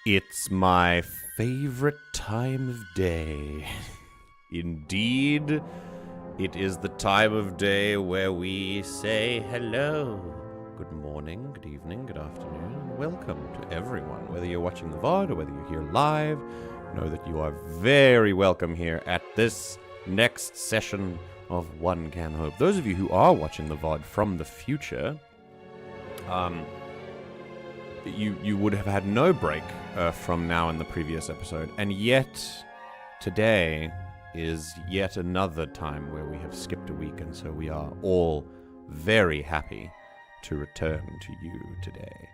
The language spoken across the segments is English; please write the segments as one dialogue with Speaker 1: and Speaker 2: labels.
Speaker 1: It's my favorite time of day. Indeed, it is the time of day where we say hello. Good morning, good evening, good afternoon, and welcome to everyone. Whether you're watching the VOD or whether you're here live, know that you are very welcome here at this next session of One Can Hope. Those of you who are watching the VOD from the future, you would have had no break from now in the previous episode, and yet today is yet another time where we have skipped a week, and so we are all very happy to return to you today.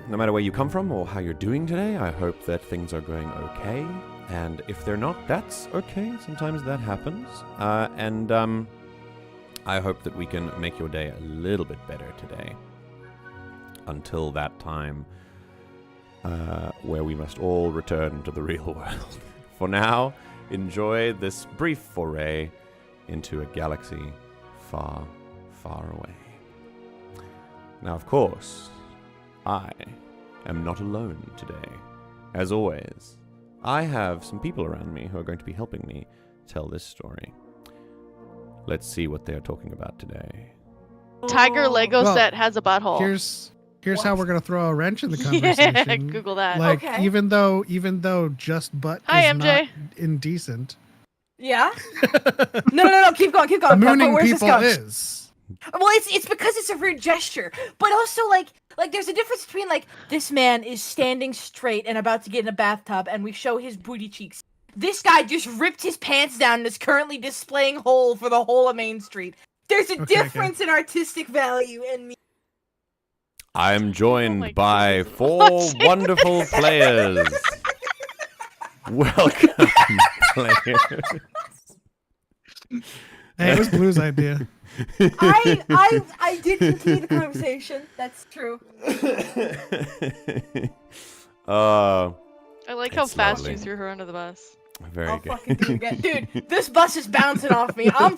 Speaker 1: No matter where you come from or how you're doing today, I hope that things are going okay, and if they're not, that's okay. Sometimes that happens, and I hope that we can make your day a little bit better today. Until that time where we must all return to the real world. For now, enjoy this brief foray into a galaxy far, far away. Now, of course, I am not alone today. As always, I have some people around me who are going to be helping me tell this story. Let's see what they're talking about today.
Speaker 2: Tiger Lego set has a butthole.
Speaker 3: Here's how we're gonna throw a wrencch in the conversation.
Speaker 2: Yeah, Google that.
Speaker 3: Like,
Speaker 4: okay.
Speaker 3: even though just butt
Speaker 2: Hi,
Speaker 3: is
Speaker 2: MJ.
Speaker 3: not indecent.
Speaker 4: Yeah. No. Keep going.
Speaker 3: Mooning
Speaker 4: Where's this
Speaker 3: people
Speaker 4: going?
Speaker 3: is.
Speaker 4: Well, it's because it's a rude gesture, but also like there's a difference between like this man is standing straight and about to get in a bathtub, and we show his booty cheeks. This guy just ripped his pants down and is currently displaying hole for the whole of Main Street. There's a difference in artistic value and me.
Speaker 1: I'm joined
Speaker 2: my
Speaker 1: by
Speaker 2: goodness.
Speaker 1: 4 wonderful players. Welcome, players.
Speaker 3: Hey, it was Blue's idea.
Speaker 4: I did continue the conversation. That's true.
Speaker 2: I like how
Speaker 1: It's
Speaker 2: fast
Speaker 1: lovely.
Speaker 2: you threw her under the bus.
Speaker 1: Very
Speaker 4: I'll
Speaker 1: good.
Speaker 4: fucking do it again. Dude, this bus is bouncing off me. I'm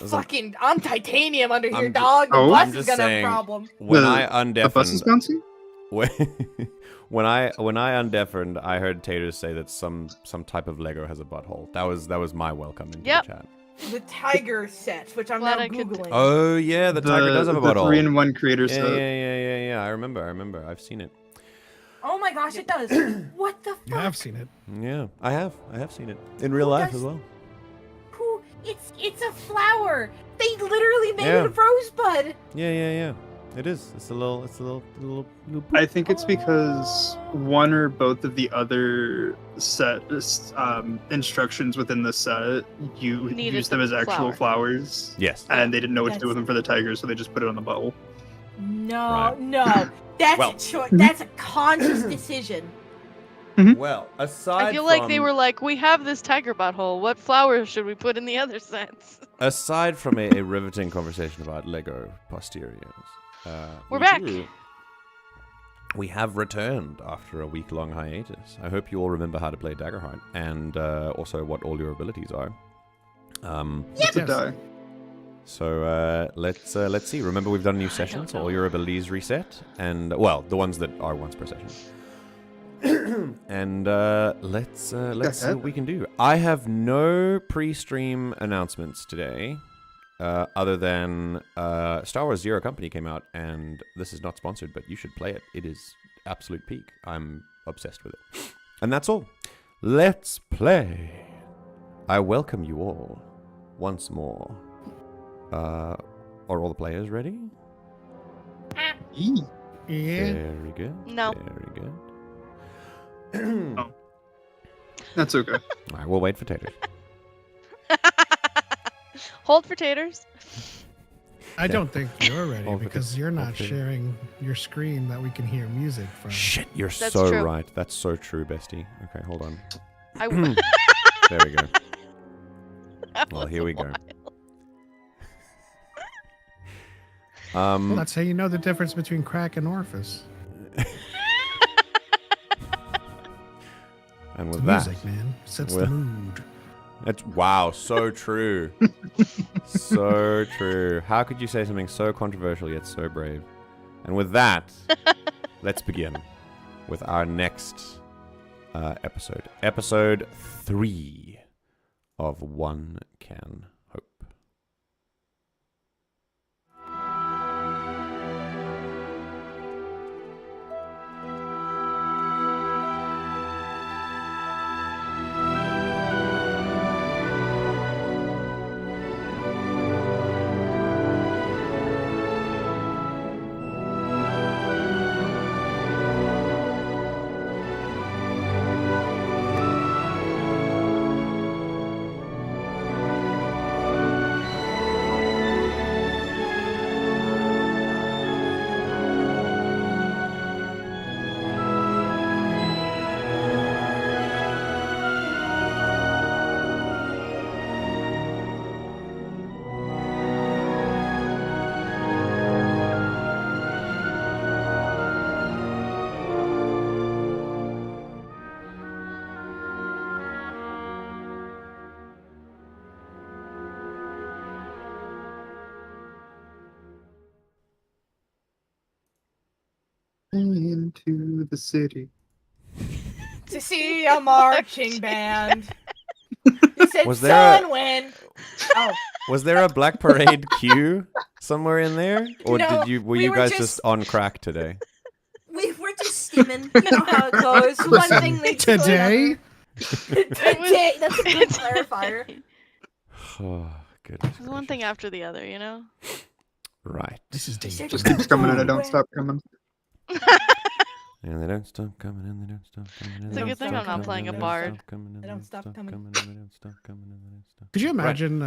Speaker 4: titanium under here,
Speaker 1: I'm ju-
Speaker 4: dog. The
Speaker 5: Oh?
Speaker 4: bus
Speaker 1: I'm
Speaker 4: is
Speaker 1: just
Speaker 4: gonna
Speaker 1: saying-
Speaker 4: have a problem.
Speaker 1: When
Speaker 5: The-
Speaker 1: I
Speaker 5: The bus is
Speaker 1: undeafened,
Speaker 5: bouncy?
Speaker 1: when I undeafened, I heard Taters say that some type of Lego has a butthole. That was my welcome into
Speaker 2: Yep.
Speaker 1: the chat.
Speaker 4: The tiger set, which I'm
Speaker 2: Glad
Speaker 4: now
Speaker 2: I could-
Speaker 4: googling.
Speaker 1: Oh yeah, the tiger does have a
Speaker 5: the
Speaker 1: butthole.
Speaker 5: 3-in-1 creator
Speaker 1: Yeah,
Speaker 5: set.
Speaker 1: yeah. I remember. I've seen it.
Speaker 4: Oh my gosh, it does. What the
Speaker 3: You
Speaker 4: fuck?
Speaker 3: have seen it.
Speaker 1: Yeah, I have seen it in real life as well.
Speaker 4: Who? It's a flower. They literally made
Speaker 1: Yeah.
Speaker 4: it a rosebud.
Speaker 1: Yeah. It is. It's a little.
Speaker 5: I think it's because one or both of the other set instructions within the set, you
Speaker 2: Needed
Speaker 5: use them
Speaker 2: the
Speaker 5: as actual
Speaker 2: flower.
Speaker 5: flowers.
Speaker 1: Yes.
Speaker 5: And they didn't know what to do
Speaker 4: That's-
Speaker 5: with them for the tigers, so they just put it on the bottle.
Speaker 4: No,
Speaker 1: Right.
Speaker 4: no. That's
Speaker 1: Well-
Speaker 4: a choice. That's a conscious decision.
Speaker 1: Well, aside
Speaker 2: I feel like
Speaker 1: from,
Speaker 2: they were like, we have this tiger butthole. What flowers should we put in the other sets?
Speaker 1: aside from a riveting conversation about Lego posteriors,
Speaker 2: We're back.
Speaker 1: We have returned after a week-long hiatus. I hope you all remember how to play Daggerheart and also what all your abilities are.
Speaker 5: It's a
Speaker 3: Yes.
Speaker 5: die.
Speaker 1: So let's see. Remember, we've done new sessions. All your abilities reset, and well, the ones that are once per session. And let's see what we can do. I have no pre-stream announcements today, other than Star Wars Zero Company came out, and this is not sponsored, but you should play it. It is absolute peak. I'm obsessed with it, and that's all. Let's play. I welcome you all once more. Are all the players ready?
Speaker 3: Yeah.
Speaker 1: Very good.
Speaker 2: No.
Speaker 1: Very good.
Speaker 5: That's okay.
Speaker 1: All right, we'll wait for Taters.
Speaker 2: Hold for taters.
Speaker 3: I don't think you're ready
Speaker 1: All
Speaker 3: because you're not
Speaker 1: okay.
Speaker 3: sharing your screen that we can hear music from.
Speaker 1: Shit, you're
Speaker 2: That's
Speaker 1: so
Speaker 2: true.
Speaker 1: right. That's so true, bestie. Okay, hold on.
Speaker 2: I
Speaker 1: There we go.
Speaker 2: That
Speaker 1: Well,
Speaker 2: was
Speaker 1: here we go.
Speaker 2: wild.
Speaker 3: Well, that's how you know the difference between crack and orifice.
Speaker 1: And
Speaker 3: It's
Speaker 1: with that,
Speaker 3: music, man. Sets
Speaker 1: Well-
Speaker 3: the mood.
Speaker 1: that's wow, so true. So true. How could you say something so controversial yet so brave? And with that, let's begin with our next episode. Episode 3 of One Can Hope.
Speaker 5: Into the city.
Speaker 4: To see a marching band. You said
Speaker 1: Was there
Speaker 4: sun, wind. Oh,
Speaker 1: Was there a Black Parade queue somewhere in there? Or
Speaker 4: No,
Speaker 1: were
Speaker 4: we
Speaker 1: you
Speaker 4: were
Speaker 1: guys
Speaker 4: just-
Speaker 1: just on crack today?
Speaker 4: we're just skimming. You know how it goes. One thing leads to
Speaker 3: Today?
Speaker 4: another. Today. That's a good clarifier.
Speaker 1: Oh, goodness.
Speaker 2: It's one thing after the other, you know?
Speaker 1: Right.
Speaker 3: This is dangerous.
Speaker 5: Just keeps coming and it don't stop coming.
Speaker 1: And they don't stop coming, and they don't stop coming. and
Speaker 2: It's
Speaker 1: they
Speaker 2: a
Speaker 1: don't
Speaker 2: good thing
Speaker 1: stop
Speaker 2: I'm not
Speaker 1: coming,
Speaker 2: playing
Speaker 1: and
Speaker 2: a
Speaker 1: they
Speaker 2: bard.
Speaker 1: stop coming, and
Speaker 4: They don't
Speaker 1: they
Speaker 4: stop coming.
Speaker 1: and they don't stop coming, and they don't stop.
Speaker 3: Could you
Speaker 1: Right.
Speaker 3: imagine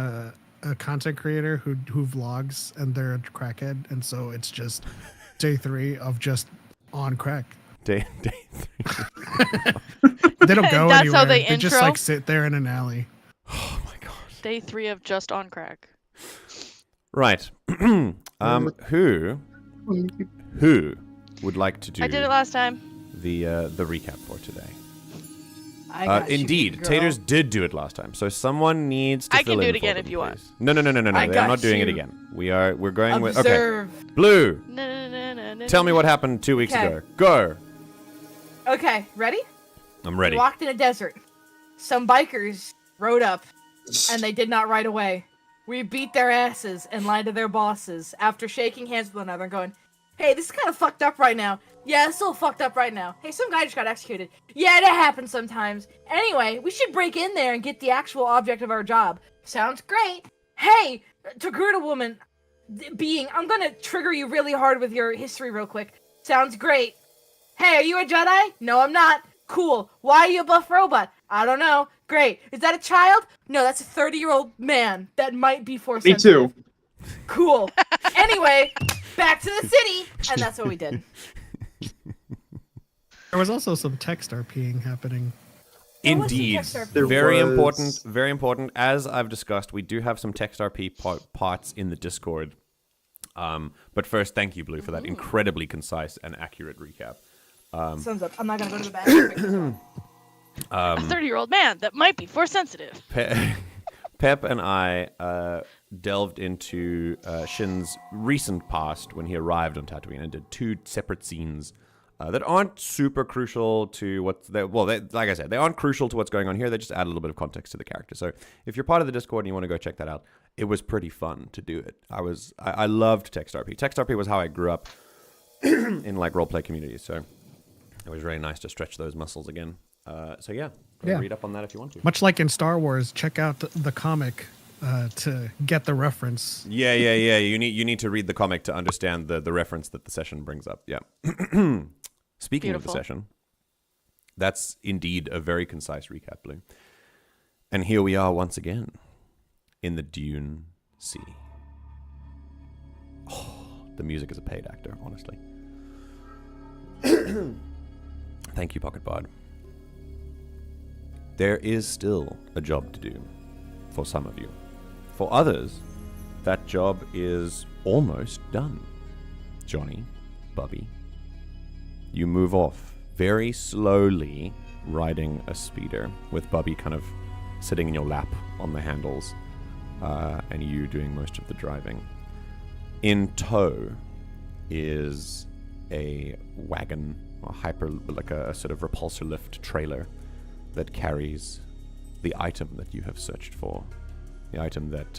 Speaker 3: a content creator who vlogs and they're a crackhead, and so it's just day 3 of just on crack.
Speaker 1: Day 3.
Speaker 3: They don't go
Speaker 2: That's
Speaker 3: anywhere.
Speaker 2: how they
Speaker 3: just
Speaker 2: intro?
Speaker 3: like sit there in an alley.
Speaker 1: Oh my god.
Speaker 2: Day 3 of just on crack.
Speaker 1: Right. Who would like to do
Speaker 2: I did it last time.
Speaker 1: the recap for today?
Speaker 4: I got you,
Speaker 1: Indeed,
Speaker 4: girl.
Speaker 1: Taters did do it last time, so someone needs to
Speaker 2: I
Speaker 1: fill
Speaker 2: can do
Speaker 1: in
Speaker 2: it
Speaker 1: for
Speaker 2: again
Speaker 1: them,
Speaker 2: if you want.
Speaker 1: please. No.
Speaker 4: I
Speaker 1: They're
Speaker 4: got
Speaker 1: not doing it
Speaker 4: you.
Speaker 1: again. We're going with okay.
Speaker 4: Observe.
Speaker 1: Blue,
Speaker 2: No.
Speaker 1: tell me what happened 2 weeks
Speaker 4: Okay.
Speaker 1: ago. Go.
Speaker 4: Okay, ready?
Speaker 1: I'm
Speaker 4: We
Speaker 1: ready.
Speaker 4: walked in a desert. Some bikers rode up, and they did not ride away. We beat their asses and lied to their bosses after shaking hands with one another and going, hey, this is kind of fucked up right now. Yeah, it's still fucked up right now. Hey, some guy just got executed. Yeah, that happens sometimes. Anyway, we should break in there and get the actual object of our job. Sounds great. Hey, Togruta woman, being, I'm gonna trigger you really hard with your history real quick. Sounds great. Hey, are you a Jedi? No, I'm not. Cool. Why are you a buff robot? I don't know. Great. Is that a child? No, that's a 30-year-old man that might be force
Speaker 5: Me
Speaker 4: sensitive.
Speaker 5: too.
Speaker 4: Cool. Anyway, back to the city, and that's what we did.
Speaker 3: There was also some text RPing happening.
Speaker 4: There was some
Speaker 1: Indeed.
Speaker 4: text RP.
Speaker 5: There
Speaker 1: Very
Speaker 5: was-
Speaker 1: important. Very important. As I've discussed, we do have some text RP parts in the Discord. But first, thank you, Blue, for that incredibly concise and accurate recap.
Speaker 4: Sums up. I'm not gonna go to the bathroom.
Speaker 2: A 30-year-old man that might be force sensitive.
Speaker 1: Pep and I delved into Shin's recent past when he arrived on Tatooine and did 2 separate scenes that aren't super crucial to what's like I said, they aren't crucial to what's going on here. They just add a little bit of context to the character. So if you're part of the Discord and you want to go check that out, it was pretty fun to do it. I loved text RP. Text RP was how I grew up in like roleplay communities. So it was really nice to stretch those muscles again. So yeah, go
Speaker 3: Yeah.
Speaker 1: read up on that if you want to.
Speaker 3: Much like in Star Wars, check out the comic to get the reference.
Speaker 1: Yeah. You need to read the comic to understand the reference that the session brings up. Yeah. Speaking of the
Speaker 2: Beautiful.
Speaker 1: session, that's indeed a very concise recap, Blue. And here we are once again in the Dune Sea. Oh, the music is a paid actor, honestly. Thank you, Pocket Bard. There is still a job to do for some of you. For others, that job is almost done. Johnny, Bubby, you move off very slowly, riding a speeder, with Bubby kind of sitting in your lap on the handles, and you doing most of the driving. In tow is a wagon like a sort of repulsor lift trailer that carries the item that you have searched for. The item that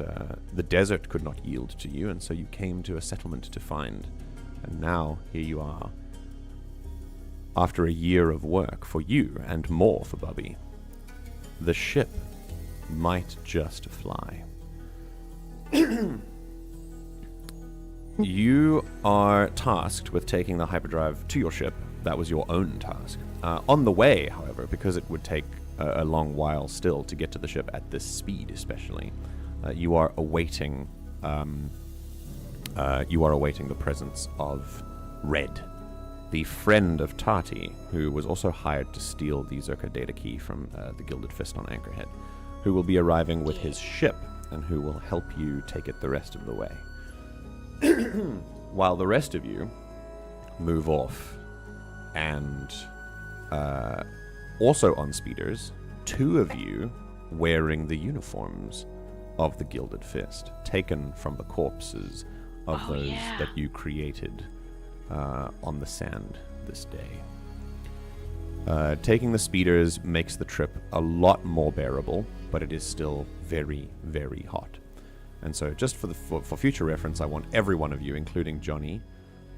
Speaker 1: the desert could not yield to you, and so you came to a settlement to find. And now, here you are. After a year of work for you, and more for Bubby, the ship might just fly. You are tasked with taking the hyperdrive to your ship. That was your own task. On the way, however, because it would take a long while still to get to the ship at this speed, especially, you are awaiting. You are awaiting the presence of Red, the friend of Tahti, who was also hired to steal the Zerka datakey from the Gilded Fist on Anchorhead, who will be arriving with his ship and who will help you take it the rest of the way. While the rest of you move off, and also on speeders, 2 of you wearing the uniforms of the Gilded Fist, taken from the corpses of those that you created on the sand this day. Taking the speeders makes the trip a lot more bearable, but it is still very, very hot. And so just for future reference, I want every one of you, including Johnny,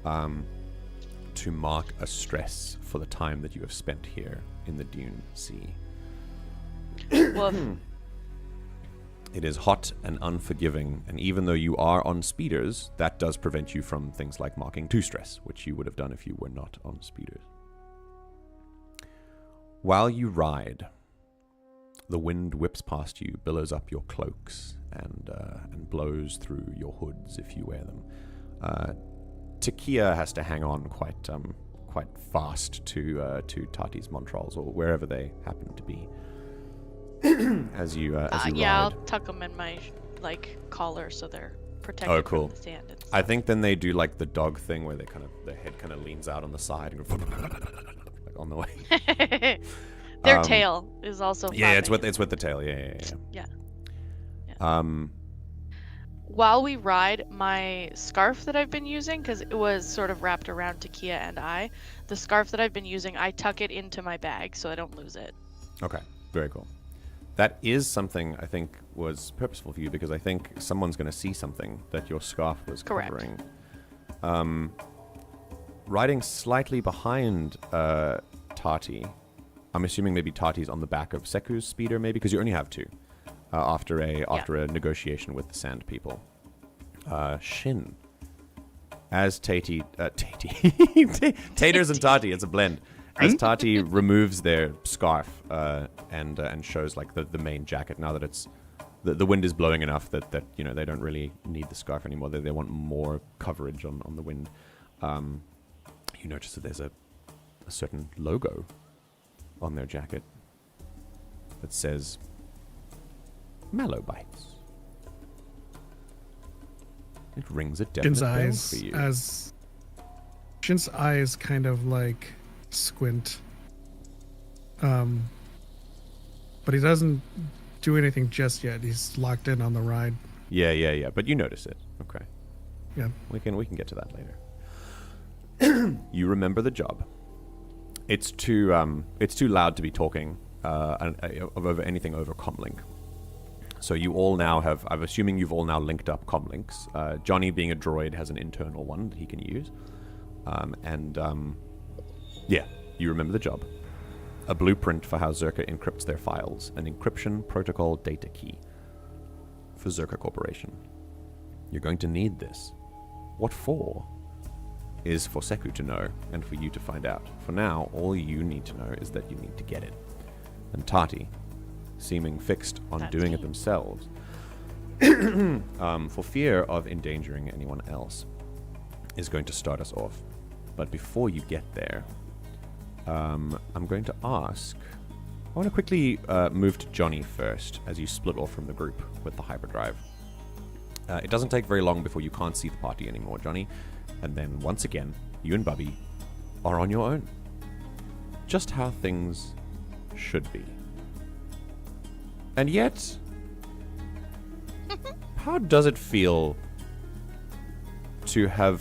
Speaker 1: to mark a stress for the time that you have spent here in the Dune Sea. It is hot and unforgiving, and even though you are on speeders, that does prevent you from things like marking 2 stress, which you would have done if you were not on speeders. While you ride, the wind whips past you, billows up your cloaks, and blows through your hoods if you wear them. Takia has to hang on quite fast to Tati's Montrals, or wherever they happen to be. as you ride.
Speaker 2: I'll tuck them in my collar so they're protected from the sand and stuff.
Speaker 1: I think then they do like the dog thing where their head kind of leans out on the side and go like on the way.
Speaker 2: Their tail is also
Speaker 1: it's with the tail. Yeah.
Speaker 2: While we ride, my scarf that I've been using, because it was sort of wrapped around Takia and I, the scarf that I've been using, I tuck it into my bag so I don't lose it.
Speaker 1: Okay, very cool. That is something I think was purposeful for you, because I think someone's going to see something that your scarf was covering. Riding slightly behind Tahti, I'm assuming maybe Tati's on the back of Seku's speeder, maybe, because you only have 2 after a negotiation with the Sand People. Shin, as Taters and Tahti, it's a blend. As Tahti removes their scarf and shows like the main jacket, now that it's the wind is blowing enough that they don't really need the scarf anymore. They want more coverage on the wind. You notice that there's a certain logo on their jacket that says Mallow Bites. It rings a definite bell for you.
Speaker 3: Shin's eyes kind of like squint, but he doesn't do anything just yet. He's locked in on the ride.
Speaker 1: Yeah. But you notice it. Okay.
Speaker 3: Yeah.
Speaker 1: We can get to that later. You remember the job. It's too loud to be talking over anything over comlink. So you all now have, I'm assuming you've all now linked up comlinks. Johnny, being a droid, has an internal one that he can use. Yeah, you remember the job. A blueprint for how Zerka encrypts their files. An encryption protocol data key for Zerka Corporation. You're going to need this. What for? Is for Seku to know, and for you to find out. For now, all you need to know is that you need to get it. And Tahti, seeming fixed on doing it themselves, for fear of endangering anyone else, is going to start us off. But before you get there, I'm going to ask... I want to quickly move to Johnny first, as you split off from the group with the hyperdrive. It doesn't take very long before you can't see the party anymore, Johnny. And then, once again, you and Bubby are on your own. Just how things should be. And yet, how does it feel to have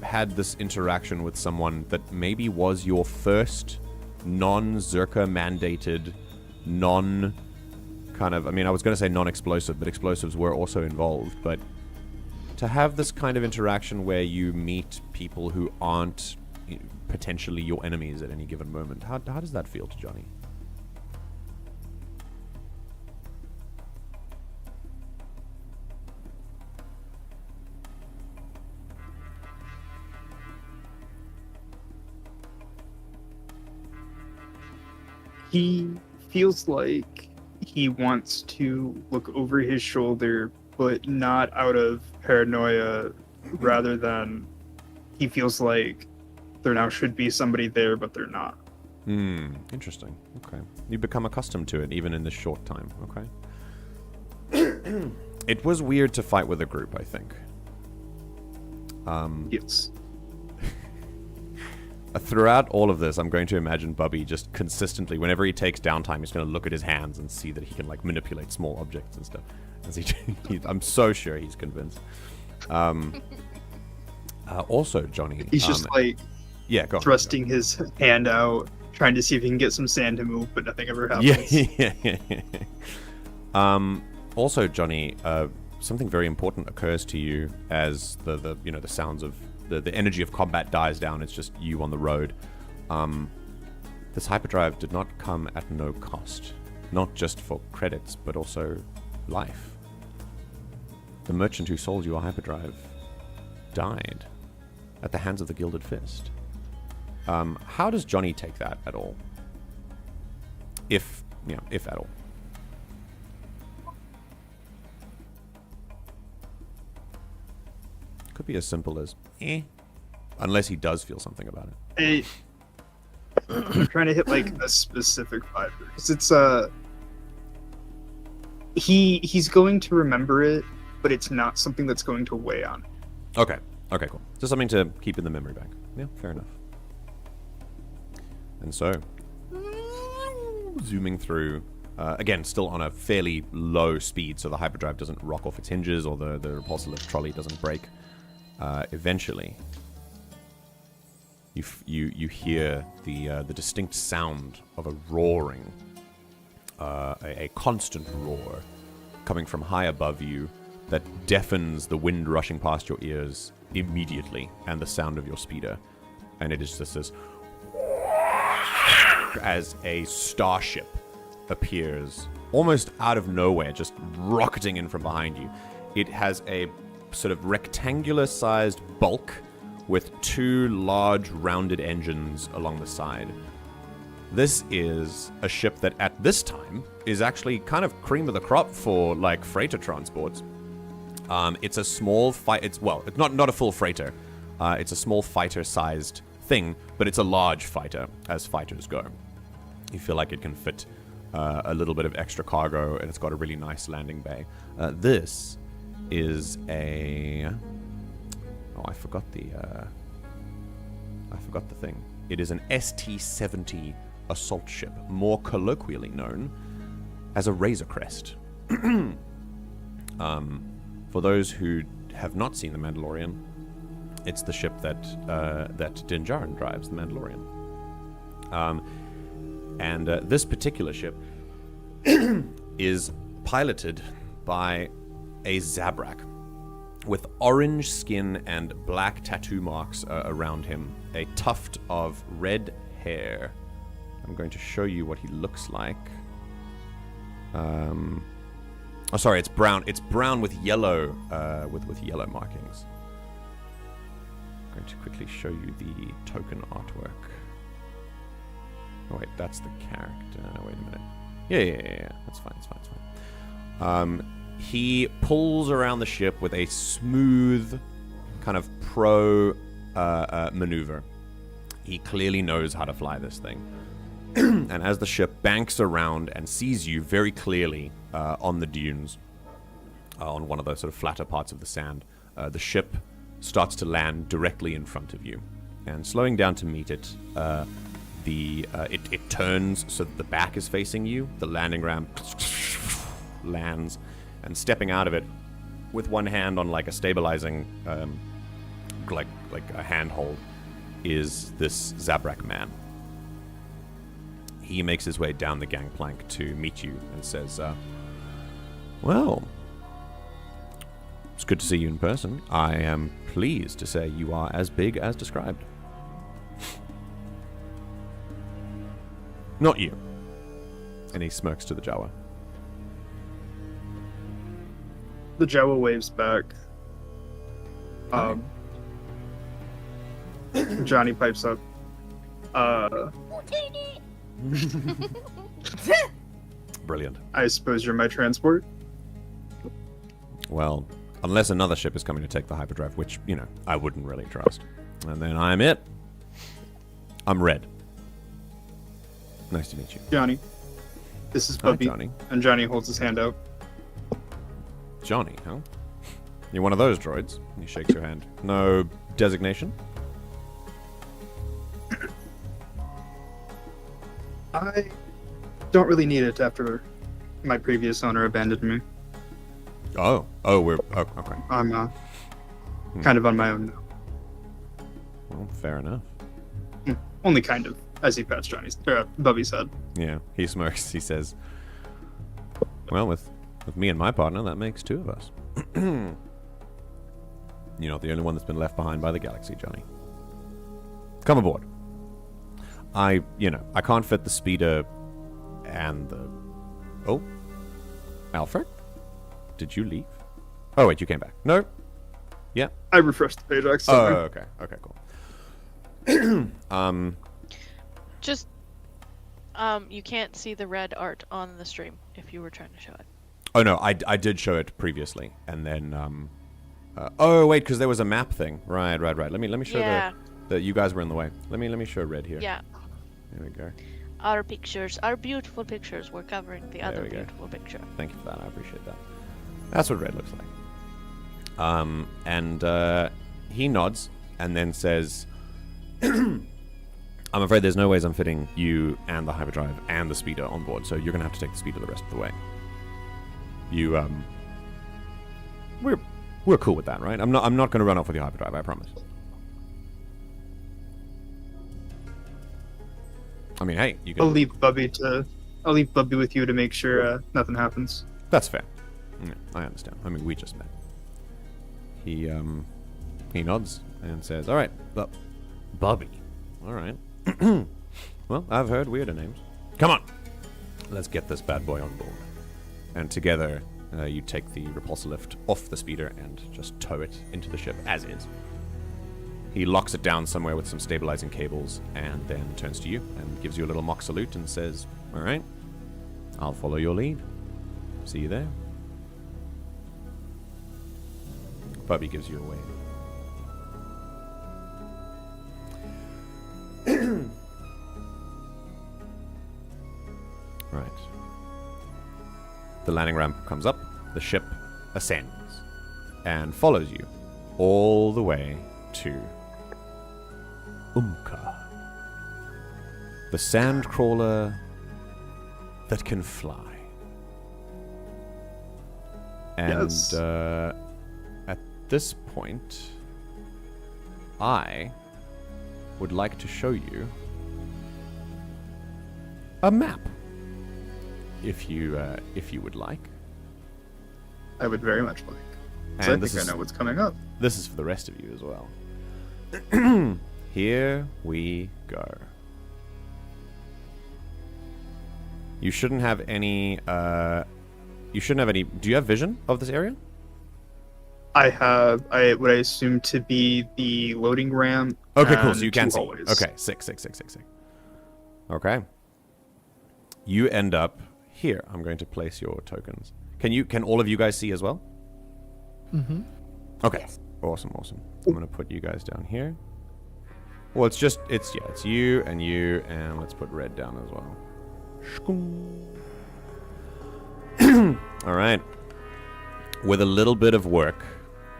Speaker 1: had this interaction with someone that maybe was your first non-Zerka mandated, kind of, I mean, I was going to say non-explosive, but explosives were also involved, but to have this kind of interaction where you meet people who aren't potentially your enemies at any given moment, how does that feel to Johnny?
Speaker 5: He feels like he wants to look over his shoulder, but not out of paranoia, rather than he feels like there now should be somebody there, but they're not.
Speaker 1: Interesting. Okay. You become accustomed to it, even in this short time. Okay. It was weird to fight with a group, I think.
Speaker 5: Yes.
Speaker 1: Throughout all of this, I'm going to imagine Bubby just consistently, whenever he takes downtime, he's going to look at his hands and see that he can, like, manipulate small objects and stuff. I'm so sure he's convinced. Also, Johnny...
Speaker 5: He's just,
Speaker 1: go on,
Speaker 5: thrusting his hand out, trying to see if he can get some sand to move, but nothing ever happens.
Speaker 1: Yeah. Also, Johnny, something very important occurs to you as the sounds of the energy of combat dies down. It's just you on the road. This hyperdrive did not come at no cost, not just for credits, but also life. The merchant who sold you a hyperdrive died at the hands of the Gilded Fist. How does Johnny take that at all? If at all. Could be as simple as unless he does feel something about it.
Speaker 5: I'm trying to hit like a specific fiber, because it's he's going to remember it, but it's not something that's going to weigh on it.
Speaker 1: Okay, cool. Just something to keep in the memory bank. Yeah, fair enough. And so, zooming through, again, still on a fairly low speed, so the hyperdrive doesn't rock off its hinges or the repulsor lift trolley doesn't break. Eventually, you hear the distinct sound of a roaring, a constant roar coming from high above you that deafens the wind rushing past your ears immediately and the sound of your speeder. And it is just this as a starship appears almost out of nowhere, just rocketing in from behind you. It has a sort of rectangular-sized bulk with two large rounded engines along the side. This is a ship that at this time is actually kind of cream of the crop for like freighter transports. It's a small it's not a full freighter. It's a small fighter-sized thing, but it's a large fighter as fighters go. You feel like it can fit a little bit of extra cargo, and it's got a really nice landing bay. This is a... Oh, I forgot the thing. It is an ST-70 assault ship, more colloquially known as a Razor Crest. For those who have not seen The Mandalorian, it's the ship that Din Djarin drives, The Mandalorian. And this particular ship is piloted by a Zabrak with orange skin and black tattoo marks around him, a tuft of red hair. I'm going to show you what he looks like. Oh, sorry, it's brown. It's brown with yellow, with yellow markings. I'm going to quickly show you the token artwork. Oh wait, that's the character. Wait a minute. Yeah. That's fine. It's fine. He pulls around the ship with a smooth, kind of pro maneuver. He clearly knows how to fly this thing. And as the ship banks around and sees you very clearly on the dunes, on one of the sort of flatter parts of the sand, the ship starts to land directly in front of you. And slowing down to meet it, it turns so that the back is facing you. The landing ramp lands, and stepping out of it with one hand on like a stabilizing like a handhold is this Zabrak man. He makes his way down the gangplank to meet you and says, well, it's good to see you in person. I am pleased to say you are as big as described. Not you. And he smirks to the Jawa.
Speaker 5: The Jawa waves back. Johnny pipes up.
Speaker 1: Brilliant.
Speaker 5: I suppose you're my transport?
Speaker 1: Well, unless another ship is coming to take the hyperdrive, which, I wouldn't really trust. And then I'm it. I'm Red. Nice to meet you.
Speaker 5: Johnny. This is
Speaker 1: Hi,
Speaker 5: Bubby.
Speaker 1: Johnny.
Speaker 5: And Johnny holds his hand out.
Speaker 1: Johnny, huh? You're one of those droids. He shakes your hand. No designation?
Speaker 5: I don't really need it after my previous owner abandoned me.
Speaker 1: Oh, okay.
Speaker 5: I'm kind of on my own now.
Speaker 1: Well, fair enough.
Speaker 5: Only kind of, as he pats Bubby's head.
Speaker 1: Yeah, he smirks. He says, well, with me and my partner, that makes two of us. You're not the only one that's been left behind by the galaxy, Johnny. Come aboard. I can't fit the speeder and the... Oh? Alfred? Did you leave? Oh, wait, you came back. No? Yeah?
Speaker 5: I refreshed the page,
Speaker 1: Oh,
Speaker 5: sorry.
Speaker 1: okay. Okay, cool.
Speaker 2: Just, you can't see the red art on the stream if you were trying to show it.
Speaker 1: Oh, no, I did show it previously, and then, oh, wait, because there was a map thing. Right. Let me show the you guys were in the way. Let me show red here.
Speaker 2: Yeah.
Speaker 1: There we go.
Speaker 2: Our pictures, our beautiful pictures, we're covering the
Speaker 1: There
Speaker 2: other
Speaker 1: we go.
Speaker 2: beautiful picture.
Speaker 1: Thank you for that. I appreciate that. That's what red looks like. And he nods and then says, I'm afraid there's no ways I'm fitting you and the hyperdrive and the speeder on board, so you're going to have to take the speeder the rest of the way. We're cool with that, right? I'm not going to run off with your hyperdrive, I promise. I mean, hey, you can...
Speaker 5: I'll leave Bubby with you to make sure nothing happens.
Speaker 1: That's fair. Yeah, I understand. I mean, we just met. He nods and says, all right, Bubby. All right. Well, I've heard weirder names. Come on. Let's get this bad boy on board. And together, you take the repulsor lift off the speeder and just tow it into the ship as is. He locks it down somewhere with some stabilizing cables and then turns to you and gives you a little mock salute and says, all right, I'll follow your lead. See you there. Bubby gives you a wave. Right. The landing ramp comes up, the ship ascends, and follows you all the way to Umka. The sand crawler that can fly. And
Speaker 5: Yes.
Speaker 1: At this point, I would like to show you a map, if you would like.
Speaker 5: I would very much like. So
Speaker 1: And
Speaker 5: I think I know what's coming up.
Speaker 1: This is for the rest of you as well. Here we go. You shouldn't have any. Do you have vision of this area?
Speaker 5: I have what I assume to be the loading ramp.
Speaker 1: Okay, cool.
Speaker 5: and
Speaker 1: So you can
Speaker 5: two
Speaker 1: see.
Speaker 5: hallways.
Speaker 1: Okay, sick. Okay. You end up here. I'm going to place your tokens. Can all of you guys see as well?
Speaker 3: Mm-hmm.
Speaker 1: Okay.
Speaker 4: Yes.
Speaker 1: Awesome. I'm gonna put you guys down here. Well, it's you, and let's put red down as well. All right. With a little bit of work,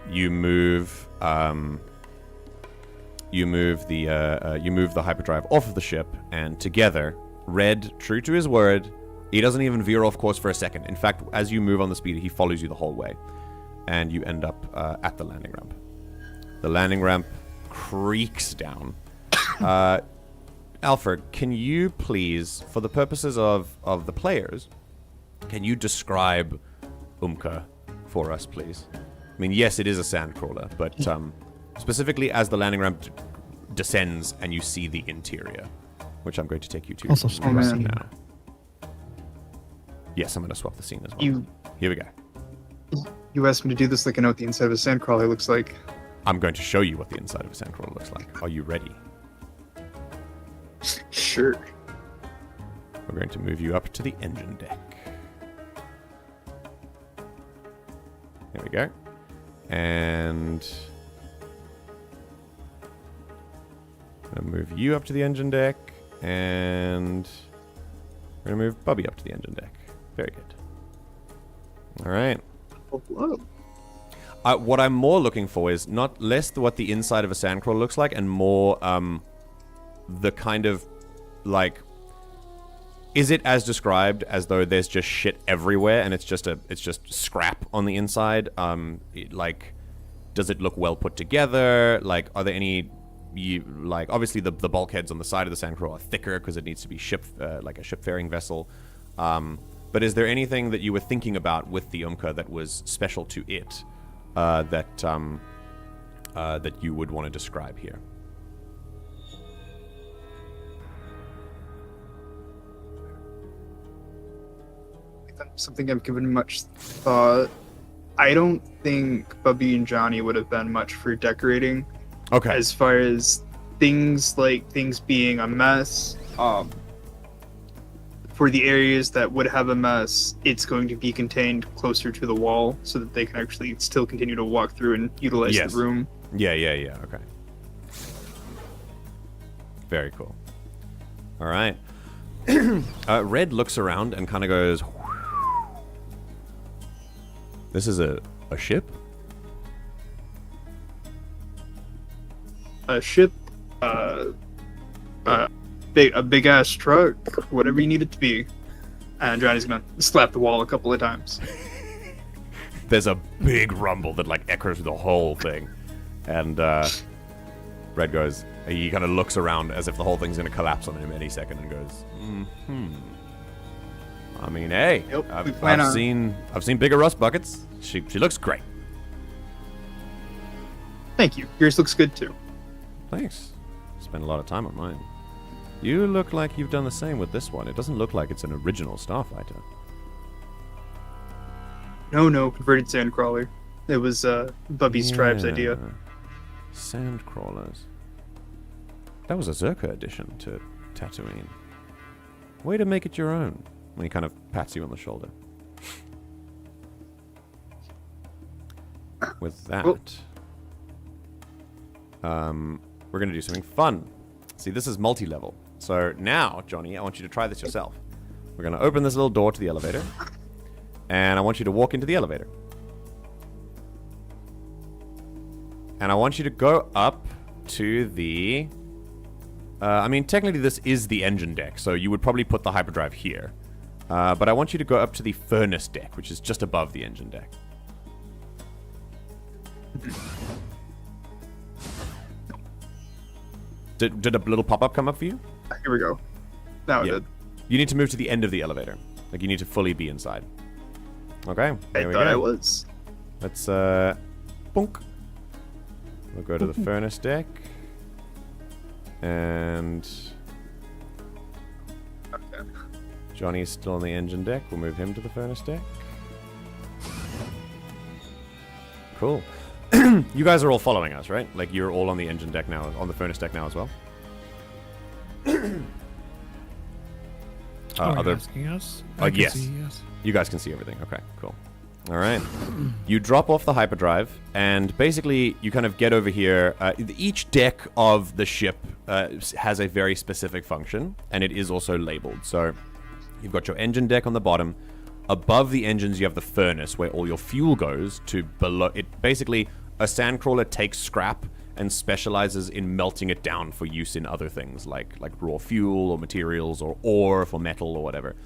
Speaker 1: you move the hyperdrive off of the ship, and together, Red, true to his word, he doesn't even veer off course for a second. In fact, as you move on the speeder, he follows you the whole way, and you end up at the landing ramp. The landing ramp creaks down. Alfred, can you please, for the purposes of the players, can you describe Umka for us, please? I mean, yes, it is a sandcrawler, but specifically as the landing ramp descends and you see the interior, which I'm going to take you to
Speaker 3: Also,
Speaker 1: right
Speaker 5: scene.
Speaker 1: now. Yes, I'm going to swap the scene as well. Here we go.
Speaker 5: You asked me to do this like I know what the inside of a sandcrawler looks like.
Speaker 1: I'm going to show you what the inside of a sandcrawler looks like. Are you ready?
Speaker 5: Sure.
Speaker 1: We're going to move you up to the engine deck. There we go. And I'm going to move you up to the engine deck. And we're going to move Bubby up to the engine deck. Very good. All right.
Speaker 5: Oh, hello.
Speaker 1: What I'm more looking for is not less what the inside of a sandcrawler looks like, and more the kind of, like, is it as described as though there's just shit everywhere and it's just scrap on the inside? Like, does it look well put together? Like, are there any, like, obviously the bulkheads on the side of the sandcrawler are thicker because it needs to be like a shipfaring vessel. But is there anything that you were thinking about with the Umka that was special to it that you would want to describe here?
Speaker 5: Something I've given much thought. I don't think Bubby and Johnny would have been much for decorating.
Speaker 1: Okay.
Speaker 5: As far as things being a mess, for the areas that would have a mess, it's going to be contained closer to the wall so that they can actually still continue to walk through and utilize
Speaker 1: Yes.
Speaker 5: the room.
Speaker 1: Yeah. Okay. Very cool. All right. Red looks around and kind of goes, "This is a ship?"
Speaker 5: A ship, a big ass truck, whatever you need it to be. And Johnny's gonna slap the wall a couple of times.
Speaker 1: There's a big rumble that like echoes the whole thing, and Red goes. He kind of looks around as if the whole thing's going to collapse on him any second, and goes, I mean, hey,
Speaker 5: Yep, we
Speaker 1: I've
Speaker 5: plan on-
Speaker 1: seen bigger rust buckets. She looks great.
Speaker 5: Thank you. Yours looks good too.
Speaker 1: Thanks. Spent a lot of time on mine. You look like you've done the same with this one. It doesn't look like it's an original starfighter.
Speaker 5: No, converted sandcrawler. It was Bubby's tribe's idea.
Speaker 1: Sand crawlers. That was a Zerka addition to Tatooine. Way to make it your own. When he kind of pats you on the shoulder. With that, we're going to do something fun. See, this is multi-level. So now, Johnny, I want you to try this yourself. We're going to open this little door to the elevator. And I want you to walk into the elevator. And I want you to go up to the... I mean, technically this is the engine deck, so you would probably put the hyperdrive here. But I want you to go up to the furnace deck, which is just above the engine deck. Did a little pop-up come up for you?
Speaker 5: Here we go. Now it
Speaker 1: Yeah.
Speaker 5: did.
Speaker 1: You need to move to the end of the elevator. Like, you need to fully be inside. Okay,
Speaker 5: I
Speaker 1: there we
Speaker 5: thought
Speaker 1: go.
Speaker 5: I was.
Speaker 1: Let's, bonk. We'll go to the furnace deck. And
Speaker 5: Okay.
Speaker 1: Johnny's still on the engine deck. We'll move him to the furnace deck. Cool. You guys are all following us, right? Like, you're all on the engine deck now, on the furnace deck now as well?
Speaker 3: Are you
Speaker 1: other...
Speaker 3: asking us?
Speaker 1: yes.
Speaker 3: Yes.
Speaker 1: You guys can see everything. Okay, cool. All right. You drop off the hyperdrive, and basically you kind of get over here. Each deck of the ship has a very specific function, and it is also labeled. So you've got your engine deck on the bottom. Above the engines, you have the furnace, where all your fuel goes to below. It basically, a sandcrawler takes scrap and specializes in melting it down for use in other things, like raw fuel or materials or ore for metal or whatever.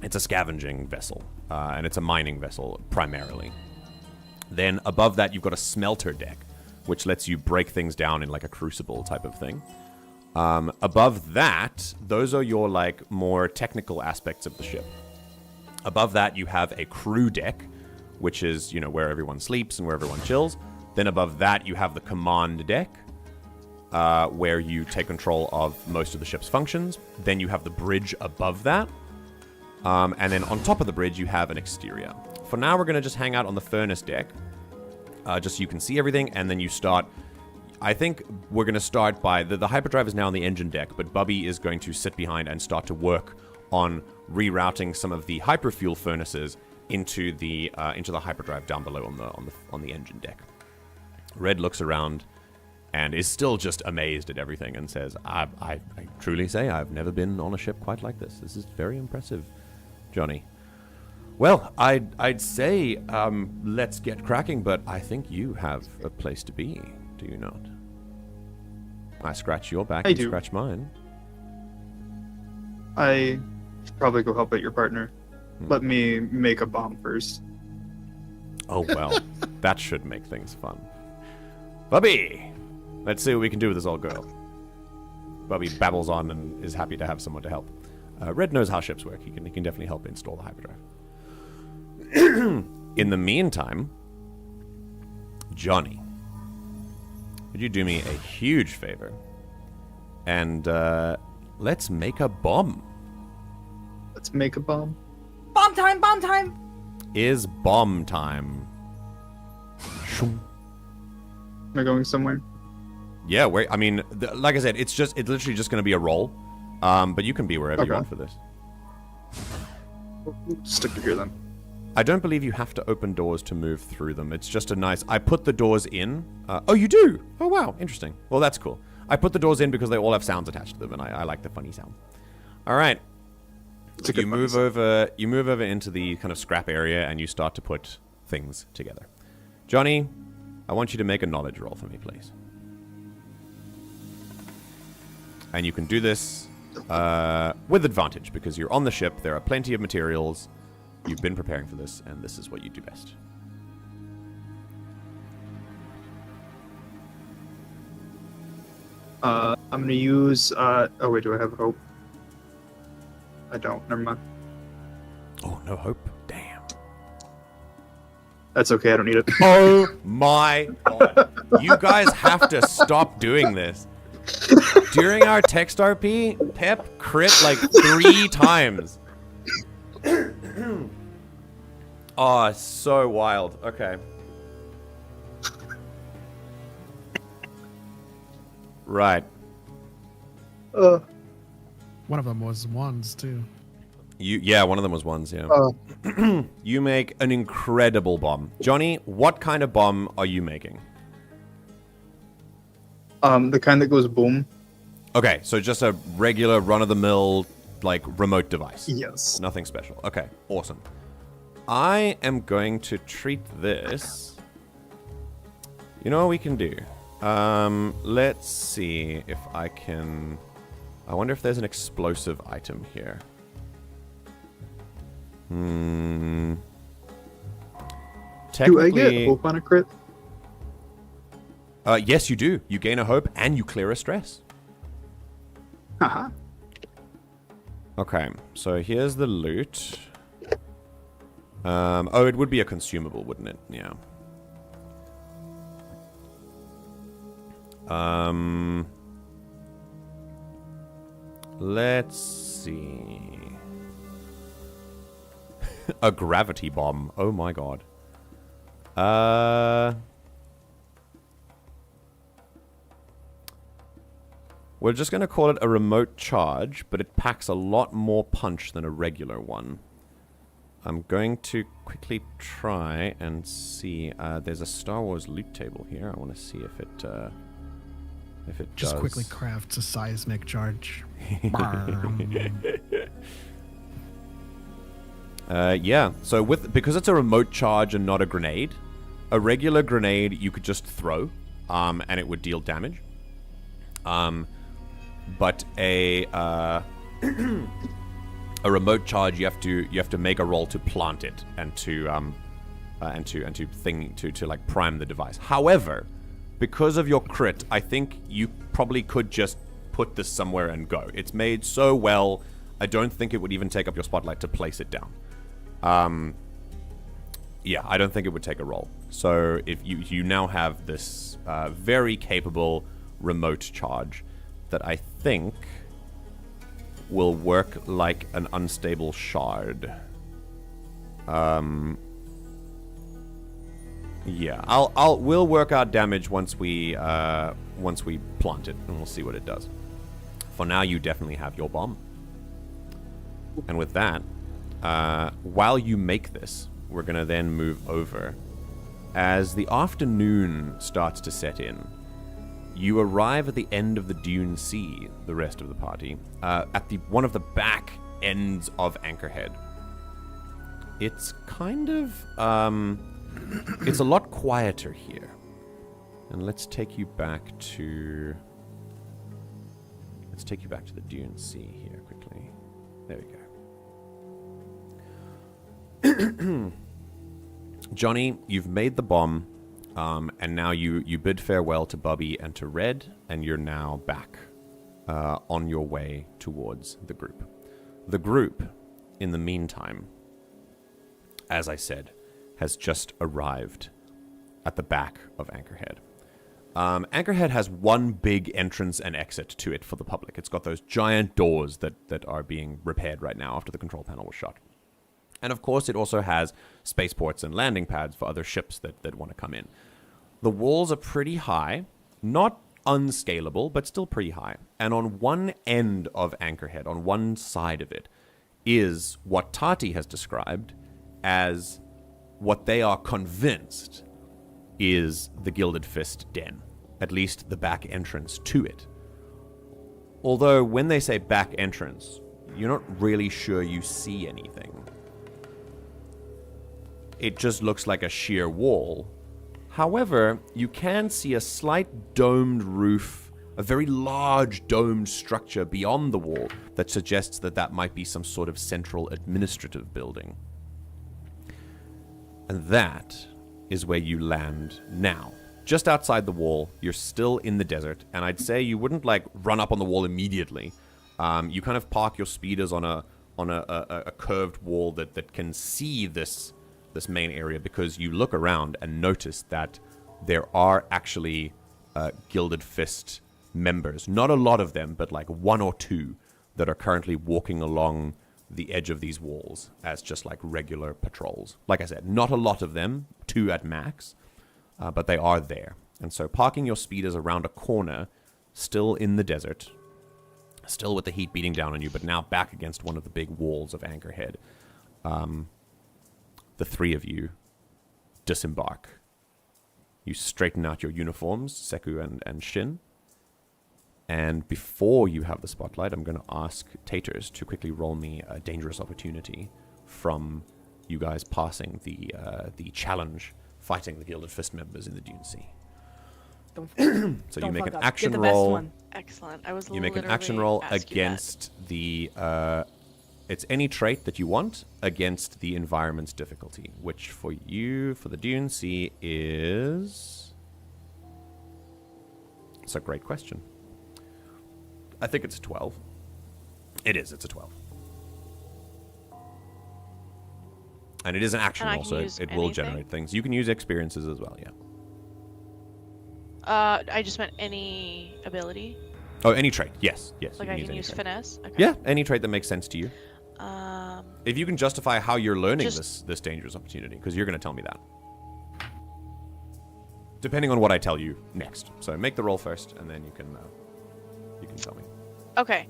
Speaker 1: It's a scavenging vessel, and it's a mining vessel primarily. Then above that, you've got a smelter deck. which lets you break things down in like a crucible type of thing. Above that, those are your like more technical aspects of the ship. Above that, you have a crew deck, which is, you know, where everyone sleeps and where everyone chills. Then above that, you have the command deck, where you take control of most of the ship's functions. Then you have the bridge above that. And then on top of the bridge, you have an exterior. For now, we're going to just hang out on the furnace deck, just so you can see everything. And then you start... I think we're going to start by... The hyperdrive is now on the engine deck, but Bubby is going to sit behind and start to work on rerouting some of the hyperfuel furnaces into the hyperdrive down below on the engine deck. Red looks around and is still just amazed at everything and says, I truly say I've never been on a ship quite like this. This is very impressive, Johnny. Well, I'd say let's get cracking, but I think you have a place to be, do you not? I scratch your back,
Speaker 5: I
Speaker 1: you
Speaker 5: do.
Speaker 1: scratch mine.
Speaker 5: I should probably go help out your partner. Let me make a bomb first.
Speaker 1: Oh, well, that should make things fun. Bubby! Let's see what we can do with this old girl. Bubby babbles on and is happy to have someone to help. Red knows how ships work. He can definitely help install the hyperdrive. In the meantime, Johnny, would you do me a huge favor? And let's make a bomb.
Speaker 5: Let's make a bomb.
Speaker 4: Bomb time! Bomb time!
Speaker 1: Is bomb time. Shoom.
Speaker 5: Am I going somewhere?
Speaker 1: Yeah, wait. I mean, like I said, it's literally just going to be a roll. But you can be wherever you
Speaker 5: Okay.
Speaker 1: want for this.
Speaker 5: We'll stick to here then.
Speaker 1: I don't believe you have to open doors to move through them. It's just a nice... I put the doors in. Oh, you do? Oh, wow. Interesting. Well, that's cool. I put the doors in because they all have sounds attached to them, and I like the funny sound. All right.
Speaker 5: It's a good
Speaker 1: You move over into the kind of scrap area, and you start to put things together. Johnny, I want you to make a knowledge roll for me, please. And you can do this with advantage, because you're on the ship, there are plenty of materials, you've been preparing for this, and this is what you do best.
Speaker 5: I'm gonna use, oh wait, do I have hope? I don't, never mind.
Speaker 1: Oh, no hope? Damn.
Speaker 5: That's okay, I don't need it.
Speaker 1: Oh my god. You guys have to stop doing this. During our text RP, Pep crit like 3 times. Oh, so wild. Okay. Right.
Speaker 3: One of them was ones too.
Speaker 1: Yeah, one of them was ones, yeah.
Speaker 5: Uh,
Speaker 1: You make an incredible bomb. Johnny, what kind of bomb are you making?
Speaker 5: the kind that goes boom.
Speaker 1: Okay, so just a regular run-of-the-mill, like, remote device.
Speaker 5: Yes.
Speaker 1: Nothing special. Okay, awesome. I am going to treat this... You know what we can do? Let's see if I can... I wonder if there's an explosive item here.
Speaker 5: Do
Speaker 1: Technically...
Speaker 5: I get hope on a crit?
Speaker 1: Yes, you do. You gain a hope and you clear a stress.
Speaker 5: Haha.
Speaker 1: Okay, so here's the loot. Oh, it would be a consumable, wouldn't it? Yeah. Let's see. A gravity bomb. Oh my god. We're just going to call it a remote charge, but it packs a lot more punch than a regular one. I'm going to quickly try and see. There's a Star Wars loot table here. I want to see if it
Speaker 3: Just
Speaker 1: does.
Speaker 3: quickly crafts a seismic charge.
Speaker 1: Yeah. So because it's a remote charge and not a grenade, a regular grenade you could just throw, and it would deal damage. But a remote charge, you have to make a roll to plant it and to like prime the device. However, because of your crit, I think you probably could just put this somewhere and go. It's made so well, I don't think it would even take up your spotlight to place it down. Yeah, I don't think it would take a roll. So if you now have this very capable remote charge that I think will work like an unstable shard. Yeah, we'll work out damage once we plant it, and we'll see what it does. For now, you definitely have your bomb. And with that, while you make this, we're gonna then move over. As the afternoon starts to set in, you arrive at the end of the Dune Sea, the rest of the party, at one of the back ends of Anchorhead. It's kind of, it's a lot quieter here. And let's take you back to the Dune Sea here quickly. There we go. Johnny, you've made the bomb, and now you bid farewell to Bubby and to Red, and you're now back on your way towards the group. The group, in the meantime, as I said, has just arrived at the back of Anchorhead. Anchorhead has one big entrance and exit to it for the public. It's got those giant doors that are being repaired right now after the control panel was shut. And of course, it also has spaceports and landing pads for other ships that want to come in. The walls are pretty high, not unscalable, but still pretty high. And on one end of Anchorhead, on one side of it, is what Tahti has described as what they are convinced is the Gilded Fist Den, at least the back entrance to it. Although when they say back entrance, you're not really sure you see anything. It just looks like a sheer wall. However, you can see a slight domed roof, a very large domed structure beyond the wall that suggests that might be some sort of central administrative building. And that is where you land now. Just outside the wall, you're still in the desert, and I'd say you wouldn't run up on the wall immediately. You kind of park your speeders on a curved wall that can see this main area, because you look around and notice that there are actually Gilded Fist members. Not a lot of them, but like one or two that are currently walking along the edge of these walls as just like regular patrols. Like I said, not a lot of them, 2 at max, but they are there. And so parking your speeders around a corner, still in the desert, still with the heat beating down on you, but now back against one of the big walls of Anchorhead. The 3 of you disembark. You straighten out your uniforms, Seku and Shin. And before you have the spotlight, I'm going to ask Taters to quickly roll me a dangerous opportunity from you guys passing the challenge, fighting the Gilded Fist members in the Dune Sea. So you make an action roll.
Speaker 2: Excellent. I was
Speaker 1: You make an action roll against the... it's any trait that you want against the environment's difficulty, which for you, for the Dune Sea, is... It's a great question. I think it's a 12. It is, it's a 12. And it is an action roll, so it will generate things. You can use experiences as well, yeah.
Speaker 2: I just meant any ability.
Speaker 1: Oh, any trait, yes.
Speaker 2: Like I can use finesse? Okay.
Speaker 1: Yeah, any trait that makes sense to you. If you can justify how you're learning this dangerous opportunity, because you're going to tell me that. Depending on what I tell you next. So make the roll first, and then you can tell me.
Speaker 2: Okay.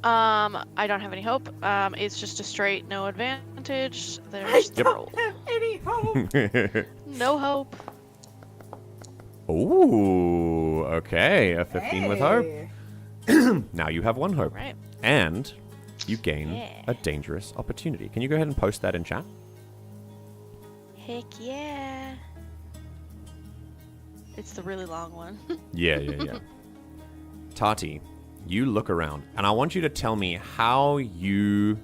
Speaker 2: I don't have any hope. It's just a straight no advantage. There's the roll.
Speaker 4: Have any hope.
Speaker 2: No hope.
Speaker 1: Ooh, okay. A 15 with hope. Now you have 1 hope.
Speaker 2: Right.
Speaker 1: And you gain a dangerous opportunity. Can you go ahead and post that in chat?
Speaker 2: Heck yeah. It's the really long one.
Speaker 1: Yeah. Tahti, you look around, and I want you to tell me how you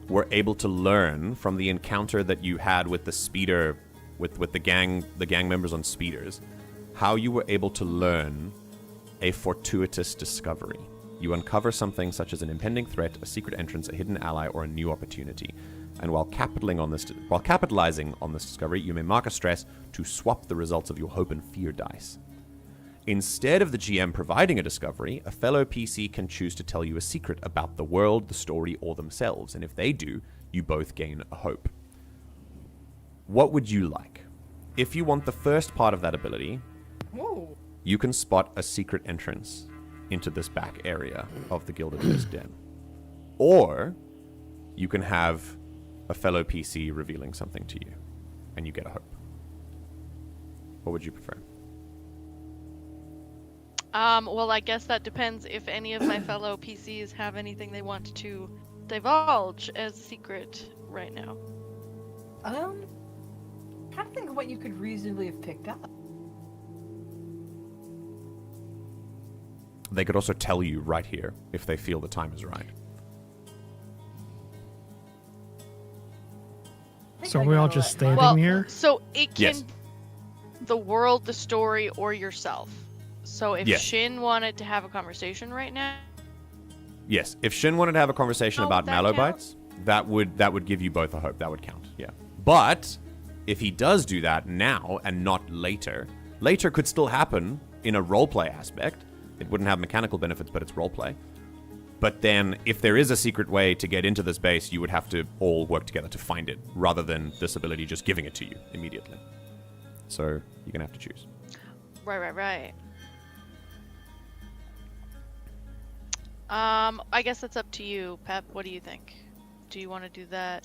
Speaker 1: were able to learn from the encounter that you had with the speeder, with the gang members on speeders, how you were able to learn a fortuitous discovery. You uncover something such as an impending threat, a secret entrance, a hidden ally, or a new opportunity. And while capitalizing on this discovery, you may mark a stress to swap the results of your hope and fear dice. Instead of the GM providing a discovery, a fellow PC can choose to tell you a secret about the world, the story, or themselves. And if they do, you both gain a hope. What would you like? If you want the first part of that ability,
Speaker 4: Ooh.
Speaker 1: you can spot a secret entrance into this back area of the Gilded Fist Den. Or you can have a fellow PC revealing something to you, and you get a hope. What would you prefer?
Speaker 2: Well, I guess that depends if any of my fellow PCs have anything they want to divulge as a secret right now.
Speaker 4: Trying to think of what you could reasonably have picked up.
Speaker 1: They could also tell you right here if they feel the time is right.
Speaker 3: So are we all just standing here?
Speaker 2: So it can
Speaker 1: Yes.
Speaker 2: the world, the story, or yourself. So if
Speaker 1: Yes.
Speaker 2: Shin wanted to have a conversation right now,
Speaker 1: Yes, if Shin wanted to have a conversation
Speaker 2: Oh,
Speaker 1: about
Speaker 2: would that count?
Speaker 1: Malobites, that would give you both a hope. That would count, yeah. But if he does do that now and not later, later could still happen in a roleplay aspect. It wouldn't have mechanical benefits, but it's roleplay. But then, if there is a secret way to get into this base, you would have to all work together to find it, rather than this ability just giving it to you immediately. So, you're going to have to choose.
Speaker 2: right. I guess that's up to you, Pep. What do you think? Do you want to do that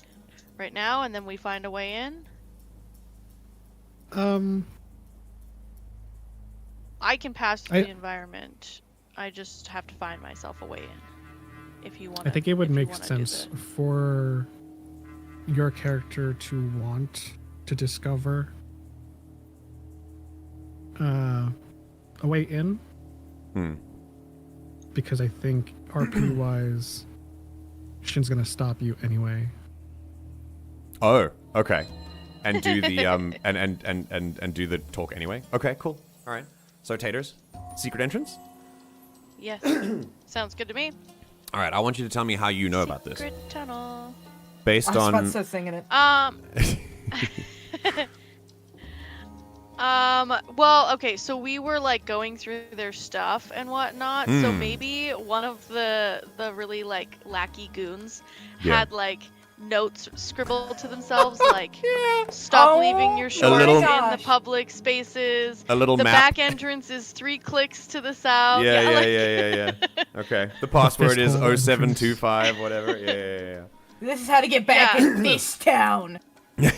Speaker 2: right now, and then we find a way in? I can pass through the environment. I just have to find myself a way in. If you want.
Speaker 3: I think it would make sense for your character to want to discover a way in. Because I think RP wise, Shin's gonna stop you anyway.
Speaker 1: Oh, okay. And do the and do the talk anyway. Okay, cool. All right. So Taters, secret entrance?
Speaker 2: Yes. Sounds good to me.
Speaker 1: All right, I want you to tell me how you know about this.
Speaker 2: Secret tunnel.
Speaker 1: Based
Speaker 4: I was about
Speaker 1: on
Speaker 4: to start singing it.
Speaker 2: Well, okay, so we were like going through their stuff and whatnot. So maybe one of the really like lackey goons had like notes scribbled to themselves, like stop leaving your shorts
Speaker 1: little-
Speaker 2: in the public spaces.
Speaker 1: a little
Speaker 2: The
Speaker 1: map.
Speaker 2: back entrance is 3 clicks to the south.
Speaker 1: Yeah. Okay. The password is
Speaker 3: Fiscal
Speaker 1: 0725, whatever. Yeah.
Speaker 4: This is how to get back
Speaker 2: Yeah.
Speaker 4: in this town.
Speaker 2: The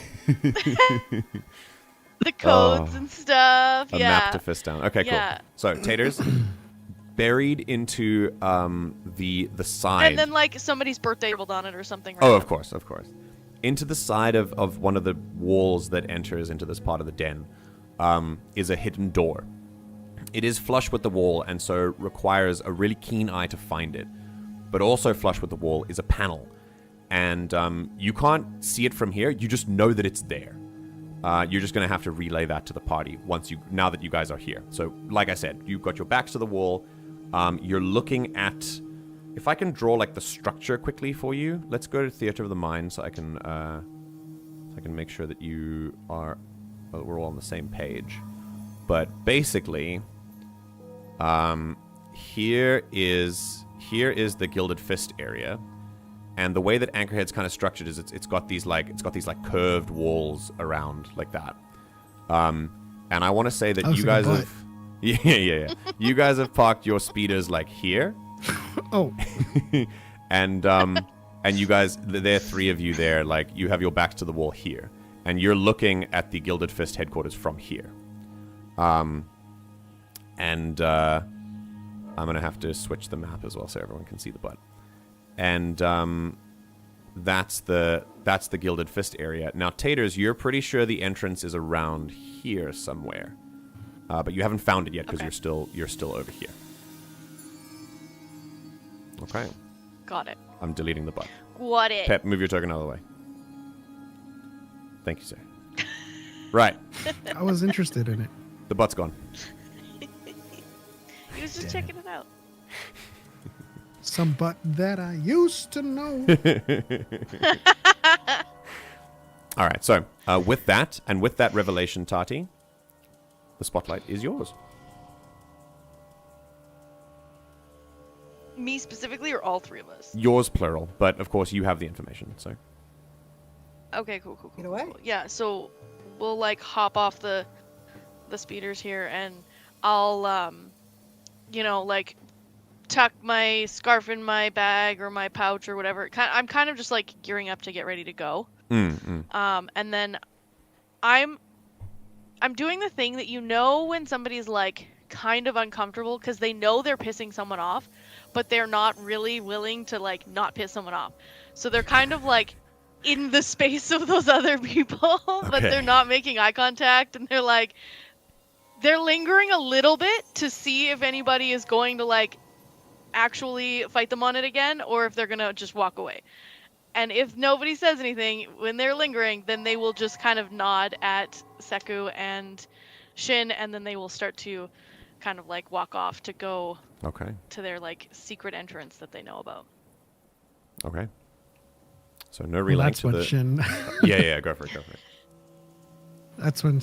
Speaker 2: codes and stuff.
Speaker 1: A
Speaker 2: yeah.
Speaker 1: map to Fisttown. Okay,
Speaker 2: Yeah.
Speaker 1: cool. So, Taters, buried into the side.
Speaker 2: And then like somebody's birthday scribbled on it or something.
Speaker 1: Oh,
Speaker 2: random.
Speaker 1: of course. Into the side of one of the walls that enters into this part of the den is a hidden door. It is flush with the wall and so requires a really keen eye to find it. But also flush with the wall is a panel. And you can't see it from here. You just know that it's there. You're just going to have to relay that to the party now that you guys are here. So, like I said, you've got your backs to the wall. You're looking at... If I can draw like the structure quickly for you, let's go to Theater of the Mind so I can make sure that we're all on the same page. But basically, here is the Gilded Fist area. And the way that Anchorhead's kind of structured is it's got these curved walls around like that. And I want to say that you guys have you guys have parked your speeders like here.
Speaker 3: Oh.
Speaker 1: and you guys, there are 3 of you there, like you have your backs to the wall here, and you're looking at the Gilded Fist headquarters from here. I'm gonna have to switch the map as well so everyone can see the butt. And that's the Gilded Fist area. Now, Taters, you're pretty sure the entrance is around here somewhere, but you haven't found it yet because you're still over here. Okay.
Speaker 2: Got it.
Speaker 1: I'm deleting the button.
Speaker 2: Got it.
Speaker 1: Pep, move your token out of the way. Thank you, sir. Right.
Speaker 3: I was interested in it.
Speaker 1: The butt's gone.
Speaker 2: He was just checking it out.
Speaker 3: Some butt that I used to know.
Speaker 1: All right, so with that, and with that revelation, Tahti, the spotlight is yours.
Speaker 2: Me specifically, or all three of us?
Speaker 1: Yours, plural, but of course you have the information, so.
Speaker 2: Okay, cool.
Speaker 4: Get away.
Speaker 2: Cool. Yeah, so we'll like hop off the speeders here, and I'll like tuck my scarf in my bag or my pouch or whatever. I'm kind of just like gearing up to get ready to go. And then I'm doing the thing that when somebody's like kind of uncomfortable because they know they're pissing someone off, but they're not really willing to like not piss someone off. So they're kind of like in the space of those other people, but they're not making eye contact, and they're lingering a little bit to see if anybody is going to like actually fight them on it again, or if they're gonna just walk away. And if nobody says anything when they're lingering, then they will just kind of nod at Seku and Shin, and then they will start to kind of like walk off to go to their like secret entrance that they know about.
Speaker 1: Okay. So no relaying
Speaker 3: That's
Speaker 1: to
Speaker 3: what
Speaker 1: the...
Speaker 3: Shin.
Speaker 1: Yeah, go for it.
Speaker 3: That's when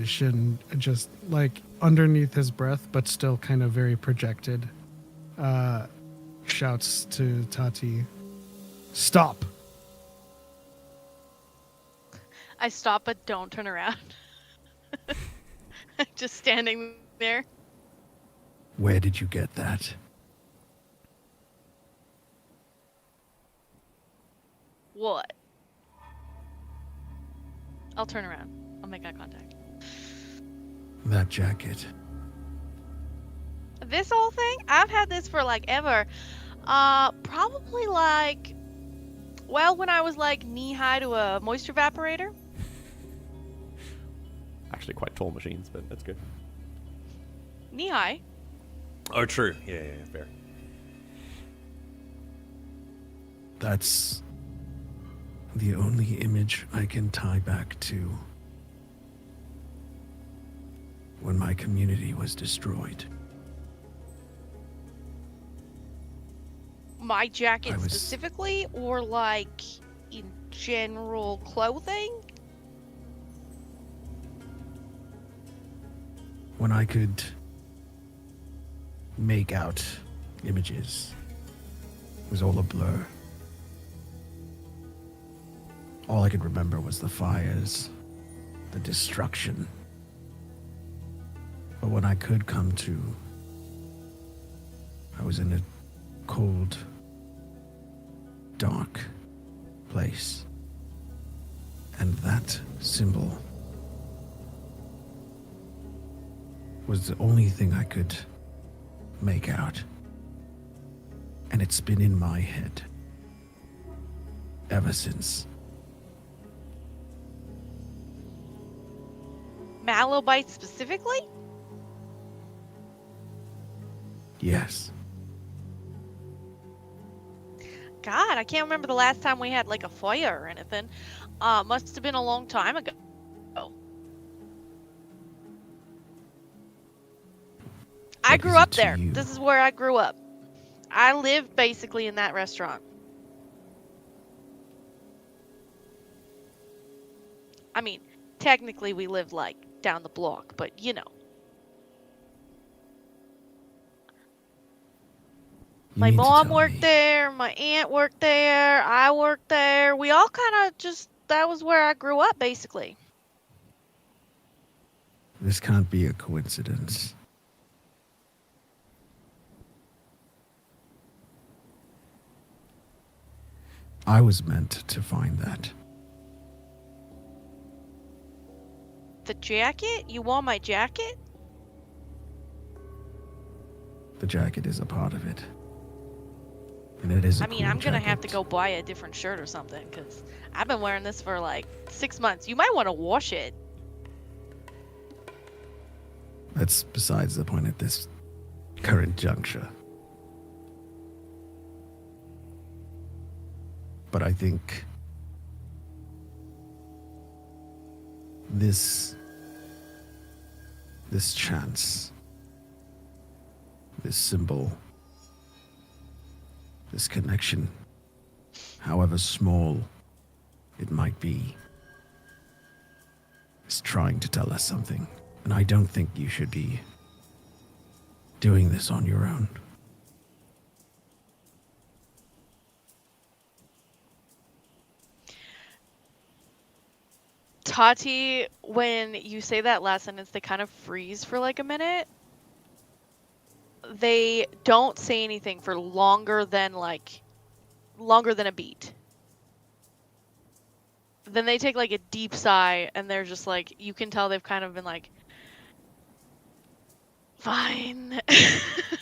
Speaker 3: Shin just like underneath his breath, but still kind of very projected, shouts to Tahti, "Stop!"
Speaker 2: I stop, but don't turn around. Just standing there.
Speaker 3: Where did you get that?
Speaker 2: What? I'll turn around. I'll make eye contact.
Speaker 3: That jacket.
Speaker 2: This whole thing? I've had this for like ever. Probably like, well, when I was like knee-high to a moisture evaporator.
Speaker 1: Actually quite tall machines, but that's good.
Speaker 2: Knee-high?
Speaker 1: Oh, true. Yeah, fair.
Speaker 3: That's the only image I can tie back to when my community was destroyed.
Speaker 2: My jacket specifically, or like in general clothing?
Speaker 3: When I could make out images, it was all a blur. All I could remember was the fires, the destruction. But when I could come to, I was in a cold, dark place. And that symbol was the only thing I could make out. And it's been in my head ever since.
Speaker 2: Malobite specifically?
Speaker 3: Yes.
Speaker 2: God, I can't remember the last time we had like a fire or anything. Must have been a long time ago. I grew up there. This is where I grew up. I lived basically in that restaurant. I mean, technically we lived like down the block, but you know. My mom worked there, my aunt worked there, I worked there. We all kind of just, that was where I grew up basically.
Speaker 3: This can't be a coincidence. I was meant to find that.
Speaker 2: The jacket? You want my jacket?
Speaker 3: The jacket is a part of it. And it is a
Speaker 2: I mean,
Speaker 3: cool
Speaker 2: I'm gonna
Speaker 3: jacket.
Speaker 2: have to go buy a different shirt or something, because I've been wearing this for like 6 months. You might want to wash it.
Speaker 3: That's besides the point at this current juncture. But I think this
Speaker 6: this chance, this symbol, this connection, however small it might be, is trying to tell us something. And I don't think you should be doing this on your own.
Speaker 2: Tahti, when you say that last sentence, they kind of freeze for like a minute. They don't say anything for longer than a beat. Then they take like a deep sigh, and they're just like, you can tell they've kind of been like, fine.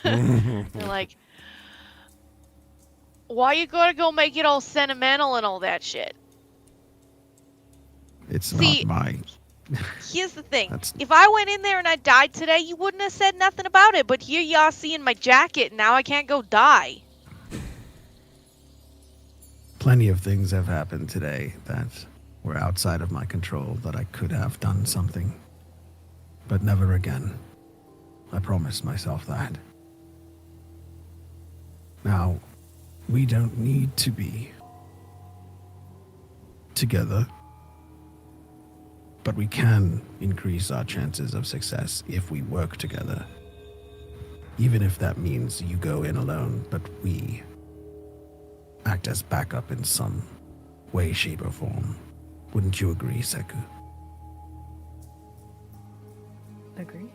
Speaker 2: They're like, why you gotta go make it all sentimental and all that shit?
Speaker 6: It's
Speaker 2: See,
Speaker 6: not my...
Speaker 2: Here's the thing.
Speaker 6: That's-
Speaker 2: If I went in there and I died today, you wouldn't have said nothing about it. But here y'all seeing my jacket, and now I can't go die.
Speaker 6: Plenty of things have happened today that were outside of my control, that I could have done something. But never again. I promised myself that. Now, we don't need to be together, but we can increase our chances of success if we work together. Even if that means you go in alone, but we act as backup in some way, shape, or form. Wouldn't you agree, Seku?
Speaker 4: Agreed.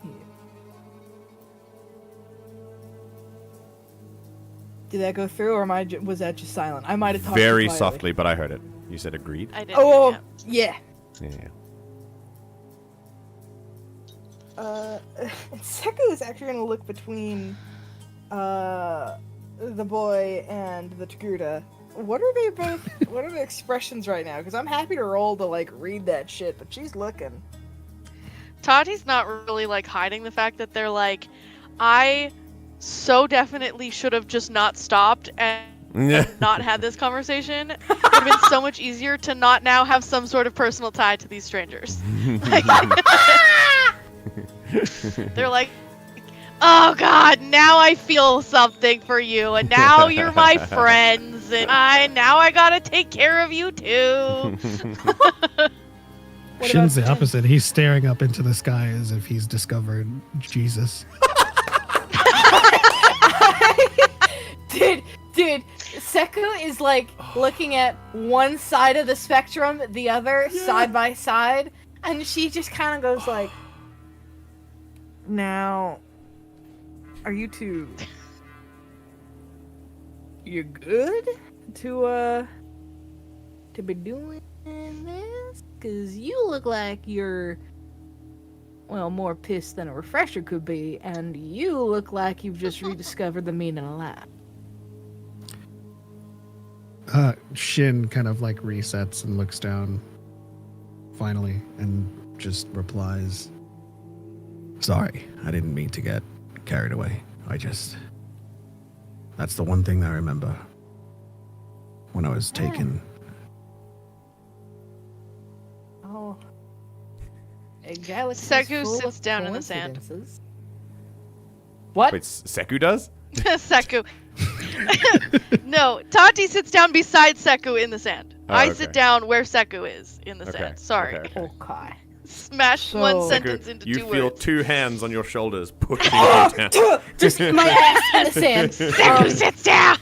Speaker 4: Did that go through, or was that just silent? I might have talked
Speaker 1: Very
Speaker 4: too quietly.
Speaker 1: softly, but I heard it. You said agreed?
Speaker 2: I did.
Speaker 4: Oh, yeah.
Speaker 1: Yeah.
Speaker 4: Seku is actually going to look between the boy and the Togruta. What are they both? What are the expressions right now? Because I'm happy to roll to like read that shit, but she's looking.
Speaker 2: Tahti's not really like hiding the fact that they're like, I so definitely should have just not stopped and not had this conversation. It would have been so much easier to not now have some sort of personal tie to these strangers. Like, they're like, oh god, now I feel something for you, and now you're my friends, and now I gotta take care of you too.
Speaker 3: Shin's the opposite. He's staring up into the sky as if he's discovered Jesus.
Speaker 4: Dude, Seku is like looking at one side of the spectrum, the other side by side, and she just kind of goes like, now, are you two, you good to be doing this? Cause you look like you're, well, more pissed than a refresher could be, and you look like you've just rediscovered the meaning of life.
Speaker 3: Shin kind of like resets and looks down finally and just replies,
Speaker 6: Sorry, I didn't mean to get carried away. That's the one thing I remember when I was taken.
Speaker 4: Oh. A galaxy
Speaker 2: Seku
Speaker 4: full
Speaker 2: sits
Speaker 4: of
Speaker 2: down in the sand.
Speaker 4: coincidences. What?
Speaker 1: Wait, Seku does?
Speaker 2: Seku. No, Tahti sits down beside Seku in the sand.
Speaker 1: Oh,
Speaker 2: I
Speaker 1: okay.
Speaker 2: sit down where Seku is in the
Speaker 1: Okay,
Speaker 2: sand. Sorry.
Speaker 1: okay.
Speaker 4: Okay.
Speaker 2: Smash
Speaker 4: So-
Speaker 2: one sentence
Speaker 1: Seku,
Speaker 2: into
Speaker 1: you
Speaker 2: two
Speaker 1: feel
Speaker 2: words.
Speaker 1: two hands on your shoulders pushing you down.
Speaker 4: Just my ass in the sand.
Speaker 2: Seku sits down!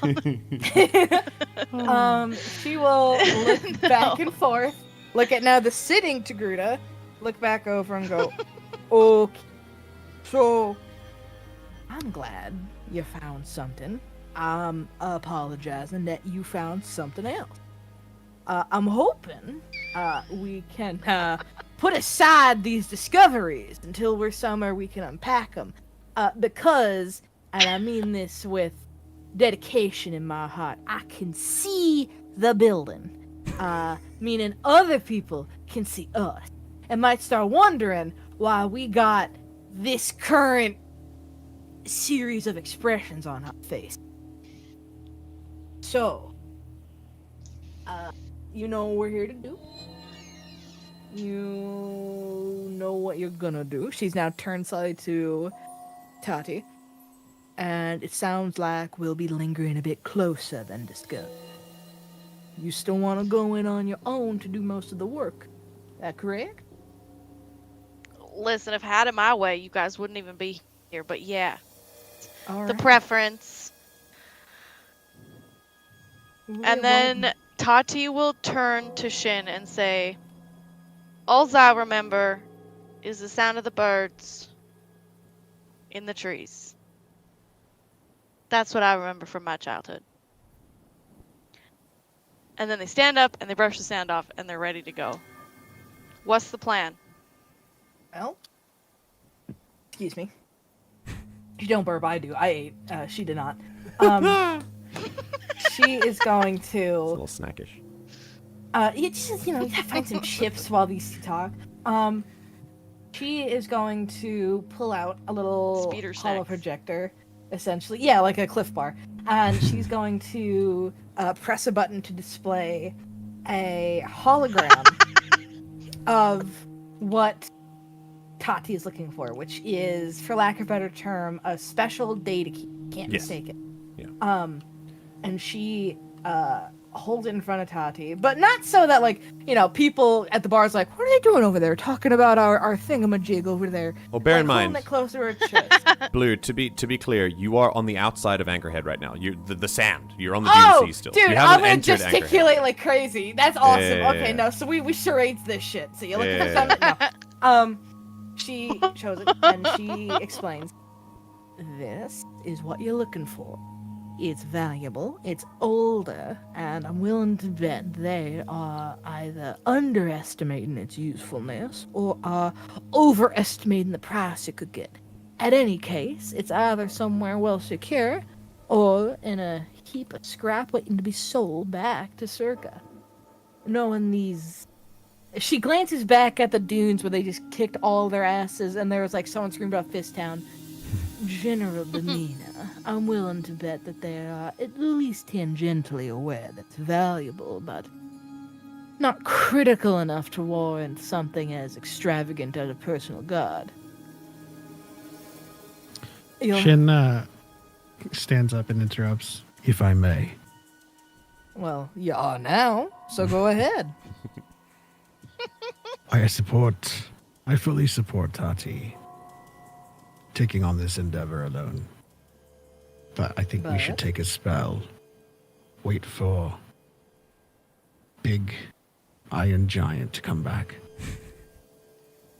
Speaker 4: She will look back and forth, look at now the sitting Togruta, look back over and go, okay, so I'm glad you found something. I'm apologizing that you found something else. I'm hoping we can put aside these discoveries until we're somewhere we can unpack them. Because, and I mean this with dedication in my heart, I can see the building. Meaning other people can see us. And might start wondering why we got this current series of expressions on our face. So, you know what we're here to do? You know what you're gonna do. She's now turned slightly to Tahti. And it sounds like we'll be lingering a bit closer than discussed. You still want to go in on your own to do most of the work. That correct?
Speaker 2: Listen, if I had it my way, you guys wouldn't even be here. But yeah,
Speaker 4: All
Speaker 2: the
Speaker 4: right.
Speaker 2: preference.
Speaker 4: Well,
Speaker 2: And then Tati will turn to Shin and say, "All I remember is the sound of the birds in the trees. That's what I remember from my childhood." And then they stand up and they brush the sand off and they're ready to go. What's the plan?
Speaker 4: well, excuse me. You don't burp, I do. I ate. She did not. She is going
Speaker 1: It's a
Speaker 4: to.
Speaker 1: little snackish.
Speaker 4: You just, find some chips while these two talk. She is going to pull out a little
Speaker 2: Speeder
Speaker 4: hollow
Speaker 2: snacks.
Speaker 4: projector, essentially. Yeah, like a Cliff Bar. And she's going to press a button to display a hologram of what Tati is looking for, which is, for lack of a better term, a special data key. Can't
Speaker 1: Yes.
Speaker 4: mistake it.
Speaker 1: Yeah.
Speaker 4: And she holds it in front of Tati, but not so that, like, people at the bar's like, what are they doing over there? Talking about our thingamajig over there.
Speaker 1: Well, bear in
Speaker 4: Like,
Speaker 1: mind,
Speaker 4: holding it closer to her chest.
Speaker 1: Blue, to be clear, you are on the outside of Anchorhead right now. You're the sand. You're on the
Speaker 4: Oh,
Speaker 1: Dune Sea still.
Speaker 4: dude,
Speaker 1: you
Speaker 4: I'm
Speaker 1: haven't
Speaker 4: gonna
Speaker 1: entered
Speaker 4: gesticulate like crazy. That's awesome.
Speaker 1: Yeah.
Speaker 4: Okay, no, so we charades this shit. So you look at the
Speaker 1: Yeah.
Speaker 4: feminine. No. She shows it and she explains. This is what you're looking for. It's valuable, it's older, and I'm willing to bet they are either underestimating its usefulness or are overestimating the price it could get. At any case, it's either somewhere well secure or in a heap of scrap waiting to be sold back to Circa. Knowing these. She glances back at the dunes where they just kicked all their asses and there was like someone screamed about Fisttown. General demeanor. I'm willing to bet that they are at least tangentially aware that it's valuable, but not critical enough to warrant something as extravagant as a personal guard.
Speaker 3: Shin stands up and interrupts.
Speaker 6: If I may.
Speaker 4: Well, you are now, so go ahead.
Speaker 6: I fully support Tati taking on this endeavor alone. But I think we should
Speaker 4: But?
Speaker 6: take a spell, wait for big iron giant to come back,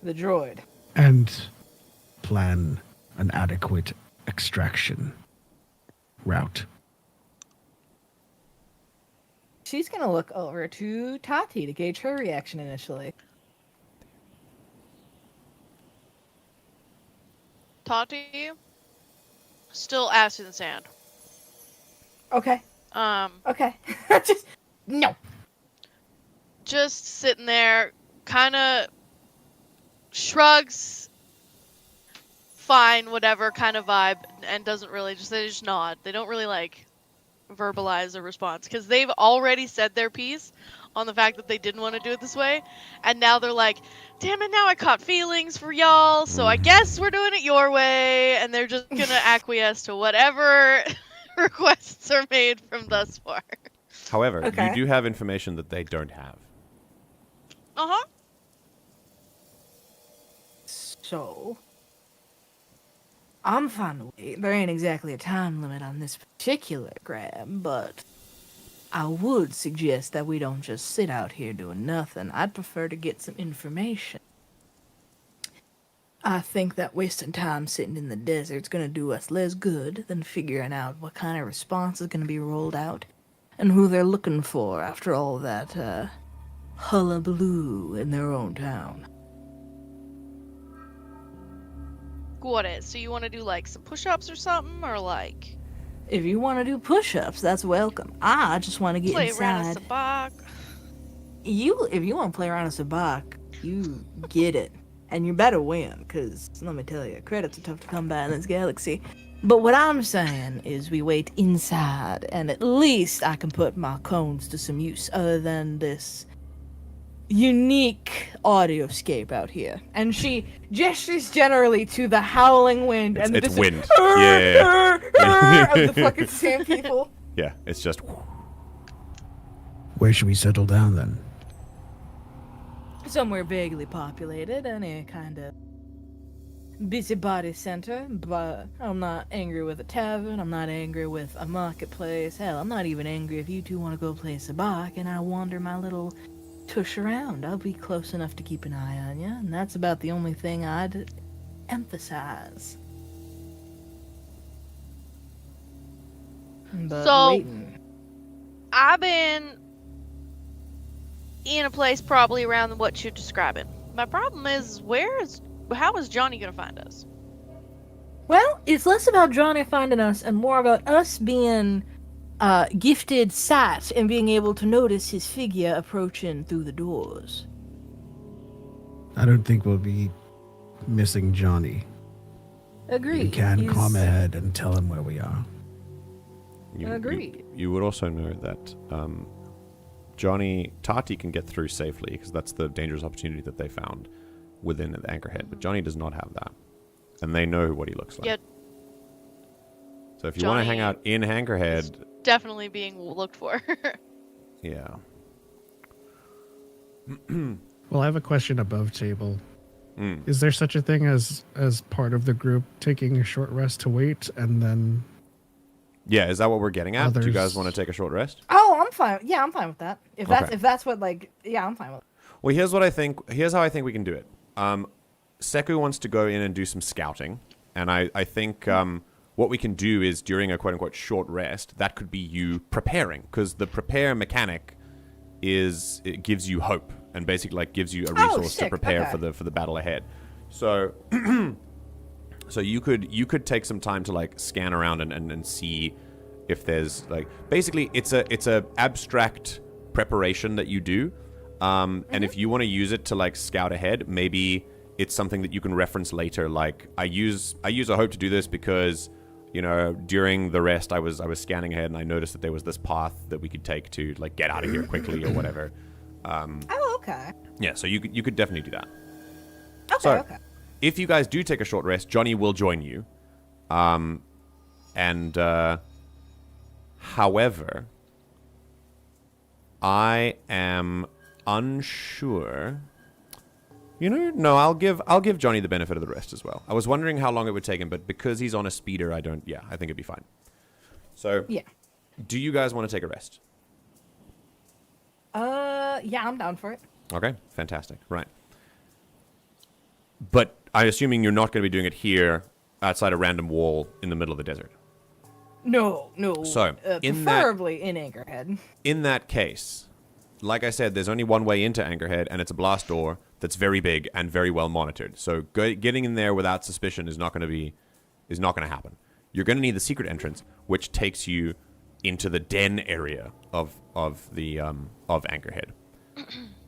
Speaker 4: The droid.
Speaker 6: and plan an adequate extraction route.
Speaker 4: She's gonna look over to Tati to gauge her reaction initially.
Speaker 2: Tati, still ass in the sand.
Speaker 4: Okay. Okay. Just no.
Speaker 2: Just sitting there, kind of shrugs, fine, whatever kind of vibe, and doesn't really, they just nod. They don't really like verbalize a response because they've already said their piece on the fact that they didn't want to do it this way, and now they're like, damn it, now I caught feelings for y'all, so I guess we're doing it your way, and they're just gonna acquiesce to whatever requests are made from thus far.
Speaker 1: However,
Speaker 4: Okay.
Speaker 1: you do have information that they don't have.
Speaker 2: Uh-huh.
Speaker 4: So, I'm fine to wait. There ain't exactly a time limit on this particular grab, but I would suggest that we don't just sit out here doing nothing. I'd prefer to get some information. I think that wasting time sitting in the desert's gonna do us less good than figuring out what kind of response is gonna be rolled out and who they're looking for after all that, hullabaloo in their own town.
Speaker 2: Got it. So you want to do like some push-ups or something, or like
Speaker 4: If you want to do push-ups, that's welcome. I just want to get
Speaker 2: play around a
Speaker 4: inside.
Speaker 2: sabak?
Speaker 4: If you want to play around a sabak, you get it, and you better win. Cause let me tell you, credits are tough to come by in this galaxy. But what I'm saying is, we wait inside, and at least I can put my cones to some use, other than this unique audioscape out here. And she gestures generally to the howling wind and
Speaker 1: It's
Speaker 4: the
Speaker 1: wind.
Speaker 4: distant
Speaker 1: Yeah.
Speaker 4: of the fucking sand people.
Speaker 1: Yeah, it's just...
Speaker 6: Where should we settle down then?
Speaker 4: Somewhere vaguely populated, any kind of busybody center, but I'm not angry with a tavern, I'm not angry with a marketplace, hell, I'm not even angry if you two want to go play sabacc and I wander my little tush around. I'll be close enough to keep an eye on you, and that's about the only thing I'd emphasize. But
Speaker 2: So-
Speaker 4: waiting.
Speaker 2: I've been in a place probably around what you're describing. My problem is, how is Johnny gonna find us?
Speaker 4: Well, it's less about Johnny finding us and more about us being gifted sight and being able to notice his figure approaching through the doors.
Speaker 6: I don't think we'll be missing Johnny.
Speaker 4: Agreed.
Speaker 6: We can
Speaker 4: He's-
Speaker 6: come ahead and tell him where we are.
Speaker 4: Agreed.
Speaker 1: You would also know that Tahti can get through safely because that's the dangerous opportunity that they found within the Anchorhead. But Johnny does not have that, and they know what he looks like.
Speaker 2: Yeah.
Speaker 1: So if you want to hang
Speaker 2: Johnny
Speaker 1: out in Anchorhead,
Speaker 2: Definitely being looked for.
Speaker 1: yeah.
Speaker 3: Well, I have a question above table.
Speaker 1: Mm.
Speaker 3: Is there such a thing as part of the group taking a short rest to wait and then?
Speaker 1: Yeah, is that what we're getting at? Do you guys
Speaker 3: Others-
Speaker 1: want to take a short rest?
Speaker 4: Oh, I'm fine. Yeah, I'm fine with that. If
Speaker 1: Okay.
Speaker 4: that's what I'm fine with it.
Speaker 1: Well, here's what I think. Here's how I think we can do it. Seku wants to go in and do some scouting, and I think what we can do is during a quote-unquote short rest, that could be you preparing, because the prepare mechanic it gives you hope and basically like gives you a resource to
Speaker 4: sick.
Speaker 1: prepare
Speaker 4: Okay.
Speaker 1: for the battle ahead. So so you could take some time to like scan around and see if there's like basically it's a abstract preparation that you do. And if you want to use it to like scout ahead, maybe it's something that you can reference later. Like I use a hope to do this because, you know, during the rest I was scanning ahead and I noticed that there was this path that we could take to like get out of here quickly or whatever.
Speaker 4: Oh, okay.
Speaker 1: Yeah, so you could definitely do that.
Speaker 4: Okay,
Speaker 1: So,
Speaker 4: okay.
Speaker 1: if you guys do take a short rest, Johnny will join you. However, I am unsure. You know, no, I'll give Johnny the benefit of the rest as well. I was wondering how long it would take him, but because he's on a speeder, I think it'd be fine. So,
Speaker 4: Yeah.
Speaker 1: do you guys want to take a rest?
Speaker 4: Yeah, I'm down for it.
Speaker 1: Okay, fantastic. Right. But I'm assuming you're not going to be doing it here outside a random wall in the middle of the desert.
Speaker 4: No.
Speaker 1: So, in
Speaker 4: preferably in Anchorhead.
Speaker 1: In that case, like I said, there's only one way into Anchorhead, and it's a blast door that's very big and very well monitored. So getting in there without suspicion is not going to happen. You're going to need the secret entrance, which takes you into the den area of Anchorhead.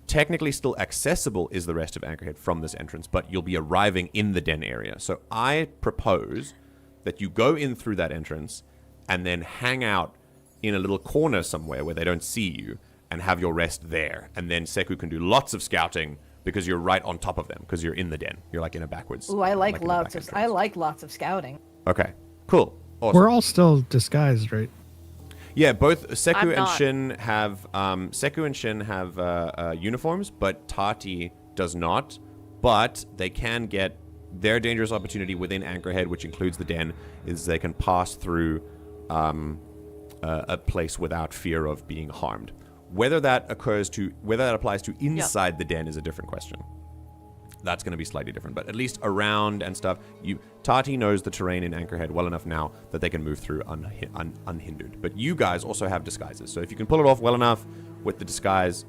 Speaker 1: Technically still accessible is the rest of Anchorhead from this entrance, but you'll be arriving in the den area. So I propose that you go in through that entrance and then hang out in a little corner somewhere where they don't see you and have your rest there. And then Seku can do lots of scouting because you're right on top of them because you're in the den. You're like in a backwards.
Speaker 4: Ooh, I like
Speaker 1: in a
Speaker 4: lots
Speaker 1: back
Speaker 4: of
Speaker 1: entrance.
Speaker 4: scouting.
Speaker 1: Okay, cool. Awesome.
Speaker 3: We're all still disguised, right?
Speaker 1: Yeah, both Seku
Speaker 2: I'm
Speaker 1: and
Speaker 2: not.
Speaker 1: Shin have uniforms, but Tahti does not. But they can get their dangerous opportunity within Anchorhead, which includes the den, is they can pass through a place without fear of being harmed. Whether that applies to inside the den is a different question. That's going to be slightly different, but at least around and stuff, Tahti knows the terrain in Anchorhead well enough now that they can move through unhindered. But you guys also have disguises, so if you can pull it off well enough with the disguise,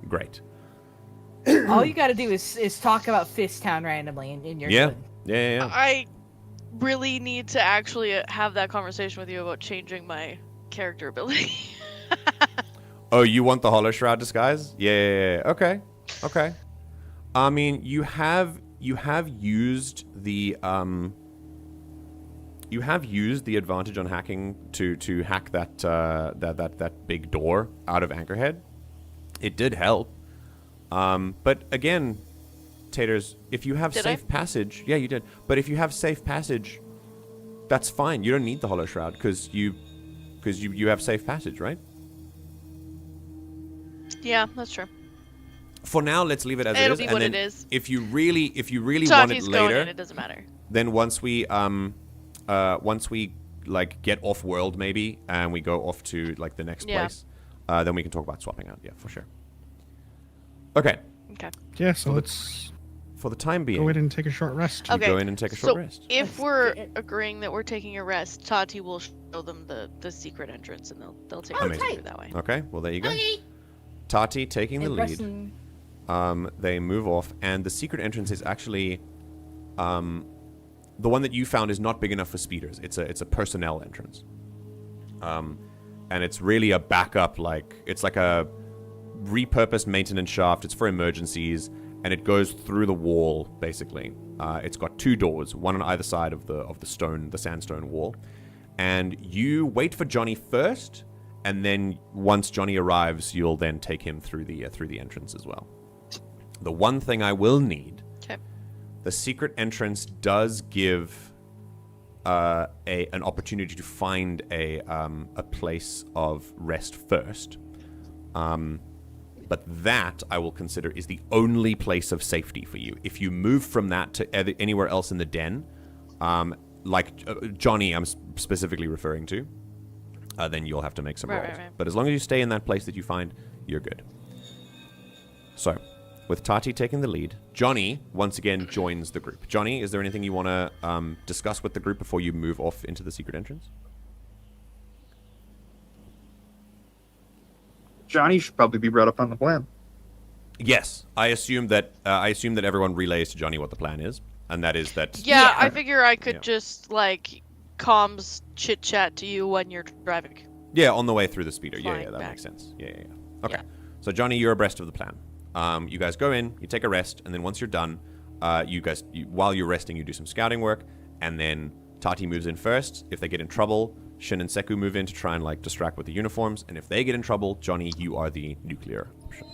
Speaker 1: great.
Speaker 4: All you gotta do is talk about Fist Town randomly and you're
Speaker 1: Yeah,
Speaker 4: good.
Speaker 1: yeah.
Speaker 2: I really need to actually have that conversation with you about changing my character ability.
Speaker 1: Oh, you want the Hollow Shroud disguise? Yeah. Okay. I mean, you have used the advantage on hacking to hack that big door out of Anchorhead. It did help. But again, Taters, if you have safe passage, yeah, you did. But if you have safe passage, that's fine. You don't need the Hollow Shroud because you have safe passage, right?
Speaker 2: Yeah, that's true.
Speaker 1: For now, let's leave it as
Speaker 2: It'll
Speaker 1: it is.
Speaker 2: be
Speaker 1: And
Speaker 2: what
Speaker 1: then
Speaker 2: it is.
Speaker 1: if you really want it
Speaker 2: Tahti's going
Speaker 1: later,
Speaker 2: in, it doesn't matter.
Speaker 1: then once we like get off world maybe and we go off to like the next place, then we can talk about swapping out. Yeah, for sure. Okay.
Speaker 2: Okay.
Speaker 3: Yeah, so let's
Speaker 1: For the time being,
Speaker 3: go in and take a short rest.
Speaker 2: Okay.
Speaker 1: go in and take a short
Speaker 2: So
Speaker 1: rest.
Speaker 2: if we're agreeing that we're taking a rest, Tahti will show them the secret entrance, and they'll take them through that way.
Speaker 1: Okay. Well, there you go.
Speaker 4: Okay.
Speaker 1: Tahti taking the lead.
Speaker 4: Impressing.
Speaker 1: They move off, and the secret entrance is actually, the one that you found is not big enough for speeders. It's a personnel entrance, and it's really a backup. Like it's like a repurposed maintenance shaft. It's for emergencies, and it goes through the wall basically. It's got 2 doors, one on either side of the sandstone wall, and you wait for Johnny first, and then once Johnny arrives, you'll then take him through the entrance as well. The one thing I will need, the secret entrance does give an opportunity to find a place of rest first. But that, I will consider, is the only place of safety for you. If you move from that to anywhere else in the den, like Johnny I'm specifically referring to, then you'll have to make some rolls. Right. But as long as you stay in that place that you find, you're good. So, with Tahti taking the lead, Johnny once again joins the group. Johnny, is there anything you want to discuss with the group before you move off into the secret entrance?
Speaker 5: Johnny should probably be brought up on the plan.
Speaker 1: Yes, I assume that everyone relays to Johnny what the plan is, and that is that.
Speaker 2: Yeah, I figure I could just like comms chit chat to you when you're driving.
Speaker 1: Yeah, on the way through the speeder.
Speaker 2: Flying
Speaker 1: Yeah, that
Speaker 2: back.
Speaker 1: makes sense. Yeah. Okay, so Johnny, you're abreast of the plan. You guys go in, you take a rest, and then once you're done, while you're resting, you do some scouting work, and then Tahti moves in first. If they get in trouble, Shin and Seku move in to try and like distract with the uniforms, and if they get in trouble, Johnny, you are the nuclear option.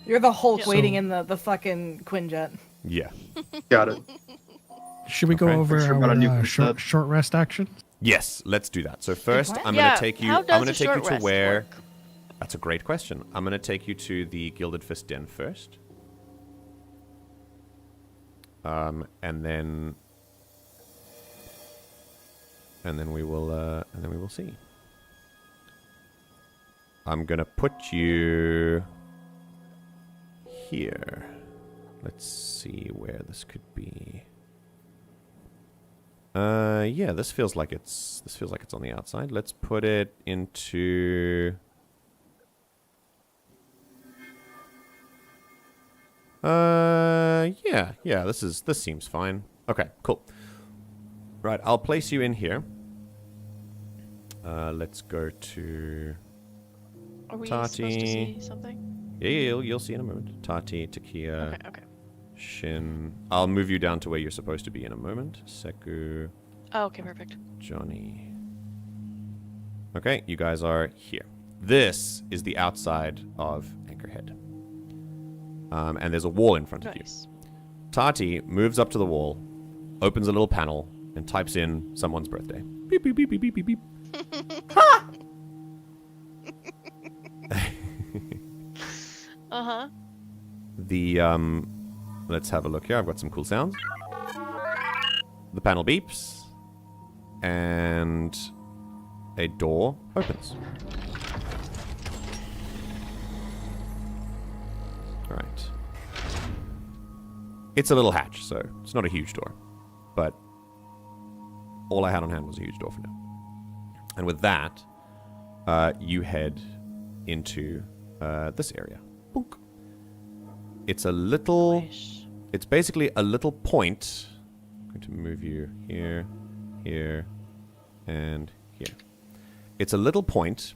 Speaker 4: You're the Hulk waiting in the fucking Quinjet.
Speaker 1: Yeah.
Speaker 5: Got it.
Speaker 3: Should we go over our short rest action?
Speaker 1: Yes, let's do that. So first, I'm
Speaker 2: Yeah,
Speaker 1: going to take you.
Speaker 2: how
Speaker 1: I'm
Speaker 2: does
Speaker 1: going to
Speaker 2: a
Speaker 1: take you
Speaker 2: short
Speaker 1: to
Speaker 2: rest
Speaker 1: where.
Speaker 2: work?
Speaker 1: That's a great question. I'm going to take you to the Gilded Fist Den first, and then we will see. I'm going to put you here. Let's see where this could be. Yeah, this feels like it's on the outside. Let's put it into. Yeah. This seems fine. Okay, cool. Right, I'll place you in here. Let's go to.
Speaker 2: Are we
Speaker 1: Tahti.
Speaker 2: supposed to see something?
Speaker 1: Yeah, you'll see in a moment. Tahti, Takia.
Speaker 2: Okay.
Speaker 1: Shin. I'll move you down to where you're supposed to be in a moment. Seku.
Speaker 2: Oh, okay, perfect.
Speaker 1: Johnny. Okay, you guys are here. This is the outside of Anchorhead. And there's a wall in front of you. Tahti moves up to the wall, opens a little panel, and types in someone's birthday. Beep, beep, beep, beep, beep, beep, beep.
Speaker 2: Uh-huh.
Speaker 1: Let's have a look here. I've got some cool sounds. The panel beeps, and a door opens. All right. It's a little hatch, so it's not a huge door, but all I had on hand was a huge door for now. And with that, you head into this area. Boink. It's a little... It's basically a little point. I'm going to move you here, here, and here. It's a little point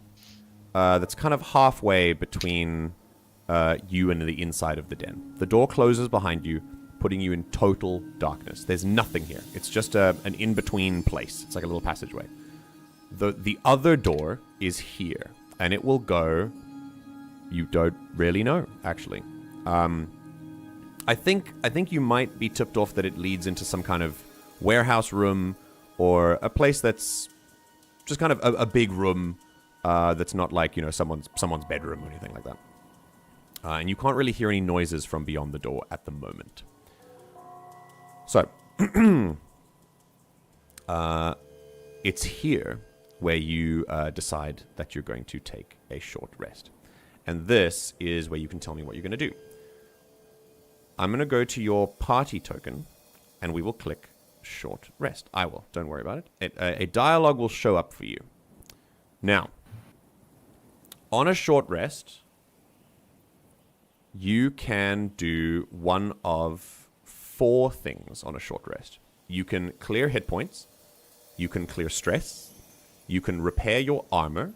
Speaker 1: that's kind of halfway between you and the inside of the den. The door closes behind you, putting you in total darkness. There's nothing here. It's just an in-between place. It's like a little passageway. The other door is here, and it will go... You don't really know, actually. I think you might be tipped off that it leads into some kind of warehouse room or a place that's just kind of a big room that's not like, someone's bedroom or anything like that. And you can't really hear any noises from beyond the door at the moment. So, it's here where you decide that you're going to take a short rest. And this is where you can tell me what you're going to do. I'm going to go to your party token, and we will click short rest. I will. Don't worry about it. A dialogue will show up for you. Now, on a short rest, you can do one of 4 things on a short rest. You can clear hit points, you can clear stress, you can repair your armor,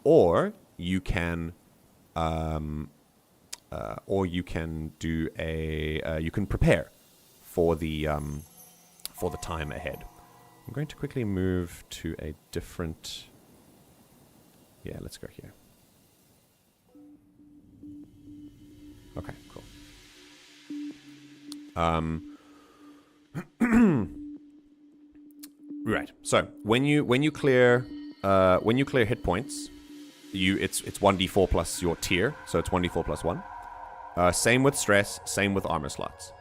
Speaker 1: or you can do you can prepare for the time ahead. I'm going to quickly move to a different. Yeah, let's go here. Okay, cool. Right. So when you clear hit points, it's 1d4 plus your tier, so it's 1d4 plus 1. Same with stress, same with armor slots.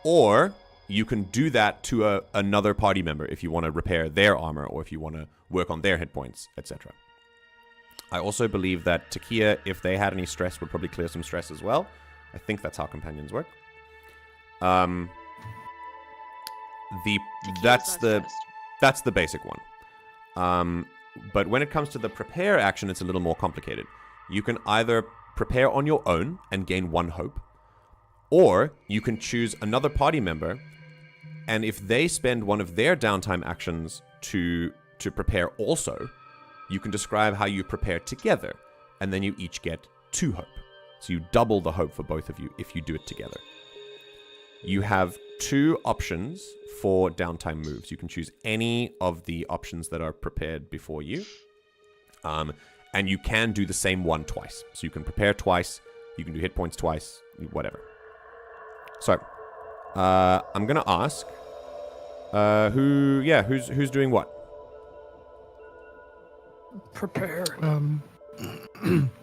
Speaker 1: Or you can do that to another party member if you want to repair their armor or if you want to work on their hit points, etc. I also believe that Takia, if they had any stress, would probably clear some stress as well. I think that's how companions work. That's the basic one. But when it comes to the prepare action, it's a little more complicated. You can either prepare on your own and gain 1 hope, or you can choose another party member, and if they spend one of their downtime actions to prepare also, you can describe how you prepare together, and then you each get 2 hope. So you double the hope for both of you if you do it together. You have 2 options for downtime moves. You can choose any of the options that are prepared before you. And you can do the same one twice. So you can prepare twice, you can do hit points twice, whatever. So, I'm gonna ask, who's doing what?
Speaker 3: Prepare. I'm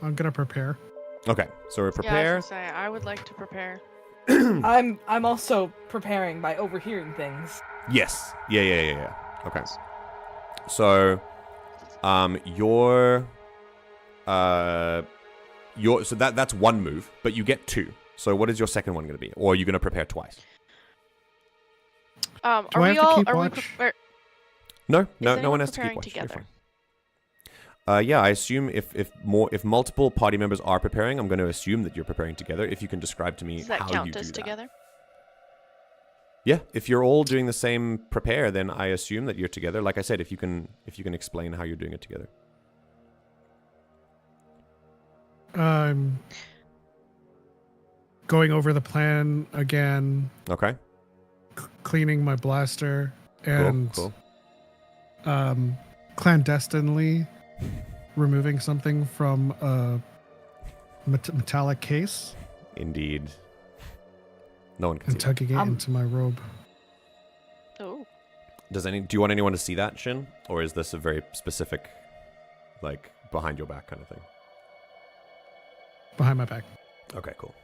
Speaker 3: gonna prepare.
Speaker 1: Okay, so we
Speaker 2: Yeah, I
Speaker 1: prepare.
Speaker 2: was gonna say, I would like to prepare.
Speaker 4: I'm also preparing by overhearing things.
Speaker 1: Yes. Yeah. Okay. So, so that's 1 move, but you get 2. So what is your second one going to be? Or are you going to prepare twice?
Speaker 2: Are we prepared?
Speaker 1: No one has to keep watch.
Speaker 2: Together?
Speaker 1: Yeah, I assume if multiple party members are preparing, I'm going to assume that you're preparing together. If you can describe to me
Speaker 2: Does that
Speaker 1: how
Speaker 2: count
Speaker 1: you do
Speaker 2: as
Speaker 1: that.
Speaker 2: Together?
Speaker 1: Yeah, if you're all doing the same prepare, then I assume that you're together. Like I said, if you can explain how you're doing it together.
Speaker 3: Going over the plan again.
Speaker 1: Okay.
Speaker 3: Cleaning my blaster and
Speaker 1: cool.
Speaker 3: Clandestinely removing something from a metallic case.
Speaker 1: Indeed. No one can
Speaker 3: and
Speaker 1: see that.
Speaker 3: tugging it into my robe.
Speaker 2: Oh.
Speaker 1: Do you want anyone to see that, Shin? Or is this a very specific, like, behind your back kind of thing?
Speaker 3: Behind my back.
Speaker 1: Okay, cool.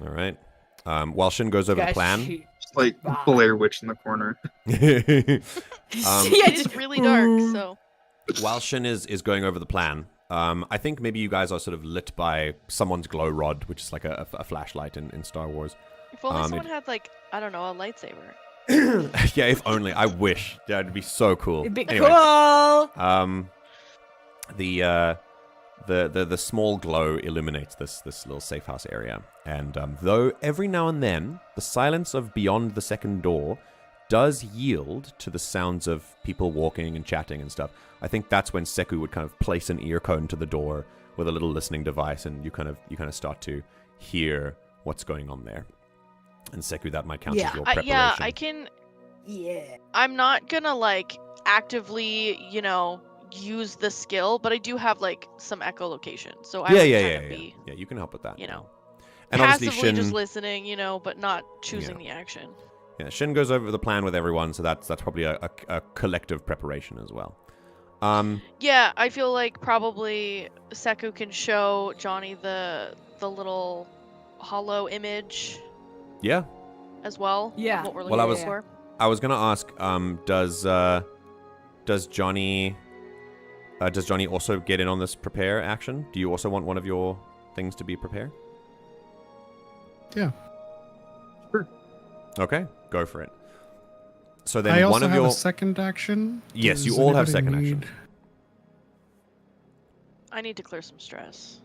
Speaker 1: All right. While Shin goes over the plan.
Speaker 5: Just like Blair Witch in the corner.
Speaker 2: It's really dark, so.
Speaker 1: While Shin is going over the plan, I think maybe you guys are sort of lit by someone's glow rod, which is like a flashlight in Star Wars.
Speaker 2: If only someone had, like, I don't know, a lightsaber.
Speaker 1: Yeah, if only. I wish. Yeah, it'd be so cool.
Speaker 4: It'd be
Speaker 1: anyway,
Speaker 4: cool.
Speaker 1: The small glow illuminates this little safe house area, and though every now and then the silence of beyond the second door does yield to the sounds of people walking and chatting and stuff, I think that's when Seku would kind of place an ear cone to the door with a little listening device, and you kind of start to hear what's going on there. And Seku, that might count as your preparation.
Speaker 2: Yeah, I can.
Speaker 4: Yeah.
Speaker 2: I'm not gonna like actively, use the skill, but I do have like some echolocation, so I would kind of be,
Speaker 1: yeah. You can help with that. And obviously
Speaker 2: passively
Speaker 1: Shin,
Speaker 2: just listening, but not choosing the action.
Speaker 1: yeah, Shin goes over the plan with everyone, so that's probably a collective preparation as well.
Speaker 2: Yeah, I feel like probably Seku can show Johnny the little hollow image.
Speaker 1: Yeah.
Speaker 2: As well.
Speaker 4: Yeah.
Speaker 2: Of what we're
Speaker 1: Well,
Speaker 2: looking for.
Speaker 1: I was gonna ask, does Johnny also get in on this prepare action? Do you also want one of your things to be prepare?
Speaker 3: Yeah.
Speaker 5: Sure.
Speaker 1: Okay, go for it. So then
Speaker 3: I also
Speaker 1: one of
Speaker 3: have
Speaker 1: your
Speaker 3: a second action.
Speaker 1: Yes,
Speaker 3: Does
Speaker 1: you all have
Speaker 3: anybody
Speaker 1: second action.
Speaker 2: I need to clear some stress.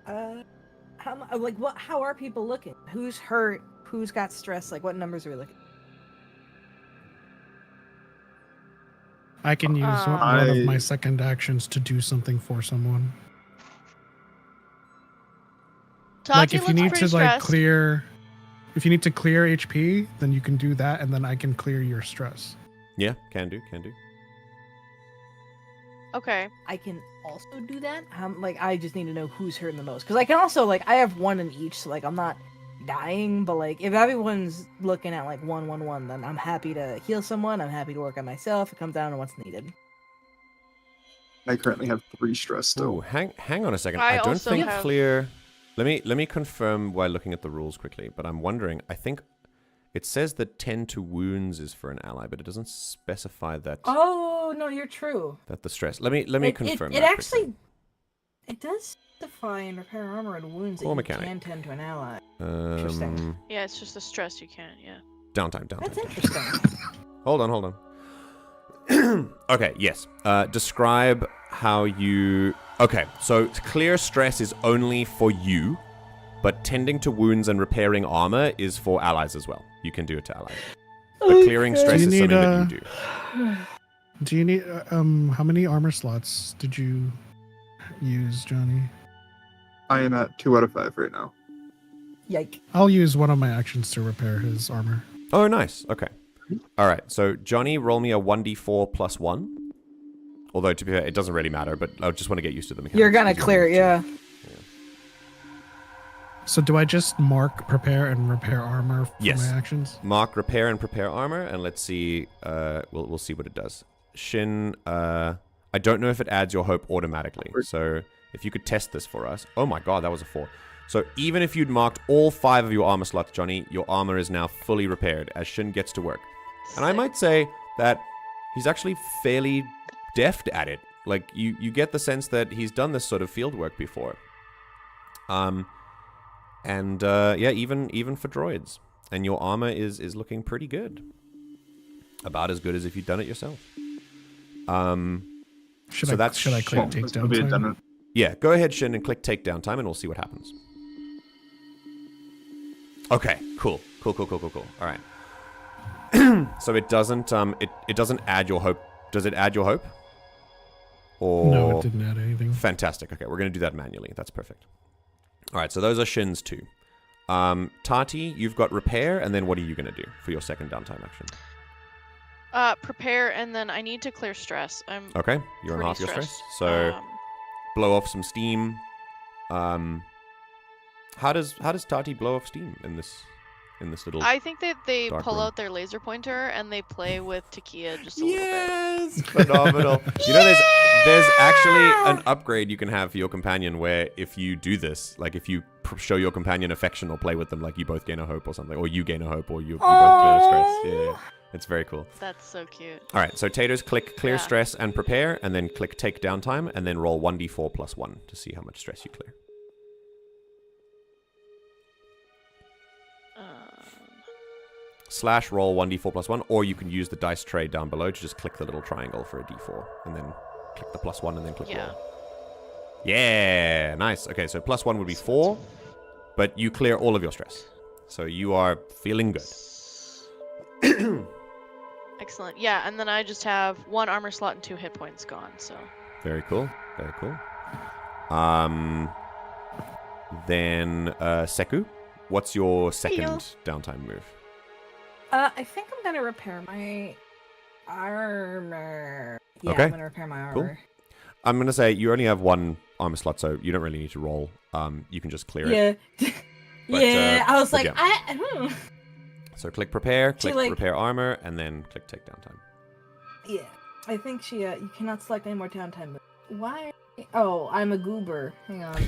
Speaker 4: How are people looking? Who's hurt? Who's got stress? Like, what numbers are we looking?
Speaker 3: I can use one of my second actions to do something for someone.
Speaker 2: Tahti
Speaker 3: if you
Speaker 2: looks
Speaker 3: need
Speaker 2: pretty
Speaker 3: to
Speaker 2: stressed.
Speaker 3: clear HP, then you can do that, and then I can clear your stress.
Speaker 1: Yeah, can do.
Speaker 2: Okay.
Speaker 4: I can also do that. I just need to know who's hurting the most, because I can also I have one in each, so I'm not dying. But if everyone's looking at 1-1-1, then I'm happy to heal someone. I'm happy to work on myself. It comes down to what's needed.
Speaker 5: I currently have 3 stress still.
Speaker 1: Oh, hang on a second.
Speaker 2: I
Speaker 1: I don't
Speaker 2: also
Speaker 1: think
Speaker 2: have-
Speaker 1: clear. Let me confirm while looking at the rules quickly. But I'm wondering. I think it says that 10 to wounds is for an ally, but it doesn't specify that.
Speaker 4: Oh no, you're true.
Speaker 1: That the stress. Let me confirm.
Speaker 4: It
Speaker 1: that
Speaker 4: actually,
Speaker 1: quickly.
Speaker 4: it does specify in repair armor and wounds
Speaker 1: Core
Speaker 4: that you
Speaker 1: mechanic.
Speaker 4: can tend to an ally. Interesting.
Speaker 2: Yeah, it's just the stress you can't. Yeah.
Speaker 1: Downtime.
Speaker 4: That's interesting.
Speaker 1: Hold on. Okay, yes. Describe how you... Okay, so clear stress is only for you, but tending to wounds and repairing armor is for allies as well. You can do it to allies. But clearing stress is something that you do.
Speaker 3: Do you need... how many armor slots did you use, Johnny?
Speaker 5: I am at 2 out of 5 right now.
Speaker 4: Yike.
Speaker 3: I'll use one of my actions to repair his armor.
Speaker 1: Oh, nice. Okay. All right, so Johnny, roll me a 1d4 plus 1. Although, to be fair, it doesn't really matter, but I just want to get used to the mechanics.
Speaker 4: You're gonna clear it, yeah.
Speaker 3: So do I just mark prepare and repair armor for
Speaker 1: Yes.
Speaker 3: my actions?
Speaker 1: Mark repair and prepare armor, and let's see. We'll see what it does. Shin, I don't know if it adds your hope automatically. So if you could test this for us. Oh my god, that was a 4. So even if you'd marked all 5 of your armor slots, Johnny, your armor is now fully repaired as Shin gets to work. And I might say that he's actually fairly deft at it. You get the sense that he's done this sort of field work before. Yeah, even for droids. And your armor is looking pretty good. About as good as if you'd done it yourself.
Speaker 3: Should I click
Speaker 5: Well,
Speaker 3: take
Speaker 5: that's
Speaker 3: down
Speaker 5: probably
Speaker 3: time?
Speaker 5: done it.
Speaker 1: Yeah, go ahead, Shin, and click take down time, and we'll see what happens. Okay, cool. All right. So it doesn't it doesn't add your hope. Does it add your hope? Or
Speaker 3: No, it didn't add anything.
Speaker 1: Fantastic. Okay, we're gonna do that manually. That's perfect. All right, so those are Shin's 2. Tahti, you've got repair, and then what are you gonna do for your second downtime action?
Speaker 2: Prepare, and then I need to clear stress. I'm
Speaker 1: Okay, you're on
Speaker 2: pretty
Speaker 1: half your stress.
Speaker 2: stressed.
Speaker 1: So blow off some steam. How does Tahti blow off steam in this little?
Speaker 2: I think that they
Speaker 1: dark
Speaker 2: pull
Speaker 1: room.
Speaker 2: out their laser pointer and they play with Takia just a little bit.
Speaker 1: Yes, phenomenal. You know, there's actually an upgrade you can have for your companion where if you do this, if you show your companion affection or play with them, you both gain a hope or something, or you gain a hope, or you both clear stress. Yeah, it's very cool.
Speaker 2: That's so cute.
Speaker 1: All right, so Taters, click clear
Speaker 2: Yeah.
Speaker 1: stress and prepare, and then click take downtime, and then roll 1d4 plus 1 to see how much stress you clear. / roll 1d4 plus 1, or you can use the dice tray down below to just click the little triangle for a d4, and then click the plus 1, and then click roll. Yeah, nice. Okay, so plus 1 would be 4, but you clear all of your stress. So you are feeling good.
Speaker 2: Excellent. Yeah, and then I just have 1 armor slot and 2 hit points gone, so.
Speaker 1: Very cool. Very cool. Then, Seku, what's your second downtime move?
Speaker 4: I think I'm gonna repair my armor. Yeah,
Speaker 1: Okay.
Speaker 4: I'm gonna repair my armor.
Speaker 1: I'm going to say you only have one armor slot, so you don't really need to roll. You can just clear it.
Speaker 4: Yeah.
Speaker 1: But,
Speaker 4: yeah, I was
Speaker 1: but
Speaker 4: like,
Speaker 1: yeah. So click prepare, click
Speaker 4: like-
Speaker 1: repair armor, and then click take downtime.
Speaker 4: Yeah, I think she, you cannot select any more downtime. Why? Oh, I'm a goober. Hang on.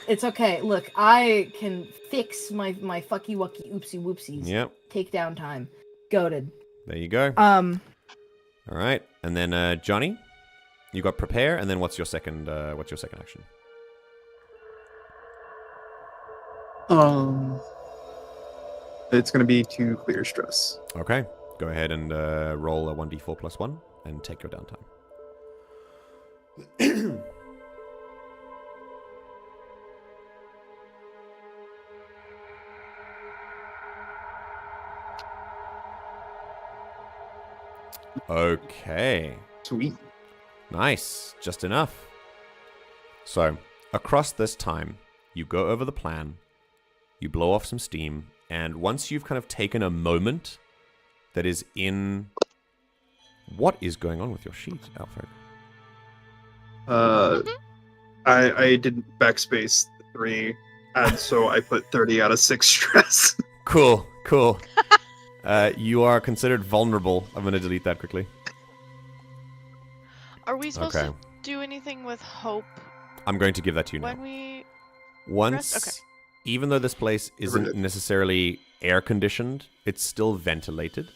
Speaker 4: It's okay. Look, I can fix my fucky wucky oopsie whoopsies.
Speaker 1: Yep.
Speaker 4: Take downtime. Goated.
Speaker 1: There you go. All right, and then Johnny, you got prepare, and then what's your second action?
Speaker 5: It's gonna be to clear stress.
Speaker 1: Okay, go ahead and roll a 1d4 plus 1 and take your downtime. Okay.
Speaker 5: Sweet.
Speaker 1: Nice. Just enough. So, across this time, you go over the plan, you blow off some steam, and once you've kind of taken a moment that is in... What is going on with your sheet, Alfred?
Speaker 5: I did backspace 3, and so I put 30 out of 6 stress.
Speaker 1: Cool. You are considered vulnerable. I'm going to delete that quickly.
Speaker 2: Are we supposed to do anything with hope
Speaker 1: I'm going to give that to you now.
Speaker 2: when we...
Speaker 1: Once,
Speaker 2: Okay.
Speaker 1: even though this place isn't necessarily air conditioned, it's still ventilated.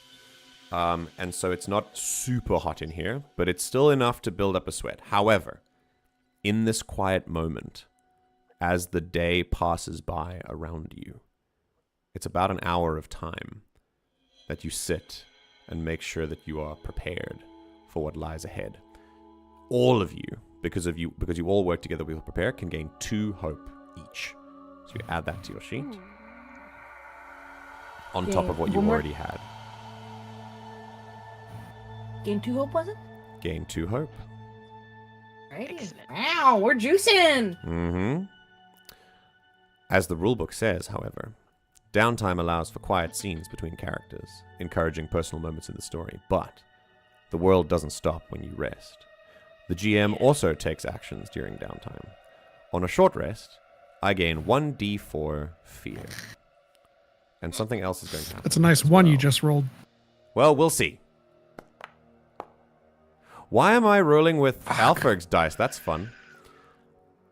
Speaker 1: And so it's not super hot in here, but it's still enough to build up a sweat. However, in this quiet moment, as the day passes by around you, it's about an hour of time that you sit and make sure that you are prepared for what lies ahead. All of you, because you all work together with prepare, can gain 2 hope each. So you add that to your sheet. On top of what you already had.
Speaker 4: Gain 2 hope, was it?
Speaker 1: Gain 2 hope.
Speaker 4: Right.
Speaker 2: Excellent.
Speaker 4: Wow, we're juicing.
Speaker 1: Mm-hmm. As the rulebook says, however, downtime allows for quiet scenes between characters, encouraging personal moments in the story. But the world doesn't stop when you rest. The GM also takes actions during downtime. On a short rest, I gain 1d4 fear. And something else is going to happen.
Speaker 3: That's a nice
Speaker 1: as
Speaker 3: one
Speaker 1: well.
Speaker 3: you just rolled.
Speaker 1: Well, we'll see. Why am I rolling with Alfred's dice? That's fun.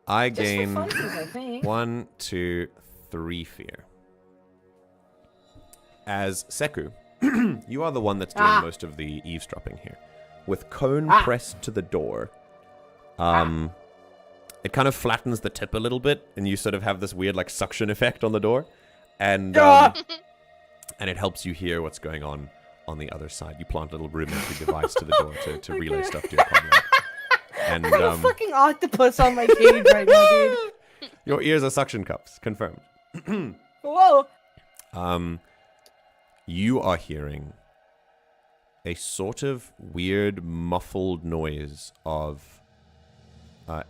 Speaker 1: I
Speaker 4: Just
Speaker 1: gain
Speaker 4: for funsies, I think.
Speaker 1: 1, 2, 3 fear. As Seku, you are the one that's doing most of the eavesdropping here. With cone pressed to the door, it kind of flattens the tip a little bit, and you sort of have this weird like suction effect on the door, and and it helps you hear what's going on the other side. You plant a little rudimentary device to the door to relay stuff to your comrade. And
Speaker 4: I'm a fucking octopus on my cage right now, dude.
Speaker 1: your ears are suction cups, confirmed.
Speaker 4: Whoa.
Speaker 1: You are hearing a sort of weird muffled noise of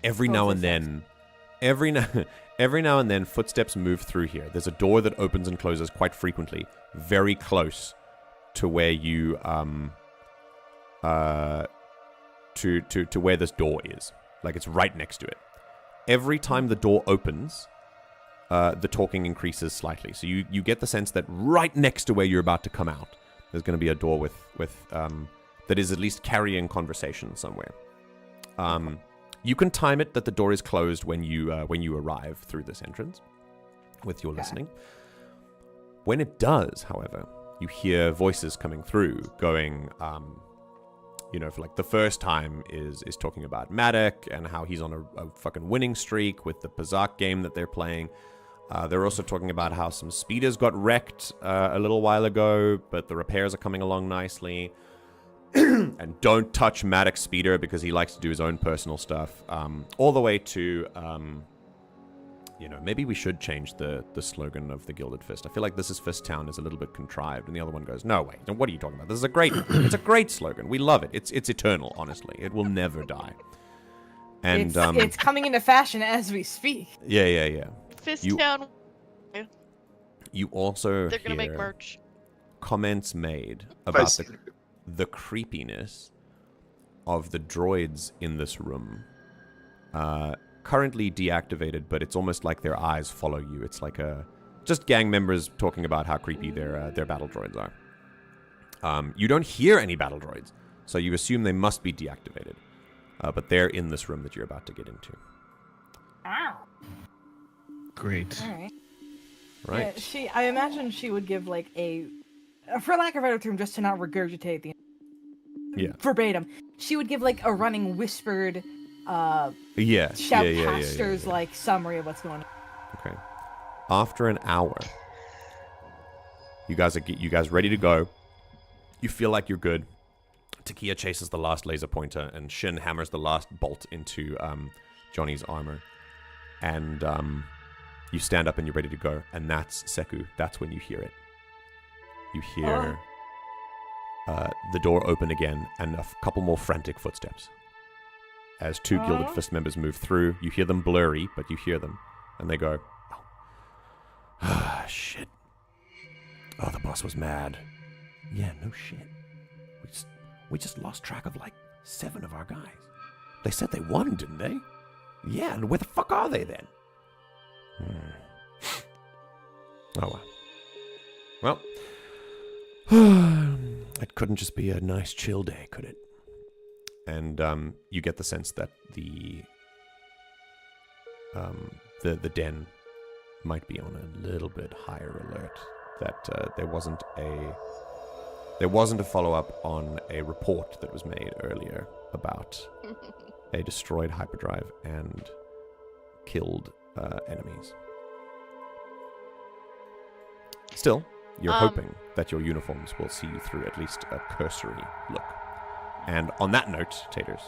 Speaker 1: every now and then footsteps move through here. There's a door that opens and closes quite frequently, very close to where you to where this door is. Like it's right next to it. Every time the door opens, the talking increases slightly. So you get the sense that right next to where you're about to come out, there's going to be a door with that is at least carrying conversation somewhere. You can time it that the door is closed when you arrive through this entrance with your listening. When it does, however, you hear voices coming through, going, for like the first time is talking about Maddock and how he's on a fucking winning streak with the Pazak game that they're playing. They're also talking about how some speeders got wrecked a little while ago, but the repairs are coming along nicely. And don't touch Maddox's speeder because he likes to do his own personal stuff. All the way to, maybe we should change the slogan of the Gilded Fist. I feel like This Is Fist Town is a little bit contrived, and the other one goes, no, wait, what are you talking about? This is it's a great slogan. We love it. It's eternal, honestly. It will never die. And
Speaker 4: it's coming into fashion as we speak.
Speaker 1: Yeah.
Speaker 2: Fist Town.
Speaker 1: You also
Speaker 2: They're gonna make
Speaker 1: hear
Speaker 2: merch.
Speaker 1: comments made about the creepiness of the droids in this room, currently deactivated, but it's almost like their eyes follow you. It's like just gang members talking about how creepy their battle droids are. You don't hear any battle droids, so you assume they must be deactivated. But they're in this room that you're about to get into.
Speaker 4: Ow.
Speaker 6: Great.
Speaker 4: All right.
Speaker 1: Right.
Speaker 4: Yeah, I imagine she would give like for lack of a better term, just to not regurgitate the verbatim. She would give like a running whispered shoutcaster's like summary of what's going on.
Speaker 1: Okay. After an hour, you guys ready to go. You feel like you're good. Takia chases the last laser pointer, and Shin hammers the last bolt into Johnny's armor. And you stand up and you're ready to go. And that's Seku. That's when you hear it. You hear the door open again and a couple more frantic footsteps. As two Gilded Fist members move through, you hear them blurry, but you hear them. And they go, oh, shit. Oh, the boss was mad. Yeah, no shit. We just lost track of like 7 of our guys. They said they won, didn't they? Yeah, and where the fuck are they then? Oh, well. It couldn't just be a nice chill day, could it? And you get the sense that the den might be on a little bit higher alert. That there wasn't a follow-up on a report that was made earlier about a destroyed hyperdrive and killed enemies. Still, you're hoping that your uniforms will see you through at least a cursory look. And on that note, Taters,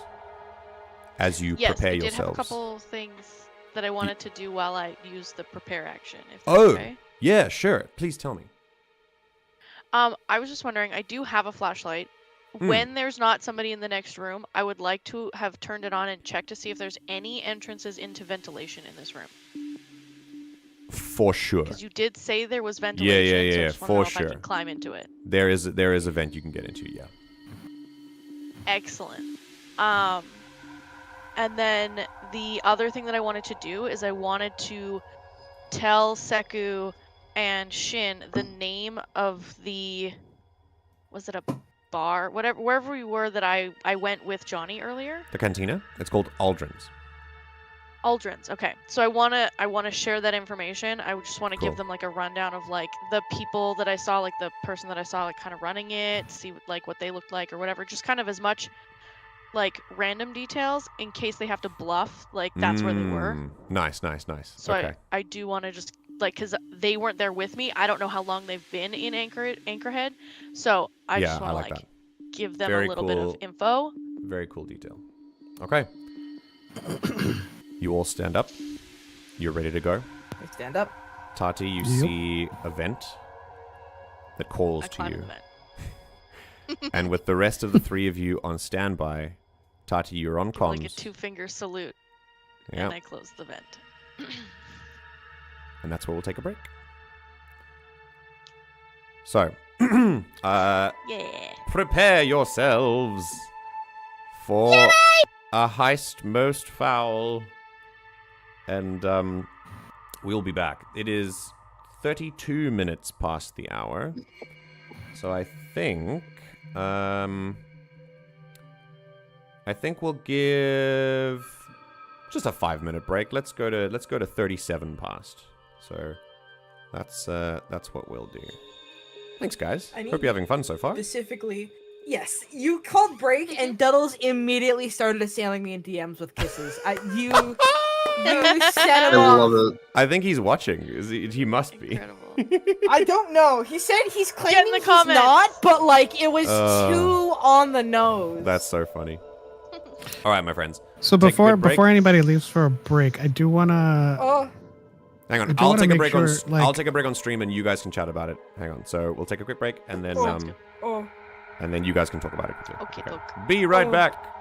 Speaker 1: as you prepare yourselves... Yes, I did
Speaker 2: have a couple things that I wanted to do while I use the prepare action, if that's okay.
Speaker 1: Yeah, sure. Please tell me.
Speaker 2: I was just wondering, I do have a flashlight. When there's not somebody in the next room, I would like to have turned it on and checked to see if there's any entrances into ventilation in this room.
Speaker 1: For sure.
Speaker 2: Because you did say there was ventilation.
Speaker 1: Yeah,
Speaker 2: so I just
Speaker 1: for
Speaker 2: know
Speaker 1: sure.
Speaker 2: If I can climb into it.
Speaker 1: There is a vent you can get into, yeah.
Speaker 2: Excellent. And then the other thing that I wanted to do is I wanted to tell Seku and Shin the name of was it a bar? Wherever we were that I went with Johnny earlier.
Speaker 1: The cantina? It's called Aldrin's.
Speaker 2: Aldrin's, okay. So I wanna share that information. I just want to give them like a rundown of like the people that I saw, like the person that I saw like kind of running it, see like what they looked like or whatever. Just kind of as much like random details in case they have to bluff, like that's where they were.
Speaker 1: Nice.
Speaker 2: So
Speaker 1: okay.
Speaker 2: I do want to just like, because they weren't there with me. I don't know how long they've been in Anchorhead. So I just want to like give them a little bit of info.
Speaker 1: Very cool detail. Okay. You all stand up. You're ready to go.
Speaker 4: I stand up.
Speaker 1: Tahti, you see a vent that calls to you. And with the rest of the 3 of you on standby, Tahti, you're on comms.
Speaker 2: Like a 2-finger salute. Yep. And I close the vent.
Speaker 1: And that's where we'll take a break. So, prepare yourselves for a heist most foul. And we'll be back. It is 32 minutes past the hour. So I think we'll give just a 5-minute break. Let's go to 37 past. So that's what we'll do. Thanks, guys. Hope you're having fun so far.
Speaker 4: Specifically, yes. You called break, and Duddles immediately started assailing me in DMs with kisses. You set him off.
Speaker 5: love it.
Speaker 1: I think he's watching. He must be.
Speaker 4: I don't know. He said he's claiming he's not, but like it was too on the nose.
Speaker 1: That's so funny. All right, my friends.
Speaker 3: So before anybody leaves for a break, I do wanna.
Speaker 1: Hang on, I'll take a break I'll take a break on stream, and you guys can chat about it. Hang on, so we'll take a quick break, and then and then you guys can talk about it quickly.
Speaker 2: Okay.
Speaker 1: Be right back.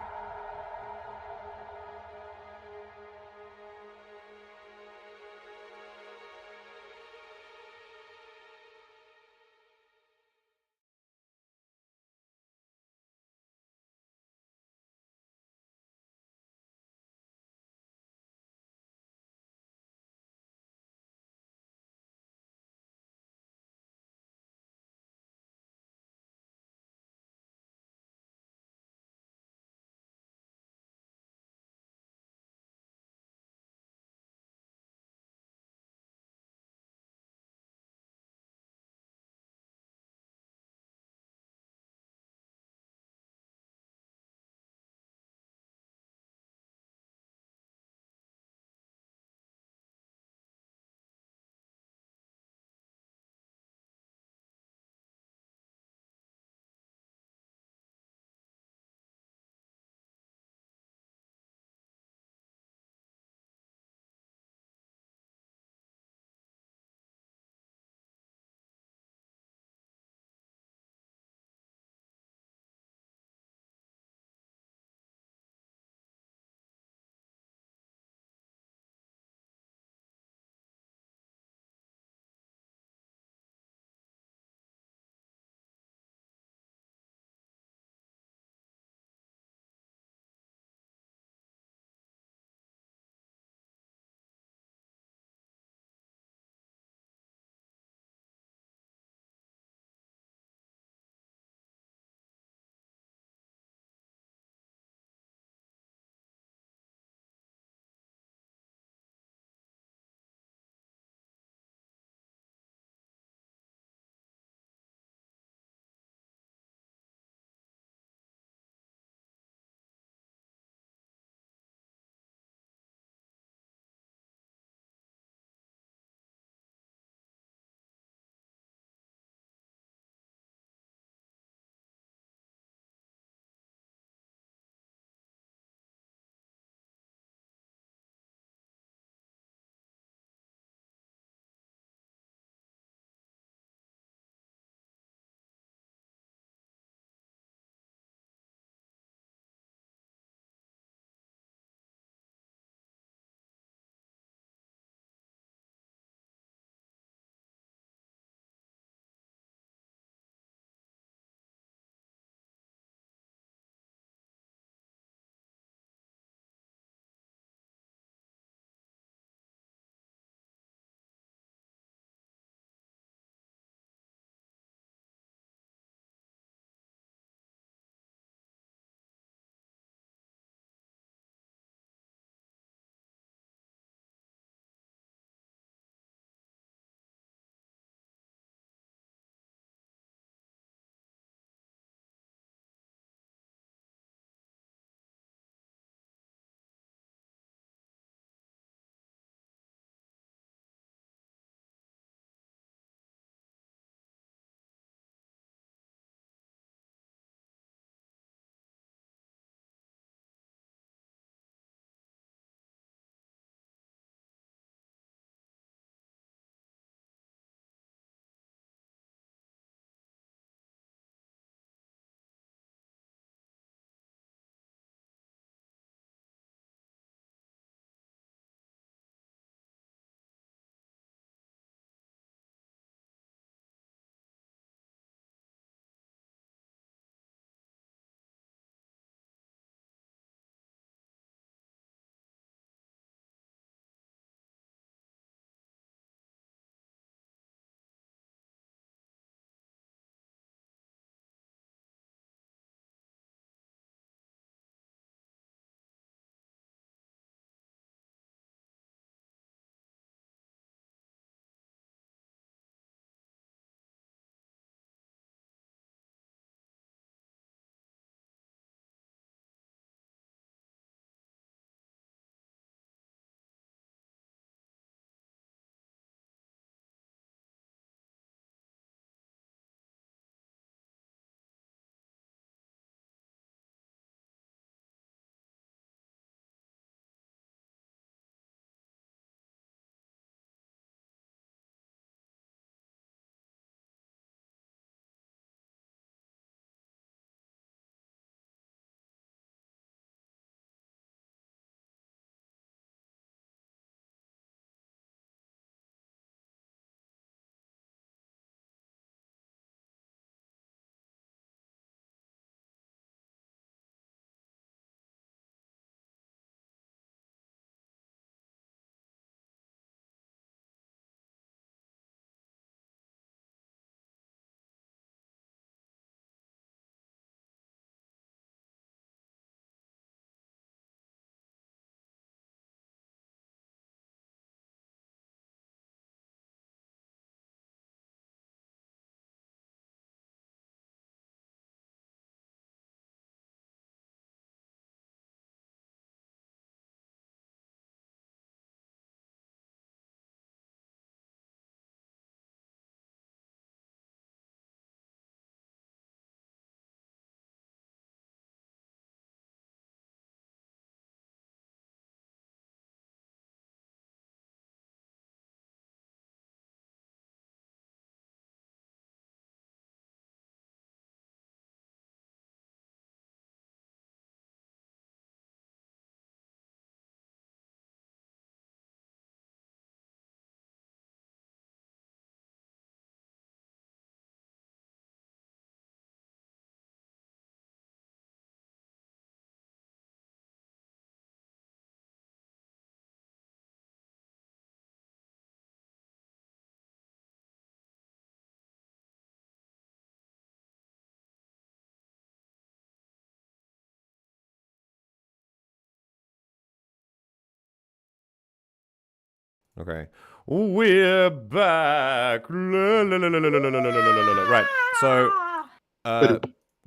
Speaker 1: Okay. We're back. Right. So,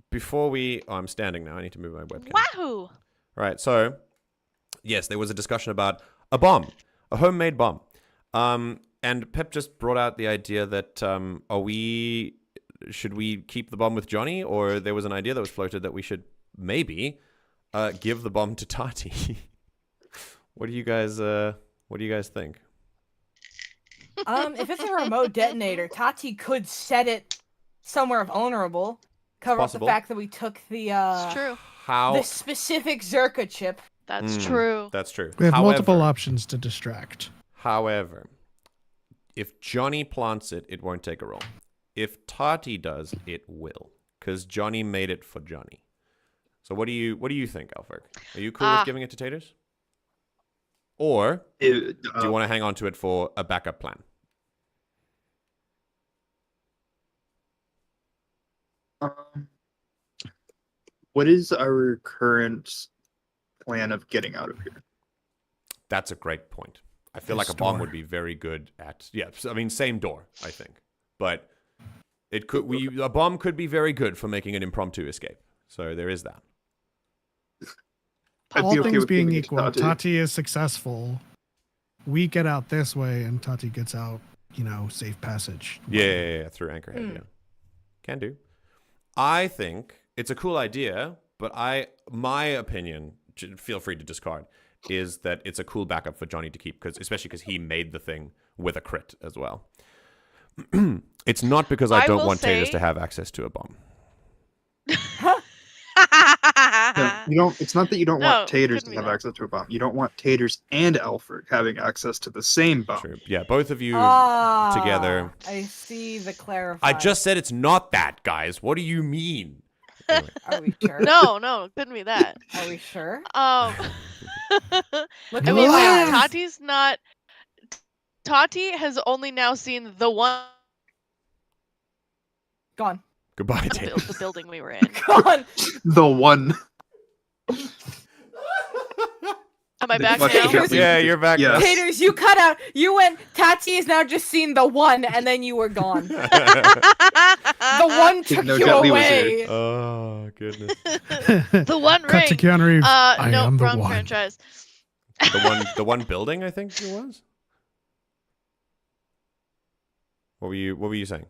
Speaker 1: before we... Oh, I'm standing now. I need to move my webcam.
Speaker 2: Wahoo!
Speaker 1: Right. So, yes, there was a discussion about a bomb. A homemade bomb. And Pep just brought out the idea that, should we keep the bomb with Johnny? Or there was an idea that was floated that we should maybe give the bomb to Tahti. What do you guys think?
Speaker 4: If it's a remote detonator, Tahti could set it somewhere vulnerable. Cover up the fact that we took the
Speaker 2: It's true.
Speaker 4: the specific Zerka chip.
Speaker 2: That's true.
Speaker 1: That's true.
Speaker 3: We have multiple options to distract.
Speaker 1: However, if Johnny plants it, it won't take a roll. If Tahti does, it will, because Johnny made it for Johnny. So what do you think, Alfred? Are you cool with giving it to Taters? Or do you want to hang on to it for a backup plan?
Speaker 5: What is our current plan of getting out of here?
Speaker 1: That's a great point. I feel like a bomb would be very good at... Yeah, I mean, same door, I think. But a bomb could be very good for making an impromptu escape. So there is that.
Speaker 3: All things being equal, Tahti is successful. We get out this way, and Tahti gets out, safe passage.
Speaker 1: Yeah, through Anchorhead, yeah. Can do. I think it's a cool idea, but my opinion, feel free to discard, is that it's a cool backup for Johnny to keep, especially because he made the thing with a crit as well. It's not because I don't want Taters to have access to a bomb.
Speaker 5: No, it's not that you don't want Taters to have access to a bomb. You don't want Taters and Alfred having access to the same bomb.
Speaker 1: True. Yeah, both of you together.
Speaker 4: I see the clarifier.
Speaker 1: I just said it's not that, guys. What do you mean? Anyway.
Speaker 4: Are we sure?
Speaker 2: No, it couldn't be that.
Speaker 4: Are we sure?
Speaker 2: Look at me. Tati's not. Tahti has only now seen the one.
Speaker 4: Gone.
Speaker 1: Goodbye, Tater.
Speaker 2: The building we were in.
Speaker 4: Gone.
Speaker 5: The one.
Speaker 2: Am I back now?
Speaker 1: Yeah, you're back.
Speaker 5: Yes.
Speaker 4: Taters, you cut out. You went. Tahti has now just seen the one, and then you were gone. The one took you away.
Speaker 1: Oh goodness.
Speaker 2: The one ring.
Speaker 3: Cut to Keanu Reeves. I
Speaker 2: no,
Speaker 3: am the
Speaker 2: wrong
Speaker 3: one.
Speaker 2: franchise.
Speaker 1: The one building, I think it was. What were you saying?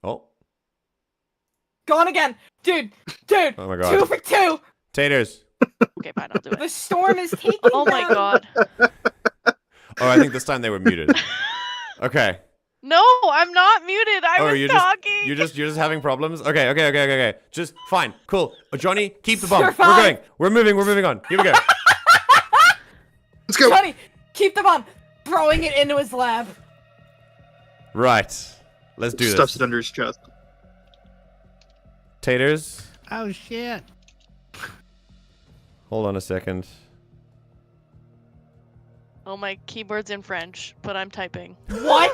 Speaker 1: Oh.
Speaker 4: Gone again. Dude.
Speaker 1: Oh my god.
Speaker 4: 2 for 2.
Speaker 1: Taters.
Speaker 2: Okay, fine, I'll do it.
Speaker 4: The storm is taking
Speaker 2: Oh my
Speaker 4: them.
Speaker 2: god.
Speaker 1: Oh, I think this time they were muted. Okay.
Speaker 2: No, I'm not muted. I was talking.
Speaker 1: You're just having problems? Okay. Just fine. Cool. Johnny, keep the bomb.
Speaker 4: You're fine.
Speaker 1: We're moving on. Here we go.
Speaker 5: Let's go.
Speaker 4: Johnny, keep the bomb. Throwing it into his lab.
Speaker 1: Right. Let's do
Speaker 5: Stuffs
Speaker 1: this.
Speaker 5: it under his chest.
Speaker 1: Taters.
Speaker 3: Oh, shit.
Speaker 1: Hold on a second.
Speaker 2: Oh, my keyboard's in French, but I'm typing.
Speaker 4: What?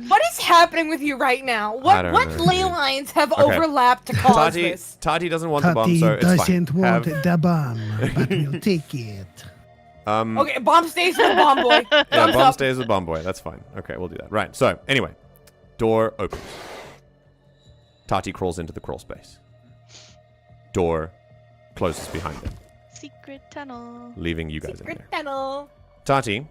Speaker 4: What is happening with you right now? What
Speaker 1: know,
Speaker 4: ley
Speaker 1: dude.
Speaker 4: lines have overlapped to cause this?
Speaker 1: Tahti doesn't want the bomb, so it's fine.
Speaker 6: doesn't want the bomb, but we'll take it.
Speaker 4: Okay, bomb stays with the bomb boy.
Speaker 1: Yeah,
Speaker 4: Thumbs
Speaker 1: bomb
Speaker 4: up.
Speaker 1: stays with bomb boy. That's fine. Okay, we'll do that. Right. So, anyway. Door opens. Tahti crawls into the crawl space. Door closes behind them,
Speaker 2: Secret tunnel.
Speaker 1: leaving you guys in
Speaker 4: Secret
Speaker 1: there.
Speaker 4: tunnel.
Speaker 1: Tahti,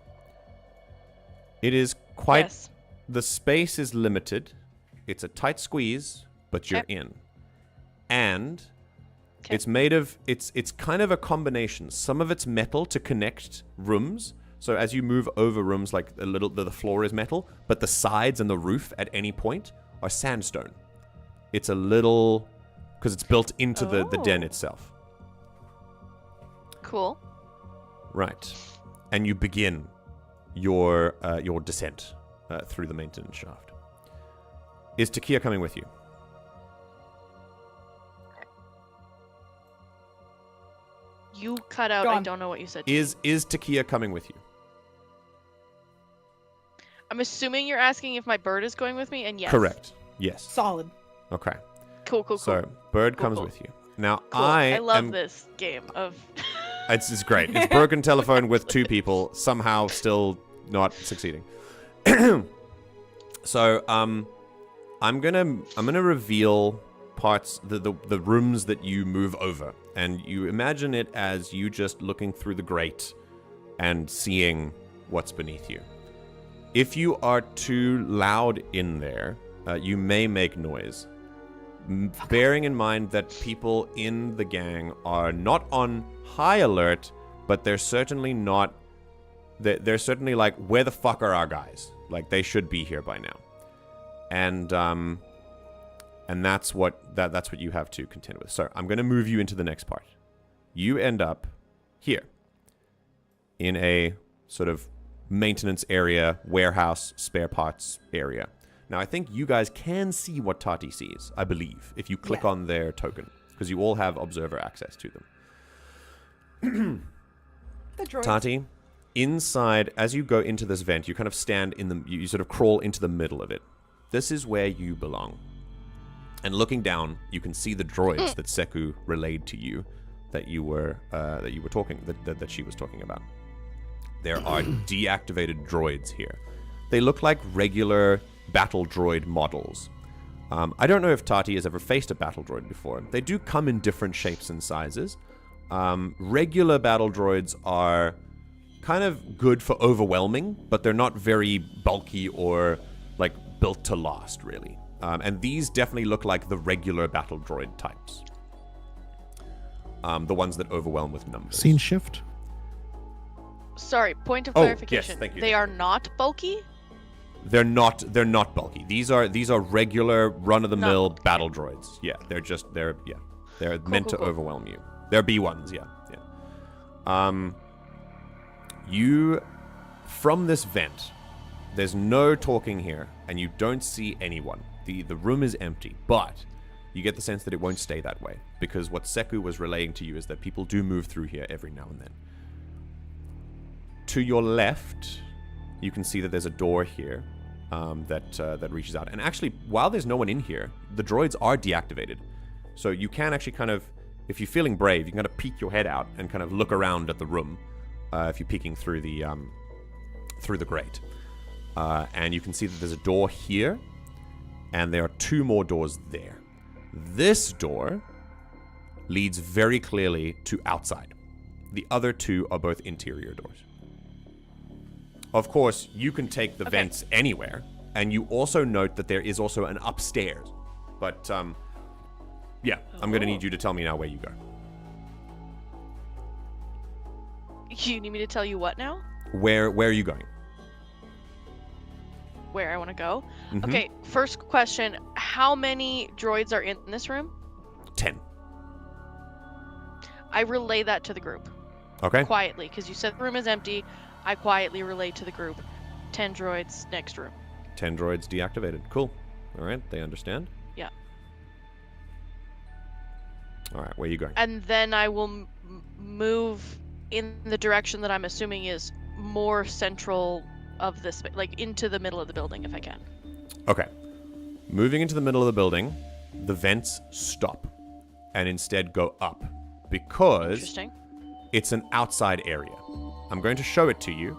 Speaker 1: it is quite...
Speaker 2: Yes.
Speaker 1: The space is limited. It's a tight squeeze, but you're in. And it's made of... It's kind of a combination. Some of it's metal to connect rooms. So as you move over rooms, like the floor is metal, but the sides and the roof at any point are sandstone. It's a little... Because it's built into the den itself.
Speaker 2: Cool.
Speaker 1: Right. And you begin your descent through the maintenance shaft. Is Takia coming with you?
Speaker 2: You cut out.
Speaker 4: Gone.
Speaker 2: I don't know what you said.
Speaker 1: Is Takia coming with you?
Speaker 2: I'm assuming you're asking if my bird is going with me, and yes.
Speaker 1: Correct. Yes.
Speaker 4: Solid.
Speaker 1: Okay.
Speaker 2: Cool.
Speaker 1: So, bird
Speaker 2: Cool,
Speaker 1: comes
Speaker 2: cool.
Speaker 1: with you. Now,
Speaker 2: Cool. I love this game of...
Speaker 1: It's great. It's broken telephone with 2 people somehow still not succeeding. So I'm gonna reveal parts the rooms that you move over, and you imagine it as you just looking through the grate and seeing what's beneath you. If you are too loud in there, you may make noise. Bearing in mind that people in the gang are not on high alert, but they're certainly not. They're certainly like, where the fuck are our guys? Like, they should be here by now. And that's what you have to contend with. So I'm going to move you into the next part. You end up here in a sort of maintenance area, warehouse, spare parts area. Now, I think you guys can see what Tahti sees, I believe, if you click on their token, because you all have observer access to them.
Speaker 4: The droids.
Speaker 1: Tahti, inside, as you go into this vent, you kind of stand in the, you sort of crawl into the middle of it. This is where you belong. And looking down, you can see the droids that Seku relayed to you, that you were talking, that she was talking about. There are deactivated droids here. They look like regular battle droid models. I don't know if Tahti has ever faced a battle droid before. They do come in different shapes and sizes. Regular battle droids are kind of good for overwhelming, but they're not very bulky or like built to last, really. And these definitely look like the regular battle droid types. The ones that overwhelm with numbers.
Speaker 6: Scene shift.
Speaker 2: Sorry, point of clarification.
Speaker 1: Yes, thank you.
Speaker 2: They are not bulky?
Speaker 1: They're not bulky. These are regular run-of-the-mill battle droids. Yeah, they're meant to overwhelm you. They're B1s, yeah. You, from this vent, there's no talking here, and you don't see anyone. The room is empty, but you get the sense that it won't stay that way, because what Seku was relaying to you is that people do move through here every now and then. To your left, you can see that there's a door here that reaches out. And actually, while there's no one in here, the droids are deactivated. So you can actually kind of, if you're feeling brave, you can kind of peek your head out and kind of look around at the room if you're peeking through the grate. And you can see that there's a door here, and there are 2 more doors there. This door leads very clearly to outside. The other 2 are both interior doors. Of course, you can take the vents anywhere, and you also note that there is also an upstairs. But, yeah, I'm going to need you to tell me now where you go.
Speaker 2: You need me to tell you what now?
Speaker 1: Where are you going?
Speaker 2: Where I want to go?
Speaker 1: Mm-hmm.
Speaker 2: Okay, first question. How many droids are in this room?
Speaker 1: 10.
Speaker 2: I relay that to the group.
Speaker 1: Okay.
Speaker 2: Quietly, because you said the room is empty. I quietly relay to the group. 10 droids, next room.
Speaker 1: 10 droids deactivated. Cool. All right, they understand?
Speaker 2: Yeah.
Speaker 1: All right, where are you going?
Speaker 2: And then I will move in the direction that I'm assuming is more central of this, like into the middle of the building if I can.
Speaker 1: Okay. Moving into the middle of the building, the vents stop and instead go up because
Speaker 2: Interesting.
Speaker 1: It's an outside area. I'm going to show it to you,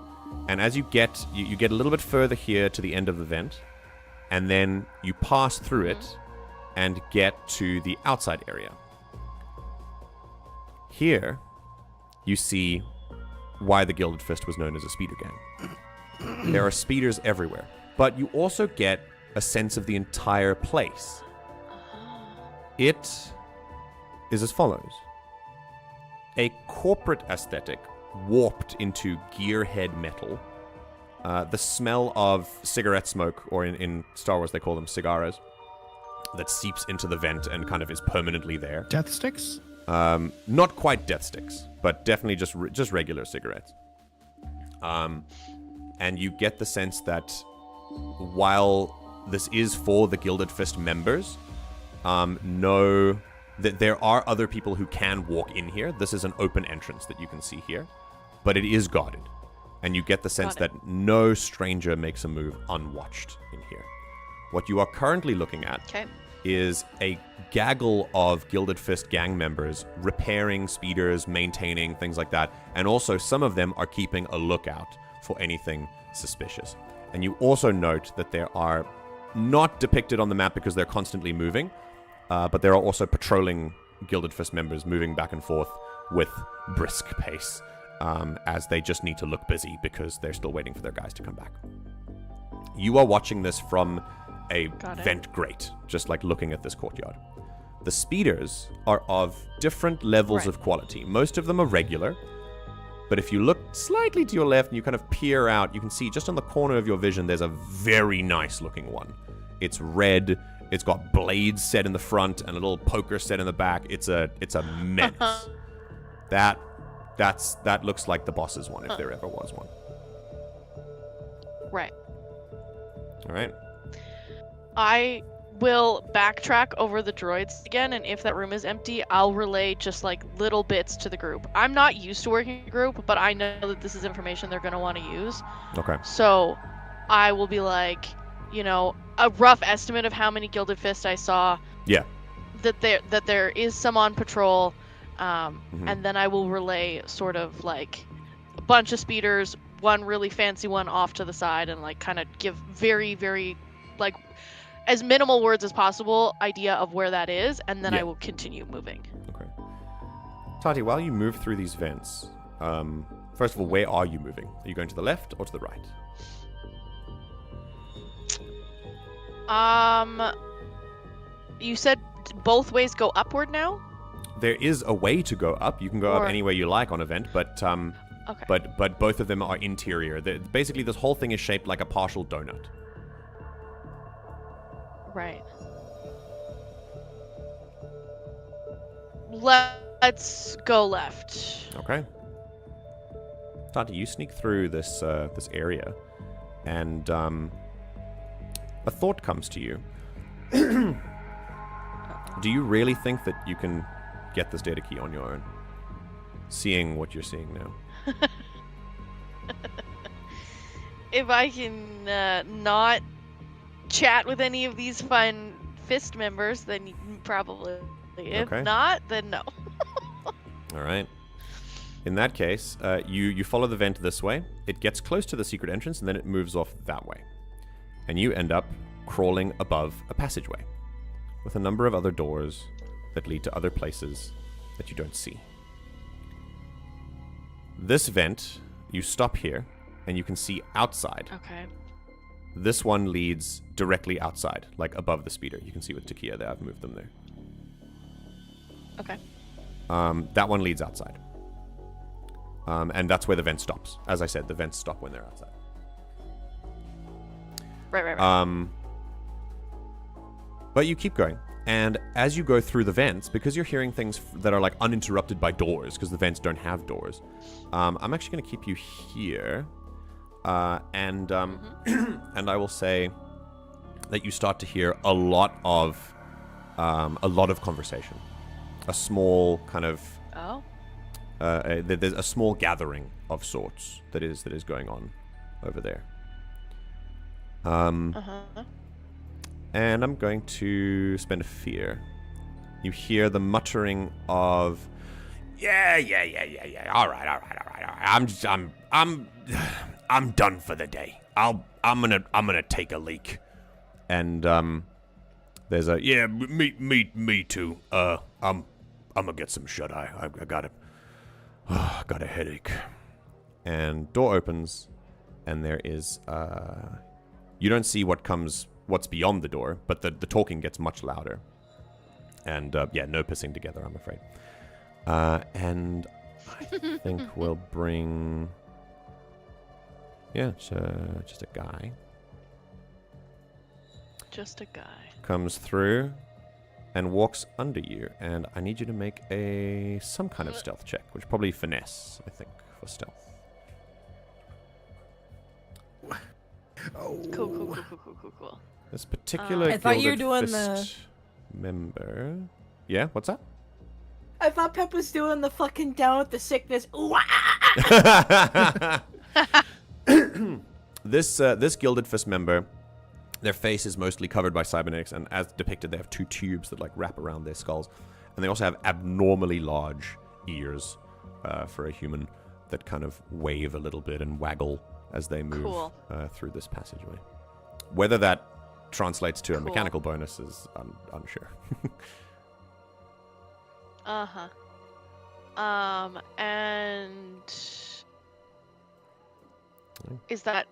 Speaker 1: and as you get you get a little bit further here to the end of the vent, and then you pass through it and get to the outside area. Here, you see why the Gilded Fist was known as a speeder gang. There are speeders everywhere, but you also get a sense of the entire place. It is as follows. A corporate aesthetic warped into gearhead metal. The smell of cigarette smoke, or in Star Wars they call them cigaros, that seeps into the vent and kind of is permanently there.
Speaker 6: Death sticks?
Speaker 1: Not quite death sticks, but definitely just regular cigarettes. And you get the sense that while this is for the Gilded Fist members, that there are other people who can walk in here. This is an open entrance that you can see here, but it is guarded. And you get the sense that no stranger makes a move unwatched in here. What you are currently looking at is a gaggle of Gilded Fist gang members repairing speeders, maintaining things like that. And also some of them are keeping a lookout for anything suspicious. And you also note that there are, not depicted on the map because they're constantly moving, but there are also patrolling Gilded Fist members moving back and forth with brisk pace, as they just need to look busy because they're still waiting for their guys to come back. You are watching this from a vent grate, just like looking at this courtyard. The speeders are of different levels of quality. Most of them are regular, but if you look slightly to your left and you kind of peer out, you can see just on the corner of your vision, there's a very nice looking one. It's red. It's got blades set in the front and a little poker set in the back. It's a menace. That looks like the boss's one, if there ever was one.
Speaker 2: Right.
Speaker 1: All right.
Speaker 2: I will backtrack over the droids again, and if that room is empty, I'll relay just like little bits to the group. I'm not used to working in a group, but I know that this is information they're going to want to use.
Speaker 1: Okay.
Speaker 2: So I will be like, you know, a rough estimate of how many Gilded Fist I saw.
Speaker 1: Yeah.
Speaker 2: That there is some on patrol, and then I will relay sort of like a bunch of speeders, one really fancy one off to the side, and like kind of give very, very like as minimal words as possible idea of where that is, and then I will continue moving.
Speaker 1: Okay. Tahti, while you move through these vents, first of all, where are you moving? Are you going to the left or to the right?
Speaker 2: You said both ways go upward now?
Speaker 1: There is a way to go up. You can go up any way you like on a vent, but
Speaker 2: okay.
Speaker 1: but both of them are interior. Basically, this whole thing is shaped like a partial donut.
Speaker 2: Right. Let's go left.
Speaker 1: Okay. Tahti, you sneak through this this area, and a thought comes to you. Do you really think that you can get this data key on your own? Seeing what you're seeing now.
Speaker 2: If I can not chat with any of these fine fist members, then probably. If not, then no.
Speaker 1: All right. In that case, you follow the vent this way. It gets close to the secret entrance, and then it moves off that way. And you end up crawling above a passageway with a number of other doors that lead to other places that you don't see. This vent, you stop here, and you can see outside.
Speaker 2: Okay.
Speaker 1: This one leads directly outside, like above the speeder. You can see with Takia there. I've moved them there.
Speaker 2: Okay.
Speaker 1: That one leads outside. And that's where the vent stops. As I said, the vents stop when they're outside.
Speaker 2: Right.
Speaker 1: But you keep going. And as you go through the vents, because you're hearing things that are like uninterrupted by doors, because the vents don't have doors, I'm actually going to keep you here. And I will say that you start to hear a lot of conversation. A small kind of there's a small gathering of sorts that is going on over there. And I'm going to spend a fear. You hear the muttering of, yeah. All right. I'm done for the day. I'm gonna take a leak. And there's a me too. I'm gonna get some shut eye. I got a headache. And door opens, and there is you don't see what's beyond the door, but the talking gets much louder. And no pissing together, I'm afraid. And I think we'll bring just a guy.
Speaker 2: Just a guy.
Speaker 1: Comes through and walks under you, and I need you to make some kind of stealth check, which probably finesse, I think, for stealth.
Speaker 2: Cool.
Speaker 1: This particular
Speaker 4: I thought you were
Speaker 1: Gilded
Speaker 4: doing
Speaker 1: Fist member. Yeah, what's that?
Speaker 4: I thought Pep was doing the fucking down with the sickness. Ooh,
Speaker 1: This Gilded Fist member Their face is mostly covered by cybernetics, and as depicted, they have 2 tubes that like wrap around their skulls. And they also have abnormally large ears for a human that kind of wave a little bit and waggle as they move through this passageway. Whether that translates to a mechanical bonus is unsure.
Speaker 2: Uh-huh. And is that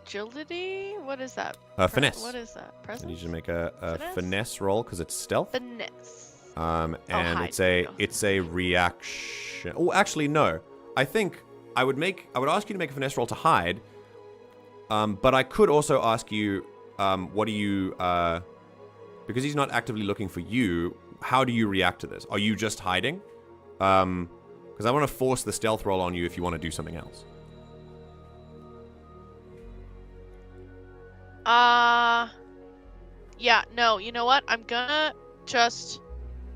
Speaker 2: agility? What is that?
Speaker 1: Finesse.
Speaker 2: What is that? Presence?
Speaker 1: I need you to make a finesse roll because it's stealth.
Speaker 2: Finesse.
Speaker 1: And
Speaker 2: hide.
Speaker 1: it's a reaction. Oh, actually no. I think I would ask you to make a finesse roll to hide. But I could also ask you, what do you because he's not actively looking for you, how do you react to this? Are you just hiding? Because I want to force the stealth roll on you if you want to do something else.
Speaker 2: Yeah, no, you know what? I'm gonna just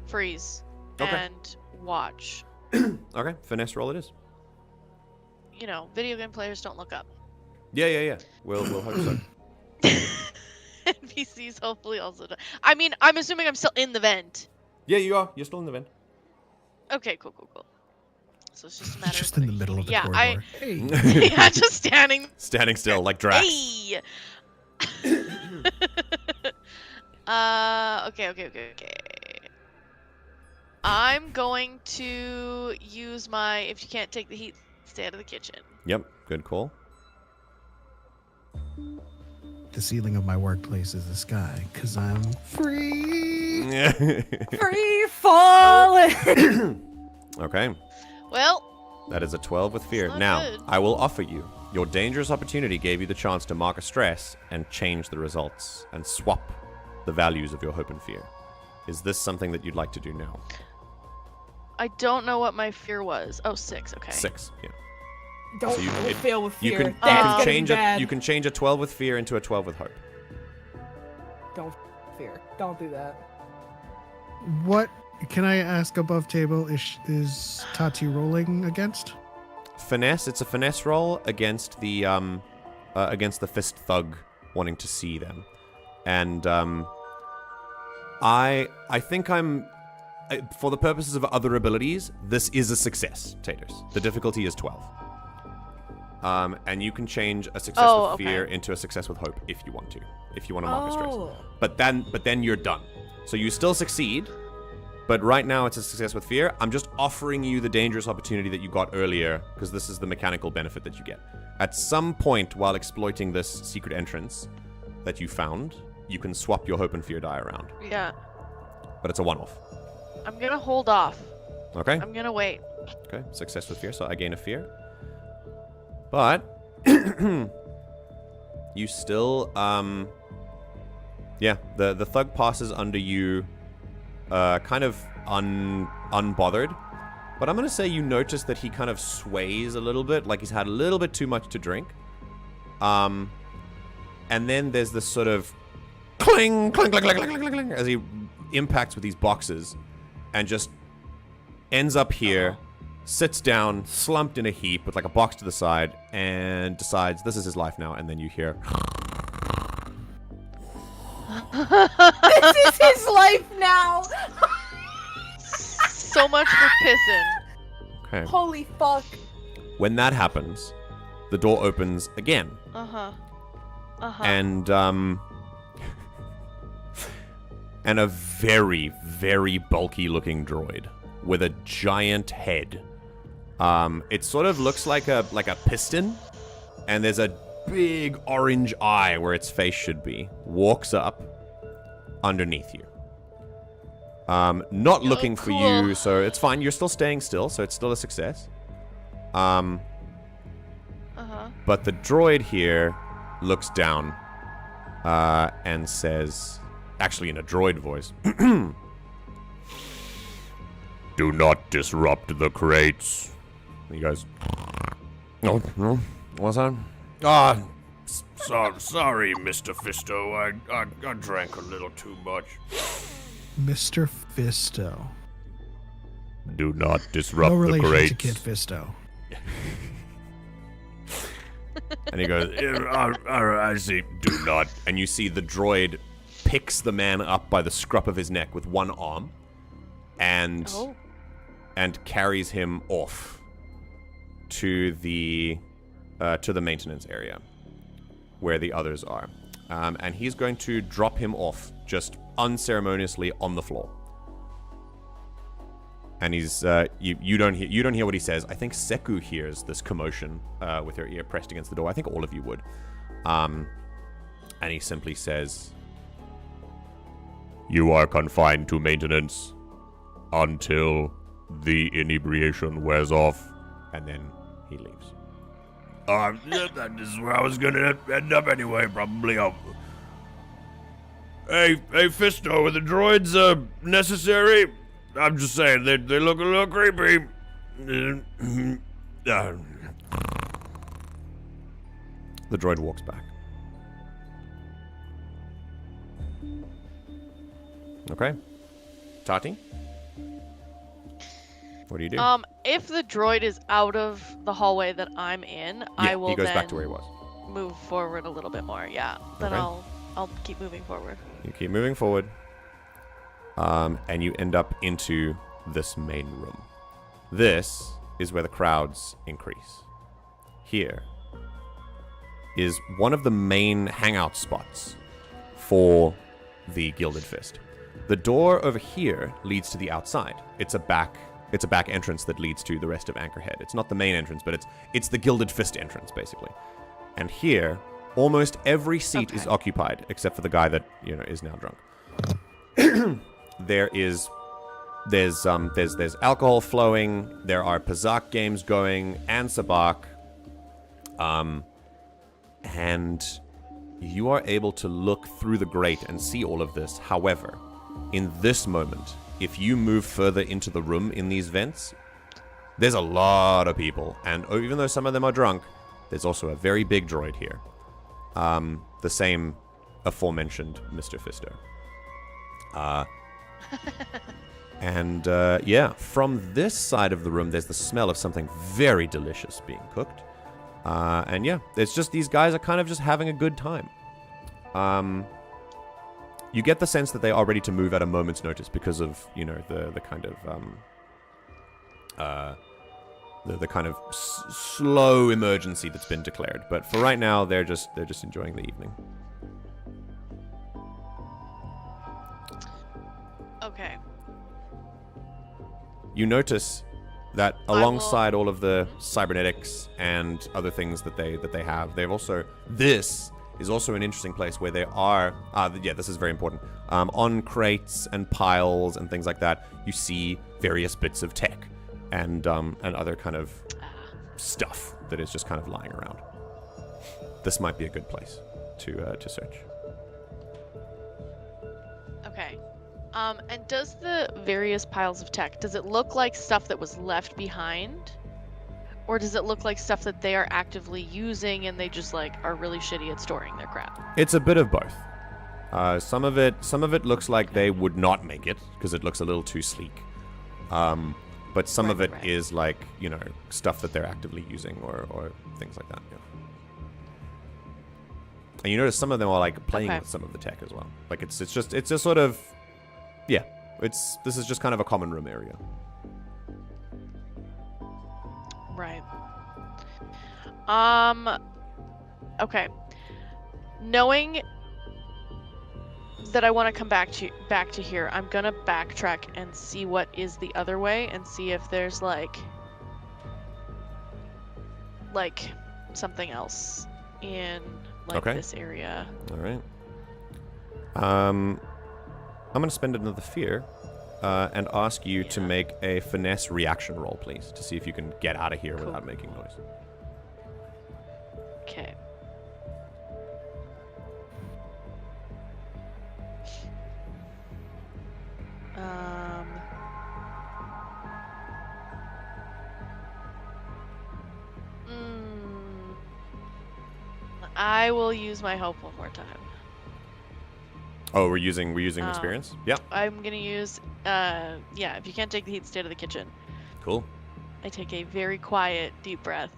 Speaker 2: freeze and watch.
Speaker 1: Okay, finesse roll it is.
Speaker 2: You know, video game players don't look up.
Speaker 1: Yeah. We'll hope so.
Speaker 2: NPCs hopefully also don't. I mean, I'm assuming I'm still in the vent.
Speaker 1: Yeah, you are. You're still in the vent.
Speaker 2: Okay, cool. So it's just a matter
Speaker 6: Just
Speaker 2: of
Speaker 6: in the middle of the corridor.
Speaker 2: yeah, just standing
Speaker 1: still like Drax.
Speaker 2: Hey! Okay. I'm going to use my if you can't take the heat, stay out of the kitchen.
Speaker 1: Yep, good call.
Speaker 6: The ceiling of my workplace is the sky, because I'm free.
Speaker 4: Free falling.
Speaker 1: Okay.
Speaker 2: Well,
Speaker 1: That is a 12 with fear.
Speaker 2: Not
Speaker 1: Now,
Speaker 2: good.
Speaker 1: I will offer you. Your dangerous opportunity gave you the chance to mark a stress and change the results and swap the values of your hope and fear. Is this something that you'd like to do now?
Speaker 2: I don't know what my fear was. Oh, 6. Okay.
Speaker 1: 6, yeah.
Speaker 4: Don't
Speaker 1: So you- it-
Speaker 4: fail with
Speaker 1: You
Speaker 4: fear.
Speaker 1: can,
Speaker 4: That's gonna be
Speaker 1: change
Speaker 4: bad.
Speaker 1: you can change a 12 with fear into a 12 with hope.
Speaker 4: Don't fear. Don't do that.
Speaker 3: What can I ask above table? Is Tati rolling against?
Speaker 1: Finesse. It's a finesse roll against the fist thug wanting to see them, and I think for the purposes of other abilities, this is a success. Taters. The difficulty is 12. And you can change a success with fear into a success with hope if you want to. If you want to mark a stress. But then you're done. So you still succeed, but right now it's a success with fear. I'm just offering you the dangerous opportunity that you got earlier, because this is the mechanical benefit that you get. At some point while exploiting this secret entrance that you found, you can swap your hope and fear die around.
Speaker 2: Yeah.
Speaker 1: But it's a one-off.
Speaker 2: I'm gonna hold off.
Speaker 1: Okay?
Speaker 2: I'm gonna wait.
Speaker 1: Okay, success with fear, so I gain a fear. But you still the thug passes under you kind of unbothered. But I'm gonna say you notice that he kind of sways a little bit, like he's had a little bit too much to drink. And then there's this sort of cling, cling, cling, cling, cling, cling, cling, as he impacts with these boxes and just ends up here. Sits down, slumped in a heap with like a box to the side, and decides this is his life now. And then you hear,
Speaker 4: This is his life now.
Speaker 2: So much for pissing.
Speaker 1: okay.
Speaker 4: Holy fuck.
Speaker 1: When that happens, the door opens again, and a very, very bulky looking droid with a giant head. It sort of looks like a piston, and there's a big orange eye where its face should be. Walks up underneath you. Not looking for
Speaker 2: cool.
Speaker 1: you, so it's fine. You're still staying still, so it's still a success. But the droid here looks down and says, actually in a droid voice, "Do not disrupt the crates." And he goes, "No, what's that?" Sorry, Mr. Fisto. I drank a little too much.
Speaker 3: Mr. Fisto.
Speaker 1: Do not disrupt
Speaker 3: No
Speaker 1: the
Speaker 3: relation
Speaker 1: crates.
Speaker 3: to Kid Fisto.
Speaker 1: And he goes, I see, do not. And you see the droid picks the man up by the scruff of his neck with one arm and carries him off to the maintenance area where the others are. And he's going to drop him off just unceremoniously on the floor. And he's you don't hear what he says. I think Seku hears this commotion with her ear pressed against the door. I think all of you would. And he simply says, "You are confined to maintenance until the inebriation wears off," and then he leaves.
Speaker 7: Yeah, that is where I was gonna end up anyway, probably. Hey, Fisto, are the droids necessary? I'm just saying, they look a little creepy.
Speaker 1: The droid walks back. Okay. Tahti? What do you do?
Speaker 2: If the droid is out of the hallway that I'm in, I will
Speaker 1: he goes
Speaker 2: then
Speaker 1: back to where he was.
Speaker 2: move forward a little bit more. Yeah. Then
Speaker 1: Okay.
Speaker 2: I'll keep moving forward.
Speaker 1: You keep moving forward. And you end up into this main room. This is where the crowds increase. Here is one of the main hangout spots for the Gilded Fist. The door over here leads to the outside. It's a back entrance that leads to the rest of Anchorhead. It's not the main entrance, but it's the Gilded Fist entrance, basically. And here, almost every seat is occupied, except for the guy that, is now drunk. There's alcohol flowing. There are Pazak games going and Sabak. And you are able to look through the grate and see all of this. However, in this moment, if you move further into the room in these vents, there's a lot of people. And even though some of them are drunk, there's also a very big droid here. The same aforementioned Mr. Fisto. From this side of the room, there's the smell of something very delicious being cooked. It's just these guys are kind of just having a good time. You get the sense that they are ready to move at a moment's notice because of, the kind of slow emergency that's been declared. But for right now, they're just enjoying the evening.
Speaker 2: Okay.
Speaker 1: You notice that alongside all of the cybernetics and other things that they have, they've also this is also an interesting place where there are this is very important. On crates and piles and things like that, you see various bits of tech and other kind of stuff that is just kind of lying around. This might be a good place to search.
Speaker 2: Okay. And does the various piles of tech, does it look like stuff that was left behind? Or does it look like stuff that they are actively using and they just are really shitty at storing their crap?
Speaker 1: It's a bit of both. Some of it looks like they would not make it because it looks a little too sleek. But some of it is stuff that they're actively using or things like that. Yeah. And you notice some of them are playing with some of the tech as well. It's just sort of, this is just kind of a common room area.
Speaker 2: Right. Okay. Knowing that I want to come back to here, I'm gonna backtrack and see what is the other way and see if there's like something else in this area.
Speaker 1: All right. I'm gonna spend another fear. And ask you to make a finesse reaction roll, please, to see if you can get out of here without making noise.
Speaker 2: Okay. I will use my hope one more time.
Speaker 1: Oh, we're using experience? Yeah.
Speaker 2: I'm gonna use if you can't take the heat, stay out of the kitchen.
Speaker 1: Cool.
Speaker 2: I take a very quiet, deep breath,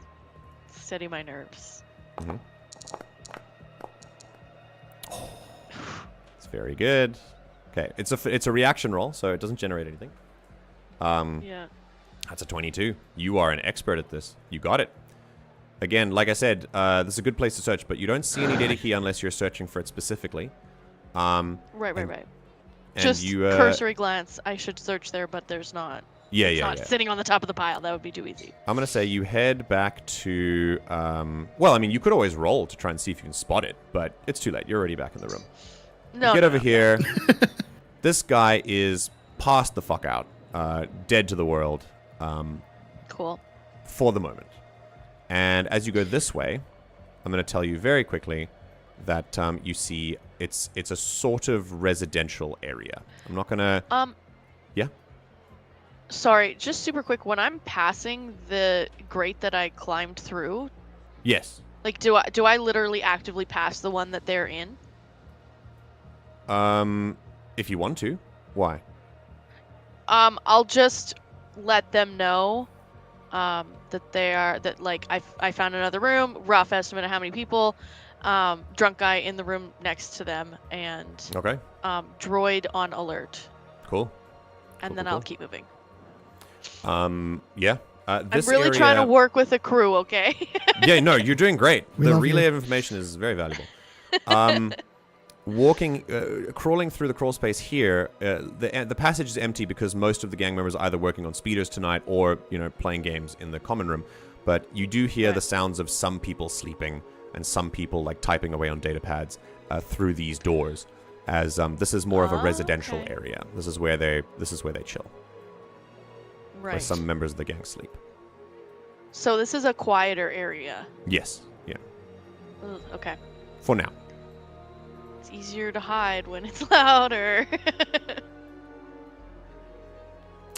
Speaker 2: steady my nerves.
Speaker 1: Mm-hmm. It's very good. Okay, it's a reaction roll, so it doesn't generate anything.
Speaker 2: Yeah.
Speaker 1: That's a 22. You are an expert at this. You got it. Again, like I said, this is a good place to search, but you don't see any datakey unless you're searching for it specifically.
Speaker 2: Right. Just cursory glance. I should search there, but there's not.
Speaker 1: Yeah,
Speaker 2: it's
Speaker 1: yeah,
Speaker 2: not
Speaker 1: yeah.
Speaker 2: sitting on the top of the pile. That would be too easy.
Speaker 1: I'm going to say you head back to... well, I mean, you could always roll to try and see if you can spot it, but it's too late. You're already back in the room.
Speaker 2: No,
Speaker 1: Get over here. This guy is passed the fuck out. Dead to the world.
Speaker 2: Cool.
Speaker 1: For the moment. And as you go this way, I'm going to tell you very quickly that you see it's a sort of residential area. I'm not going to... Yeah?
Speaker 2: Sorry, just super quick. When I'm passing the grate that I climbed through...
Speaker 1: Yes.
Speaker 2: Like, do I literally actively pass the one that they're in?
Speaker 1: If you want to. Why?
Speaker 2: I'll just let them know I found another room, rough estimate of how many people, drunk guy in the room next to them, and
Speaker 1: okay.
Speaker 2: Droid on alert.
Speaker 1: Cool.
Speaker 2: And then I'll keep moving.
Speaker 1: Yeah. This
Speaker 2: I'm really
Speaker 1: area...
Speaker 2: trying to work with a crew, okay?
Speaker 1: Yeah, no, you're doing great.
Speaker 3: We
Speaker 1: The
Speaker 3: love
Speaker 1: relay
Speaker 3: you.
Speaker 1: of information is very valuable. Crawling through the crawl space here, the passage is empty because most of the gang members are either working on speeders tonight or, playing games in the common room. But you do hear the sounds of some people sleeping and some people like typing away on data pads through these doors. As this is more of a residential area. This is where they chill.
Speaker 2: Right.
Speaker 1: Where some members of the gang sleep.
Speaker 2: So this is a quieter area.
Speaker 1: Yes. Yeah.
Speaker 2: Ugh, okay.
Speaker 1: For now.
Speaker 2: It's easier to hide when it's louder.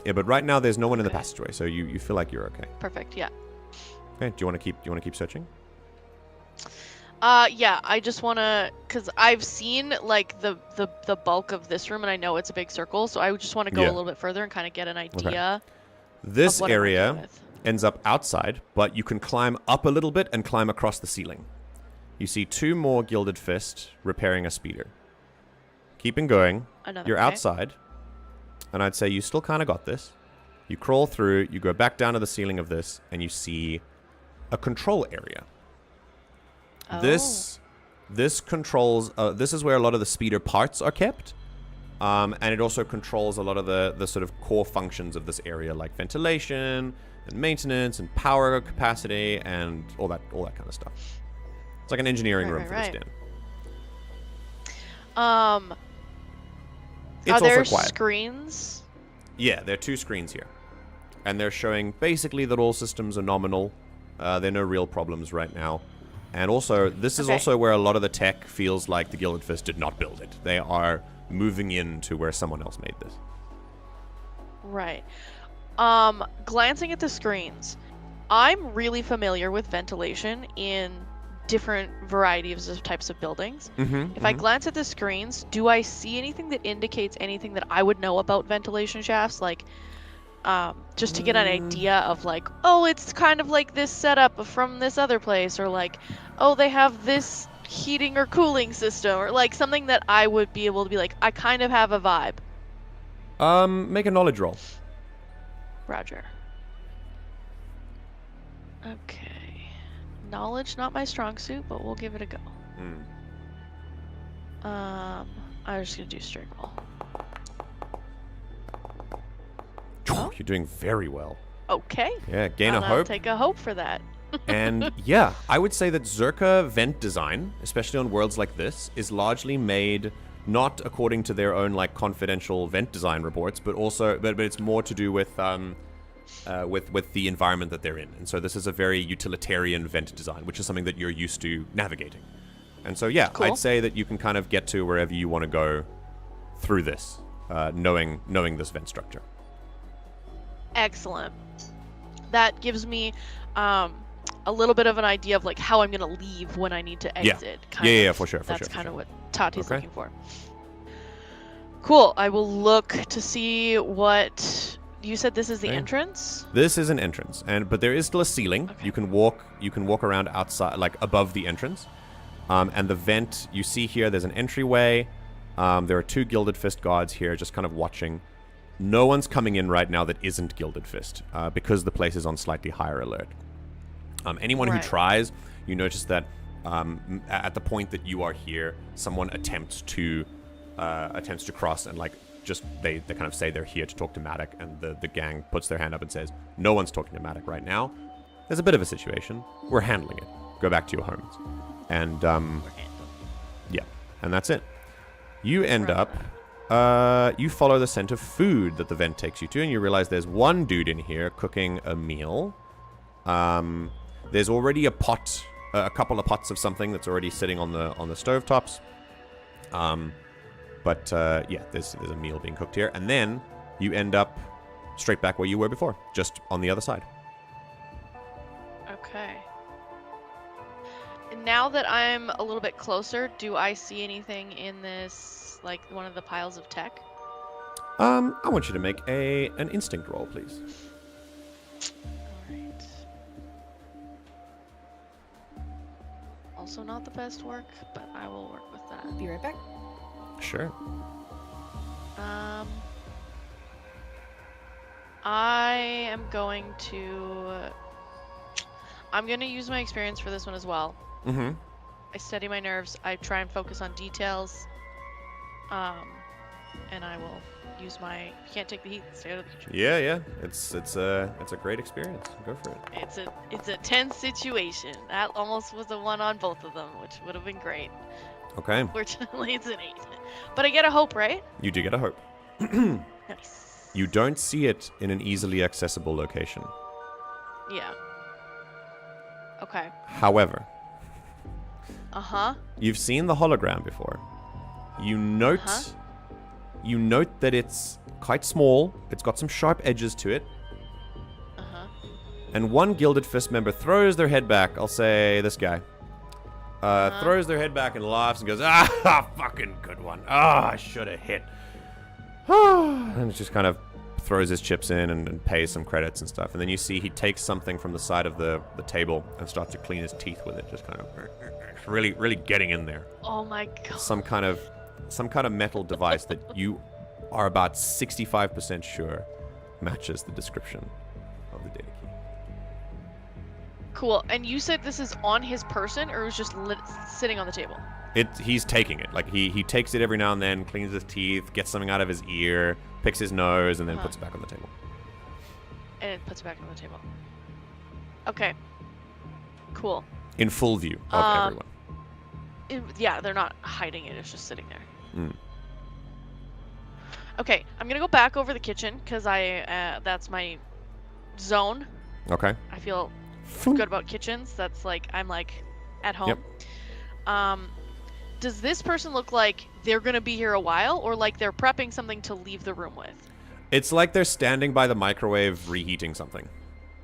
Speaker 1: Yeah, but right now there's no one in the passageway, so you feel like you're okay.
Speaker 2: Perfect. Yeah.
Speaker 1: Okay. Do you want to keep searching?
Speaker 2: Yeah. I just wanna, cause I've seen like the bulk of this room, and I know it's a big circle, so I just want to go a little bit further and kind of get an idea.
Speaker 1: This
Speaker 2: of what I'm
Speaker 1: area
Speaker 2: working with.
Speaker 1: ends up outside, but you can climb up a little bit and climb across the ceiling. You see 2 more Gilded Fist repairing a speeder. Keeping going. You're outside, and I'd say you still kind of got this. You crawl through, you go back down to the ceiling of this, and you see a control area.
Speaker 2: Oh.
Speaker 1: This controls... this is where a lot of the speeder parts are kept. And it also controls a lot of the sort of core functions of this area, like ventilation and maintenance and power capacity and all that kind of stuff. It's like an engineering room for this den.
Speaker 2: Are
Speaker 1: It's
Speaker 2: there
Speaker 1: also quiet.
Speaker 2: screens?
Speaker 1: Yeah, there are 2 screens here. And they're showing basically that all systems are nominal. There are no real problems right now. And also, this is also where a lot of the tech feels like the Gilded Fist did not build it. They are moving into where someone else made this.
Speaker 2: Right. Glancing at the screens, I'm really familiar with ventilation in different varieties of types of buildings. If I glance at the screens, do I see anything that indicates anything that I would know about ventilation shafts? Like, just to get an idea of like, oh, it's kind of like this setup from this other place, or like, oh, they have this heating or cooling system, or like something that I would be able to be like, I kind of have a vibe.
Speaker 1: Make a knowledge roll.
Speaker 2: Roger. Okay. Knowledge, not my strong suit, but we'll give it a go. I'm just gonna do straight roll.
Speaker 1: You're doing very well.
Speaker 2: Okay.
Speaker 1: Yeah, gain a
Speaker 2: I'll
Speaker 1: hope.
Speaker 2: take a hope for that.
Speaker 1: And yeah, I would say that Zerka vent design, especially on worlds like this, is largely made not according to their own like confidential vent design reports, but also, but it's more to do with the environment that they're in. And so this is a very utilitarian vent design, which is something that you're used to navigating. And so yeah,
Speaker 2: Cool.
Speaker 1: I'd say that you can kind of get to wherever you want to go through this, knowing this vent structure.
Speaker 2: Excellent. That gives me a little bit of an idea of like how I'm gonna leave when I need to exit.
Speaker 1: Yeah, for sure.
Speaker 2: That's kind of what Tahti's
Speaker 1: Okay.
Speaker 2: looking for. Cool. I will look to see what you said this is the
Speaker 1: Okay.
Speaker 2: entrance?
Speaker 1: This is an entrance, but there is still a ceiling.
Speaker 2: Okay.
Speaker 1: You can walk around outside, like above the entrance. And the vent you see here, there's an entryway. There are 2 Gilded Fist guards here, just kind of watching. No one's coming in right now that isn't Gilded Fist, because the place is on slightly higher alert. Anyone who
Speaker 2: Right.
Speaker 1: tries, you notice that at the point that you are here, someone attempts to cross and like just they kind of say they're here to talk to Matic, and the gang puts their hand up and says, "No one's talking to Matic right now. There's a bit of a situation. We're handling it. Go back to your homes." And yeah, and that's it. You end up. You follow the scent of food that the vent takes you to, and you realize there's one dude in here cooking a meal. There's already a pot, a couple of pots of something that's already sitting on the stovetops. But yeah, there's a meal being cooked here, and then you end up straight back where you were before, just on the other side.
Speaker 2: Okay. Now that I'm a little bit closer, do I see anything in this, like one of the piles of tech?
Speaker 1: I want you to make an instinct roll, please.
Speaker 2: Alright. Also not the best work, but I will work with that.
Speaker 4: Be right back.
Speaker 1: Sure.
Speaker 2: I am going to... I'm going to use my experience for this one as well.
Speaker 1: Mm-hmm.
Speaker 2: I steady my nerves. I try and focus on details. And I will use my... You can't take the heat. Stay out of the kitchen.
Speaker 1: Yeah. It's a great experience. Go for it.
Speaker 2: It's a tense situation. That almost was a 1 on both of them, which would have been great.
Speaker 1: Okay.
Speaker 2: Fortunately, it's an 8. But I get a hope, right?
Speaker 1: You do get a hope.
Speaker 2: Nice.
Speaker 1: You don't see it in an easily accessible location.
Speaker 2: Yeah. Okay.
Speaker 1: However,
Speaker 2: Uh-huh.
Speaker 1: you've seen the hologram before. You note that it's quite small. It's got some sharp edges to it.
Speaker 2: Uh-huh.
Speaker 1: And one Gilded Fist member throws their head back. I'll say this guy. Throws their head back and laughs and goes, "Ah, fucking good one. Ah, I should have hit." And just kind of throws his chips in and pays some credits and stuff. And then you see he takes something from the side of the table and starts to clean his teeth with it. Just kind of really getting in there.
Speaker 2: Oh my god.
Speaker 1: Some kind of metal device that you are about 65% sure matches the description of the datakey.
Speaker 2: Cool. And you said this is on his person, or it was just sitting on the table?
Speaker 1: He's taking it. Like he takes it every now and then, cleans his teeth, gets something out of his ear, picks his nose, and then puts it back on the table.
Speaker 2: And it puts it back on the table. Okay. Cool.
Speaker 1: In full view of everyone.
Speaker 2: Yeah, they're not hiding it. It's just sitting there.
Speaker 1: Mm.
Speaker 2: Okay, I'm gonna go back over the kitchen because that's my zone.
Speaker 1: Okay.
Speaker 2: I feel good about kitchens. That's like I'm like at home.
Speaker 1: Yep.
Speaker 2: Does this person look like they're gonna be here a while, or like they're prepping something to leave the room with?
Speaker 1: It's like they're standing by the microwave reheating something.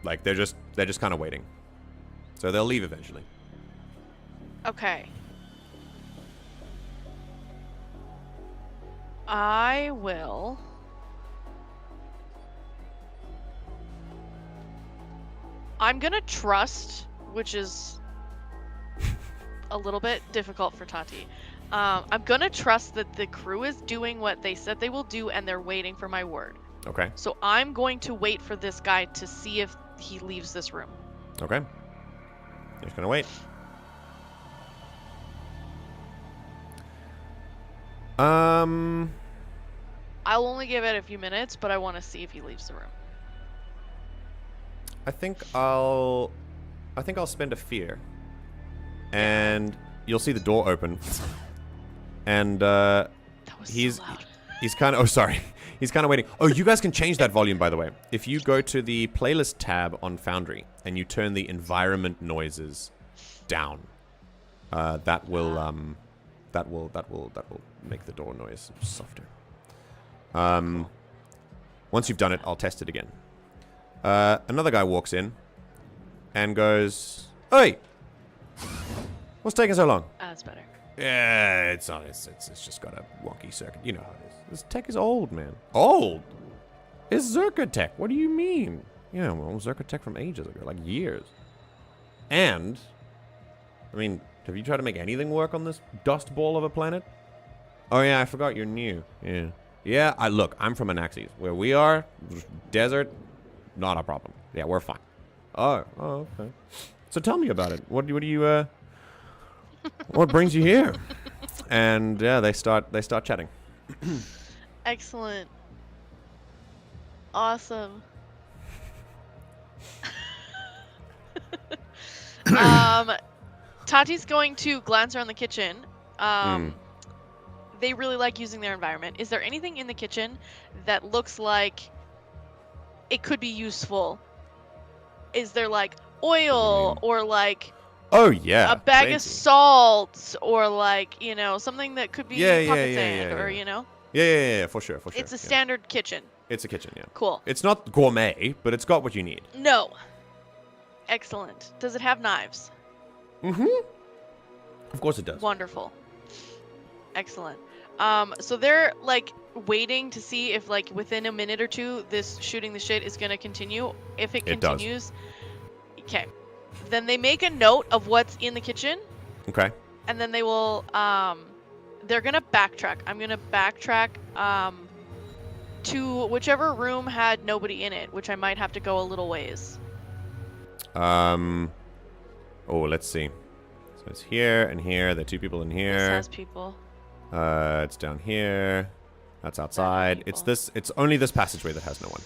Speaker 1: Like they're just kind of waiting. So they'll leave eventually.
Speaker 2: Okay. I will. I'm gonna trust, which is a little bit difficult for Tahti. I'm gonna trust that the crew is doing what they said they will do, and they're waiting for my word.
Speaker 1: Okay.
Speaker 2: So I'm going to wait for this guy to see if he leaves this room.
Speaker 1: Okay. You're just gonna wait.
Speaker 2: I'll only give it a few minutes, but I want to see if he leaves the room.
Speaker 1: I think I'll spend a fear. And you'll see the door open. And
Speaker 2: That was
Speaker 1: he's
Speaker 2: so loud.
Speaker 1: he's kind of He's kind of waiting. Oh, you guys can change that volume, by the way. If you go to the playlist tab on Foundry and you turn the environment noises down, that will make the door noise softer. Once you've done it, I'll test it again. Another guy walks in and goes, "Hey, what's taking so long?"
Speaker 2: That's better.
Speaker 1: Yeah, it's not. It's just got a wonky circuit. You know how it is. This tech is old, man. Old. It's Zerkatech. What do you mean? Yeah, well, Zerkatech from ages ago, like years. And, I mean, have you tried to make anything work on this dust ball of a planet? Oh yeah, I forgot you're new. Yeah. Yeah, look, I'm from Anaxes. Where we are, desert, not a problem. Yeah, we're fine. Oh, okay. So tell me about it. What do you, what brings you here? And yeah, they start chatting.
Speaker 2: Excellent. Awesome. Tati's going to glance around the kitchen. They really like using their environment. Is there anything in the kitchen that looks like it could be useful? Is there like oil or like
Speaker 1: oh yeah,
Speaker 2: a bag of salt or like, you know, something that could be pocket sand or, you know?
Speaker 1: Yeah, for sure.
Speaker 2: It's a standard kitchen.
Speaker 1: It's a kitchen, yeah.
Speaker 2: Cool.
Speaker 1: It's not gourmet, but it's got what you need.
Speaker 2: No. Excellent. Does it have knives?
Speaker 1: Mm-hmm. Of course it does.
Speaker 2: Wonderful. Excellent. So they're like waiting to see if like within a minute or two this shooting the shit is gonna continue. If it continues, okay. Then they make a note of what's in the kitchen.
Speaker 1: Okay.
Speaker 2: And then they will they're gonna backtrack. I'm gonna backtrack to whichever room had nobody in it, which I might have to go a little ways.
Speaker 1: Oh, let's see. So it's here and here. There are two people in here.
Speaker 2: This has people.
Speaker 1: It's down here. That's outside. It's only this passageway that has no one.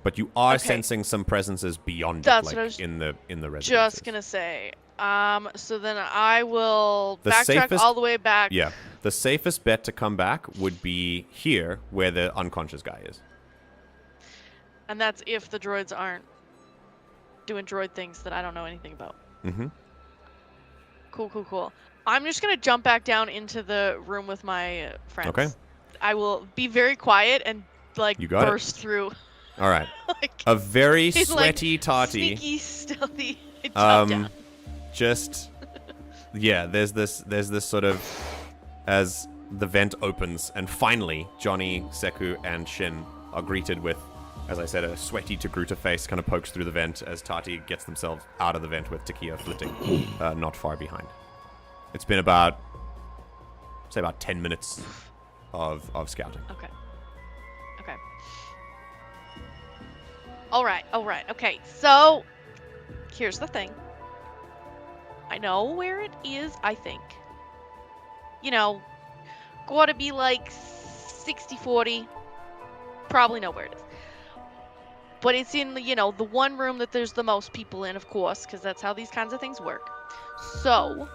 Speaker 1: But you are sensing some presences beyond it, like in the residences.
Speaker 2: Just gonna say. So then I will backtrack all the way back.
Speaker 1: Yeah. The safest bet to come back would be here, where the unconscious guy is.
Speaker 2: And that's if the droids aren't doing droid things that I don't know anything about.
Speaker 1: Mm-hmm.
Speaker 2: Cool. I'm just gonna jump back down into the room with my friends. Okay. I will be very quiet and like burst through.
Speaker 1: All right. Like, a very sweaty Tahti.
Speaker 2: Sneaky, stealthy. Down.
Speaker 1: Just yeah. There's this sort of as the vent opens and finally Johnny, Seku, and Shin are greeted with, as I said, a sweaty Togruta face kind of pokes through the vent as Tahti gets themselves out of the vent with Takia flitting not far behind. It's been about 10 minutes of scouting.
Speaker 2: Okay. All right. Okay, so here's the thing. I know where it is, I think. You know, gotta be like 60-40. Probably know where it is. But it's in, the one room that there's the most people in, of course, because that's how these kinds of things work. So,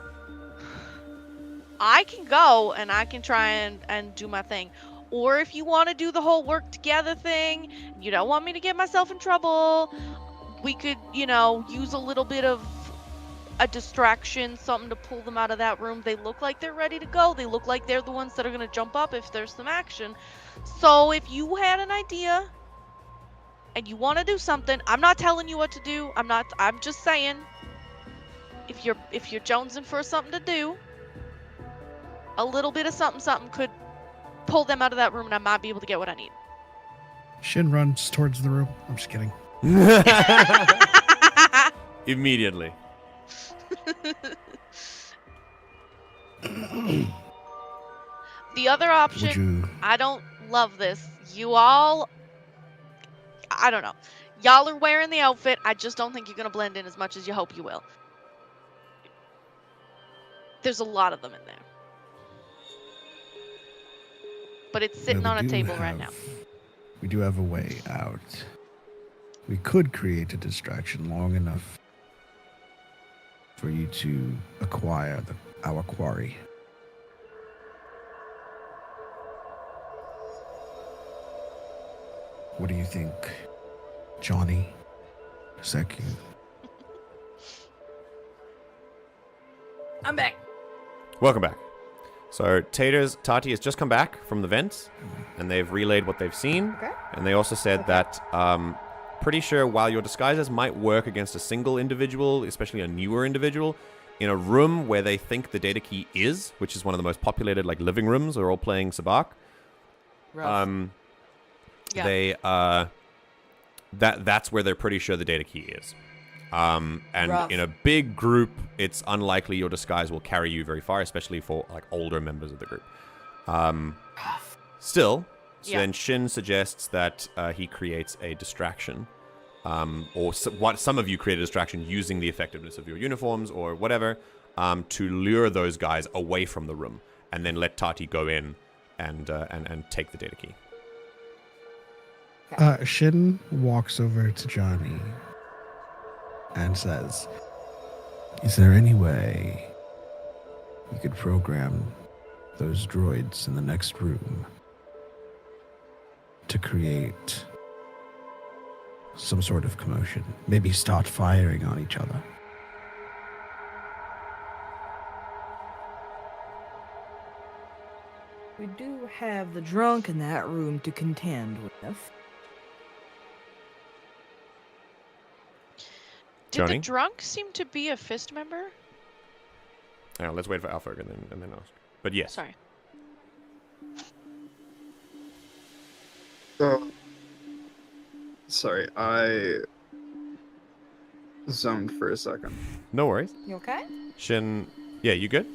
Speaker 2: I can go and I can try and do my thing. Or if you want to do the whole work together thing, you don't want me to get myself in trouble, we could, use a little bit of a distraction, something to pull them out of that room. They look like they're ready to go. They look like they're the ones that are going to jump up if there's some action. So if you had an idea and you want to do something, I'm not telling you what to do. I'm just saying, if you're jonesing for something to do, a little bit of something could pull them out of that room and I might be able to get what I need.
Speaker 3: Shin runs towards the room. I'm just kidding.
Speaker 1: Immediately.
Speaker 2: The other option, I don't love this. You all, I don't know. Y'all are wearing the outfit. I just don't think you're going to blend in as much as you hope you will. There's a lot of them in there. But it's sitting on a table right now.
Speaker 6: We do have a way out. We could create a distraction long enough for you to acquire our quarry. What do you think, Johnny? Seku?
Speaker 4: I'm back.
Speaker 1: Welcome back. So Tahti has just come back from the vents, and they've relayed what they've seen.
Speaker 4: Okay.
Speaker 1: And they also said that pretty sure while your disguises might work against a single individual, especially a newer individual, in a room where they think the datakey is, which is one of the most populated living rooms, they're all playing Sabacc.
Speaker 2: Yeah.
Speaker 1: They That's where they're pretty sure the data key is. And
Speaker 4: Rough.
Speaker 1: in a big group, it's unlikely your disguise will carry you very far, especially for like older members of the group. Still,
Speaker 2: Yeah.
Speaker 1: then Shin suggests that he creates a distraction, or some of you create a distraction using the effectiveness of your uniforms or whatever, to lure those guys away from the room, and then let Tahti go in and take the data key.
Speaker 6: Shin walks over to Johnny and says, "Is there any way you could program those droids in the next room to create some sort of commotion? Maybe start firing on each other?"
Speaker 4: We do have the drunk in that room to contend with.
Speaker 2: Did
Speaker 1: Johnny?
Speaker 2: the drunk seem to be a fist member?
Speaker 1: Hang on, let's wait for Alpha and then ask. But yes.
Speaker 2: Sorry.
Speaker 5: Sorry, I zoned for a second.
Speaker 1: No worries.
Speaker 4: You okay?
Speaker 1: Shin, yeah, you good?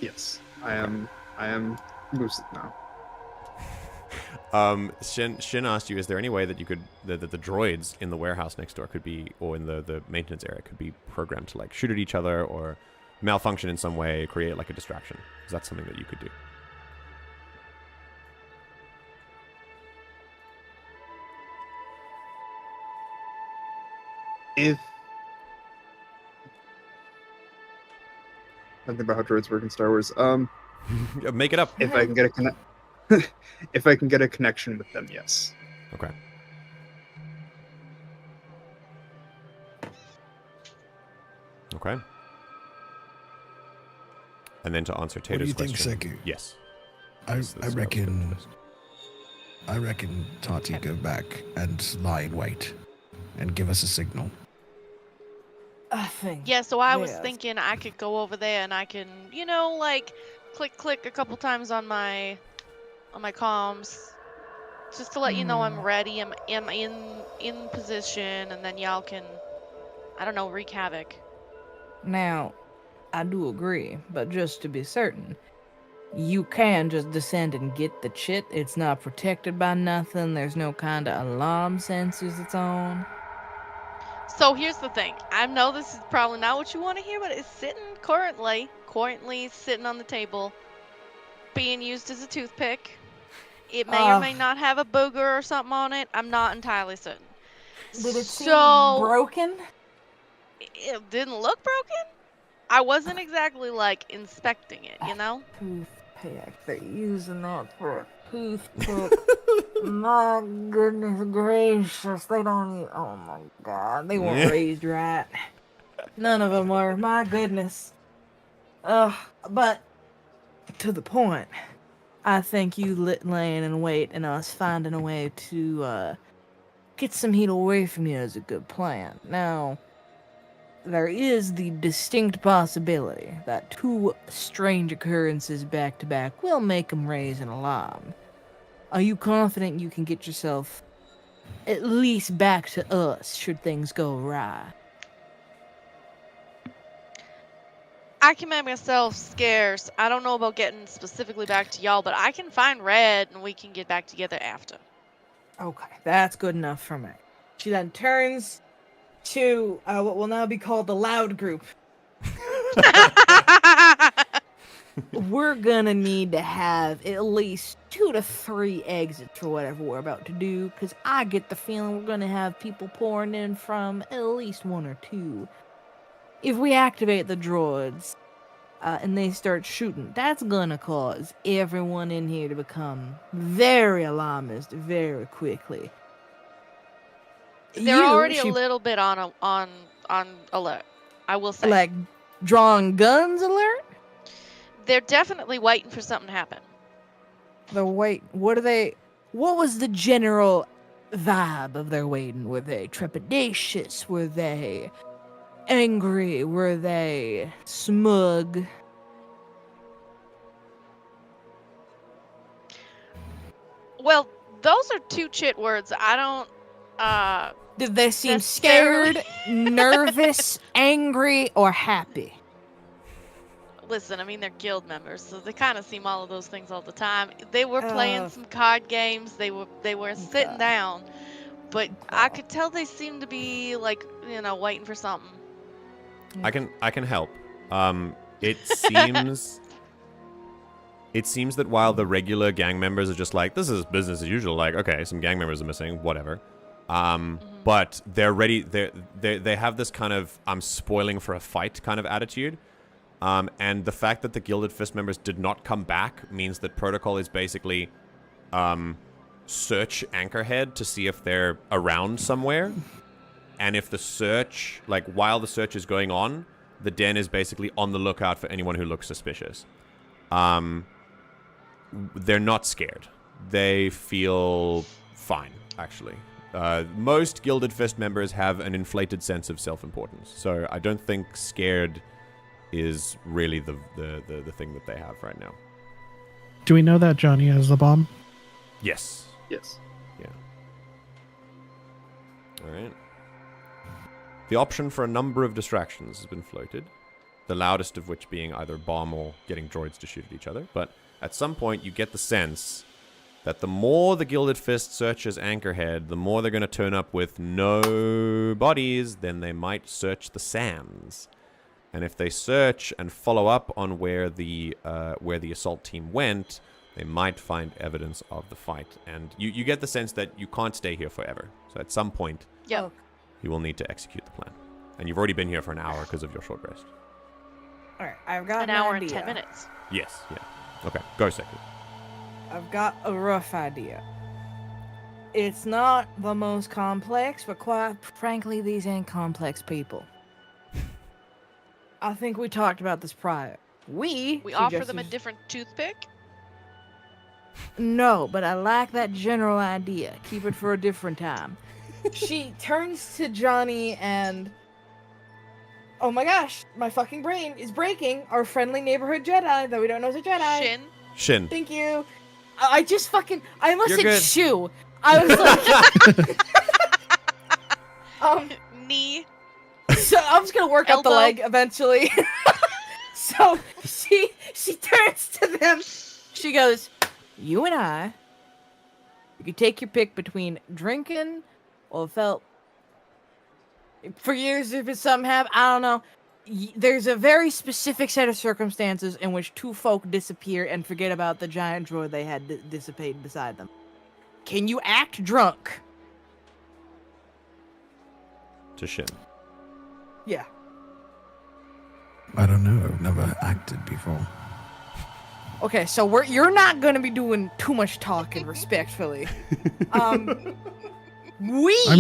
Speaker 5: Yes, I am lucid now.
Speaker 1: Shin asked you, is there any way that you could that the droids in the warehouse next door could be, or in the maintenance area, could be programmed to like shoot at each other or malfunction in some way, create like a distraction? Is that something that you could do?
Speaker 5: If I think about how droids work in Star Wars.
Speaker 1: Make it up.
Speaker 5: If I can get if I can get a connection with them, yes.
Speaker 1: Okay. Okay. And then to answer
Speaker 6: What do
Speaker 1: Tater's
Speaker 6: you think,
Speaker 1: question.
Speaker 6: Seku?
Speaker 1: Yes.
Speaker 6: I
Speaker 1: That's what was
Speaker 6: reckon
Speaker 1: first.
Speaker 6: I reckon Tahti go back and lie in wait and give us a signal.
Speaker 4: I think.
Speaker 2: Yeah, so I was
Speaker 4: yes.
Speaker 2: thinking I could go over there and I can, like click a couple times on my comms, just to let you know I'm ready. I'm in position, and then y'all can, I don't know, wreak havoc.
Speaker 4: Now, I do agree, but just to be certain, you can just descend and get the chit. It's not protected by nothing. There's no kind of alarm sensors it's on.
Speaker 2: So here's the thing. I know this is probably not what you want to hear, but it's sitting currently sitting on the table, being used as a toothpick. It may or may not have a booger or something on it. I'm not entirely certain.
Speaker 4: Did it seem
Speaker 2: So
Speaker 4: broken?
Speaker 2: it didn't look broken. I wasn't exactly like inspecting it,
Speaker 4: Toothpick. They're using that for a toothpick. My goodness gracious. They don't even. Oh my god. They weren't raised right. None of them were. My goodness. But to the point, I think you laying in wait and us finding a way to get some heat away from you is a good plan. Now, there is the distinct possibility that two strange occurrences back to back will make them raise an alarm. Are you confident you can get yourself at least back to us should things go awry?
Speaker 2: I can make myself scarce. I don't know about getting specifically back to y'all, but I can find Red and we can get back together after.
Speaker 4: Okay, that's good enough for me. She then turns to what will now be called the loud group. We're gonna need to have at least 2 to 3 exits for whatever we're about to do, because I get the feeling we're gonna have people pouring in from at least 1 or 2. If we activate the droids and they start shooting, that's gonna cause everyone in here to become very alarmist very quickly.
Speaker 2: They're already a little bit on alert, I will say.
Speaker 4: Like drawing guns alert?
Speaker 2: They're definitely waiting for something to happen.
Speaker 4: What was the general vibe of their waiting? Were they trepidatious? Were they angry? Were they smug?
Speaker 2: Well, those are 2 chit words. I don't
Speaker 4: Did they seem
Speaker 2: necessarily.
Speaker 4: scared, nervous, angry, or happy?
Speaker 2: Listen, I mean, they're guild members, so they kind of seem all of those things all the time. They were playing some card games. They were sitting down, but I could tell they seemed to be like, waiting for something.
Speaker 1: I can help. It seems that while the regular gang members are just like, this is business as usual, like, okay, some gang members are missing, whatever. But they're ready. They have this kind of I'm spoiling for a fight kind of attitude. And the fact that the Gilded Fist members did not come back means that protocol is basically search Anchorhead to see if they're around somewhere. And if the search, like while the search is going on, the den is basically on the lookout for anyone who looks suspicious. They're not scared. They feel fine, actually. Most Gilded Fist members have an inflated sense of self-importance. So I don't think scared is really the thing that they have right now.
Speaker 3: Do we know that Johnny has the bomb?
Speaker 1: Yes.
Speaker 5: Yes.
Speaker 1: Yeah. All right. The option for a number of distractions has been floated, the loudest of which being either bomb or getting droids to shoot at each other. But at some point, you get the sense that the more the Gilded Fist searches Anchorhead, the more they're going to turn up with no bodies, then they might search the sands. And if they search and follow up on where the assault team went, they might find evidence of the fight. And you get the sense that you can't stay here forever. So at some point,
Speaker 2: Yep.
Speaker 1: you will need to execute the plan. And you've already been here for an hour because of your short rest.
Speaker 4: All right, I've got
Speaker 2: An
Speaker 4: an
Speaker 2: hour
Speaker 4: idea.
Speaker 2: and 10 minutes.
Speaker 1: Yes, yeah. Okay, go second.
Speaker 4: I've got a rough idea. It's not the most complex, but quite frankly, these ain't complex people. I think we talked about this prior. We
Speaker 2: offer them a
Speaker 4: suggested-
Speaker 2: different toothpick.
Speaker 4: No, but I like that general idea. Keep it for a different time. She turns to Johnny and... Oh my gosh, my fucking brain is breaking. Our friendly neighborhood Jedi that we don't know is a Jedi.
Speaker 1: Shin.
Speaker 4: Thank you. I just fucking... I almost
Speaker 1: You're
Speaker 4: said
Speaker 1: good.
Speaker 4: shoe. I was like...
Speaker 2: Knee.
Speaker 4: So I'm just gonna work up the
Speaker 2: Elbow.
Speaker 4: leg eventually. So she turns to them. She goes, "You and I, you can take your pick between drinking or felt for years if it's something happen. I don't know. There's a very specific set of circumstances in which two folk disappear and forget about the giant droid they had dissipate beside them. Can you act drunk?"
Speaker 1: To Shin.
Speaker 4: Yeah.
Speaker 6: I don't know. I've never acted before.
Speaker 4: Okay, so you're not gonna be doing too much talking, respectfully. I'm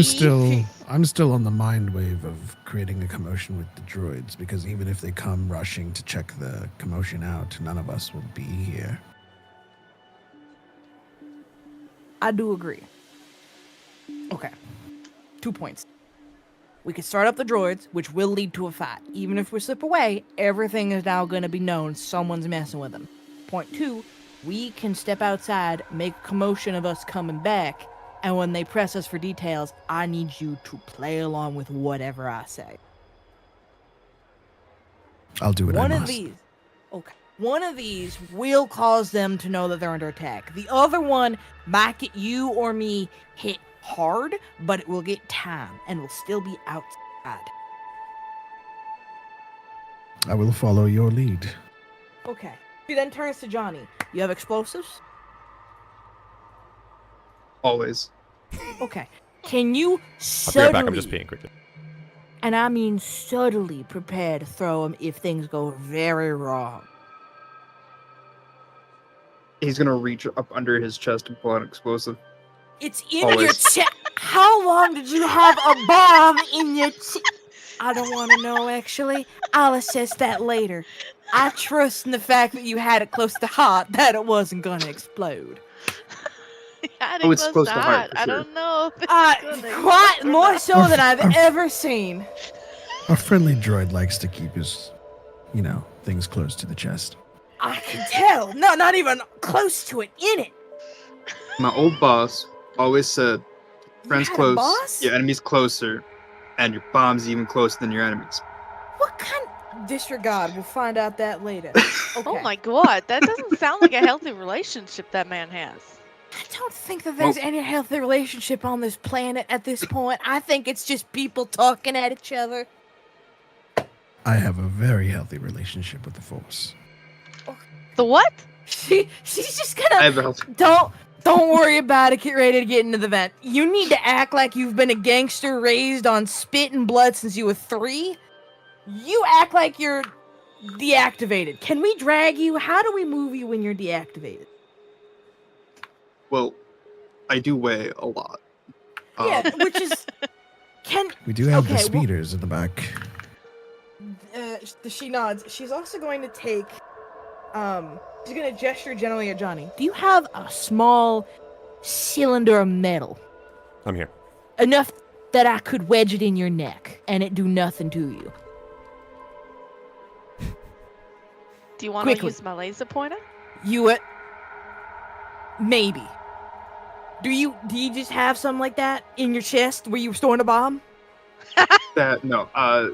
Speaker 6: still on the mind wave of creating a commotion with the droids, because even if they come rushing to check the commotion out, none of us will be here.
Speaker 4: I do agree. Okay, 2 points. We could start up the droids, which will lead to a fight. Even if we slip away, everything is now going to be known someone's messing with them. Point 2, we can step outside, make a commotion of us coming back, and when they press us for details, I need you to play along with whatever I say.
Speaker 6: I'll do what I must.
Speaker 4: One of these will cause them to know that they're under attack. The other one might get you or me hit hard, but it will get time and will still be outside.
Speaker 6: I will follow your lead.
Speaker 4: Okay. He then turns to Johnny. You have explosives?
Speaker 5: Always.
Speaker 4: Okay. Can you
Speaker 1: I'll be
Speaker 4: subtly,
Speaker 1: right back, I'm just peeing quickly.
Speaker 4: and I mean subtly, prepare to throw them if things go very wrong?
Speaker 5: He's gonna reach up under his chest and pull out an explosive.
Speaker 4: It's in
Speaker 5: Always.
Speaker 4: your chest. How long did you have a bomb in your chest? I don't want to know, actually. I'll assess that later. I trust in the fact that you had it close to heart that it wasn't going to explode.
Speaker 5: Oh, it's close to heart, for
Speaker 2: I
Speaker 5: sure.
Speaker 2: don't know if it's gonna
Speaker 4: Quite
Speaker 2: explode or
Speaker 4: more
Speaker 2: not.
Speaker 4: so than I've ever seen.
Speaker 6: A friendly droid likes to keep his, things close to the chest.
Speaker 4: I can tell. No, not even close to it. In it.
Speaker 5: My old boss always said, Friends
Speaker 4: had a
Speaker 5: close,
Speaker 4: boss?
Speaker 5: your enemies closer, and your bomb's even closer than your enemies.
Speaker 4: What kind? Disregard. We'll find out that later. Okay.
Speaker 2: Oh my god, that doesn't sound like a healthy relationship that man has.
Speaker 4: I don't think that there's any healthy relationship on this planet at this point. I think it's just people talking at each other.
Speaker 6: I have a very healthy relationship with the Force.
Speaker 2: The what?
Speaker 4: She's just
Speaker 5: I have
Speaker 4: gonna
Speaker 5: a
Speaker 4: don't worry about it. Get ready to get into the vent. You need to act like you've been a gangster raised on spit and blood since you were 3. You act like you're deactivated. Can we drag you? How do we move you when you're deactivated?
Speaker 5: Well, I do weigh a lot.
Speaker 4: Yeah, which is
Speaker 6: We do have the
Speaker 4: okay, well-
Speaker 6: speeders in the back.
Speaker 4: She nods. She's also going to take, she's going to gesture generally at Johnny. Do you have a small cylinder of metal?
Speaker 1: I'm here.
Speaker 4: Enough that I could wedge it in your neck and it do nothing to you.
Speaker 2: Do you want to
Speaker 4: Quickly.
Speaker 2: use my laser pointer?
Speaker 4: Maybe. Do you just have something like that in your chest where you were storing a bomb?
Speaker 5: No.
Speaker 1: I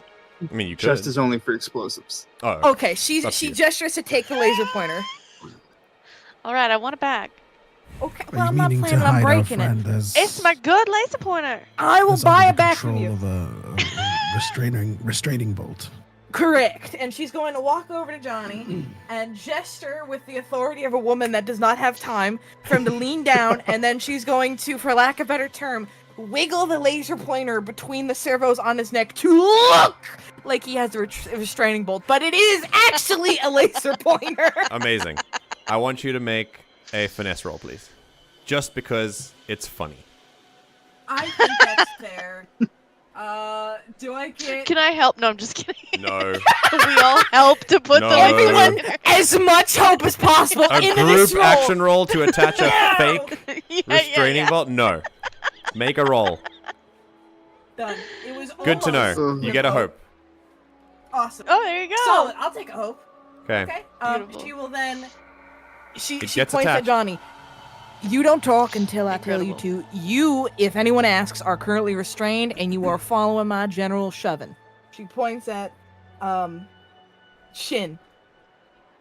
Speaker 1: mean, you could.
Speaker 5: Chest is only for explosives.
Speaker 1: Oh,
Speaker 4: Okay, she
Speaker 1: Up to you.
Speaker 4: gestures to take the laser pointer.
Speaker 2: All right, I want it back.
Speaker 4: Okay,
Speaker 6: Are
Speaker 4: well,
Speaker 6: you
Speaker 4: I'm not
Speaker 6: meaning to
Speaker 4: planning on
Speaker 6: hide our
Speaker 4: breaking it.
Speaker 6: friend as
Speaker 2: It's my good laser pointer.
Speaker 4: I will
Speaker 6: as
Speaker 4: buy
Speaker 6: under
Speaker 4: it
Speaker 6: the
Speaker 4: back from
Speaker 6: control
Speaker 4: you.
Speaker 6: of a restraining bolt?
Speaker 4: Correct. And she's going to walk over to Johnny and gesture with the authority of a woman that does not have time for him to lean down, and then she's going to, for lack of a better term, wiggle the laser pointer between the servos on his neck to look like he has a restraining bolt, but it is actually a laser pointer.
Speaker 1: amazing. I want you to make a finesse roll, please. Just because it's funny.
Speaker 4: I think that's fair. Do I get
Speaker 2: Can I help? No, I'm just kidding.
Speaker 1: No.
Speaker 2: We all help to put
Speaker 1: No.
Speaker 2: the laser
Speaker 4: everyone
Speaker 2: pointer.
Speaker 4: as much hope as possible
Speaker 1: A
Speaker 4: into
Speaker 1: group
Speaker 4: this roll?
Speaker 1: action roll to attach a
Speaker 4: No!
Speaker 1: fake
Speaker 2: Yeah,
Speaker 1: restraining
Speaker 2: yeah.
Speaker 1: bolt? No. Make a roll.
Speaker 4: Done. It was
Speaker 1: Good to know.
Speaker 4: almost
Speaker 1: You get a hope.
Speaker 4: Awesome.
Speaker 2: Oh, there you go.
Speaker 4: Solid. I'll take a hope.
Speaker 1: Okay.
Speaker 4: Okay.
Speaker 2: Beautiful.
Speaker 4: She will then. She
Speaker 1: It
Speaker 4: points
Speaker 1: gets
Speaker 4: at
Speaker 1: attached.
Speaker 4: Johnny. You don't talk until I tell you
Speaker 2: Incredible.
Speaker 4: to. You, if anyone asks, are currently restrained, and you are following my general shoving. She points at, Shin.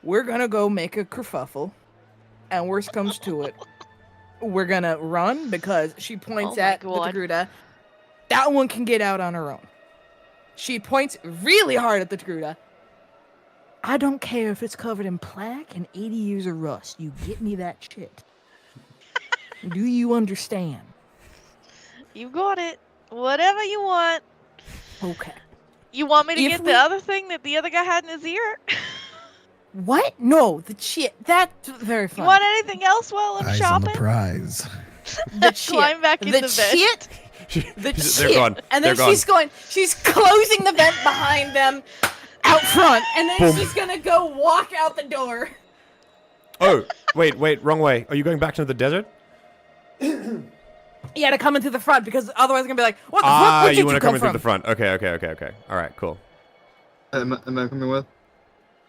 Speaker 4: We're gonna go make a kerfuffle, and worst comes to it, we're gonna run because she points
Speaker 2: Oh my
Speaker 4: at the
Speaker 2: God.
Speaker 4: Togruta. That one can get out on her own. She points really hard at the Togruta. I don't care if it's covered in plaque and 80 years of rust. You get me that shit. Do you understand?
Speaker 2: You got it. Whatever you want.
Speaker 4: Okay.
Speaker 2: You want me to
Speaker 4: If
Speaker 2: get
Speaker 4: we-
Speaker 2: the other thing that the other guy had in his ear?
Speaker 4: What? No, the shit. That's very
Speaker 2: You
Speaker 4: funny.
Speaker 2: want anything else while I'm
Speaker 6: Eyes on the
Speaker 2: shopping?
Speaker 6: prize.
Speaker 4: The shit.
Speaker 2: Climb back in the vent.
Speaker 4: shit. The
Speaker 1: They're
Speaker 4: shit.
Speaker 1: gone.
Speaker 4: And then
Speaker 1: They're gone.
Speaker 4: she's closing the vent behind them out front. And then
Speaker 1: Boom.
Speaker 4: she's gonna go walk out the door.
Speaker 1: Oh, wait, wrong way. Are you going back to the desert?
Speaker 4: Yeah, to come into the front because otherwise it's gonna be like, what the fuck?
Speaker 1: Ah,
Speaker 4: Where did
Speaker 1: you want to come
Speaker 4: come
Speaker 1: in through
Speaker 4: from?
Speaker 1: the front. Okay. All right, cool.
Speaker 5: Am I coming with?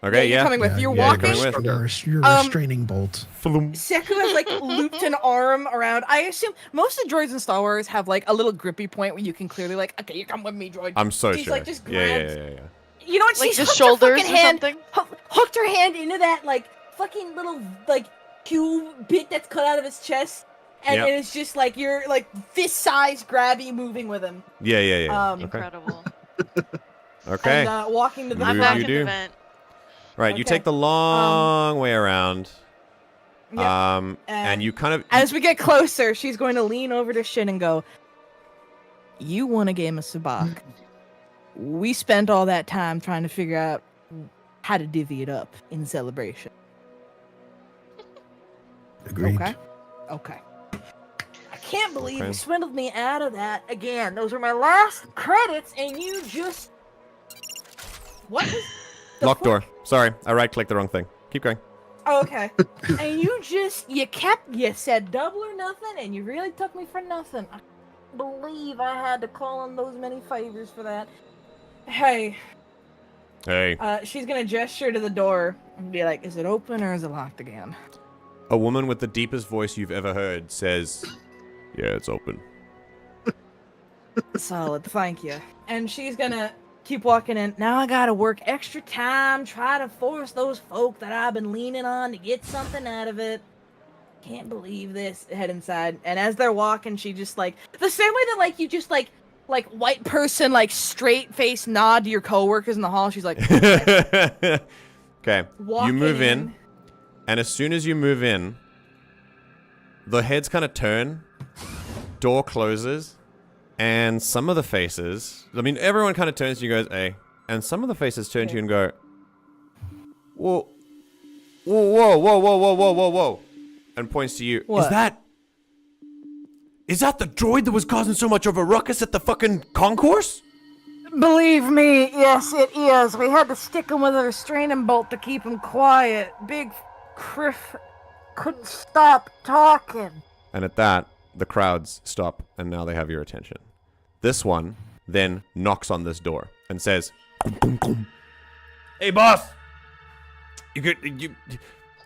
Speaker 1: Okay,
Speaker 4: you're
Speaker 1: yeah.
Speaker 4: coming with. You're
Speaker 1: you're
Speaker 4: walking.
Speaker 1: coming with.
Speaker 6: Your
Speaker 4: Um,
Speaker 6: restraining bolt.
Speaker 4: Seku has like looped an arm around. I assume most of the droids in Star Wars have like a little grippy point where you can clearly like, okay, you come with me, droid.
Speaker 1: I'm so
Speaker 4: She's
Speaker 1: sure.
Speaker 4: like just
Speaker 1: yeah.
Speaker 4: grabs. You know what?
Speaker 2: Like
Speaker 4: She's
Speaker 2: the
Speaker 4: hooked
Speaker 2: shoulders
Speaker 4: her
Speaker 2: or
Speaker 4: fucking hand,
Speaker 2: something?
Speaker 4: hooked her hand into that like fucking little like cube bit that's cut out of his chest, and
Speaker 1: Yep.
Speaker 4: it's just like you're like fist-sized grabby moving with him.
Speaker 1: Yeah. Okay.
Speaker 2: Incredible.
Speaker 1: Okay.
Speaker 4: And walking to the
Speaker 2: I'm
Speaker 1: Move
Speaker 2: back
Speaker 1: you
Speaker 2: in
Speaker 1: do.
Speaker 2: the vent.
Speaker 1: Right, you
Speaker 4: Okay.
Speaker 1: take the long way around.
Speaker 4: Yeah.
Speaker 1: And you kind of
Speaker 4: As we get closer, she's going to lean over to Shin and go, "You won a game of sabacc. We spent all that time trying to figure out how to divvy it up in celebration.
Speaker 6: Agreed.
Speaker 4: Okay. I can't believe
Speaker 1: Okay.
Speaker 4: you swindled me out of that again. Those were my last credits, and you just... What was... the
Speaker 1: lock
Speaker 4: fuck?
Speaker 1: door. Sorry, I right-clicked the wrong thing. Keep going.
Speaker 4: Oh, okay. And you said double or nothing, and you really took me for nothing. I can't believe I had to call in those many favors for that. Hey,
Speaker 1: Hey.
Speaker 4: she's gonna gesture to the door and be like, is it open or is it locked again?
Speaker 1: A woman with the deepest voice you've ever heard says, "Yeah, it's open."
Speaker 4: Solid, thank you. And she's gonna keep walking in. Now I gotta work extra time, try to force those folk that I've been leaning on to get something out of it. Can't believe this. Head inside. And as they're walking, she just like the same way that like you just like white person like straight face nod to your coworkers in the hall. She's like,
Speaker 1: okay. You move in, and as soon as you move in, the heads kind of turn, door closes, and some of the faces, I mean, everyone kind of turns to you and goes, hey, and some of the faces turn to you and go, whoa, whoa, whoa, whoa, whoa, whoa, whoa, whoa, and points to you.
Speaker 4: What?
Speaker 1: Is that the droid that was causing so much of a ruckus at the fucking concourse?
Speaker 4: Believe me, yes, it is. We had to stick him with a restraining bolt to keep him quiet. Big Criff couldn't stop talking.
Speaker 1: And at that, the crowds stop, and now they have your attention. This one then knocks on this door and says, "Kum, kum, kum.
Speaker 7: Hey, boss.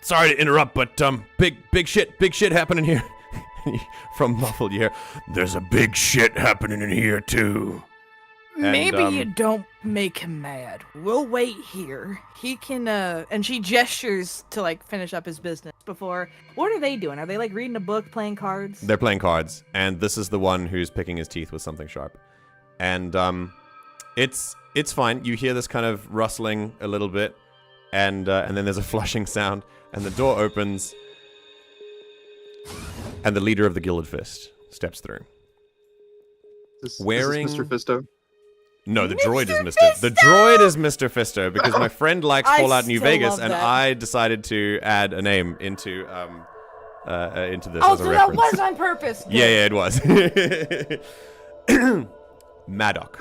Speaker 7: Sorry to interrupt, but big shit happening here.
Speaker 1: From muffled you hear,
Speaker 7: There's a big shit happening in here too.
Speaker 4: Maybe you don't make him mad. We'll wait here. He can, and she gestures to, like, finish up his business before... What are they doing? Are they, like, reading a book, playing cards?
Speaker 1: They're playing cards, and this is the one who's picking his teeth with something sharp. And, it's fine. You hear this kind of rustling a little bit, and then there's a flushing sound, and the door opens, and the leader of the Gilded Fist steps through. Wearing...
Speaker 5: Is this Mr. Fisto?
Speaker 1: No, the droid is
Speaker 4: Mr.
Speaker 1: Mr. The droid is Mr. Fisto because my friend likes
Speaker 4: I
Speaker 1: Fallout New
Speaker 4: still
Speaker 1: Vegas,
Speaker 4: love
Speaker 1: and
Speaker 4: that.
Speaker 1: I decided to add a name into this
Speaker 4: Oh,
Speaker 1: as a
Speaker 4: so that
Speaker 1: reference.
Speaker 4: was on purpose. Good.
Speaker 1: Yeah, it was. Maddock.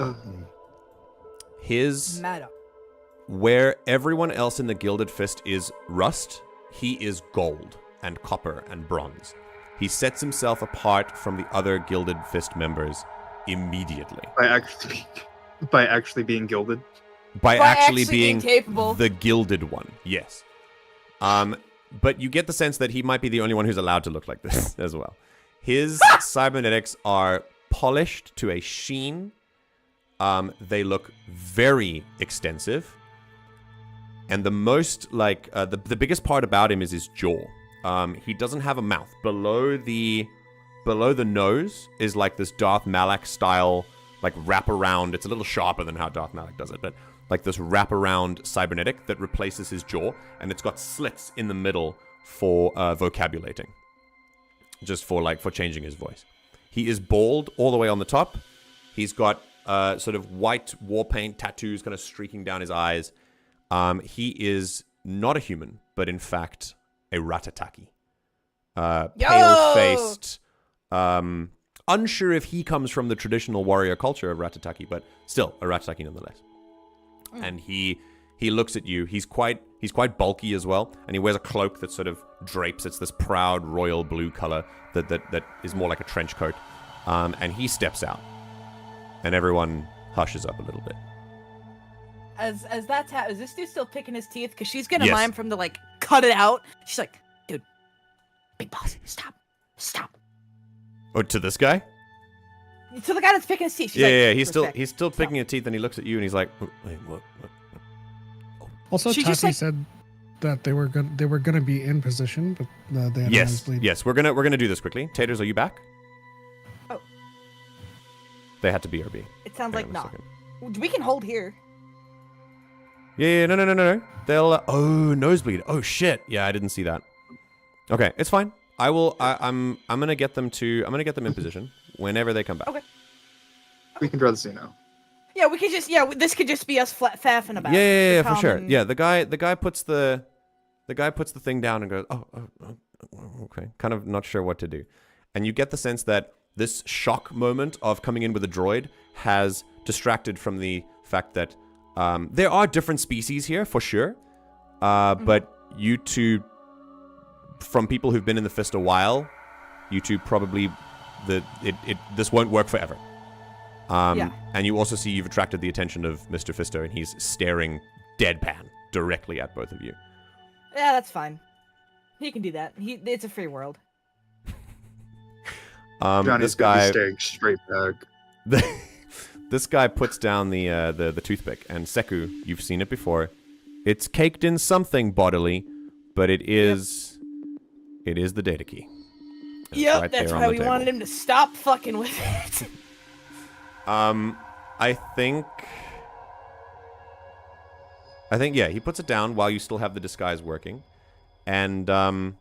Speaker 4: Maddox.
Speaker 1: Where everyone else in the Gilded Fist is rust, he is gold and copper and bronze. He sets himself apart from the other Gilded Fist members immediately.
Speaker 5: By actually being gilded.
Speaker 1: By actually
Speaker 4: being
Speaker 1: being
Speaker 4: capable.
Speaker 1: the gilded one, yes. But you get the sense that he might be the only one who's allowed to look like this as well. His cybernetics are polished to a sheen. They look very extensive. And the most, like, the biggest part about him is his jaw. He doesn't have a mouth. Below the nose is like this Darth Malak style, like, wraparound. It's a little sharper than how Darth Malak does it, but like this wraparound cybernetic that replaces his jaw, and it's got slits in the middle for vocabulating, just for changing his voice. He is bald all the way on the top. He's got sort of white war paint tattoos kind of streaking down his eyes. He is not a human, but in fact a ratataki. Pale-faced. Unsure if he comes from the traditional warrior culture of ratataki, but still a ratataki nonetheless. And he looks at you. He's quite bulky as well, and he wears a cloak that sort of drapes. It's this proud royal blue color that is more like a trench coat. And he steps out, and everyone hushes up a little bit.
Speaker 4: As that's is this dude still picking his teeth? Because she's gonna
Speaker 1: Yes.
Speaker 4: mime from the like cut it out. She's like, dude, big boss, stop.
Speaker 1: Oh, to this guy?
Speaker 4: So the guy that's picking his teeth. She's
Speaker 1: Yeah,
Speaker 4: like,
Speaker 1: he's
Speaker 4: "Respect."
Speaker 1: still picking his teeth, and he looks at you, and he's like, "Wait, what?"
Speaker 3: Also,
Speaker 4: She
Speaker 3: Tati
Speaker 4: just, like-
Speaker 3: said that they were gonna be in position, but they had a nosebleed.
Speaker 1: Yes. We're gonna do this quickly. Taters, are you back?
Speaker 4: Oh.
Speaker 1: They had to BRB.
Speaker 4: It sounds
Speaker 1: Hang
Speaker 4: like
Speaker 1: on a
Speaker 4: no.
Speaker 1: second.
Speaker 4: We can hold here.
Speaker 1: Yeah, no. They'll. Oh, nosebleed. Oh shit. Yeah, I didn't see that. Okay, it's fine. I will. I'm gonna get them in position whenever they come back.
Speaker 4: Okay.
Speaker 5: We can draw the scene now.
Speaker 4: Yeah, we could just this could just be us faffing about.
Speaker 1: Yeah,
Speaker 4: The
Speaker 1: for sure.
Speaker 4: common-
Speaker 1: Yeah, the guy puts the thing down and goes, oh, okay. Kind of not sure what to do, and you get the sense that this shock moment of coming in with a droid has distracted from the fact that there are different species here for sure, but you two, from people who've been in the Fist a while, you two probably this won't work forever.
Speaker 4: Yeah.
Speaker 1: And you also see you've attracted the attention of Mr. Fisto, and he's staring deadpan directly at both of you.
Speaker 4: Yeah, that's fine. He can do that. It's a free world.
Speaker 5: Johnny's
Speaker 1: This
Speaker 5: gonna be
Speaker 1: guy,
Speaker 5: staring straight back.
Speaker 1: This guy puts down the toothpick, and Seku, you've seen it before. It's caked in something bodily, but it is the datakey.
Speaker 4: Yep,
Speaker 1: right
Speaker 4: that's
Speaker 1: there on
Speaker 4: why
Speaker 1: the
Speaker 4: we
Speaker 1: table.
Speaker 4: wanted him to stop fucking with it.
Speaker 1: I think, yeah, he puts it down while you still have the disguise working. And I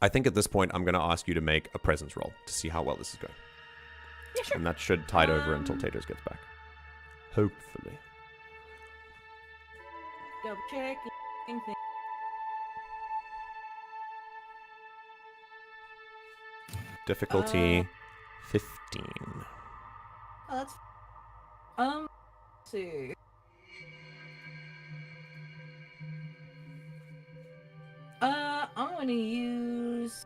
Speaker 1: think at this point, I'm going to ask you to make a presence roll to see how well this is going.
Speaker 4: Yeah, sure.
Speaker 1: And that should tide over until Taters gets back. Hopefully.
Speaker 4: Double check.
Speaker 1: Difficulty 15.
Speaker 4: Oh, that's... let's see. I'm gonna use...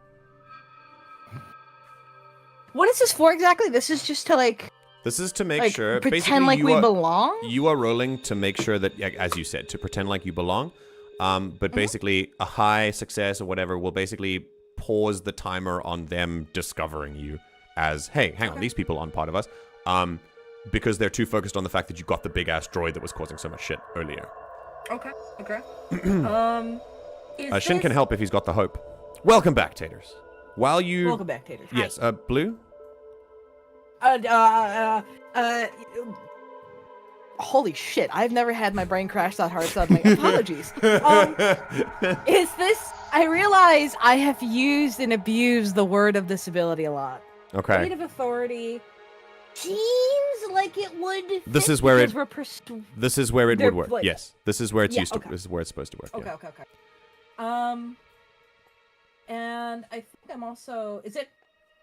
Speaker 4: What is this for exactly? This is just to, like...
Speaker 1: This is to make
Speaker 4: like,
Speaker 1: sure...
Speaker 4: pretend
Speaker 1: basically,
Speaker 4: like
Speaker 1: you
Speaker 4: we
Speaker 1: are,
Speaker 4: belong?
Speaker 1: You are rolling to make sure that, as you said, to pretend like you belong. But basically, a high success or whatever will basically pause the timer on them discovering you as, hey, hang on, these people aren't part of us. Because they're too focused on the fact that you got the big-ass droid that was causing so much shit earlier.
Speaker 4: Okay.
Speaker 1: Shin can help if he's got the hope. Welcome back, Taters. While you...
Speaker 4: Welcome back, Taters.
Speaker 1: Yes, Blue?
Speaker 4: Holy shit, I've never had my brain crash that hard suddenly. Apologies. Is this... I realize I have used and abused the word of this ability a lot.
Speaker 1: Okay.
Speaker 4: Weight of authority seems like it would fit
Speaker 1: This is where it...
Speaker 4: we're
Speaker 1: This is where it
Speaker 4: they're
Speaker 1: would work.
Speaker 4: like-
Speaker 1: Yes. This is where it's
Speaker 4: Yeah,
Speaker 1: used
Speaker 4: okay.
Speaker 1: to... This is where it's supposed to work.
Speaker 4: Okay,
Speaker 1: yeah.
Speaker 4: okay. And I think I'm also... Is it...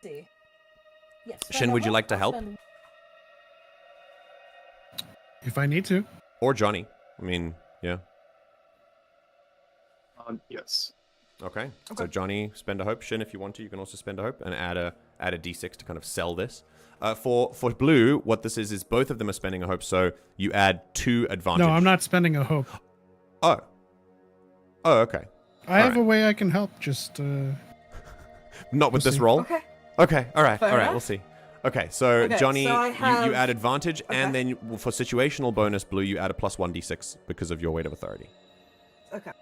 Speaker 4: Let's see. Yes.
Speaker 1: Shin, would you like to help?
Speaker 3: If I need to.
Speaker 1: Or Johnny. I mean, yeah.
Speaker 5: Yes.
Speaker 1: Okay. So Johnny, spend a hope. Shin, if you want to, you can also spend a hope and add a d6 to kind of sell this. For Blue, what this is both of them are spending a hope, so you add 2 advantage.
Speaker 3: No, I'm not spending a hope.
Speaker 1: Oh, okay.
Speaker 3: I have a way I can help. Just
Speaker 1: Not with
Speaker 3: We'll
Speaker 1: this
Speaker 3: see.
Speaker 1: roll.
Speaker 4: Okay.
Speaker 1: Okay. All right.
Speaker 4: Fair
Speaker 1: All right.
Speaker 4: enough.
Speaker 1: We'll see. Okay. So
Speaker 4: Okay,
Speaker 1: Johnny,
Speaker 4: so I
Speaker 1: you
Speaker 4: have-
Speaker 1: add advantage, and
Speaker 4: Okay.
Speaker 1: then for situational bonus, Blue, you add a +1 d6 because of your weight of authority.
Speaker 4: Okay.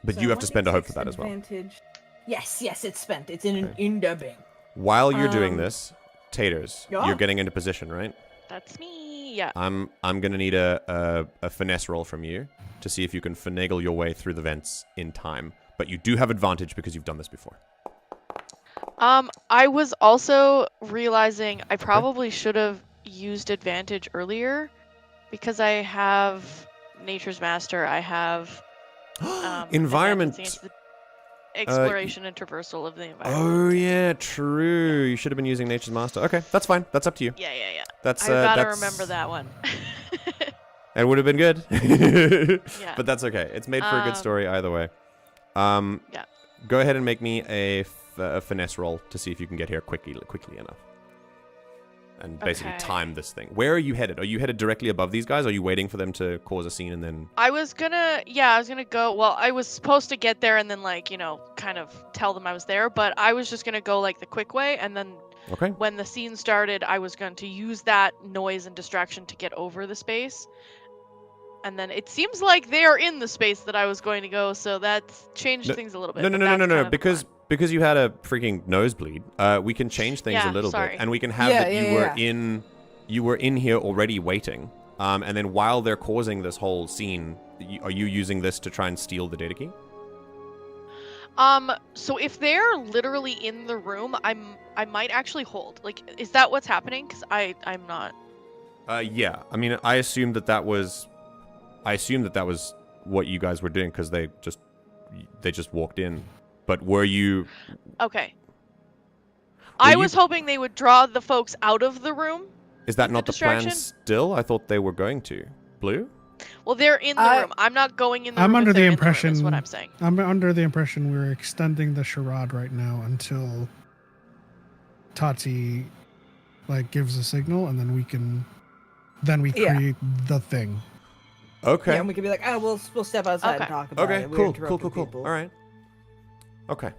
Speaker 1: But
Speaker 4: So
Speaker 1: you have to spend a hope for
Speaker 4: 1d6
Speaker 1: that as well.
Speaker 4: advantage. Yes, it's spent. It's in the bank.
Speaker 1: While you're doing this, Taters,
Speaker 4: Yeah.
Speaker 1: you're getting into position, right?
Speaker 2: That's me. Yeah.
Speaker 1: I'm gonna need a finesse roll from you to see if you can finagle your way through the vents in time. But you do have advantage because you've done this before.
Speaker 2: I was also realizing I probably should have used advantage earlier because I have Nature's Master. I have
Speaker 1: Environment.
Speaker 2: advantage against the exploration and traversal of the environment.
Speaker 1: Oh yeah, true. You should have been using Nature's Master. Okay, that's fine. That's up to you.
Speaker 2: Yeah.
Speaker 1: That's
Speaker 2: I gotta
Speaker 1: that's...
Speaker 2: remember that one.
Speaker 1: It would have been good.
Speaker 2: Yeah.
Speaker 1: But that's okay. It's made for a good story either way.
Speaker 2: Yeah.
Speaker 1: Go ahead and make me a finesse roll to see if you can get here quickly enough. And basically
Speaker 2: Okay.
Speaker 1: time this thing. Where are you headed? Are you headed directly above these guys? Or are you waiting for them to cause a scene and then...
Speaker 2: I was gonna go, well, I was supposed to get there and then, like, you know, kind of tell them I was there, but I was just gonna go, like, the quick way, and then
Speaker 1: Okay.
Speaker 2: when the scene started, I was going to use that noise and distraction to get over the space. And then it seems like they are in the space that I was going to go, so that's changed things a little bit.
Speaker 1: No,
Speaker 2: but that's kind of the plan.
Speaker 1: Because you had a freaking nosebleed, we can change things a little
Speaker 2: sorry.
Speaker 1: bit, and we can have that you were in here already waiting, and then while they're causing this whole scene, are you using this to try and steal the data key?
Speaker 2: So if they're literally in the room, I might actually hold. Like, is that what's happening? Because I'm not.
Speaker 1: Yeah. I mean, I assumed that was what you guys were doing because they just walked in. But were you...
Speaker 2: Okay. I was hoping they would draw the folks out of the room.
Speaker 1: Is that not the plan
Speaker 2: distraction?
Speaker 1: still? I thought they were going to. Blue?
Speaker 2: Well, they're in the room. I'm not going in the
Speaker 3: I'm
Speaker 2: room.
Speaker 3: under
Speaker 2: if
Speaker 3: the
Speaker 2: they're
Speaker 3: impression.
Speaker 2: In the room, is what I'm saying.
Speaker 3: I'm under the impression we're extending the charade right now until Tahti gives a signal, and then we create the thing.
Speaker 1: Okay.
Speaker 4: Yeah, and we could be like, we'll step outside and
Speaker 2: Okay.
Speaker 4: talk about
Speaker 1: Okay.
Speaker 4: it. We're
Speaker 1: Cool.
Speaker 4: interrupting people.
Speaker 1: All right. Okay.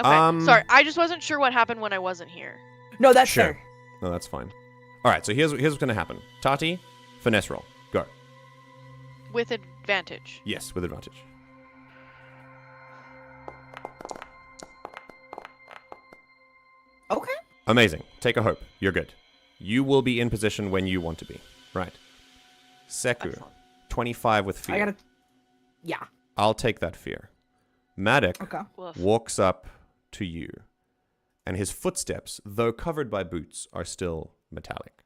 Speaker 2: Okay. Sorry, I just wasn't sure what happened when I wasn't here.
Speaker 4: No, that's
Speaker 1: Sure.
Speaker 4: fair.
Speaker 1: No, that's fine. All right, so here's what's going to happen. Tahti, finesse roll. Go.
Speaker 2: With advantage.
Speaker 1: Yes, with advantage.
Speaker 4: Okay.
Speaker 1: Amazing. Take a hope. You're good. You will be in position when you want to be. Right. Seku,
Speaker 2: Excellent.
Speaker 1: 25 with fear.
Speaker 4: I gotta. Yeah.
Speaker 1: I'll take that fear. Madak
Speaker 4: Okay.
Speaker 2: Woof.
Speaker 1: walks up to you, and his footsteps, though covered by boots, are still metallic.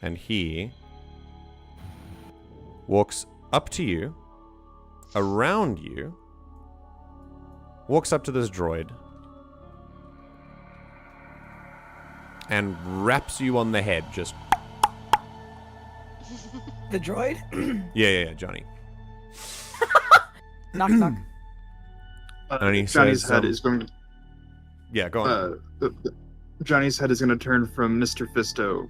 Speaker 1: And he walks up to you, around you, walks up to this droid, and raps you on the head, just...
Speaker 4: The droid.
Speaker 1: Yeah, Johnny.
Speaker 4: Knock knock.
Speaker 1: And he
Speaker 5: Johnny's
Speaker 1: says,
Speaker 5: head is going to.
Speaker 1: Yeah, go on.
Speaker 5: Johnny's head is going to turn from Mr. Fisto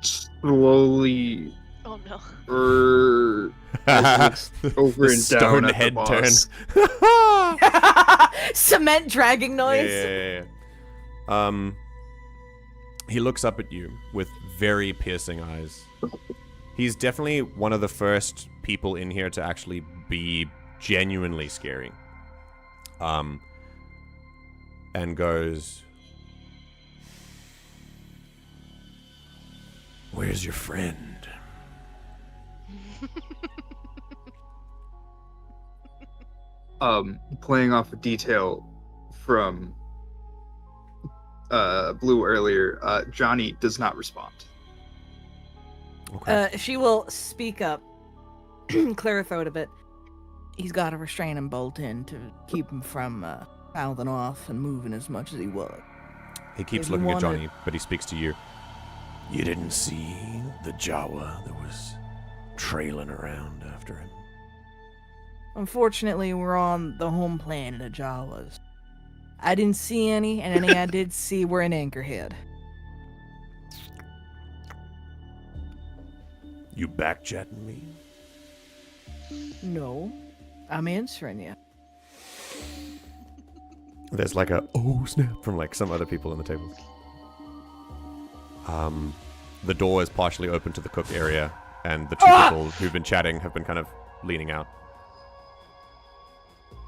Speaker 5: slowly
Speaker 2: Oh no.
Speaker 5: as it looks over
Speaker 1: The
Speaker 5: and
Speaker 1: stone
Speaker 5: down at
Speaker 1: head
Speaker 5: the boss.
Speaker 4: Cement dragging noise.
Speaker 1: Yeah. He looks up at you with very piercing eyes. He's definitely one of the first people in here to actually be genuinely scary. And goes, "Where's your friend?"
Speaker 5: Playing off a detail from Blue earlier, Johnny does not respond.
Speaker 1: Okay.
Speaker 4: She will speak up, clear her throat a bit. He's got a restraining bolt in to keep him from mouthing off and moving as much as he would.
Speaker 1: He keeps
Speaker 4: if you
Speaker 1: looking at
Speaker 4: wanna-
Speaker 1: Johnny, but he speaks to you.
Speaker 7: You didn't see the Jawa that was trailing around after him?
Speaker 4: Unfortunately, we're on the home planet of Jawas. I didn't see any, and any I did see were in Anchorhead.
Speaker 7: You backchatting me?
Speaker 4: No, I'm answering you.
Speaker 1: There's like a oh snap from like some other people on the table. The door is partially open to the cook area, and the two people who've been chatting have been kind of leaning out,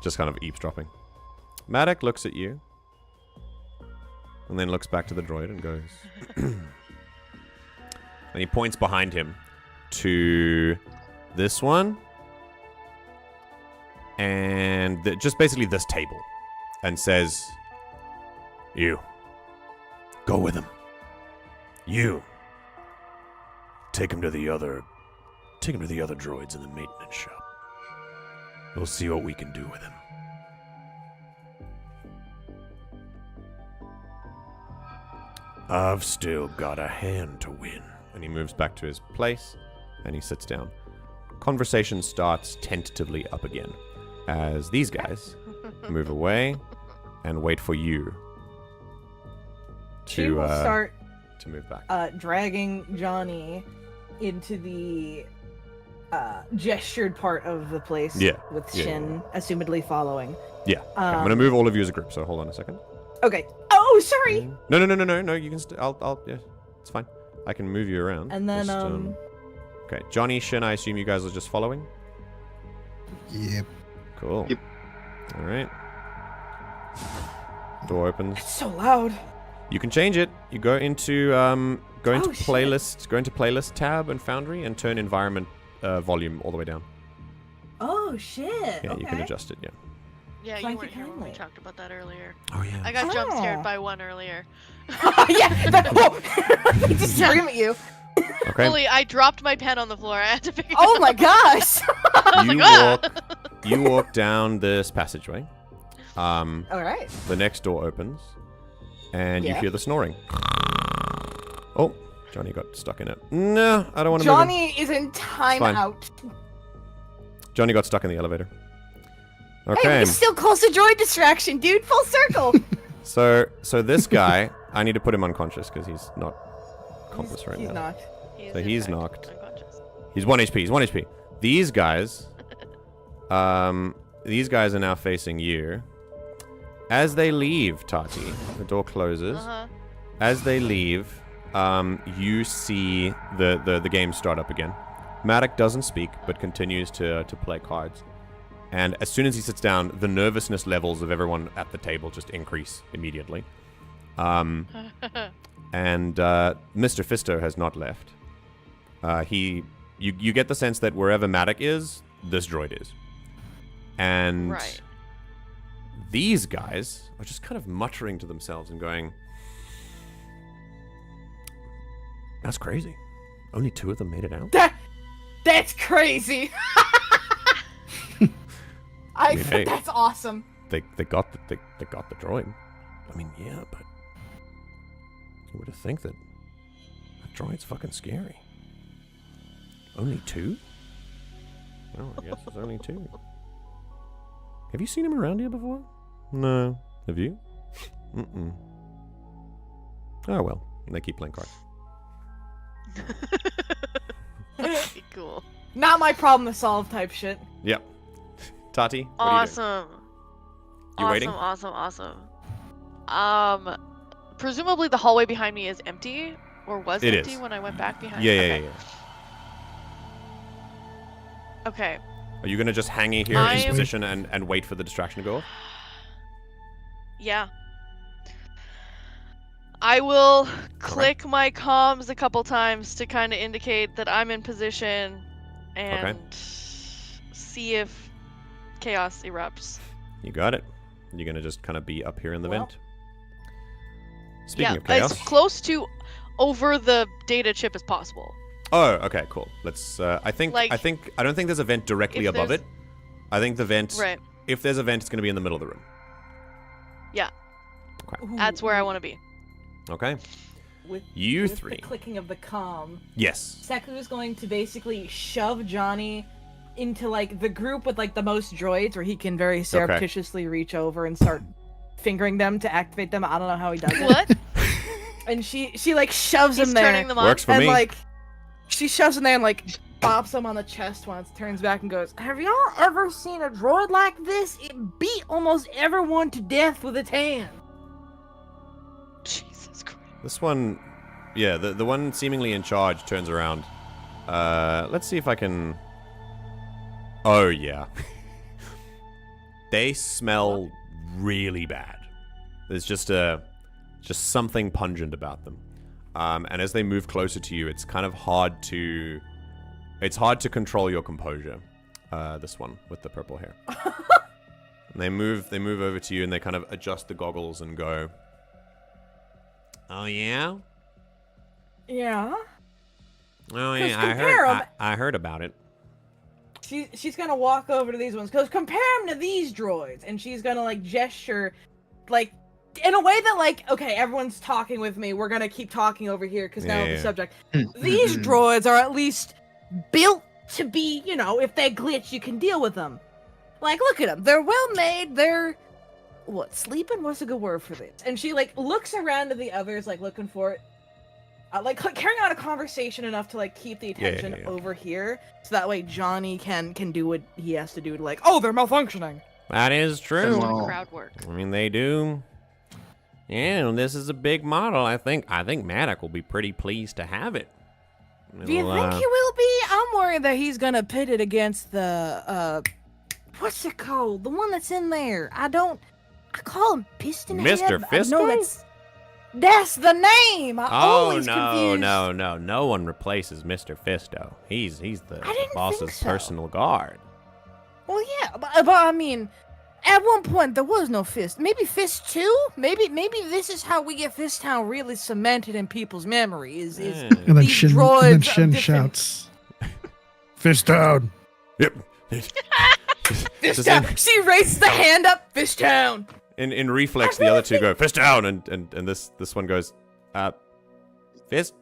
Speaker 1: just kind of eavesdropping. Madak looks at you, and then looks back to the droid and goes, and he points behind him to this one, and just basically this table, and says,
Speaker 7: You. Go with him. You. Take him to the other droids in the maintenance shop. We'll see what we can do with him. I've still got a hand to win.
Speaker 1: and he moves back to his place, and he sits down. Conversation starts tentatively up again, as these guys move away and wait for you
Speaker 4: She will start
Speaker 1: to move back.
Speaker 4: dragging Johnny into the gestured part of the place.
Speaker 1: Yeah,
Speaker 4: With
Speaker 1: yeah,
Speaker 4: Shin assumedly following.
Speaker 1: Yeah, okay, I'm gonna move all of you as a group. So hold on a second.
Speaker 4: Okay. Oh, sorry.
Speaker 1: No. You can. I'll. Yeah, it's fine. I can move you around.
Speaker 4: And then
Speaker 1: Just, okay, Johnny, Shin. I assume you guys are just following.
Speaker 6: Yep.
Speaker 1: Cool.
Speaker 5: Yep.
Speaker 1: All right. Door opens.
Speaker 4: It's so loud.
Speaker 1: You can change it. You go into
Speaker 4: Oh,
Speaker 1: playlist. Go into playlist tab and Foundry and turn environment volume all the way down.
Speaker 4: Oh shit.
Speaker 1: Yeah,
Speaker 4: okay.
Speaker 1: you can adjust it. Yeah.
Speaker 2: Yeah,
Speaker 4: Thank
Speaker 2: you
Speaker 4: you
Speaker 2: weren't here when we
Speaker 4: kindly.
Speaker 2: talked about that earlier.
Speaker 1: Oh yeah.
Speaker 2: I got jump scared
Speaker 4: Oh.
Speaker 2: by one earlier.
Speaker 4: yeah. They just scream at you.
Speaker 1: Okay.
Speaker 2: Fully, I dropped my pen on the floor. I had to pick it
Speaker 4: Oh
Speaker 2: up.
Speaker 4: my gosh.
Speaker 2: I was
Speaker 1: You
Speaker 2: like, ah!
Speaker 1: you walk down this passageway.
Speaker 4: All right.
Speaker 1: The next door opens, and you
Speaker 4: Yeah.
Speaker 1: hear the snoring. Oh, Johnny got stuck in it. No, I don't want to move him.
Speaker 4: Johnny is in
Speaker 1: fine.
Speaker 4: timeout.
Speaker 1: Johnny got stuck in the elevator.
Speaker 4: Hey,
Speaker 1: Okay,
Speaker 4: we still calls a droid distraction, dude. Full circle.
Speaker 1: so this guy, I need to put him unconscious because he's not conscious right
Speaker 4: He's
Speaker 1: now.
Speaker 4: not.
Speaker 1: So
Speaker 2: in
Speaker 1: he's
Speaker 2: fact
Speaker 1: knocked.
Speaker 2: unconscious.
Speaker 1: He's 1 HP. He's 1 HP. These guys, these guys are now facing you. As they leave, Tahti, the door closes.
Speaker 2: Uh-huh.
Speaker 1: As they leave, you see the game start up again. Maddox doesn't speak, but continues to play cards. And as soon as he sits down, the nervousness levels of everyone at the table just increase immediately. And Mr. Fisto has not left. You get the sense that wherever Maddox is, this droid is. And
Speaker 2: Right.
Speaker 1: these guys are just kind of muttering to themselves and going, "That's crazy. Only 2 of them made it out."
Speaker 4: That's crazy.
Speaker 1: mean, hey.
Speaker 4: That's awesome.
Speaker 1: They got the droid. I mean, yeah, but you would have think that droid's fucking scary. Only 2? Well, I guess there's only 2. Have you seen him around here before? No. Have you? Mm-mm. Oh well. And they keep playing cards.
Speaker 2: Cool.
Speaker 4: Not my problem to solve type shit.
Speaker 1: Yep. Tati, what are you doing?
Speaker 2: Awesome.
Speaker 1: You waiting?
Speaker 2: Awesome. Presumably the hallway behind me is empty, or was
Speaker 1: It
Speaker 2: empty
Speaker 1: is.
Speaker 2: when I went back behind.
Speaker 1: Yeah.
Speaker 2: Okay.
Speaker 1: Are you gonna just hang here in position and wait for the distraction to go off?
Speaker 2: Yeah. I will click my comms a couple times to kind of indicate that I'm in position and see if chaos erupts.
Speaker 1: You got it. You're gonna just kind of be up here in the
Speaker 4: Well.
Speaker 1: vent. Speaking
Speaker 2: Yeah,
Speaker 1: of chaos.
Speaker 2: as close to over the data chip as possible.
Speaker 1: Oh, okay, cool. Let's. I don't think there's a vent directly
Speaker 2: if
Speaker 1: above
Speaker 2: there's-
Speaker 1: it. I think the vent.
Speaker 2: Right.
Speaker 1: If there's a vent, it's gonna be in the middle of the room.
Speaker 2: That's where I want to be.
Speaker 1: Okay.
Speaker 4: With,
Speaker 1: You
Speaker 4: with
Speaker 1: three.
Speaker 4: the clicking of the comm,
Speaker 1: Yes.
Speaker 4: Seku is going to basically shove Johnny into like the group with like the most droids, where he can very surreptitiously reach over and start fingering them to activate them. I don't know how he does it.
Speaker 2: What?
Speaker 4: And she like shoves
Speaker 2: He's
Speaker 4: him there.
Speaker 2: turning them on.
Speaker 1: Works for
Speaker 4: and
Speaker 1: me.
Speaker 4: like she shoves him there and like bops him on the chest once, turns back and goes, "Have y'all ever seen a droid like this? It beat almost everyone to death with its hand."
Speaker 2: Jesus Christ.
Speaker 1: This one, yeah, the one seemingly in charge turns around. Let's see if I can. Oh yeah. They smell really bad. There's just something pungent about them. And as they move closer to you, it's kind of hard to control your composure. This one with the purple hair. And they move over to you and they kind of adjust the goggles and go, "Oh yeah?
Speaker 4: Yeah.
Speaker 1: Oh yeah,
Speaker 4: compare 'em.
Speaker 1: I heard about it."
Speaker 4: She's gonna walk over to these ones, because compare them to these droids, and she's gonna like gesture, like in a way that like, okay, everyone's talking with me. We're gonna keep talking over here because now of the subject. These droids are at least built to be, you know, if they glitch, you can deal with them. Like, look at them. They're well made. They're sleeping? What's a good word for this? And she like looks around to the others, like looking for it. Like carrying on a conversation enough to like keep the attention over here, so that way Johnny can do what he has to do to like, oh, they're malfunctioning.
Speaker 1: That is true.
Speaker 2: That's more crowd work.
Speaker 1: I mean, they do. Yeah, this is a big model. I think Maddox will be pretty pleased to have it.
Speaker 4: Do you think he will be? I'm worried that he's gonna pit it against the what's it called? The one that's in there. I call him Piston
Speaker 1: Mr.
Speaker 4: Head.
Speaker 1: Fisto?
Speaker 4: No, that's the name. I always confuse.
Speaker 1: No one replaces Mr. Fisto. He's the
Speaker 4: didn't
Speaker 1: boss's
Speaker 4: think so.
Speaker 1: personal guard.
Speaker 4: Well, yeah, but I mean, at one point there was no Fist. Maybe Fist 2? Maybe this is how we get Fist Town really cemented in people's memory. Is
Speaker 3: And then
Speaker 4: these
Speaker 3: Shin,
Speaker 4: droids
Speaker 3: and then
Speaker 4: of
Speaker 3: Shin
Speaker 4: different-
Speaker 3: shouts, "Fist down!"
Speaker 1: Yep.
Speaker 4: Fist Town. She raises the hand up. Fist Town.
Speaker 1: In reflex, the other two go fist down, and this one goes, fist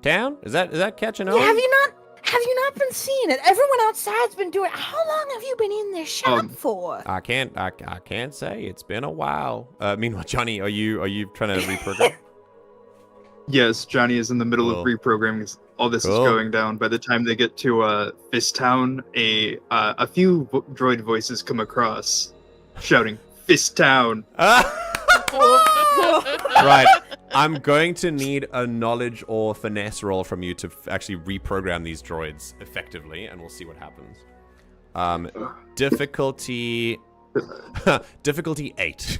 Speaker 1: down. Is that catching on?
Speaker 4: Yeah, have you not been seeing it? Everyone outside's been doing it. How long have you been in this shop for?
Speaker 1: I can't say. It's been a while. Meanwhile, Johnny, are you trying to reprogram?
Speaker 5: Yes, Johnny is in the middle of reprogramming. All this is going down. By the time they get to Fist Town, a few droid voices come across, shouting, "Fist Town!"
Speaker 1: Right. I'm going to need a knowledge or finesse roll from you to actually reprogram these droids effectively, and we'll see what happens. Difficulty 8.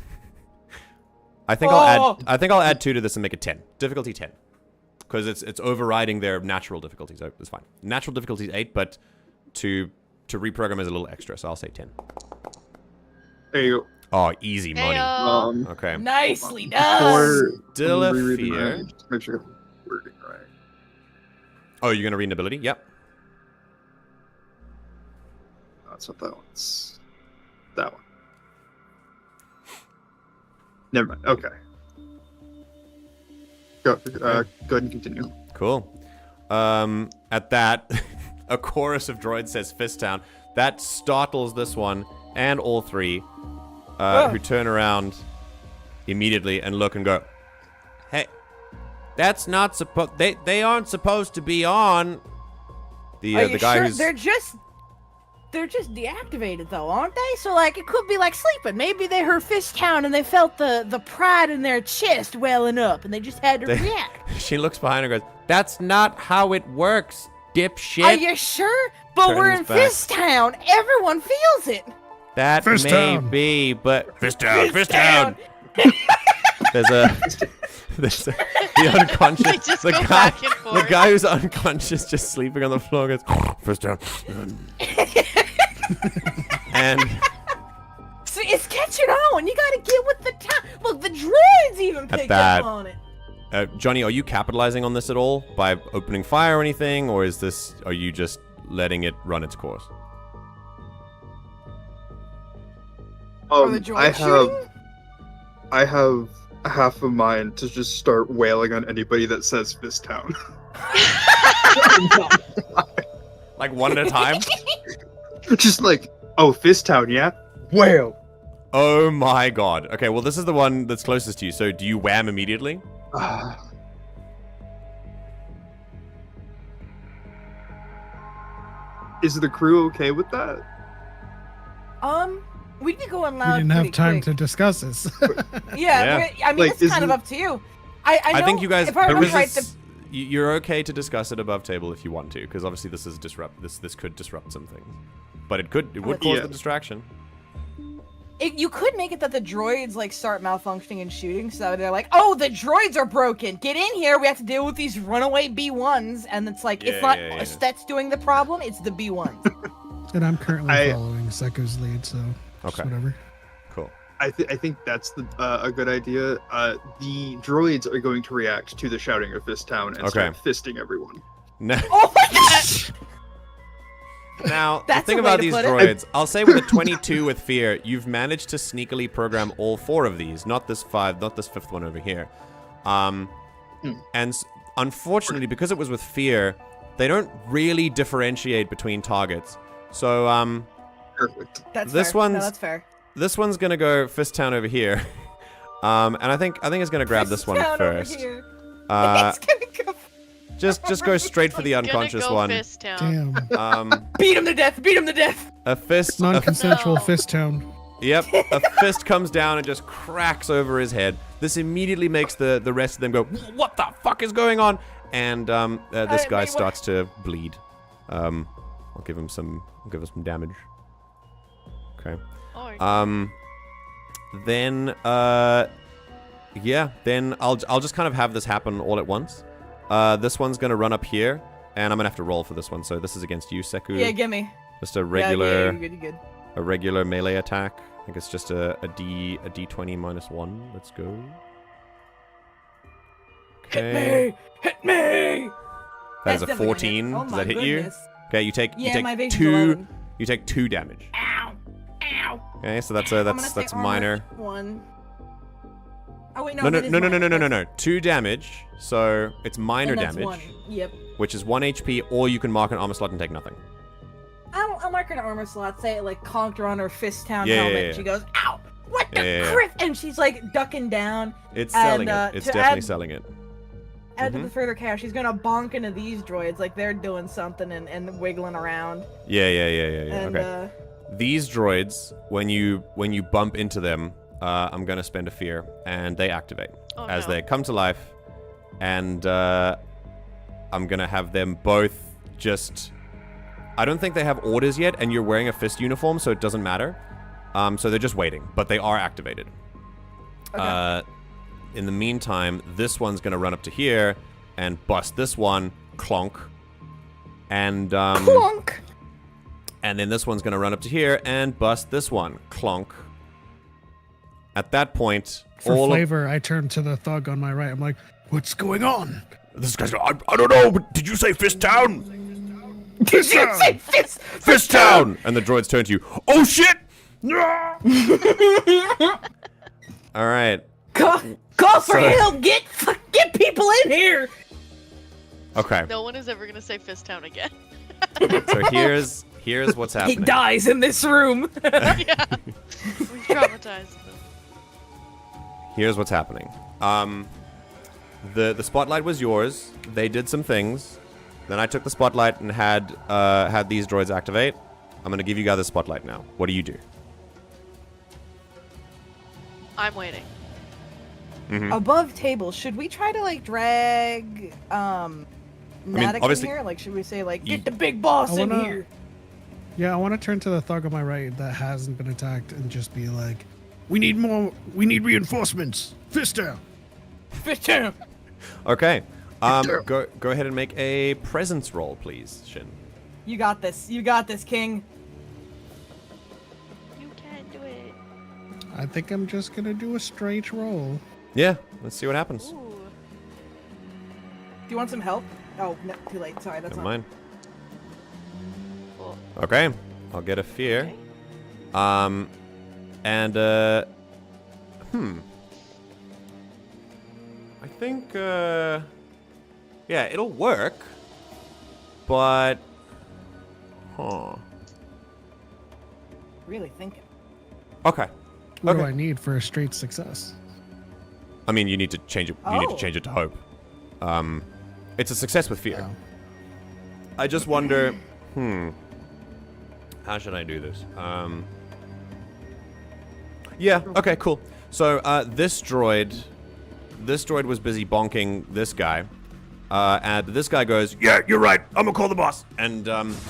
Speaker 1: I think I'll add 2 to this and make it 10. Difficulty 10. Because it's overriding their natural difficulty, so it's fine. Natural difficulty is 8, but to reprogram is a little extra, so I'll say 10.
Speaker 5: There you go.
Speaker 1: Oh, easy money. Okay.
Speaker 4: Nicely done.
Speaker 1: Still a fear.
Speaker 5: Just make sure I'm wording right.
Speaker 1: Oh, you're gonna read an ability? Yep.
Speaker 5: That's not that one. It's that one. Never mind. Okay. Go ahead and continue.
Speaker 1: Cool. At that, a chorus of droids says Fist Town. That startles this one and all 3, who turn around immediately and look and go, "Hey, that's not supposed. They aren't supposed to be on." The guy who's
Speaker 4: they're just deactivated though, aren't they? So like it could be like sleeping. Maybe they heard Fist Town and they felt the pride in their chest welling up and they just had to react.
Speaker 1: She looks behind her and goes, "That's not how it works, dipshit."
Speaker 4: Are you sure? But we're in Fist Town. Everyone feels it.
Speaker 1: That
Speaker 3: Fist
Speaker 1: may
Speaker 3: Town.
Speaker 1: be, but
Speaker 7: Fist down, fist down.
Speaker 1: there's the unconscious.
Speaker 2: They just go back and forth.
Speaker 1: The guy who's unconscious, just sleeping on the floor, goes,
Speaker 7: Fist down.
Speaker 1: and
Speaker 4: So it's catching on. You gotta get with the time. Look, the droids even picked
Speaker 1: that-
Speaker 4: up on it.
Speaker 1: Johnny, are you capitalizing on this at all by opening fire or anything, or are you just letting it run its course?
Speaker 4: the droids shooting?
Speaker 5: I have half a mind to just start wailing on anybody that says Fist Town.
Speaker 1: Like one at a time?
Speaker 5: Just like, oh, Fist Town, yeah? Wail.
Speaker 1: Oh my god. Okay, well this is the one that's closest to you, so do you wham immediately?
Speaker 5: Is the crew okay with that?
Speaker 4: We'd be going
Speaker 3: We
Speaker 4: loud.
Speaker 3: didn't have
Speaker 4: pretty
Speaker 3: time
Speaker 4: quick.
Speaker 3: to discuss this.
Speaker 4: Yeah, I mean,
Speaker 5: Like,
Speaker 4: it's kind of
Speaker 5: isn't-
Speaker 4: up to you. I know,
Speaker 1: think you guys,
Speaker 4: if I remember right,
Speaker 1: because you're okay to discuss it above table if you want to, because obviously this is this could disrupt some things. But it would cause
Speaker 5: Yeah.
Speaker 1: the distraction.
Speaker 4: you could make it that the droids like start malfunctioning and shooting, so they're like, "Oh, the droids are broken. Get in here. We have to deal with these runaway B1s." And it's like, it's not us that's doing the problem; it's the B1s.
Speaker 3: And I'm currently following Seku's lead, so just
Speaker 1: Okay.
Speaker 3: whatever.
Speaker 1: Cool.
Speaker 5: I think that's a good idea. The droids are going to react to the shouting of Fist Town and start fisting everyone.
Speaker 1: No.
Speaker 4: Oh my gosh!
Speaker 1: Now, the
Speaker 4: That's
Speaker 1: thing
Speaker 4: a way
Speaker 1: about
Speaker 4: to
Speaker 1: these
Speaker 4: put it.
Speaker 1: droids, I'll say with a 22 with fear, you've managed to sneakily program all 4 of these, not this 5, not this 5th one over here. And unfortunately, because it was with fear, they don't really differentiate between targets. So,
Speaker 5: Perfect.
Speaker 4: That's
Speaker 1: This
Speaker 4: fair.
Speaker 1: one's-
Speaker 4: No, that's fair.
Speaker 1: this one's gonna go Fist Town over here. And I think it's gonna grab this one
Speaker 4: Fist Town over
Speaker 1: first.
Speaker 4: here.
Speaker 1: Uh,
Speaker 4: It's gonna go.
Speaker 1: just go straight for the
Speaker 2: He's
Speaker 1: unconscious
Speaker 2: gonna go
Speaker 1: one.
Speaker 2: Fist Town.
Speaker 3: Damn.
Speaker 4: Beat him to death. Beat him to death.
Speaker 1: A fist.
Speaker 3: Non-consensual
Speaker 2: No.
Speaker 3: fist tone.
Speaker 1: Yep, a fist comes down and just cracks over his head. This immediately makes the rest of them go, "What the fuck is going on?" And this guy
Speaker 4: wait, what?
Speaker 1: starts to bleed. I'll give him some damage. Okay.
Speaker 2: Oh,
Speaker 1: Then then I'll just kind of have this happen all at once. This one's gonna run up here, and I'm gonna have to roll for this one. So this is against you, Seku.
Speaker 4: Yeah, gimme.
Speaker 1: Just a
Speaker 4: Yeah,
Speaker 1: regular.
Speaker 4: you're good.
Speaker 1: A regular melee attack. I think it's just a D20 -1. Let's go. Okay.
Speaker 4: Hit me!
Speaker 1: That is a
Speaker 4: That's definitely gonna hit.
Speaker 1: 14.
Speaker 4: Oh
Speaker 1: Does
Speaker 4: my
Speaker 1: that hit you?
Speaker 4: goodness.
Speaker 1: Okay, you take
Speaker 4: Yeah, my
Speaker 1: you take
Speaker 4: vision's
Speaker 1: 2
Speaker 4: 11.
Speaker 1: you take 2 damage.
Speaker 4: Ow! Ow!
Speaker 1: Okay, so that's
Speaker 4: I'm gonna say
Speaker 1: that's
Speaker 4: armor
Speaker 1: minor.
Speaker 4: 1. Oh wait, no.
Speaker 1: No,
Speaker 4: that is minor.
Speaker 1: no. 2 damage. So it's minor
Speaker 4: And that's
Speaker 1: damage,
Speaker 4: 1. Yep.
Speaker 1: which is 1 HP, or you can mark an armor slot and take nothing.
Speaker 4: I'll mark her an armor slot. Say it like conked her on her Fist Town
Speaker 1: Yeah,
Speaker 4: helmet.
Speaker 1: yeah, yeah.
Speaker 4: She goes, "Ow! What the
Speaker 1: Yeah.
Speaker 4: crit?" And she's like ducking down.
Speaker 1: It's
Speaker 4: And,
Speaker 1: selling it. It's
Speaker 4: to
Speaker 1: definitely
Speaker 4: add-
Speaker 1: selling it.
Speaker 4: Add to the further chaos, she's gonna bonk into these droids like they're doing something and wiggling around.
Speaker 1: Yeah.
Speaker 4: And
Speaker 1: Okay. These droids, when you bump into them, I'm gonna spend a fear, and they activate. as they come to life, and I'm gonna have them both just. I don't think they have orders yet, and you're wearing a fist uniform, so it doesn't matter. So they're just waiting, but they are activated.
Speaker 4: Okay.
Speaker 1: In the meantime, this one's gonna run up to here and bust this one, clonk, and
Speaker 4: Clonk.
Speaker 1: and then this one's gonna run up to here and bust this one, clonk. At that point,
Speaker 3: For flavor, I turn to the thug on my right. I'm like, what's going on?
Speaker 7: This guy's I don't know, but did you say Fist Town?
Speaker 4: Did you say fist?
Speaker 1: Fist Town! And the droids turn to you. Oh shit! All right.
Speaker 4: Call for help! Get people in here!
Speaker 1: Okay.
Speaker 2: No one is ever gonna say Fist Town again.
Speaker 1: So here's what's
Speaker 4: He
Speaker 1: happening.
Speaker 4: dies in this room.
Speaker 2: Yeah. We traumatized them.
Speaker 1: Here's what's happening. The spotlight was yours. They did some things. Then I took the spotlight and had these droids activate. I'm gonna give you guys the spotlight now. What do you do?
Speaker 2: I'm waiting.
Speaker 4: Above table, should we try to like drag Nadak in
Speaker 1: obviously-
Speaker 4: here? Like, should we say like,
Speaker 1: You-
Speaker 4: get the big boss
Speaker 3: I
Speaker 4: in
Speaker 3: wanna-
Speaker 4: here?
Speaker 3: Yeah, I want to turn to the thug on my right that hasn't been attacked and just be like, we need reinforcements. Fist down.
Speaker 4: Fist down.
Speaker 1: Okay. Go ahead and make a presence roll, please, Shin.
Speaker 4: You got this. You got this, King.
Speaker 2: You can do it.
Speaker 3: I think I'm just going to do a straight roll.
Speaker 1: Yeah. Let's see what happens.
Speaker 2: Ooh.
Speaker 4: Do you want some help? Oh, no, too late. Sorry, that's
Speaker 1: Never
Speaker 4: not.
Speaker 1: mind.
Speaker 2: Cool.
Speaker 1: Okay. I'll get a fear.
Speaker 2: Okay.
Speaker 1: And I think yeah, it'll work. But
Speaker 4: Really thinking.
Speaker 1: Okay.
Speaker 3: What do
Speaker 1: Okay.
Speaker 3: I need for a straight success?
Speaker 1: I mean, you need to change it. You need to
Speaker 4: Oh.
Speaker 1: change it to hope. It's a success with fear.
Speaker 3: Oh.
Speaker 1: I just wonder, how should I do this? Yeah, okay, cool. So, this droid was busy bonking this guy. And this guy goes,
Speaker 7: Yeah, you're right. I'm gonna call the boss.
Speaker 1: and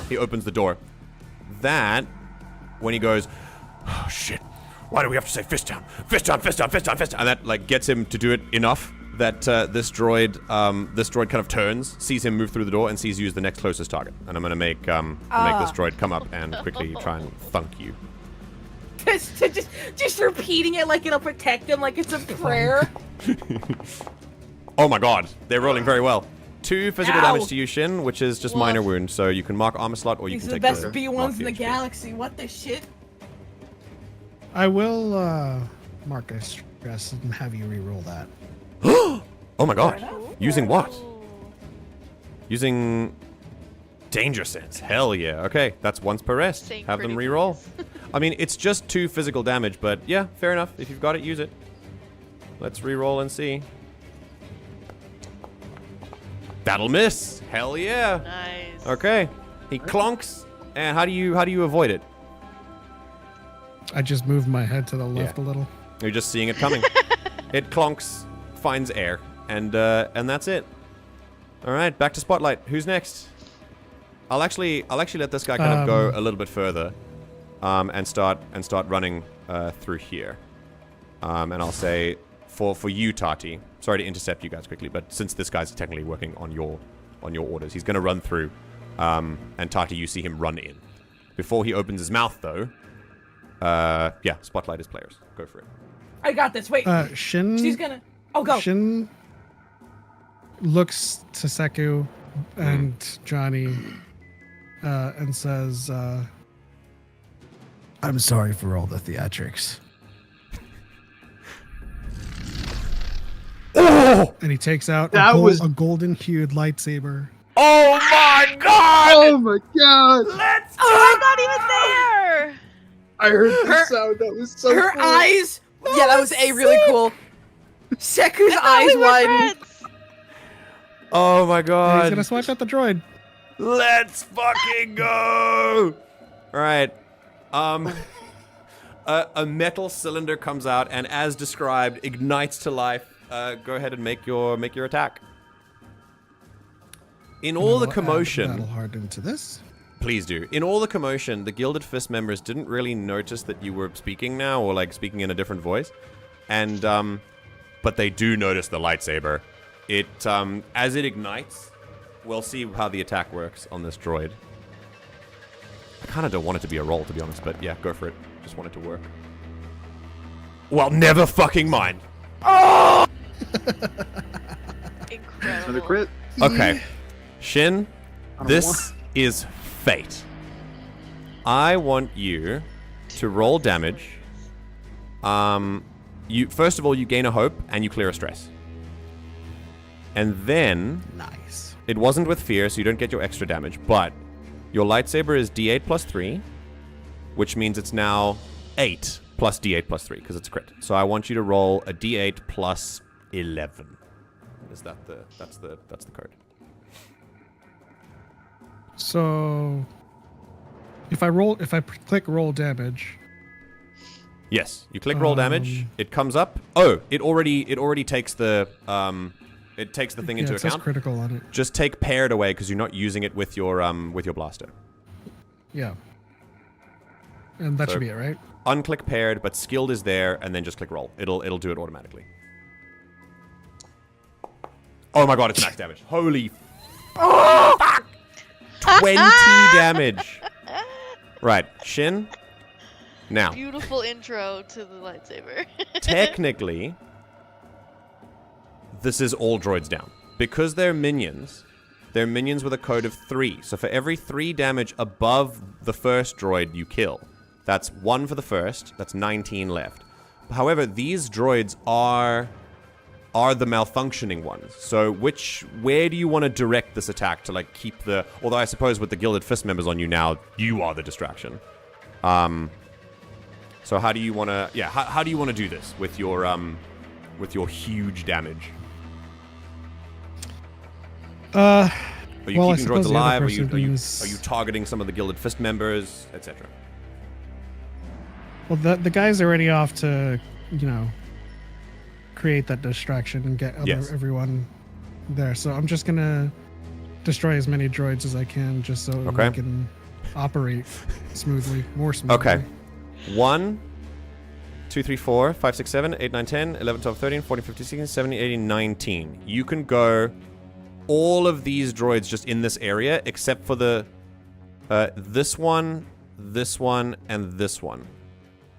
Speaker 1: he opens the door. That, when he goes,
Speaker 7: Oh shit. Why do we have to say Fist Town? Fist Town, Fist Town, Fist Town, Fist Town.
Speaker 1: and that like gets him to do it enough that this droid kind of turns, sees him move through the door, and sees you as the next closest target. And I'm gonna make this droid come up and quickly try and thunk you.
Speaker 4: just repeating it like it'll protect him, like it's a prayer.
Speaker 1: Oh my god, they're rolling very well. 2 physical
Speaker 4: Ow.
Speaker 1: damage to you, Shin, which is just minor wound, so you can mark armor slot or you
Speaker 4: These
Speaker 1: can
Speaker 4: are the
Speaker 1: take
Speaker 4: best
Speaker 1: the
Speaker 4: B1s
Speaker 1: mark
Speaker 4: in the
Speaker 1: HP.
Speaker 4: galaxy. What the shit?
Speaker 3: I will mark a stress and have you re-roll that.
Speaker 1: Oh my god.
Speaker 4: enough.
Speaker 1: Using what?
Speaker 2: Ooh.
Speaker 1: Using danger sense. Hell yeah. Okay, that's once per rest.
Speaker 2: Saying
Speaker 1: Have them
Speaker 2: pretty
Speaker 1: re-roll.
Speaker 2: things.
Speaker 1: I mean, it's just 2 physical damage, but yeah, fair enough. If you've got it, use it. Let's re-roll and see. That'll miss. Hell yeah.
Speaker 2: Nice.
Speaker 1: Okay. He clonks. And how do you avoid it?
Speaker 3: I just moved my head to the left a little.
Speaker 1: You're just seeing it coming. It clonks, finds air, and that's it. All right, back to spotlight. Who's next? I'll actually let this guy kind of go a little bit further, and start running through here. And I'll say for you, Tahti. Sorry to intercept you guys quickly, but since this guy's technically working on your orders, he's gonna run through. And Tahti, you see him run in. Before he opens his mouth, though. Yeah, spotlight is players. Go for it.
Speaker 4: I got this. Wait.
Speaker 3: Shin.
Speaker 4: She's gonna. Oh, go.
Speaker 3: Shin looks to Seku and Johnny and says,
Speaker 6: I'm sorry for all the theatrics.
Speaker 3: and he takes out
Speaker 5: That was-
Speaker 3: a golden-hued lightsaber.
Speaker 7: Oh my god!
Speaker 5: Oh my god!
Speaker 2: I'm not even there.
Speaker 5: I heard the sound. That was so
Speaker 4: Her
Speaker 5: cool.
Speaker 4: eyes. Yeah, that was really cool. Seku's eyes
Speaker 2: We were
Speaker 4: widen.
Speaker 2: friends.
Speaker 1: Oh my
Speaker 3: And he's
Speaker 1: god.
Speaker 3: gonna swipe at the droid.
Speaker 7: Let's fucking go!
Speaker 1: All right. A metal cylinder comes out and, as described, ignites to life go ahead and make your attack. In all the commotion,
Speaker 3: Battle hard into this.
Speaker 1: please do. In all the commotion, the Gilded Fist members didn't really notice that you were speaking now, or like speaking in a different voice, and but they do notice the lightsaber. It as it ignites, we'll see how the attack works on this droid. I kind of don't want it to be a roll, to be honest, but yeah, go for it. Just want it to work. Well, never fucking mind.
Speaker 2: Incredible.
Speaker 5: Another crit.
Speaker 1: Okay. Shin, this is fate. I want you to roll damage. You first of all, you gain a hope and you clear a stress. And then
Speaker 3: Nice.
Speaker 1: it wasn't with fear, so you don't get your extra damage, but your lightsaber is D8 plus 3, which means it's now 8 plus D8 plus 3, because it's a crit. So I want you to roll a D8 plus 11. Is that that's the code?
Speaker 3: So if I click roll damage.
Speaker 1: Yes, you click roll damage. It comes up. Oh, it already takes the thing into
Speaker 3: it says
Speaker 1: account.
Speaker 3: critical on it.
Speaker 1: Just take paired away because you're not using it with your blaster.
Speaker 3: Yeah. And that
Speaker 1: So-
Speaker 3: should be it, right?
Speaker 1: Unclick paired, but skilled is there, and then just click roll. It'll do it automatically. Oh my god, it's max damage. Holy fuck! 20 damage. Right, Shin. Now,
Speaker 2: Beautiful intro to the lightsaber.
Speaker 1: technically, this is all droids down. Because they're minions with a code of 3. So for every 3 damage above the first droid you kill, that's 1 for the first, that's 19 left. However, these droids are the malfunctioning ones. So where do you want to direct this attack to like keep the... Although I suppose with the Gilded Fist members on you now, you are the distraction. So how do you want to... Yeah, how do you want to do this with your huge damage? Are you
Speaker 3: well, I
Speaker 1: keeping droids
Speaker 3: suppose the other
Speaker 1: alive? Are
Speaker 3: person
Speaker 1: you
Speaker 3: is-
Speaker 1: targeting some of the Gilded Fist members, etc.?
Speaker 3: Well, the guy's already off to, create that distraction and get
Speaker 1: Yes.
Speaker 3: everyone there. So I'm just gonna destroy as many droids as I can, just so
Speaker 1: Okay.
Speaker 3: we can operate more smoothly.
Speaker 1: Okay. 1, 2, 3, 4, 5, 6, 7, 8, 9, 10, 11, 12, 13, 14, 15, 16, 17, 18, 19. You can go all of these droids just in this area, except for the this one, and this one.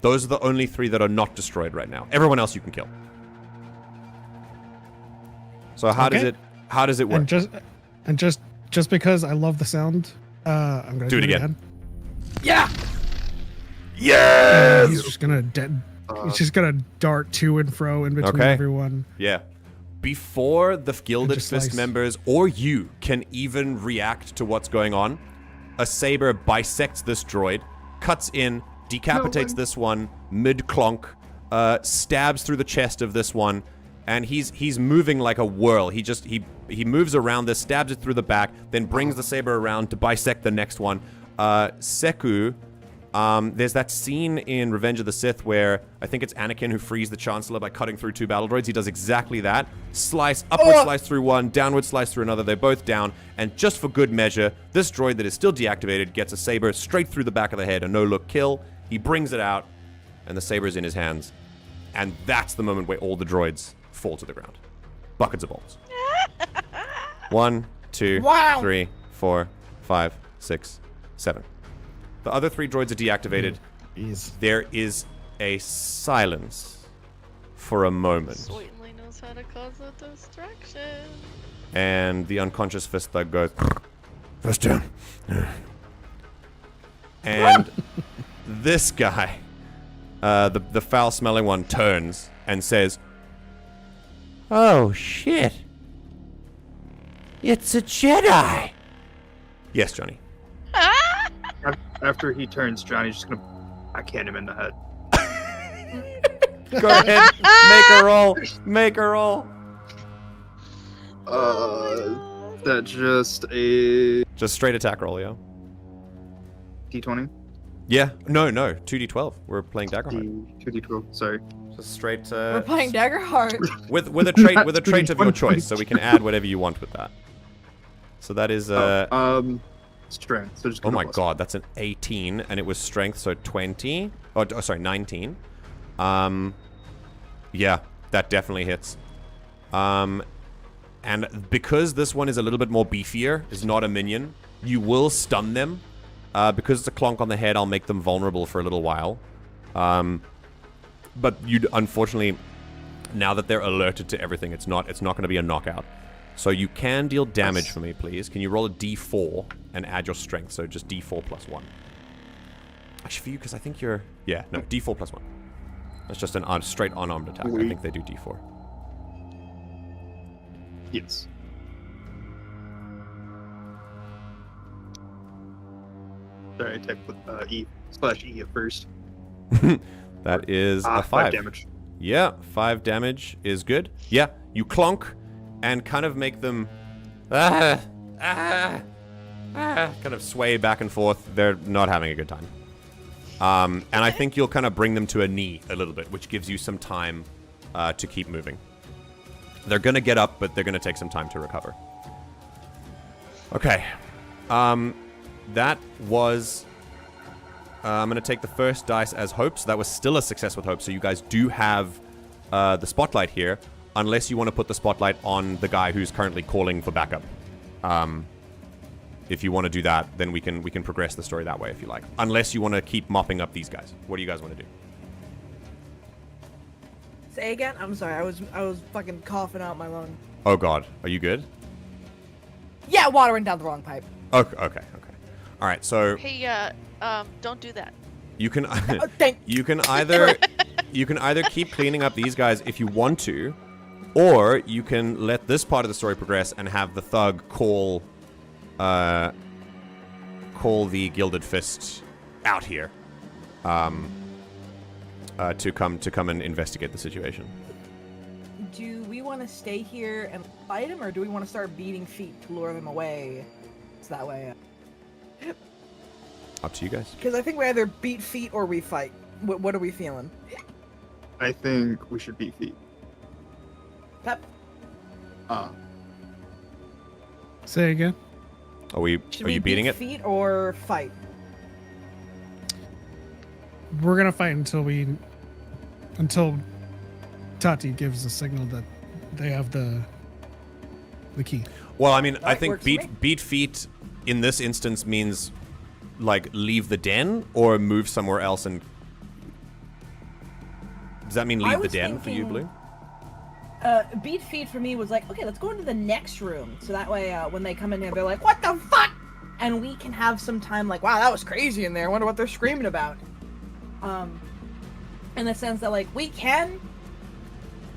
Speaker 1: Those are the only 3 that are not destroyed right now. Everyone else you can kill. So how
Speaker 3: Okay.
Speaker 1: does it work?
Speaker 3: And just because I love the sound, I'm gonna
Speaker 1: Do it again.
Speaker 4: Yeah.
Speaker 1: Yes!
Speaker 3: He's just gonna he's just gonna dart to and fro in between
Speaker 1: Okay.
Speaker 3: everyone.
Speaker 1: Yeah. Before the Gilded
Speaker 3: just
Speaker 1: Fist
Speaker 3: slice.
Speaker 1: members or you can even react to what's going on, a saber bisects this droid, cuts in, decapitates this one mid-clonk, stabs through the chest of this one, and he's moving like a whirl. He moves around this, stabs it through the back, then brings the saber around to bisect the next one. Seku, there's that scene in Revenge of the Sith where I think it's Anakin who frees the Chancellor by cutting through 2 battle droids. He does exactly that. Upward slice through one, downward slice through another. They're both down. And just for good measure, this droid that is still deactivated gets a saber straight through the back of the head. A no-look kill. He brings it out, and the saber is in his hands. And that's the moment where all the droids fall to the ground. Buckets of bolts. 1, 2,
Speaker 4: Wow.
Speaker 1: 3, 4, 5, 6, 7. The other 3 droids are deactivated.
Speaker 3: Jeez.
Speaker 1: There is a silence for a moment.
Speaker 2: Certainly knows how to cause a distraction.
Speaker 1: And the unconscious fist thug goes,
Speaker 7: First down.
Speaker 1: and this guy, the foul-smelling one, turns and says, "Oh, shit. It's a Jedi." Yes, Johnny.
Speaker 5: After he turns, Johnny's just gonna backhand him in the head.
Speaker 1: Go ahead. Make a roll. Make a roll.
Speaker 5: That's just a
Speaker 1: Just straight attack roll, yeah?
Speaker 5: D20.
Speaker 1: Yeah. No. 2d12. We're playing Daggerheart.
Speaker 5: 2D12. Sorry.
Speaker 1: Just straight.
Speaker 4: We're playing Daggerheart.
Speaker 1: With a trait of your choice, so we can add whatever you want with that. So that is
Speaker 5: strength. So just
Speaker 1: oh my god, that's an 18, and it was strength, so 20. Oh, sorry, 19. Yeah, that definitely hits. And because this one is a little bit more beefier, is not a minion, you will stun them. Because it's a clonk on the head, I'll make them vulnerable for a little while. But you unfortunately, now that they're alerted to everything, it's not going to be a knockout. So you can deal damage for me, please. Can you roll a d4 and add your strength? So just d4 plus 1. Actually, for you, because I think you're... Yeah, no, d4 plus 1. That's just an straight unarmed attack. I think they do d4.
Speaker 5: Yes. Sorry, I typed with E/E at first.
Speaker 1: That is a 5.
Speaker 5: 5 damage.
Speaker 1: Yeah, 5 damage is good. Yeah, you clonk and kind of make them kind of sway back and forth. They're not having a good time. And I think you'll kind of bring them to a knee a little bit, which gives you some time to keep moving. They're going to get up, but they're going to take some time to recover. Okay. That was... I'm going to take the first dice as hope, so that was still a success with hope. So you guys do have the spotlight here, unless you want to put the spotlight on the guy who's currently calling for backup. If you want to do that, then we can progress the story that way if you like. Unless you want to keep mopping up these guys. What do you guys want to do?
Speaker 4: Say again? I'm sorry, I was fucking coughing out my lung.
Speaker 1: Oh god, are you good?
Speaker 4: Yeah, water went down the wrong pipe.
Speaker 1: Okay. All right, so
Speaker 2: Hey, don't do that.
Speaker 1: you can
Speaker 4: Thank
Speaker 1: you can either keep cleaning up these guys if you want to, or you can let this part of the story progress and have the thug call the Gilded Fist out here to come and investigate the situation.
Speaker 4: Do we want to stay here and fight him, or do we want to start beating feet to lure them away? So that way.
Speaker 1: Up to you guys.
Speaker 4: Because I think we either beat feet or we fight. What are we feeling?
Speaker 5: I think we should beat feet.
Speaker 4: Pep?
Speaker 3: Say again.
Speaker 1: Are you beating it?
Speaker 4: Feet or fight?
Speaker 3: We're gonna fight until Tahti gives a signal that they have the key.
Speaker 1: Well, I mean, I
Speaker 4: That
Speaker 1: think
Speaker 4: works for me.
Speaker 1: beat feet in this instance means like leave the den or move somewhere else. And does that mean
Speaker 4: I
Speaker 1: leave the
Speaker 4: was
Speaker 1: den for you,
Speaker 4: thinking-
Speaker 1: Blue?
Speaker 4: Beat feet for me was like, okay, let's go into the next room. So that way, when they come in here, they're like, what the fuck? And we can have some time like, wow, that was crazy in there. I wonder what they're screaming about. In the sense that, like, we can...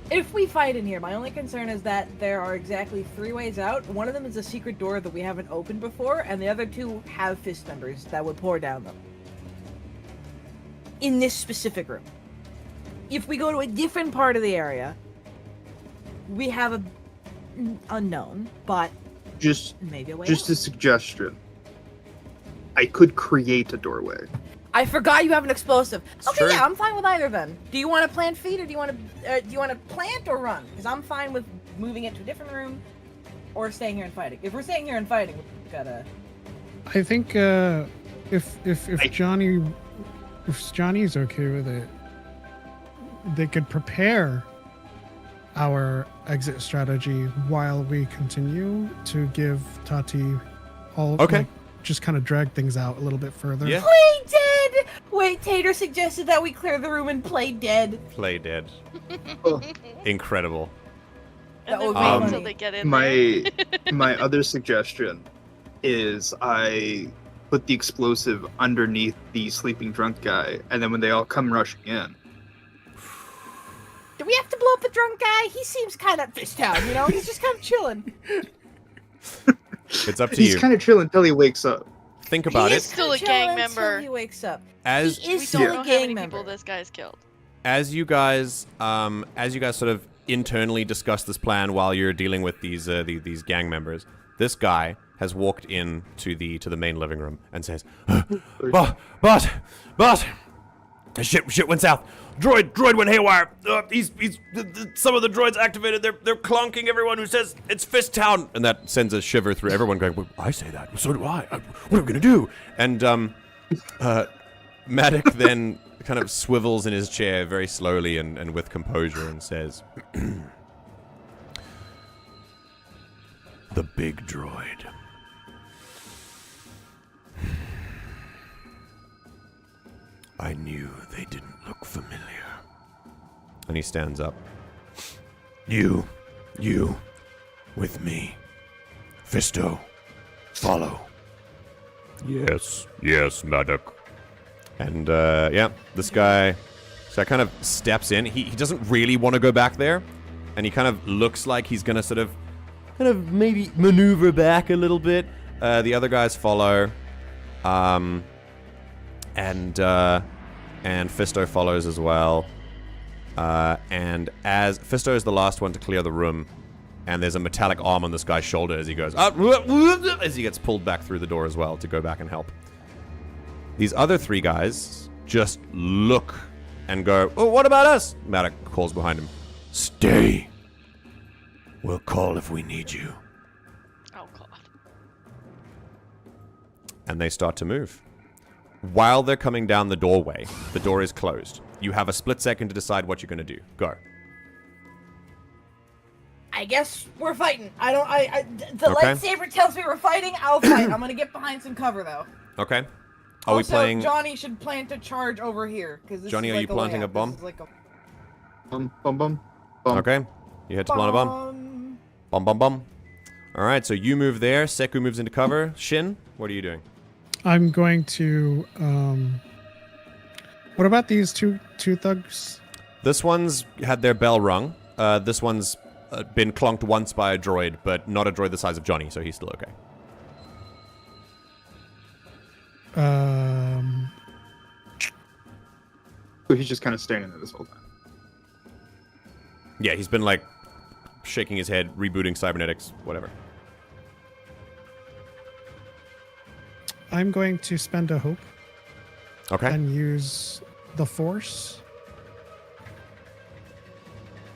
Speaker 4: If we fight in here, my only concern is that there are exactly 3 ways out. One of them is a secret door that we haven't opened before, and the other 2 have fist members that would pour down them. In this specific room. If we go to a different part of the area, we have a unknown, but
Speaker 5: Just
Speaker 4: maybe a way
Speaker 5: a
Speaker 4: out.
Speaker 5: suggestion. I could create a doorway.
Speaker 4: I forgot you have an explosive. Okay,
Speaker 1: true.
Speaker 4: yeah, I'm fine with either then. Do you want to plant feet, or do you want to plant or run? Because I'm fine with moving it to a different room, or staying here and fighting. If we're staying here and fighting, we've gotta.
Speaker 3: I think if Johnny's okay with it, they could prepare our exit strategy while we continue to give Tahti all.
Speaker 1: Okay.
Speaker 3: Like, just kind of drag things out a little bit further.
Speaker 1: Yeah.
Speaker 4: Play dead. Wait, Tater suggested that we clear the room and play dead.
Speaker 1: Play dead.
Speaker 5: Oh,
Speaker 1: Incredible.
Speaker 2: And
Speaker 4: That
Speaker 2: then
Speaker 4: would be
Speaker 2: wait
Speaker 4: funny.
Speaker 2: until they get in there.
Speaker 5: my other suggestion is I put the explosive underneath the sleeping drunk guy, and then when they all come rushing in,
Speaker 4: Do we have to blow up the drunk guy? He seems kind of fist down, you know? He's just kind of chilling.
Speaker 1: It's up to
Speaker 5: he's
Speaker 1: you.
Speaker 5: kind of chill until he wakes up.
Speaker 1: Think about
Speaker 2: He
Speaker 1: it.
Speaker 2: is still a
Speaker 4: Chill
Speaker 2: gang
Speaker 4: until
Speaker 2: member.
Speaker 4: He wakes up.
Speaker 1: As
Speaker 4: He is
Speaker 2: We
Speaker 4: still
Speaker 2: don't
Speaker 4: a
Speaker 2: know how
Speaker 4: gang
Speaker 2: many
Speaker 4: member.
Speaker 2: people this guy's killed.
Speaker 1: as you guys sort of internally discuss this plan while you're dealing with these gang members, this guy has walked in to the main living room and says, but
Speaker 7: Shit went south. Droid went haywire. Some of the droids activated. They're clonking everyone who says it's Fist Town, and that sends a shiver through everyone. Going, well, I say that, so do I. What are we gonna do? And Maddox then kind of swivels in his chair very slowly and with composure and says, "The big droid. I knew they didn't look familiar."
Speaker 1: And he stands up.
Speaker 7: You, with me. Fisto, follow. Yes, Maddox.
Speaker 1: And, this guy kind of steps in. He doesn't really want to go back there. And he kind of looks like he's going to sort of maybe maneuver back a little bit. The other guys follow. And Fisto follows as well. And as Fisto is the last one to clear the room, and there's a metallic arm on this guy's shoulder as he goes as he gets pulled back through the door as well to go back and help. These other three guys just look and go, "Oh, what about us?" Maddox calls behind him.
Speaker 7: Stay. We'll call if we need you.
Speaker 2: Oh god.
Speaker 1: And they start to move. While they're coming down the doorway, the door is closed. You have a split second to decide what you're going to do. Go.
Speaker 4: I guess we're fighting. The
Speaker 1: Okay.
Speaker 4: lightsaber tells me we're fighting. I'll fight. I'm gonna get behind some cover though.
Speaker 1: Okay. Are we
Speaker 4: Also,
Speaker 1: playing...
Speaker 4: Johnny should plant a charge over here because
Speaker 1: Johnny, are you planting a bomb?
Speaker 5: Bum. Bum.
Speaker 1: Okay. You head to plant a bomb. Bum. Alright, so you move there. Seku moves into cover. Shin, what are you doing?
Speaker 3: I'm going to. What about these two thugs?
Speaker 1: This one's had their bell rung. This one's been clonked once by a droid, but not a droid the size of Johnny, so he's still okay.
Speaker 5: So he's just kind of standing there this whole time.
Speaker 1: Yeah, he's been like shaking his head, rebooting cybernetics, whatever.
Speaker 3: I'm going to spend a hope
Speaker 1: Okay.
Speaker 3: and use the Force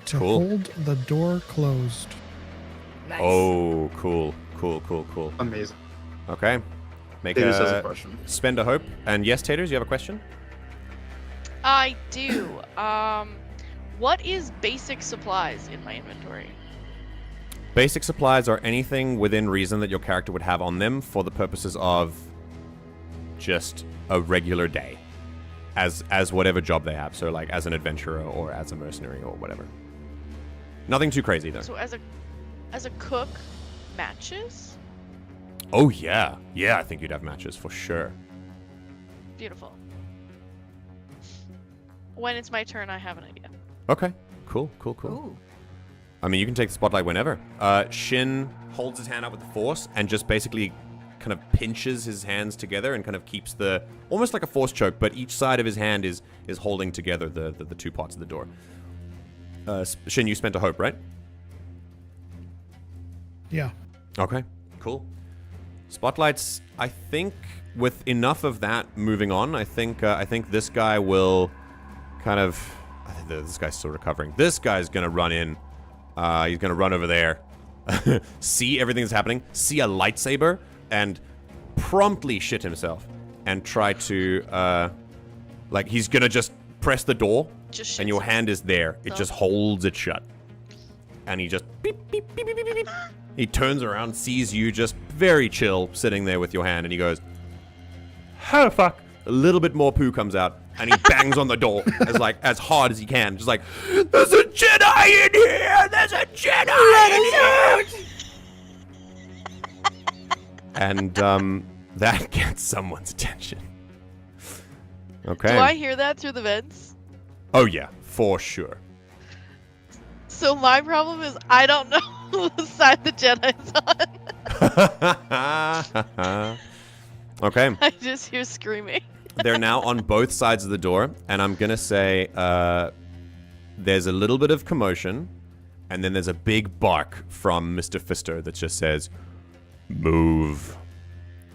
Speaker 3: to
Speaker 1: Cool.
Speaker 3: hold the door closed.
Speaker 4: Nice.
Speaker 1: Oh, cool.
Speaker 5: Amazing.
Speaker 1: Okay. Make
Speaker 5: This has a
Speaker 1: a
Speaker 5: question.
Speaker 1: spend a hope. And yes, Taters, you have a question?
Speaker 2: I do. What is basic supplies in my inventory?
Speaker 1: Basic supplies are anything within reason that your character would have on them for the purposes of just a regular day. As whatever job they have. So like as an adventurer or as a mercenary or whatever. Nothing too crazy though.
Speaker 2: So as a cook, matches?
Speaker 1: Oh yeah. Yeah, I think you'd have matches for sure.
Speaker 2: Beautiful. When it's my turn, I have an idea.
Speaker 1: Okay. Cool.
Speaker 4: Ooh.
Speaker 1: I mean, you can take the spotlight whenever. Shin holds his hand up with the Force and just basically kind of pinches his hands together and kind of keeps the... almost like a Force choke, but each side of his hand is holding together the two parts of the door. Shin, you spent a hope, right?
Speaker 3: Yeah.
Speaker 1: Okay, cool. Spotlights, I think with enough of that moving on, I think this guy will kind of... I think this guy's still recovering. This guy's going to run in. He's going to run over there. See everything that's happening. See a lightsaber. And promptly shit himself. And try to... like, he's going to just press the door.
Speaker 2: Just
Speaker 1: And your
Speaker 2: shits
Speaker 1: hand is there. It
Speaker 2: himself.
Speaker 1: just holds it shut. And he just... beep, beep, beep, beep, beep, beep, beep. He turns around, sees you just very chill, sitting there with your hand, and he goes... How the fuck? A little bit more poo comes out, and he bangs on the door as hard as he can. Just like, there's a Jedi in here! There's a Jedi in here! And that gets someone's attention. Okay.
Speaker 2: Do I hear that through the vents?
Speaker 1: Oh yeah, for sure.
Speaker 2: So my problem is I don't know whose side the Jedi's on.
Speaker 1: Okay.
Speaker 2: I just hear screaming.
Speaker 1: They're now on both sides of the door, and I'm gonna say there's a little bit of commotion, and then there's a big bark from Mr. Fisto that just says, "Move."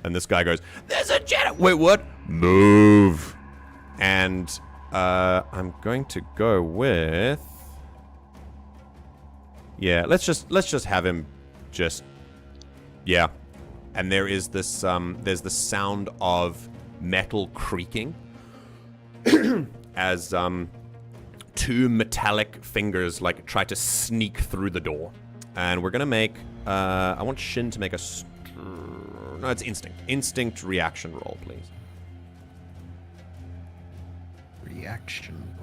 Speaker 1: And this guy goes, "There's a Jedi." Wait, what? Move. And I'm going to go with. Yeah, let's just have him just. Yeah, and there is this. There's the sound of metal creaking as two metallic fingers like try to sneak through the door, and we're gonna make. I want Shin to make a. No, it's instinct reaction roll, please.
Speaker 6: Reaction.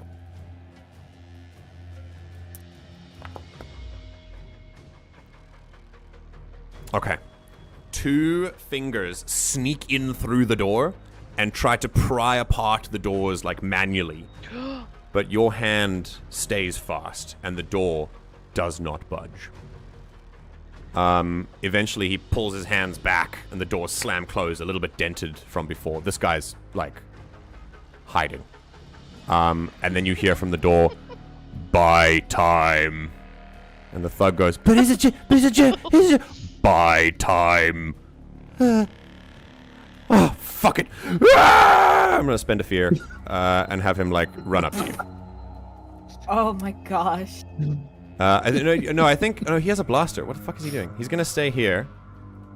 Speaker 1: Okay. Two fingers sneak in through the door and try to pry apart the doors like manually. But your hand stays fast and the door does not budge. Eventually he pulls his hands back and the doors slam closed, a little bit dented from before. This guy's like hiding. And then you hear from the door, "Buy time." And the thug goes, "But is it buy time." Oh, fuck it. Ah! I'm gonna spend a fear and have him like run up to you.
Speaker 4: Oh my gosh.
Speaker 1: I think he has a blaster. What the fuck is he doing? He's gonna stay here,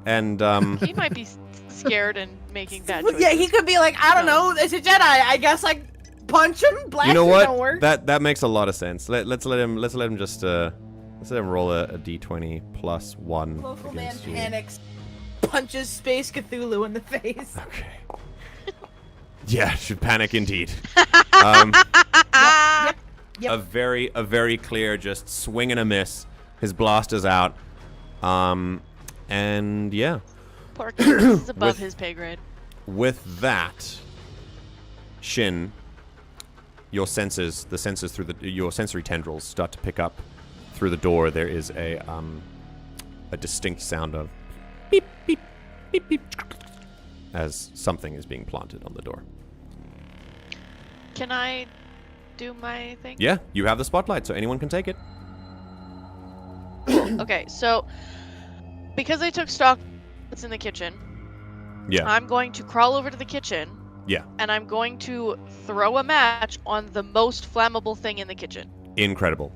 Speaker 1: and
Speaker 2: He might be scared and making bad choices.
Speaker 4: Yeah, he could be like, I don't know, it's a Jedi. I guess like punch him, blast
Speaker 1: you know
Speaker 4: him,
Speaker 1: what?
Speaker 4: don't work.
Speaker 1: That makes a lot of sense. Let's let him just let's let him roll a d20 plus 1
Speaker 4: Local man
Speaker 1: against you.
Speaker 4: panics, punches Space Cthulhu in the face.
Speaker 1: Okay. Yeah, should panic indeed.
Speaker 4: Yep.
Speaker 1: A very clear, just swing and a miss. His blaster's out. And yeah.
Speaker 2: Poor kid, this is above
Speaker 1: With-
Speaker 2: his pay grade.
Speaker 1: With that, Shin, your senses, the sensors through your sensory tendrils start to pick up through the door. There is a distinct sound of beep beep beep beep as something is being planted on the door.
Speaker 2: Can I do my thing?
Speaker 1: Yeah, you have the spotlight, so anyone can take it.
Speaker 2: Okay, so because I took stock that's in the kitchen,
Speaker 1: Yeah.
Speaker 2: I'm going to crawl over to the kitchen.
Speaker 1: Yeah.
Speaker 2: And I'm going to throw a match on the most flammable thing in the kitchen.
Speaker 1: Incredible.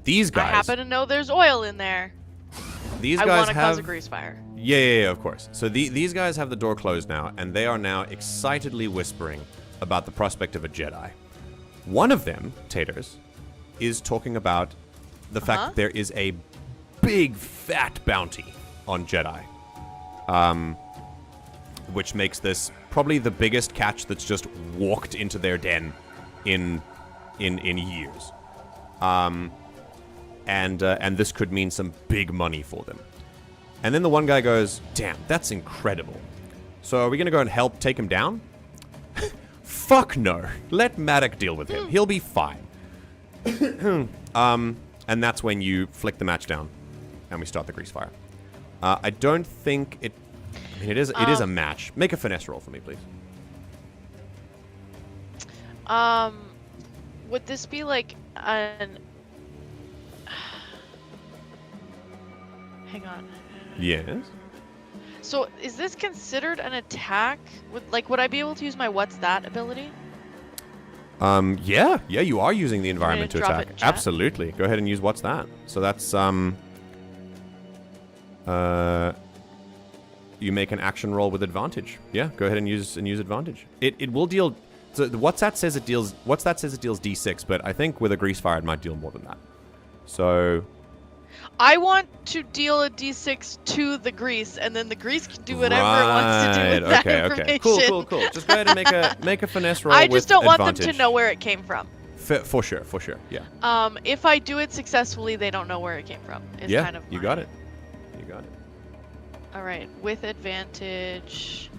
Speaker 1: These guys.
Speaker 2: I happen to know there's oil in there.
Speaker 1: These
Speaker 2: I
Speaker 1: guys
Speaker 2: want to
Speaker 1: have.
Speaker 2: cause a grease fire.
Speaker 1: Yeah, of course. So these guys have the door closed now, and they are now excitedly whispering about the prospect of a Jedi. One of them, Taters, is talking about the fact that there is a big fat bounty on Jedi, which makes this probably the biggest catch that's just walked into their den in years. And this could mean some big money for them. And then the one guy goes, "Damn, that's incredible. So are we going to go and help take him down?" Fuck no. Let Maddock deal with him. He'll be fine. And that's when you flick the match down and we start the grease fire. I don't think it... I mean, it is a match. Make a finesse roll for me, please.
Speaker 2: Would this be like an... Hang on.
Speaker 1: Yes.
Speaker 2: So is this considered an attack? Would I be able to use my what's that ability?
Speaker 1: Yeah, you are using the environment to
Speaker 2: drop
Speaker 1: attack.
Speaker 2: it in chat?
Speaker 1: Absolutely. Go ahead and use what's that. So that's you make an action roll with advantage. Yeah, go ahead and use advantage. It will deal. So what's that says it deals D6, but I think with a grease fire it might deal more than that. So
Speaker 2: I want to deal a d6 to the grease, and then the grease can do whatever it wants to do with that information.
Speaker 1: Cool. Just go ahead and make a finesse roll.
Speaker 2: I just don't want them
Speaker 1: advantage.
Speaker 2: to know where it came from.
Speaker 1: For sure. Yeah.
Speaker 2: If I do it successfully, they don't know where it came from. It's
Speaker 1: Yeah.
Speaker 2: kind of
Speaker 1: You
Speaker 2: my-
Speaker 1: got it.
Speaker 2: All right, with advantage,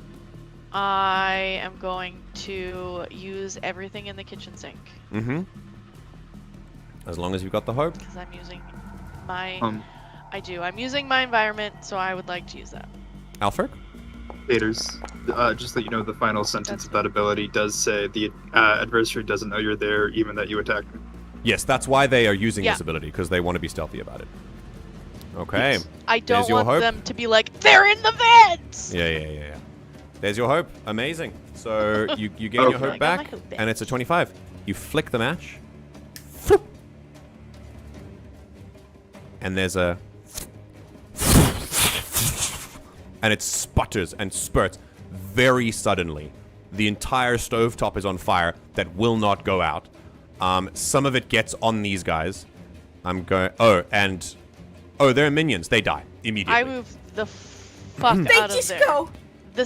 Speaker 2: I am going to use everything in the kitchen sink
Speaker 1: Mm-hmm. As long as you've got the hope.
Speaker 2: because I'm using my.
Speaker 5: I
Speaker 2: I'm using my environment, so I would like to use that.
Speaker 1: Alfred?
Speaker 5: Haters, just let you know the final sentence of that ability does say the adversary doesn't know you're there, even that you attacked me.
Speaker 1: Yes, that's why they are using
Speaker 2: Yeah.
Speaker 1: this ability, because they want to be stealthy about it. Okay.
Speaker 5: Yes.
Speaker 2: I don't
Speaker 1: There's your
Speaker 2: want
Speaker 1: hope.
Speaker 2: them to be like, they're in the vents!
Speaker 1: Yeah. There's your hope. Amazing. So you gain your
Speaker 5: Okay.
Speaker 1: hope
Speaker 2: I got my
Speaker 1: back,
Speaker 2: hope back.
Speaker 1: and it's a 25. You flick the match. And there's a... And it sputters and spurts very suddenly. The entire stovetop is on fire that will not go out. Some of it gets on these guys. I'm going... Oh, they're minions. They die immediately.
Speaker 2: I move the fuck
Speaker 4: They
Speaker 2: out of
Speaker 4: just
Speaker 2: there.
Speaker 4: go.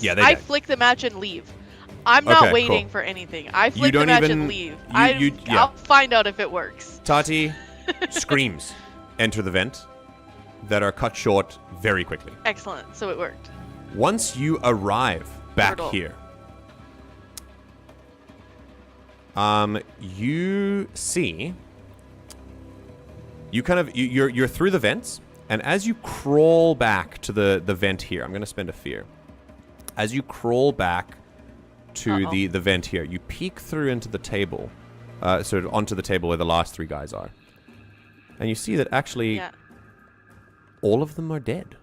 Speaker 1: Yeah, they
Speaker 2: I
Speaker 1: die.
Speaker 2: flick the match and leave. I'm not
Speaker 1: Okay,
Speaker 2: waiting
Speaker 1: cool.
Speaker 2: for anything. I flick
Speaker 1: don't
Speaker 2: the match
Speaker 1: even-
Speaker 2: and leave.
Speaker 1: yeah.
Speaker 2: I'll find out if it works.
Speaker 1: Tati screams. Enter the vent that are cut short very quickly.
Speaker 2: Excellent. So it worked.
Speaker 1: Once you arrive back
Speaker 2: Turtle.
Speaker 1: here, you see, you're through the vents, and as you crawl back to the vent here, I'm going to spend a fear. As you crawl back to the vent here, you peek through into the table, sort of onto the table where the last three guys are, and you see that actually
Speaker 2: Yeah.
Speaker 1: all of them are dead.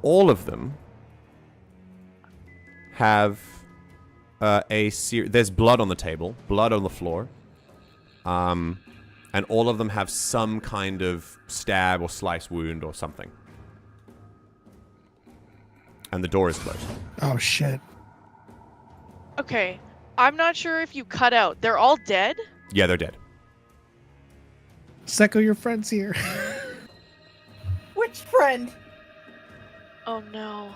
Speaker 1: All of them have there's blood on the table, blood on the floor, and all of them have some kind of stab or slice wound or something. And the door is closed.
Speaker 3: Oh shit.
Speaker 2: Okay. I'm not sure if you cut out. They're all dead?
Speaker 1: Yeah, they're dead.
Speaker 3: Secco, your friend's here.
Speaker 4: Which friend?
Speaker 2: Oh no.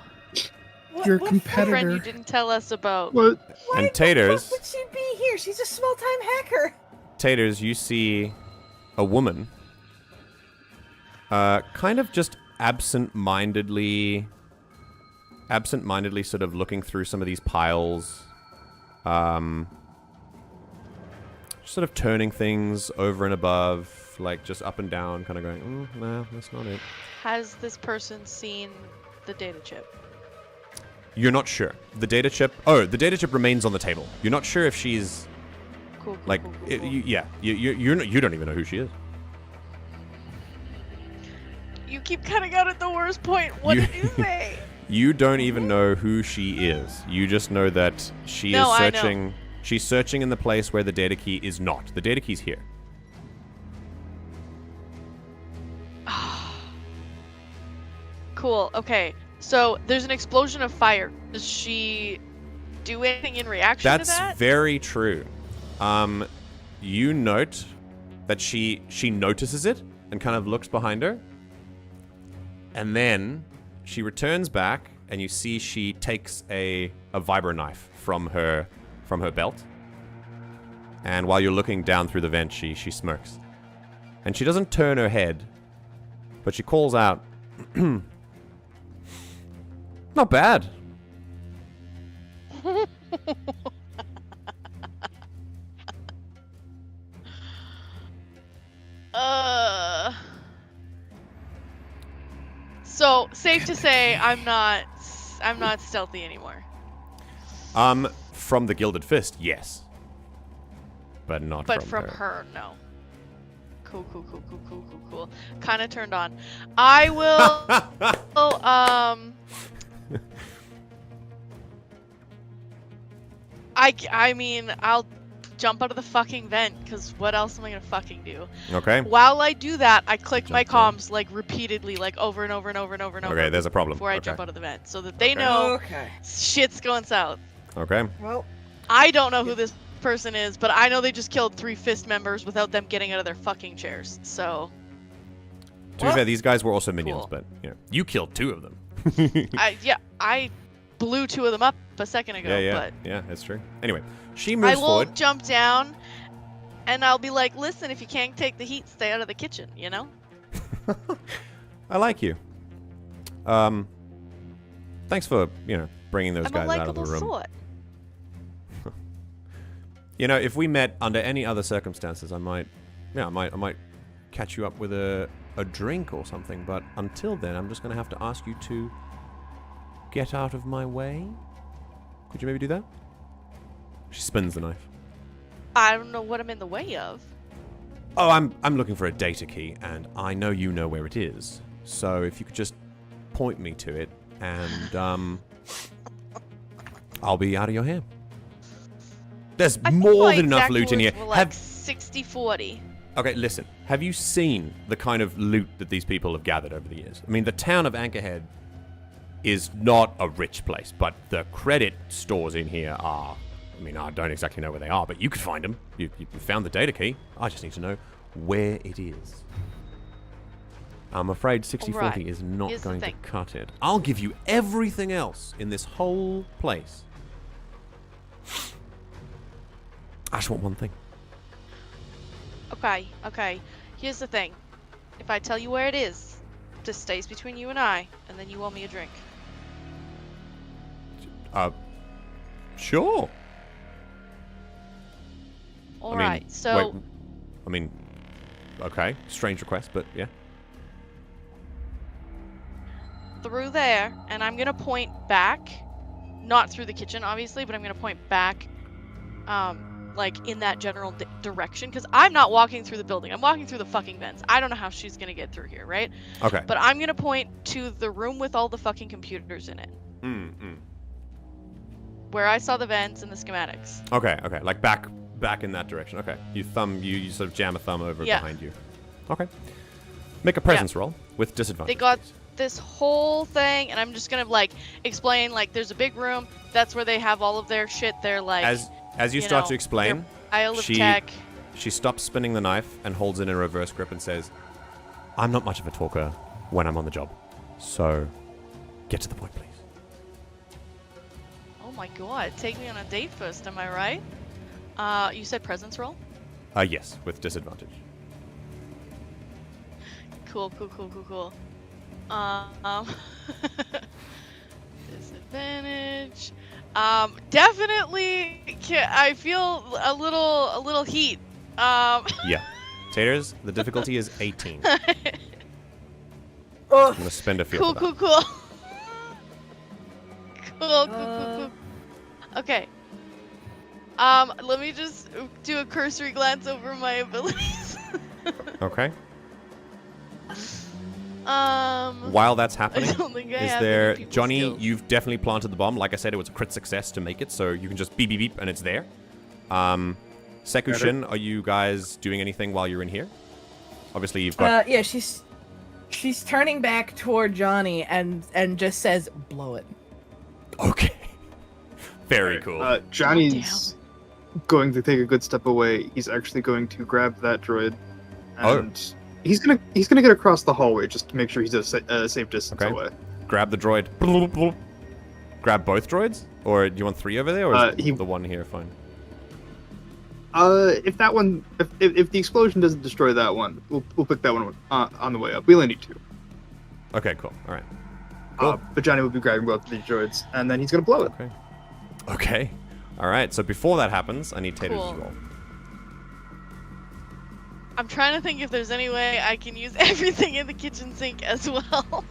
Speaker 3: Your
Speaker 4: what
Speaker 3: competitor.
Speaker 2: Friend you didn't tell us about.
Speaker 5: What?
Speaker 4: Why
Speaker 1: And
Speaker 4: the
Speaker 1: Taters-
Speaker 4: fuck would she be here? She's a small-time hacker.
Speaker 1: Taters, you see a woman kind of just absent-mindedly sort of looking through some of these piles, sort of turning things over and above, like just up and down, kind of going, no, that's not it.
Speaker 2: Has this person seen the data chip?
Speaker 1: You're not sure. The data chip remains on the table. You're not sure if she's
Speaker 2: Cool.
Speaker 1: like,
Speaker 2: cool.
Speaker 1: you don't even know who she is.
Speaker 2: You keep cutting out at the worst point. What
Speaker 1: You-
Speaker 2: did you say?
Speaker 1: You don't even know who she is. You just know that she
Speaker 2: No,
Speaker 1: is
Speaker 2: I know.
Speaker 1: searching. She's searching in the place where the data key is not. The data key's here.
Speaker 2: Cool. Okay. So there's an explosion of fire. Does she do anything in reaction
Speaker 1: That's
Speaker 2: to that?
Speaker 1: very true. You note that she notices it and kind of looks behind her, and then she returns back, and you see she takes a vibro knife from her belt. And while you're looking down through the vent, she smirks, and she doesn't turn her head, but she calls out, "Not bad."
Speaker 2: So safe to say, I'm not stealthy anymore.
Speaker 1: From the Gilded Fist, yes. But not
Speaker 2: But
Speaker 1: from
Speaker 2: from
Speaker 1: her.
Speaker 2: her, no. Cool. Kind of turned on. I will. I mean, I'll jump out of the fucking vent, because what else am I gonna fucking do?
Speaker 1: Okay.
Speaker 2: While I do that, I click my
Speaker 1: Jump
Speaker 2: comms like repeatedly, like over and over and over and over and over.
Speaker 1: Okay, there's a problem.
Speaker 2: Before I
Speaker 1: Okay.
Speaker 2: jump out of the vent, so that they
Speaker 1: Okay.
Speaker 2: know
Speaker 4: Okay.
Speaker 2: shit's going south.
Speaker 1: Okay.
Speaker 4: Well,
Speaker 2: I don't know who this person is, but I know they just killed 3 fist members without them getting out of their fucking chairs. So,
Speaker 1: To be fair, these guys were also minions,
Speaker 2: Cool.
Speaker 1: but you killed 2 of them.
Speaker 2: I blew 2 of them up a second ago. But
Speaker 1: Yeah, that's true. Anyway, she
Speaker 2: I
Speaker 1: moves
Speaker 2: will
Speaker 1: forward.
Speaker 2: jump down, and I'll be like, "Listen, if you can't take the heat, stay out of the kitchen." You know?
Speaker 1: I like you. Thanks for bringing those
Speaker 2: I'm a
Speaker 1: guys out of the
Speaker 2: likable
Speaker 1: room.
Speaker 2: sort.
Speaker 1: If we met under any other circumstances, I might catch you up with a drink or something. But until then, I'm just gonna have to ask you to get out of my way. Could you maybe do that? She spins the knife.
Speaker 2: I don't know what I'm in the way of.
Speaker 1: Oh, I'm looking for a data key, and I know you know where it is. So if you could just point me to it, and I'll be out of your hair. There's
Speaker 2: I think
Speaker 1: more
Speaker 2: my
Speaker 1: than enough
Speaker 2: exact
Speaker 1: loot in here.
Speaker 2: words were like 60-40.
Speaker 1: Okay, listen. Have you seen the kind of loot that these people have gathered over the years? I mean, the town of Anchorhead is not a rich place, but the credit stores in here are... I mean, I don't exactly know where they are, but you could find them. You found the data key. I just need to know where it is. I'm afraid 60-40
Speaker 2: Alright,
Speaker 1: is not
Speaker 2: here's the
Speaker 1: going to
Speaker 2: thing.
Speaker 1: cut it. I'll give you everything else in this whole place. I just want one thing.
Speaker 2: Okay. Here's the thing. If I tell you where it is, this stays between you and I, and then you owe me a drink.
Speaker 1: Sure.
Speaker 2: Alright, so...
Speaker 1: Wait, I mean, okay. Strange request, but yeah.
Speaker 2: Through there, and I'm gonna point back, not through the kitchen, obviously, but I'm gonna point back, like, in that general direction, because I'm not walking through the building. I'm walking through the fucking vents. I don't know how she's gonna get through here, right?
Speaker 1: Okay.
Speaker 2: But I'm gonna point to the room with all the fucking computers in it. Where I saw the vents and the schematics.
Speaker 1: Okay. Like back in that direction. Okay. You sort of jam a thumb over behind you. Okay. Make a presence roll with disadvantage.
Speaker 2: They got this whole thing, and I'm just gonna, like, explain, like, there's a big room. That's where they have all of their shit. They're, like...
Speaker 1: As you start to explain,
Speaker 2: Isle of Tech.
Speaker 1: She stops spinning the knife and holds it in a reverse grip and says, I'm not much of a talker when I'm on the job. So, get to the point, please.
Speaker 2: Oh my god, take me on a date first, am I right? You said presence roll?
Speaker 1: Yes, with disadvantage.
Speaker 2: Cool. Disadvantage. Definitely, I feel a little heat.
Speaker 1: Yeah. Taters, the difficulty is 18. I'm
Speaker 4: Ugh.
Speaker 1: going to spend a feel for that.
Speaker 2: Cool. Okay. Let me just do a cursory glance over my abilities.
Speaker 1: Okay.
Speaker 2: While
Speaker 1: that's happening,
Speaker 2: I don't think I
Speaker 1: is
Speaker 2: have
Speaker 1: there...
Speaker 2: any people
Speaker 1: Johnny,
Speaker 2: skills.
Speaker 1: you've definitely planted the bomb. Like I said, it was a crit success to make it, so you can just beep, beep, beep, and it's there. Sekushin, are you guys doing anything while you're in here? Obviously, you've got...
Speaker 4: Yeah, she's turning back toward Johnny and just says, blow it.
Speaker 1: Okay. Very cool.
Speaker 5: Johnny's going to take a good step away. He's actually going to grab that droid, and he's gonna get across the hallway just to make sure he's a safe distance away.
Speaker 1: Grab the droid. Grab both droids, or do you want 3 over there, or is the one here fine?
Speaker 5: If that one, if the explosion doesn't destroy that one, we'll pick that one on the way up. We only need 2.
Speaker 1: Okay, cool. All right. Cool.
Speaker 5: But Johnny will be grabbing both of these droids, and then he's gonna blow it.
Speaker 1: Okay. All right. So before that happens, I need Taters to roll.
Speaker 2: I'm trying to think if there's any way I can use everything in the kitchen sink as well.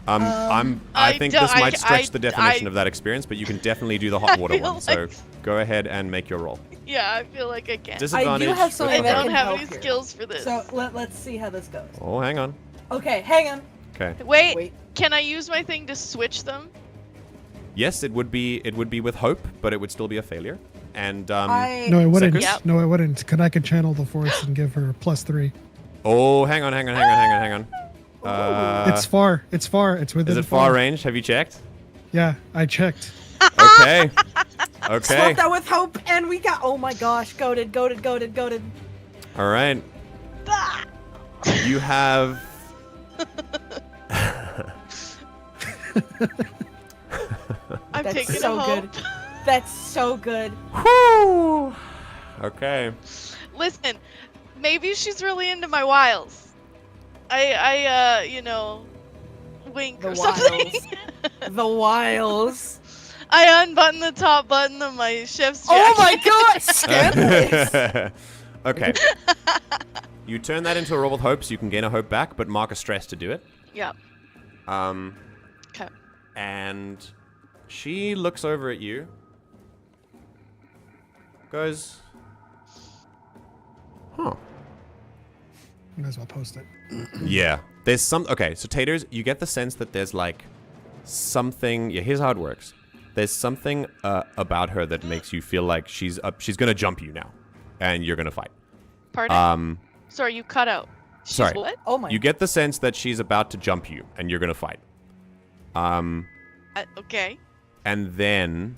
Speaker 1: I think this might stretch the definition of that experience, but you can definitely do the hot water one. So go ahead and make your roll.
Speaker 2: Yeah, I feel like I can.
Speaker 1: Disadvantage.
Speaker 4: I do have something that
Speaker 2: I don't
Speaker 4: can
Speaker 2: have
Speaker 4: help
Speaker 2: any
Speaker 4: here.
Speaker 2: skills for this.
Speaker 4: So let's see how this goes.
Speaker 1: Oh, hang on.
Speaker 4: Okay, hang on.
Speaker 1: Okay.
Speaker 2: Wait, can I use my thing to switch them?
Speaker 1: Yes, it would be with hope, but it would still be a failure. And
Speaker 3: No, it wouldn't.
Speaker 1: Sekus?
Speaker 2: Yep.
Speaker 3: No, it wouldn't. I could channel the force and give her +3.
Speaker 1: Oh, hang on.
Speaker 3: It's far. It's within.
Speaker 1: Is it far range? Have you checked?
Speaker 3: Yeah, I checked.
Speaker 1: Okay.
Speaker 4: Swap that with hope, and we got. Oh my gosh, goated.
Speaker 1: All right. You have.
Speaker 2: I'm
Speaker 4: That's
Speaker 2: taking
Speaker 4: so
Speaker 2: a hope.
Speaker 4: good. That's so good.
Speaker 1: Whew. Okay.
Speaker 2: Listen, maybe she's really into my wiles. I wink
Speaker 4: The
Speaker 2: or something.
Speaker 4: The wiles.
Speaker 2: I unbutton the top button of my chef's jacket.
Speaker 4: Oh my god, scandalous.
Speaker 1: Okay. You turn that into a roll with hope, so you can gain a hope back, but mark a stress to do it.
Speaker 2: Yeah. Okay.
Speaker 1: And she looks over at you. Goes, huh.
Speaker 3: Might as well post it.
Speaker 1: Yeah. There's some... Okay, so Taters, you get the sense that there's, like, something... Yeah, here's how it works. There's something about her that makes you feel like she's gonna jump you now, and you're gonna fight.
Speaker 2: Pardon? Sorry, you cut out. She's
Speaker 1: Sorry.
Speaker 2: what?
Speaker 4: Oh my.
Speaker 1: You get the sense that she's about to jump you, and you're gonna fight.
Speaker 2: Okay.
Speaker 1: And then,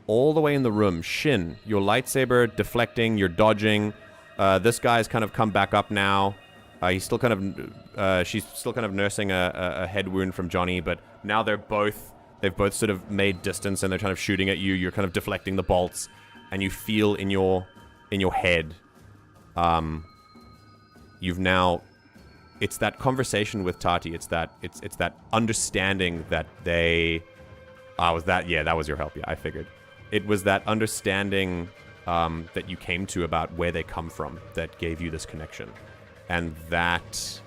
Speaker 1: all the way in the room, Shin, your lightsaber deflecting, you're dodging. This guy's kind of come back up now. He's still kind of, she's still kind of nursing a head wound from Johnny, but now they've both sort of made distance and they're kind of shooting at you. You're kind of deflecting the bolts, and you feel in your head, you've now, it's that conversation with Tahti. It's that understanding that they, that was your help. Yeah, I figured. It was that understanding that you came to about where they come from that gave you this connection. And that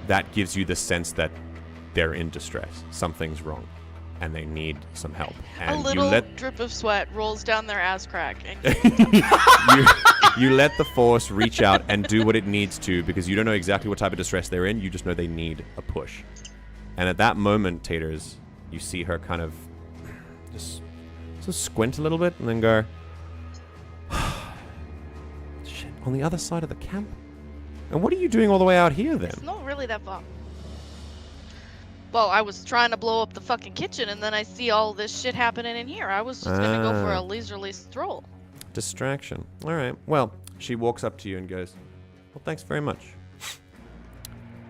Speaker 1: that gives you the sense that they're in distress. Something's wrong. And they need some help. And
Speaker 2: a little drip of sweat rolls down their ass crack. And
Speaker 1: you let the Force reach out and do what it needs to, because you don't know exactly what type of distress they're in. You just know they need a push. And at that moment, Taters, you see her kind of just squint a little bit and then go, shit, on the other side of the camp? And what are you doing all the way out here then?
Speaker 2: It's not really that far. Well, I was trying to blow up the fucking kitchen, and then I see all this shit happening in here. I was just gonna go for a leisurely stroll.
Speaker 1: Distraction. All right. Well, she walks up to you and goes, well, thanks very much.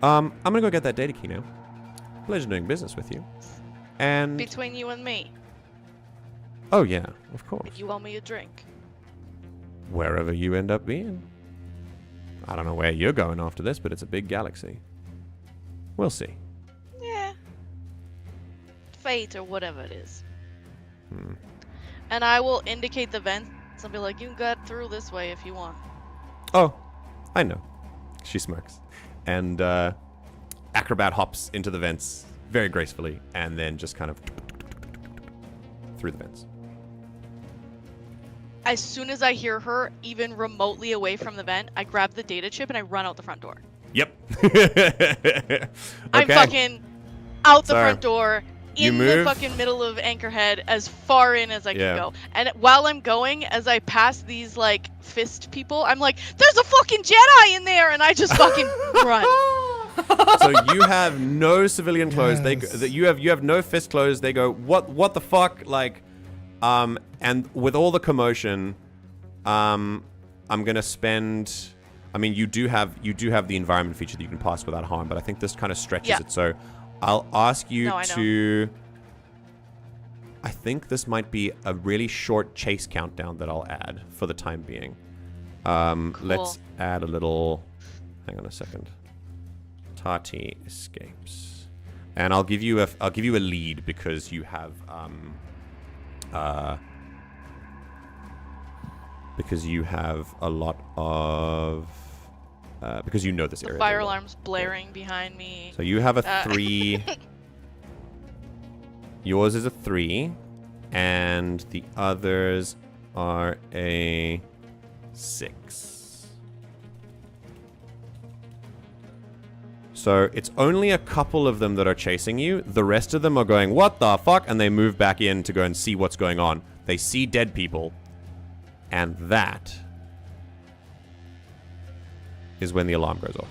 Speaker 1: I'm gonna go get that data key now. Pleasure doing business with you. And
Speaker 2: Between you and me,
Speaker 1: oh yeah, of course.
Speaker 2: you owe me a drink.
Speaker 1: Wherever you end up being. I don't know where you're going after this, but it's a big galaxy. We'll see.
Speaker 2: Yeah. Fate or whatever it is. And I will indicate the vents and be like, you can get through this way if you want.
Speaker 1: Oh, I know. She smirks. And Acrobat hops into the vents very gracefully and then just kind of through the vents.
Speaker 2: As soon as I hear her even remotely away from the vent, I grab the data chip and I run out the front door.
Speaker 1: Yep.
Speaker 2: I'm fucking out the
Speaker 1: Sorry.
Speaker 2: front door,
Speaker 1: You
Speaker 2: in the
Speaker 1: move.
Speaker 2: fucking middle of Anchorhead, as far in as I can go. And while I'm going, as I pass these, like, fist people, I'm like, there's a fucking Jedi in there! And I just fucking run.
Speaker 1: So you have no civilian clothes.
Speaker 3: Yes.
Speaker 1: You have no fist clothes. They go, what the fuck? Like, and with all the commotion, I'm gonna spend. I mean, you do have the environment feature that you can pass without harm, but I think this kind of stretches it. So I'll ask you to. I think this might be a really short chase countdown that I'll add for the time being.
Speaker 2: Cool.
Speaker 1: Let's add a little. Hang on a second. Tahti escapes, and I'll give you a lead because you have a lot of because you know this area.
Speaker 2: The fire alarm's blaring behind me.
Speaker 1: So you have a 3. Yours is a 3, and the others are a 6. So it's only a couple of them that are chasing you. The rest of them are going, what the fuck? And they move back in to go and see what's going on. They see dead people. And that is when the alarm goes off.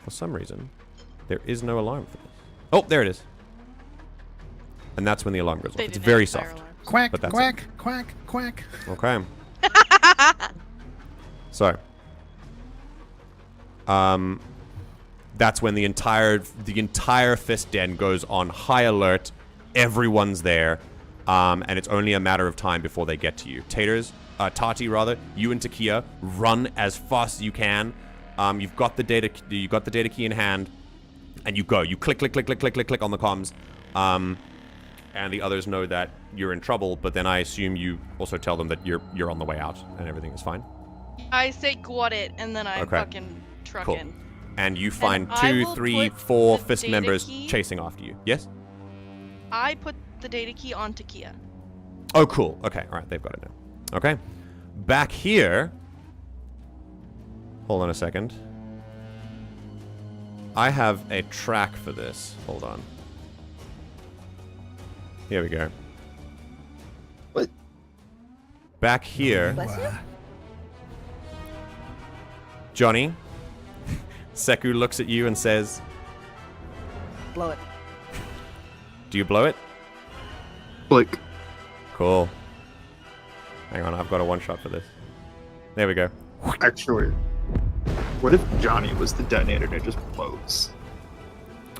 Speaker 1: For some reason, there is no alarm for this. Oh, there it is. And that's when the alarm goes off. It's very soft.
Speaker 3: Quack,
Speaker 1: But that's
Speaker 3: quack, quack, quack.
Speaker 1: Okay. So, that's when the entire fist den goes on high alert. Everyone's there, and it's only a matter of time before they get to you. Tahti, you and Takia run as fast as you can. You've got the data key in hand, and you go. You click on the comms, and the others know that you're in trouble. But then I assume you also tell them that you're on the way out and everything is fine.
Speaker 2: I say got it, and then I fucking truck
Speaker 1: Cool.
Speaker 2: in.
Speaker 1: And you find
Speaker 2: And I
Speaker 1: 2,
Speaker 2: will
Speaker 1: 3,
Speaker 2: put
Speaker 1: 4
Speaker 2: the
Speaker 1: fist
Speaker 2: data
Speaker 1: members
Speaker 2: key-
Speaker 1: chasing after you. Yes?
Speaker 2: I put the data key on Takia.
Speaker 1: Oh, cool. Okay, all right, they've got it now. Okay. Back here. Hold on a second. I have a track for this. Hold on. Here we go.
Speaker 5: What?
Speaker 1: Back here,
Speaker 4: Bless you.
Speaker 1: Johnny, Seku looks at you and says,
Speaker 4: Blow it.
Speaker 1: do you blow it?
Speaker 5: Like,
Speaker 1: Cool. Hang on, I've got a one-shot for this. There we go.
Speaker 5: actually, what if Johnny was the detonator and it just blows?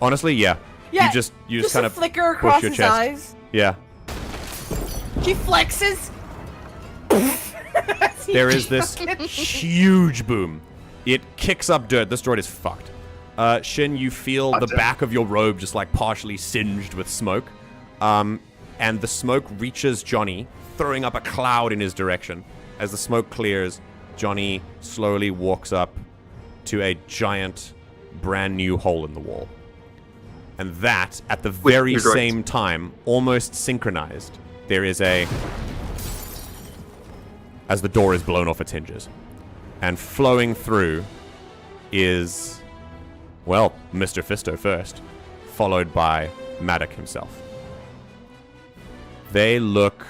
Speaker 1: Honestly, yeah.
Speaker 4: Yeah.
Speaker 1: You just kind
Speaker 4: a
Speaker 1: of
Speaker 4: flicker
Speaker 1: push
Speaker 4: across
Speaker 1: your
Speaker 4: his
Speaker 1: chest.
Speaker 4: eyes.
Speaker 1: Yeah.
Speaker 4: He flexes.
Speaker 1: There is this huge boom. It kicks up dirt. This droid is fucked. Shin, you feel the back of your robe just like partially singed with smoke. And the smoke reaches Johnny, throwing up a cloud in his direction. As the smoke clears, Johnny slowly walks up to a giant, brand new hole in the wall. And that, at the very same time, almost synchronized, there is a... as the door is blown off its hinges. And flowing through is, well, Mr. Fisto first, followed by Maddock himself. They look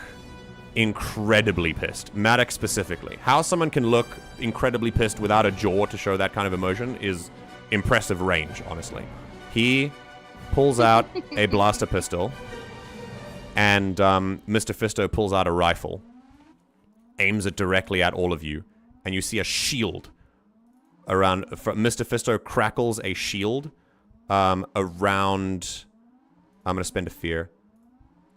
Speaker 1: incredibly pissed. Maddock specifically. How someone can look incredibly pissed without a jaw to show that kind of emotion is impressive range, honestly. He pulls out a blaster pistol, and Mr. Fisto pulls out a rifle, aims it directly at all of you, and you see a shield around... Mr. Fisto crackles a shield around... I'm going to spend a fear.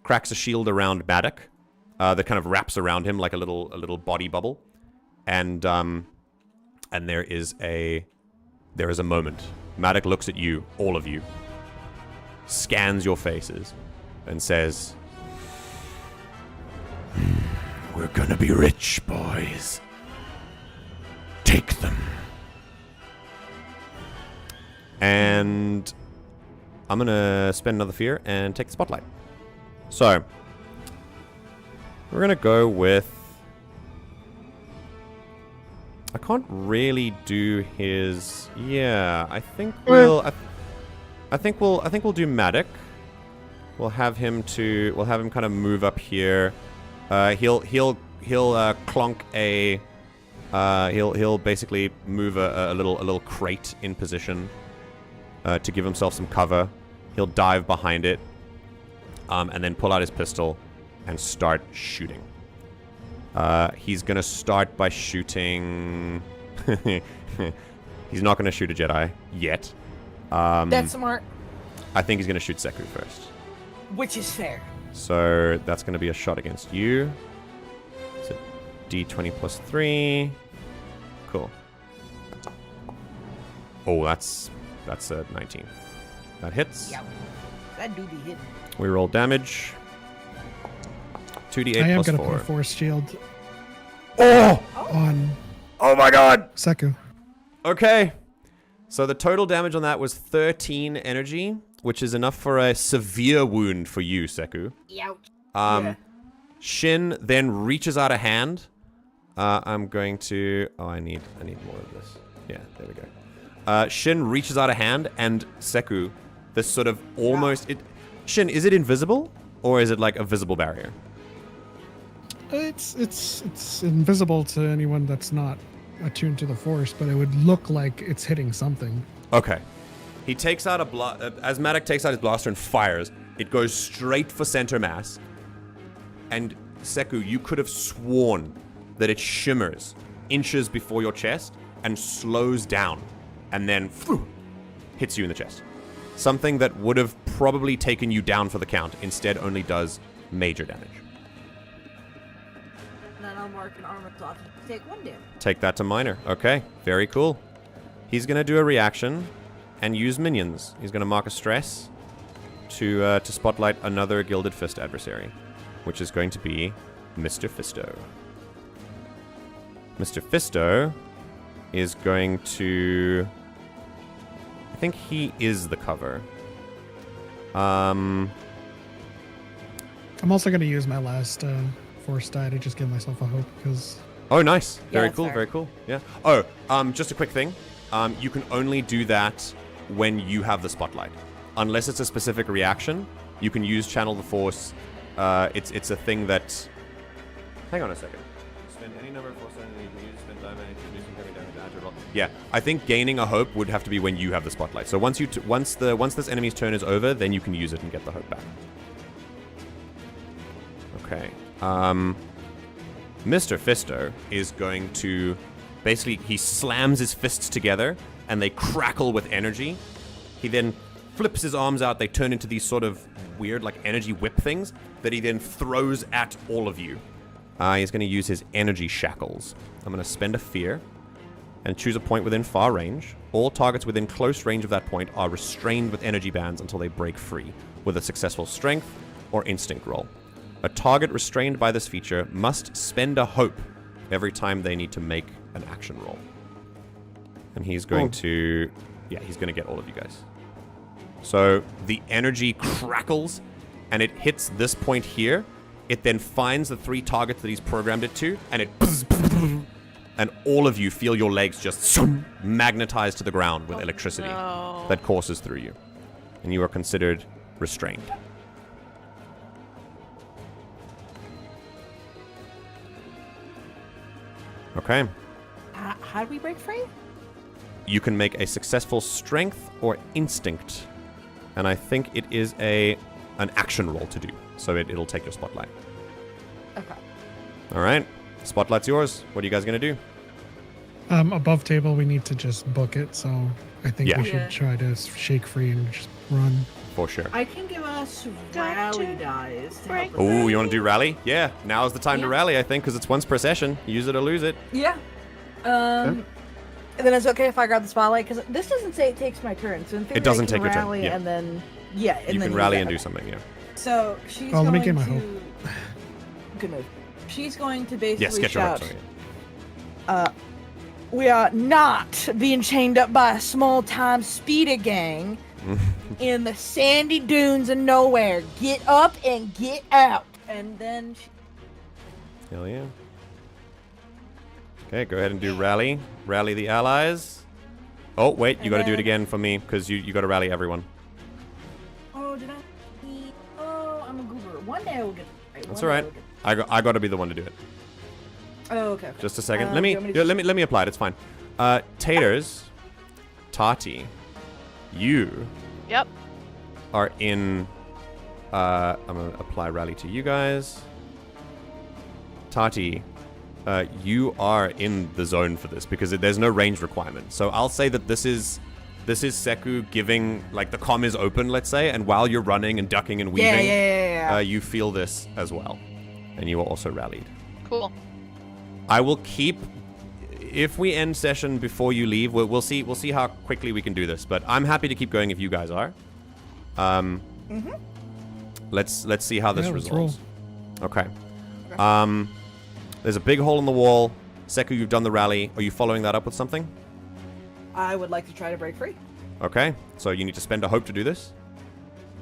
Speaker 1: Cracks a shield around Maddock that kind of wraps around him like a little body bubble. And there is a moment. Maddock looks at you, all of you, scans your faces, and says,
Speaker 7: We're gonna be rich, boys. Take them.
Speaker 1: and I'm gonna spend another fear and take the spotlight. So we're gonna go with... I can't really do his... Yeah, I think we'll... I think we'll do Maddock. We'll have him kind of move up here. He'll clonk a... He'll basically move a little crate in position to give himself some cover. He'll dive behind it, and then pull out his pistol and start shooting. He's gonna start by shooting... He's not gonna shoot a Jedi yet.
Speaker 4: That's smart.
Speaker 1: I think he's gonna shoot Seku first.
Speaker 4: Which is fair.
Speaker 1: So that's gonna be a shot against you. It's a D20 plus 3. Cool. Oh, that's a 19. That hits.
Speaker 4: Yeah, that do be hitting.
Speaker 1: We roll damage. 2d8
Speaker 3: I am
Speaker 1: plus
Speaker 3: going
Speaker 1: 4.
Speaker 3: to put a force shield on
Speaker 1: Oh my god!
Speaker 3: Seku.
Speaker 1: Okay. So the total damage on that was 13 energy, which is enough for a severe wound for you, Seku.
Speaker 4: Ouch.
Speaker 1: Yeah. Shin then reaches out a hand. I'm going to... Oh, I need more of this. Yeah, there we go. Shin reaches out a hand, and Seku, this sort of almost... Shin, is it invisible? Or is it like a visible barrier?
Speaker 3: It's invisible to anyone that's not attuned to the force, but it would look like it's hitting something.
Speaker 1: Okay. He takes out as Maddock takes out his blaster and fires, it goes straight for center mass. And Seku, you could have sworn that it shimmers inches before your chest and slows down and then hits you in the chest. Something that would have probably taken you down for the count instead only does major damage.
Speaker 4: Then I'll mark an armor cloth and take 1 damage.
Speaker 1: Take that to minor. Okay, very cool. He's going to do a reaction and use minions. He's going to mark a stress to spotlight another Gilded Fist adversary, which is going to be Mr. Fisto. Mr. Fisto is going to... I think he is the cover.
Speaker 3: I'm also going to use my last force die to just give myself a hope, because...
Speaker 1: Oh, nice. Very
Speaker 4: that's
Speaker 1: cool,
Speaker 4: fair.
Speaker 1: very cool. Yeah. Oh, just a quick thing. You can only do that when you have the spotlight. Unless it's a specific reaction, you can use Channel the Force it's a thing that. Hang on a second. Spend any number of force energy you use. Spend time energy to do some heavy damage. Add to roll. Yeah, I think gaining a hope would have to be when you have the spotlight. So once this enemy's turn is over, then you can use it and get the hope back. Okay. Mr. Fisto is going to basically he slams his fists together and they crackle with energy. He then flips his arms out. They turn into these sort of weird like energy whip things that he then throws at all of you. He's going to use his energy shackles. I'm going to spend a fear and choose a point within far range. All targets within close range of that point are restrained with energy bands until they break free with a successful strength or instinct roll. A target restrained by this feature must spend a hope every time they need to make an action roll. And he's going to... Yeah, he's going to get all of you guys. So the energy crackles and it hits this point here. It then finds the 3 targets that he's programmed it to, and it... And all of you feel your legs just magnetized to the ground with electricity that courses through you. And you are considered restrained. Okay.
Speaker 4: How do we break free?
Speaker 1: You can make a successful strength or instinct. And I think it is an action roll to do. So it'll take your spotlight.
Speaker 4: Okay.
Speaker 1: All right. Spotlight's yours. What are you guys going to do?
Speaker 3: Above table, we need to just book it. So I think we should try to shake free and just run.
Speaker 1: For sure.
Speaker 4: I can give us rally dice.
Speaker 1: Oh, you want to do rally? Yeah. Now is the time to rally, I think, because it's once per session. Use it or lose it.
Speaker 4: Yeah. And then it's okay if I grab the spotlight, because this doesn't say it takes my turn. So in theory,
Speaker 1: it doesn't take your turn.
Speaker 4: Yeah. And then, and
Speaker 1: you
Speaker 4: then
Speaker 1: can rally and do something, yeah.
Speaker 4: So she's
Speaker 3: let
Speaker 4: going
Speaker 3: me get my
Speaker 4: to...
Speaker 3: hope.
Speaker 4: Good move. She's going to basically
Speaker 1: get your hope,
Speaker 4: shout,
Speaker 1: sorry.
Speaker 4: we are not being chained up by a small-time speeder gang in the sandy dunes of nowhere. Get up and get out. And then...
Speaker 1: Hell yeah. Okay, go ahead and do rally. Rally the allies. Oh, wait, you got to do it again for me, because you got to rally everyone.
Speaker 4: Oh, did I? Oh, I'm a goober. One day I will get it right.
Speaker 1: That's all right. I got to be the one to do it.
Speaker 4: Oh, okay.
Speaker 1: Just a second. Let me apply it. It's fine. Taters, Tahti, you.
Speaker 2: Yep.
Speaker 1: Are in. I'm gonna apply rally to you guys. Tahti, you are in the zone for this because there's no range requirement. So I'll say that this is Seku giving, like, the comm is open, let's say, and while you're running and ducking and weaving, you feel this as well, and you are also rallied.
Speaker 2: Cool.
Speaker 1: I will keep. If we end session before you leave, we'll see how quickly we can do this. But I'm happy to keep going if you guys are. Let's see how this resolves. Okay. There's a big hole in the wall. Seku, you've done the rally. Are you following that up with something?
Speaker 4: I would like to try to break free.
Speaker 1: Okay. So you need to spend a hope to do this.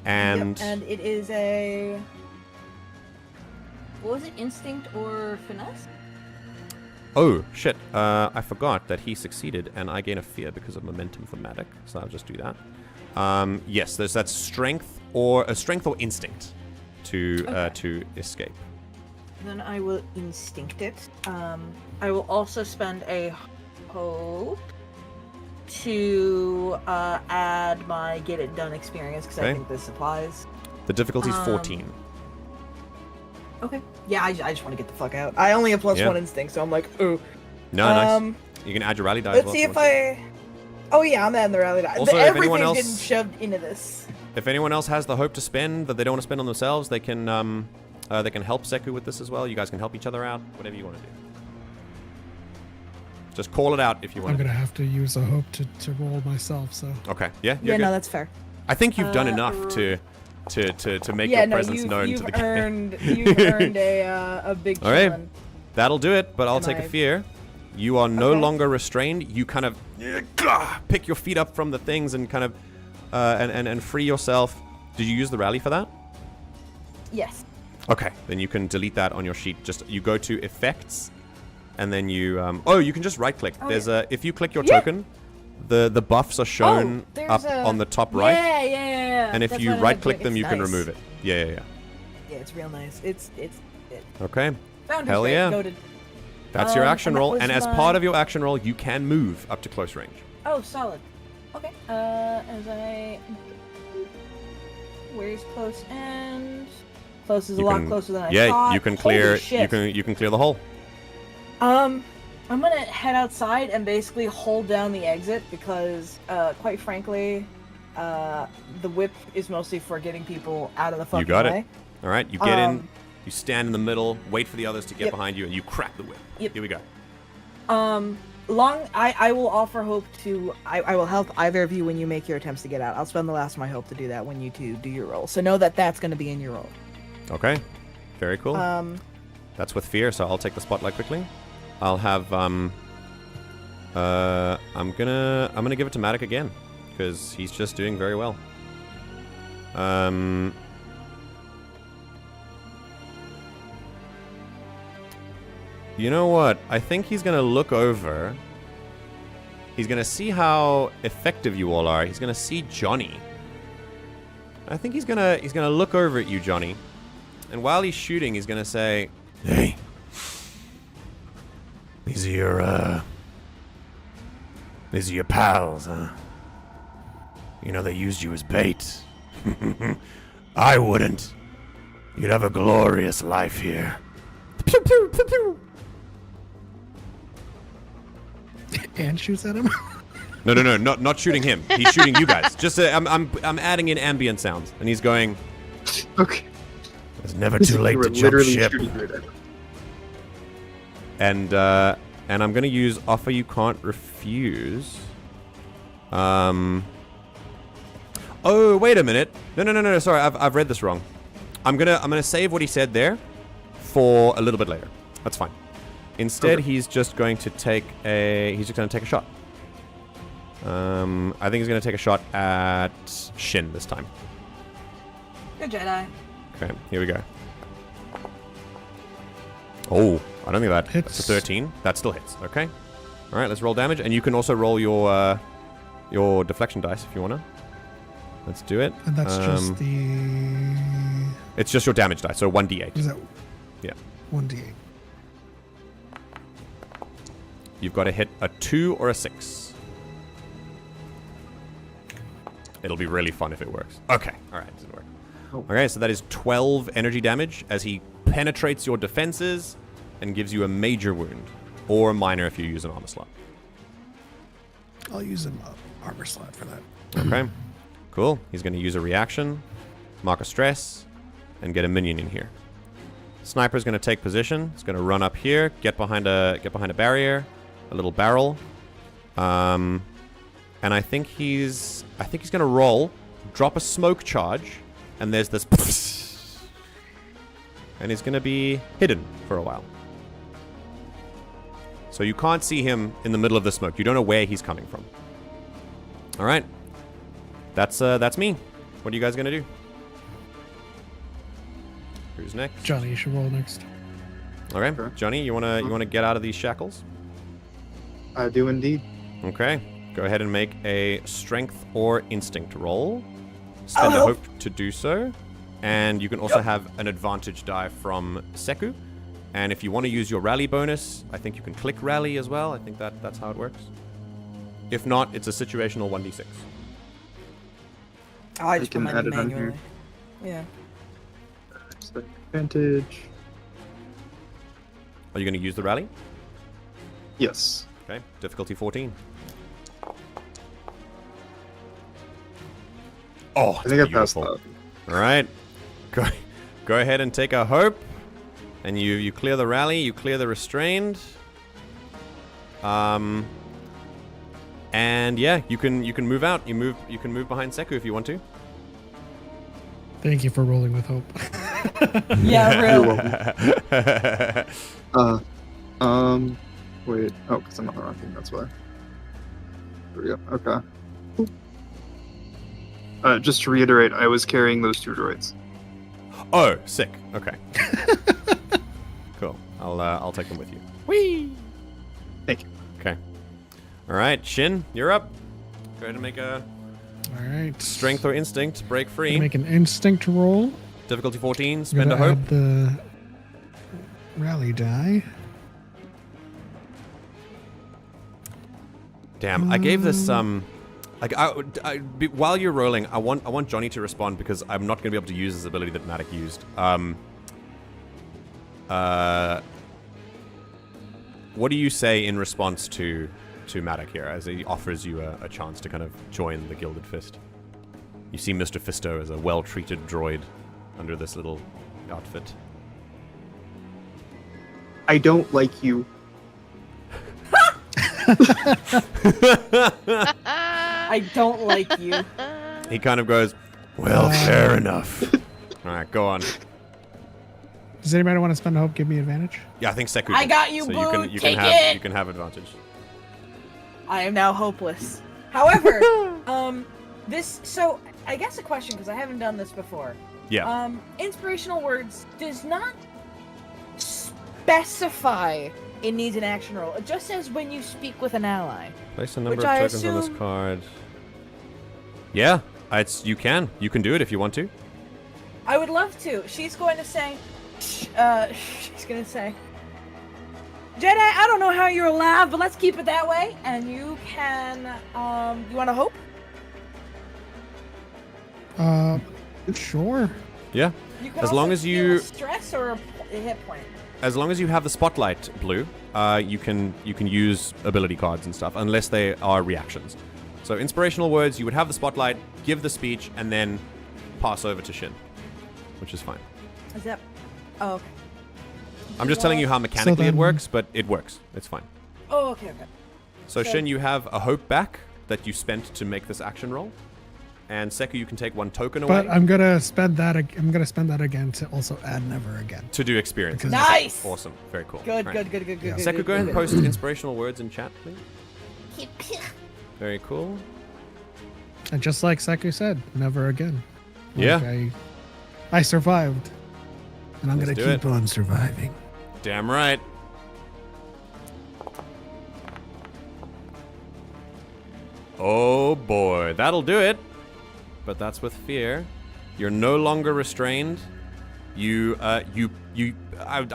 Speaker 1: And
Speaker 4: and it is a... What was it? Instinct or finesse?
Speaker 1: Oh, shit. I forgot that he succeeded, and I gain a fear because of momentum thematic. So I'll just do that. Yes, there's that strength or instinct to escape.
Speaker 4: Then I will instinct it. I will also spend a hope to add my get it done experience because I think this applies.
Speaker 1: The difficulty's 14.
Speaker 4: Okay. Yeah, I just want to get the fuck out. I only have +1 instinct, so I'm like, ooh.
Speaker 1: No, nice. You can add your rally die.
Speaker 4: Let's see if I... Oh yeah, I'm adding the rally die.
Speaker 1: Also,
Speaker 4: everything's getting shoved into this.
Speaker 1: If anyone else has the hope to spend that they don't want to spend on themselves, they can help Seku with this as well. You guys can help each other out, whatever you want to do. Just call it out if you want.
Speaker 3: I'm gonna have to use a hope to roll myself. So.
Speaker 1: Okay. Yeah.
Speaker 4: Yeah. No, that's fair.
Speaker 1: I think you've done enough to make your presence known to the game.
Speaker 4: You've earned a big.
Speaker 1: All right. That'll do it. But I'll take a fear. You are no longer restrained. You kind of pick your feet up from the things and kind of and free yourself. Did you use the rally for that?
Speaker 4: Yes.
Speaker 1: Okay, then you can delete that on your sheet. Just you go to effects, and then you you can just right click. There's if you click your token, the buffs are shown up on the top right.
Speaker 4: Yeah.
Speaker 1: And if you right click them, you can remove it. Yeah.
Speaker 4: Yeah, it's real nice. It's
Speaker 1: Okay.
Speaker 4: Founder's
Speaker 1: Hell
Speaker 4: Day,
Speaker 1: yeah.
Speaker 4: goated.
Speaker 1: That's your action
Speaker 4: and that
Speaker 1: roll,
Speaker 4: was
Speaker 1: and as
Speaker 4: my-
Speaker 1: part of your action roll, you can move up to close range.
Speaker 4: Oh, solid. Okay. As I. Where's close and. Close is a lot closer than I thought.
Speaker 1: You can clear.
Speaker 4: Holy shit.
Speaker 1: You can clear the hole.
Speaker 4: I'm gonna head outside and basically hold down the exit because, quite frankly, the whip is mostly for getting people out of the fucking
Speaker 1: You got
Speaker 4: way.
Speaker 1: it. All right. You get in. You stand in the middle. Wait for the others to get behind you, and you crack the whip.
Speaker 4: Yep.
Speaker 1: Here we go.
Speaker 4: I will offer hope to. I will help either of you when you make your attempts to get out. I'll spend the last of my hope to do that when you two do your roll. So know that that's going to be in your roll.
Speaker 1: Okay. Very cool. That's with fear, so I'll take the spotlight quickly. I'll have I'm gonna give it to Matic again because he's just doing very well. You know what? I think he's gonna look over. He's gonna see how effective you all are. He's gonna see Johnny. I think he's gonna look over at you, Johnny. And while he's shooting, he's gonna say,
Speaker 7: Hey. These are your pals, huh? You know, they used you as bait. I wouldn't. You'd have a glorious life here.
Speaker 1: pew, pew, pew, pew.
Speaker 3: And shoots at him.
Speaker 1: No, not shooting him. He's shooting you guys. Just I'm adding in ambient sounds, and he's going.
Speaker 5: Okay.
Speaker 7: It's never too late
Speaker 5: We're
Speaker 7: to jump
Speaker 5: literally
Speaker 7: ship.
Speaker 5: shooting right at him.
Speaker 1: And I'm gonna use offer you can't refuse. Oh, wait a minute. No. Sorry, I've read this wrong. I'm gonna save what he said there for a little bit later. That's fine. Instead, he's just going to take a shot. I think he's gonna take a shot at Shin this time.
Speaker 4: Good Jedi.
Speaker 1: Okay, here we go. Oh, I don't think that
Speaker 3: Hits.
Speaker 1: That's a 13. That still hits. Okay. All right, let's roll damage, and you can also roll your deflection dice if you wanna. Let's do it.
Speaker 3: And that's just the.
Speaker 1: It's just your damage dice, so 1d8.
Speaker 3: Is that
Speaker 1: Yeah.
Speaker 3: 1d8?
Speaker 1: You've got to hit a 2 or a 6. It'll be really fun if it works. Okay. All right. It didn't work. Okay, so that is 12 energy damage as he penetrates your defenses and gives you a major wound, or a minor if you use an armor slot.
Speaker 3: I'll use an armor slot for that.
Speaker 1: Okay. Cool. He's going to use a reaction, mark a stress, and get a minion in here. Sniper's going to take position. He's going to run up here, get behind a barrier, a little barrel. And I think he's going to roll, drop a smoke charge, and there's this and he's going to be hidden for a while. So you can't see him in the middle of the smoke. You don't know where he's coming from. All right. That's me. What are you guys going to do? Who's next?
Speaker 3: Johnny, you should roll next.
Speaker 1: Okay.
Speaker 5: Sure.
Speaker 1: Johnny, you want to get out of these shackles?
Speaker 5: I do indeed.
Speaker 1: Okay. Go ahead and make a strength or instinct roll. Spend a hope to do so. And you can also have an advantage die from Seku. And if you want to use your rally bonus, I think you can click rally as well. I think that's how it works. If not, it's a situational 1d6.
Speaker 4: Oh, I just
Speaker 5: can
Speaker 4: put mine
Speaker 5: add it on here.
Speaker 4: manually. Yeah.
Speaker 5: So advantage.
Speaker 1: Are you going to use the rally?
Speaker 5: Yes.
Speaker 1: Okay. Difficulty 14. Oh,
Speaker 5: I think I passed
Speaker 1: beautiful.
Speaker 5: that.
Speaker 1: All right. Go ahead and take a hope. And you clear the rally, you clear the restrained. And yeah, you can move out. You can move behind Seku if you want to.
Speaker 3: Thank you for rolling with hope.
Speaker 4: Yeah,
Speaker 5: You're
Speaker 4: real.
Speaker 5: welcome. Wait. Oh, because I'm on the wrong thing. That's why. There we go. Okay. Just to reiterate, I was carrying those 2 droids.
Speaker 1: Oh, sick. Okay. Cool. I'll take them with you. Whee!
Speaker 5: Thank you.
Speaker 1: Okay. All right, Shin, you're up. Go ahead and make a
Speaker 3: All right.
Speaker 1: strength or instinct break free.
Speaker 3: Make an instinct roll.
Speaker 1: Difficulty 14.
Speaker 3: I'm
Speaker 1: Spend a
Speaker 3: gonna
Speaker 1: hope.
Speaker 3: add the rally die.
Speaker 1: Damn, I gave this while you're rolling, I want Johnny to respond because I'm not going to be able to use his ability that Matic used. What do you say in response to Matic here as he offers you a chance to kind of join the Gilded Fist? You see Mr. Fisto as a well-treated droid under this little outfit.
Speaker 5: I don't like you.
Speaker 4: I don't like you.
Speaker 1: He kind of goes, well, fair enough. All right, go on.
Speaker 3: Does anybody want to spend a hope? Give me advantage.
Speaker 1: Yeah, I think Seku.
Speaker 4: I
Speaker 1: did.
Speaker 4: got you,
Speaker 1: so
Speaker 4: boo.
Speaker 1: you
Speaker 4: Take
Speaker 1: can have
Speaker 4: it.
Speaker 1: you can have advantage.
Speaker 4: I am now hopeless. However, so I guess a question, because I haven't done this before.
Speaker 1: Yeah.
Speaker 4: Inspirational words does not specify it needs an action roll. It just says when you speak with an ally.
Speaker 1: Place a number
Speaker 4: which
Speaker 1: of
Speaker 4: I
Speaker 1: tokens on this
Speaker 4: assume-
Speaker 1: card. Yeah, you can do it if you want to.
Speaker 4: I would love to. She's going to say, Jedi, I don't know how you're alive, but let's keep it that way. And you can, you want to hope?
Speaker 3: Sure.
Speaker 1: Yeah.
Speaker 4: You can
Speaker 1: As long
Speaker 4: also
Speaker 1: as
Speaker 4: heal
Speaker 1: you-
Speaker 4: a stress or a hit point.
Speaker 1: As long as you have the spotlight blue, you can use ability cards and stuff, unless they are reactions. So inspirational words, you would have the spotlight, give the speech, and then pass over to Shin, which is fine.
Speaker 4: Is that? Oh, okay.
Speaker 1: I'm just telling you how mechanically it
Speaker 3: then-
Speaker 1: works, but it works. It's fine.
Speaker 4: Oh, okay.
Speaker 1: So
Speaker 4: So-
Speaker 1: Shin, you have a hope back that you spent to make this action roll, and Seku, you can take one token away
Speaker 3: But I'm gonna spend that. I'm gonna spend that again to also add never again.
Speaker 1: to do experience.
Speaker 3: Because-
Speaker 4: Nice.
Speaker 1: Awesome. Very cool.
Speaker 4: Good,
Speaker 1: Right.
Speaker 4: good.
Speaker 1: Seku, go ahead and post inspirational words in chat, please. Very cool.
Speaker 3: And just like Seku said, never again.
Speaker 1: Yeah.
Speaker 3: I survived.
Speaker 6: And I'm
Speaker 1: Let's
Speaker 6: gonna
Speaker 1: do
Speaker 6: keep
Speaker 1: it.
Speaker 6: on surviving.
Speaker 1: Damn right. Oh boy, that'll do it. But that's with fear. You're no longer restrained. I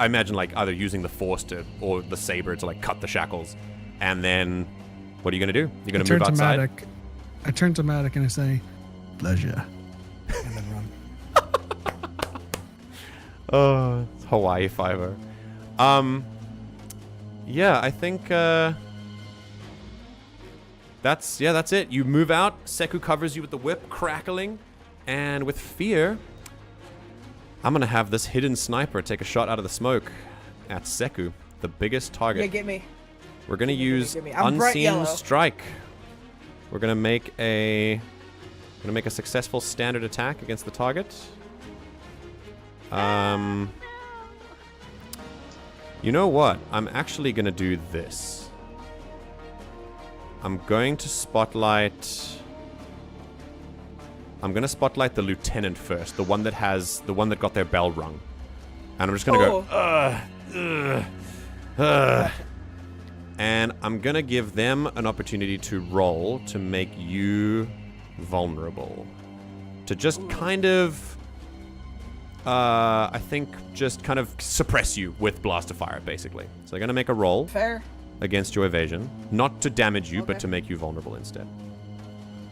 Speaker 1: imagine like either using the force or the saber to like cut the shackles, and then what are you gonna do? You're gonna move outside.
Speaker 3: I turn to Matic and I say,
Speaker 6: Pleasure.
Speaker 3: and then run.
Speaker 1: Oh, it's Hawaii Fiver. Yeah, I think that's it. You move out. Seku covers you with the whip, crackling, and with fear, I'm gonna have this hidden sniper take a shot out of the smoke at Seku, the biggest target.
Speaker 4: Yeah, get me.
Speaker 1: We're gonna use
Speaker 4: get me. I'm bright
Speaker 1: Unseen
Speaker 4: yellow.
Speaker 1: Strike. We're gonna make a successful standard attack against the target. You know what? I'm actually gonna do this. I'm gonna spotlight the lieutenant first, the one that got their bell rung. And I'm just gonna go, and I'm gonna give them an opportunity to roll to make you vulnerable. To just kind of, I think, just kind of suppress you with blaster fire, basically. So they're gonna make a roll
Speaker 4: Fair.
Speaker 1: against your evasion, not to damage you, but
Speaker 4: Okay.
Speaker 1: to make you vulnerable instead.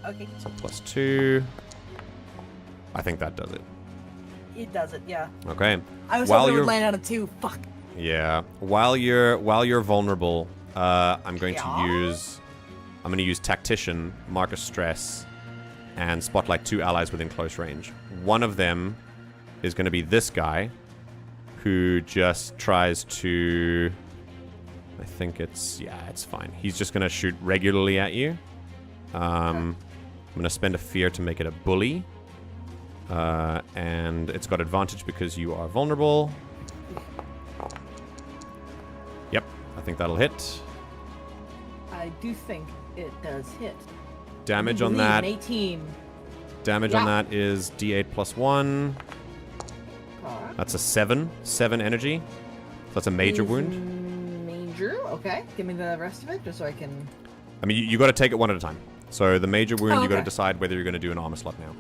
Speaker 4: Okay.
Speaker 1: So +2. I think that does it.
Speaker 4: It does it, yeah.
Speaker 1: Okay.
Speaker 4: I was
Speaker 1: While
Speaker 4: hoping it
Speaker 1: you're-
Speaker 4: would land on a 2. Fuck.
Speaker 1: Yeah. While you're vulnerable, I'm going to
Speaker 4: Yeah.
Speaker 1: use Tactician, mark a stress, and spotlight 2 allies within close range. One of them is going to be this guy, who just tries to. I think it's fine. He's just going to shoot regularly at you. I'm going to spend a fear to make it a bully, and it's got advantage because you are vulnerable. Yep, I think that'll hit.
Speaker 4: I do think it does hit.
Speaker 1: Damage
Speaker 4: I
Speaker 1: on
Speaker 4: believe
Speaker 1: that.
Speaker 4: an 18.
Speaker 1: Damage on that is D8 +1. That's a 7 energy. So that's a major
Speaker 4: Is
Speaker 1: wound.
Speaker 4: Major? Okay. Give me the rest of it just so I can.
Speaker 1: I mean, you got to take it one at a time. So the major wound,
Speaker 4: Oh,
Speaker 1: you got to
Speaker 4: okay.
Speaker 1: decide whether you're going to do an armor slot now.